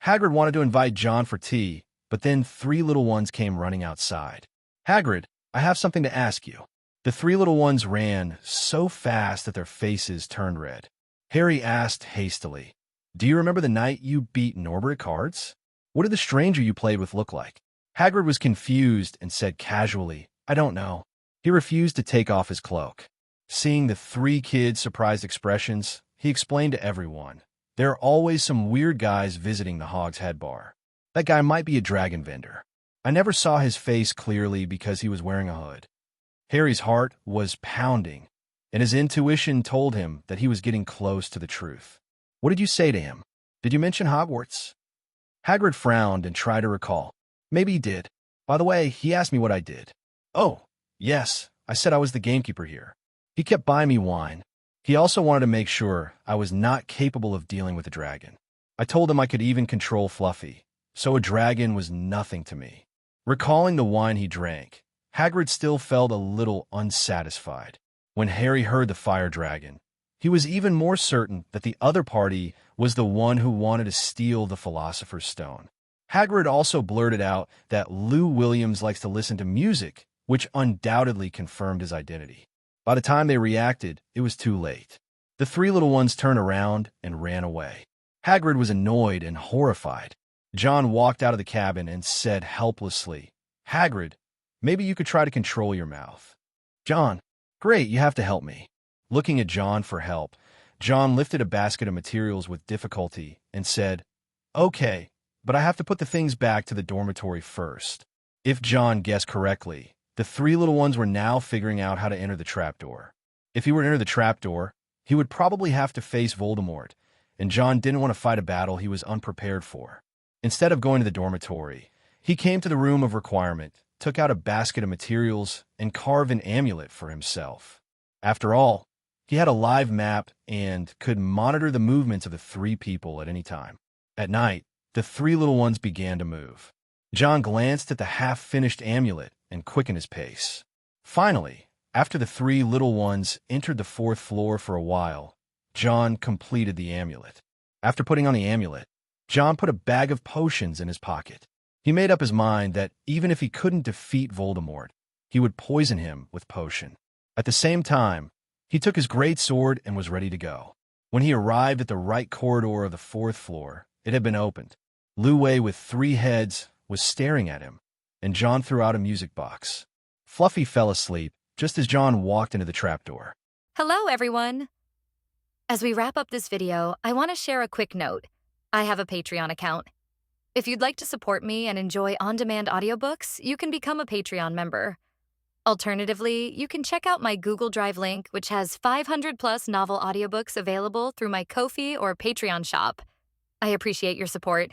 Hagrid wanted to invite John for tea, but then three little ones came running outside. Hagrid, I have something to ask you. The three little ones ran so fast that their faces turned red. Harry asked hastily, "Do you remember the night you beat Norbert at cards? What did the stranger you played with look like?" Hagrid was confused and said casually, "I don't know." He refused to take off his cloak. Seeing the three kids' surprised expressions, he explained to everyone, "There are always some weird guys visiting the Hog's Head bar. That guy might be a dragon vendor. I never saw his face clearly because he was wearing a hood." Harry's heart was pounding, and his intuition told him that he was getting close to the truth. "What did you say to him? Did you mention Hogwarts?" Hagrid frowned and tried to recall. "Maybe he did. By the way, he asked me what I did." "Oh, yes, I said I was the gamekeeper here. He kept buying me wine. He also wanted to make sure I was not capable of dealing with a dragon. I told him I could even control Fluffy, so a dragon was nothing to me." Recalling the wine he drank, Hagrid still felt a little unsatisfied. When Harry heard the fire dragon, he was even more certain that the other party was the one who wanted to steal the Philosopher's Stone. Hagrid also blurted out that Lou Williams likes to listen to music, which undoubtedly confirmed his identity. By the time they reacted, it was too late. The three little ones turned around and ran away. Hagrid was annoyed and horrified. John walked out of the cabin and said helplessly, "Hagrid, maybe you could try to control your mouth." "John, great, you have to help me." Looking at John for help, John lifted a basket of materials with difficulty and said, "Okay, but I have to put the things back to the dormitory first." If John guessed correctly, the three little ones were now figuring out how to enter the trapdoor. If he were to enter the trapdoor, he would probably have to face Voldemort, and John didn't want to fight a battle he was unprepared for. Instead of going to the dormitory, he came to the room of requirement, took out a basket of materials, and carved an amulet for himself. After all, he had a live map and could monitor the movements of the three people at any time. At night, the three little ones began to move. John glanced at the half-finished amulet and quickened his pace. Finally, after the three little ones entered the fourth floor for a while, John completed the amulet. After putting on the amulet, John put a bag of potions in his pocket. He made up his mind that even if he couldn't defeat Voldemort, he would poison him with potion. At the same time, he took his great sword and was ready to go. When he arrived at the right corridor of the fourth floor, it had been opened. Lu Wei with three heads was staring at him, and John threw out a music box. Fluffy fell asleep just as John walked into the trapdoor. Hello, everyone. As we wrap up this video, I want to share a quick note. I have a Patreon account. If you'd like to support me and enjoy on-demand audiobooks, you can become a Patreon member. Alternatively, you can check out my Google Drive link, which has 500-plus novel audiobooks available through my Ko-fi or Patreon shop. I appreciate your support.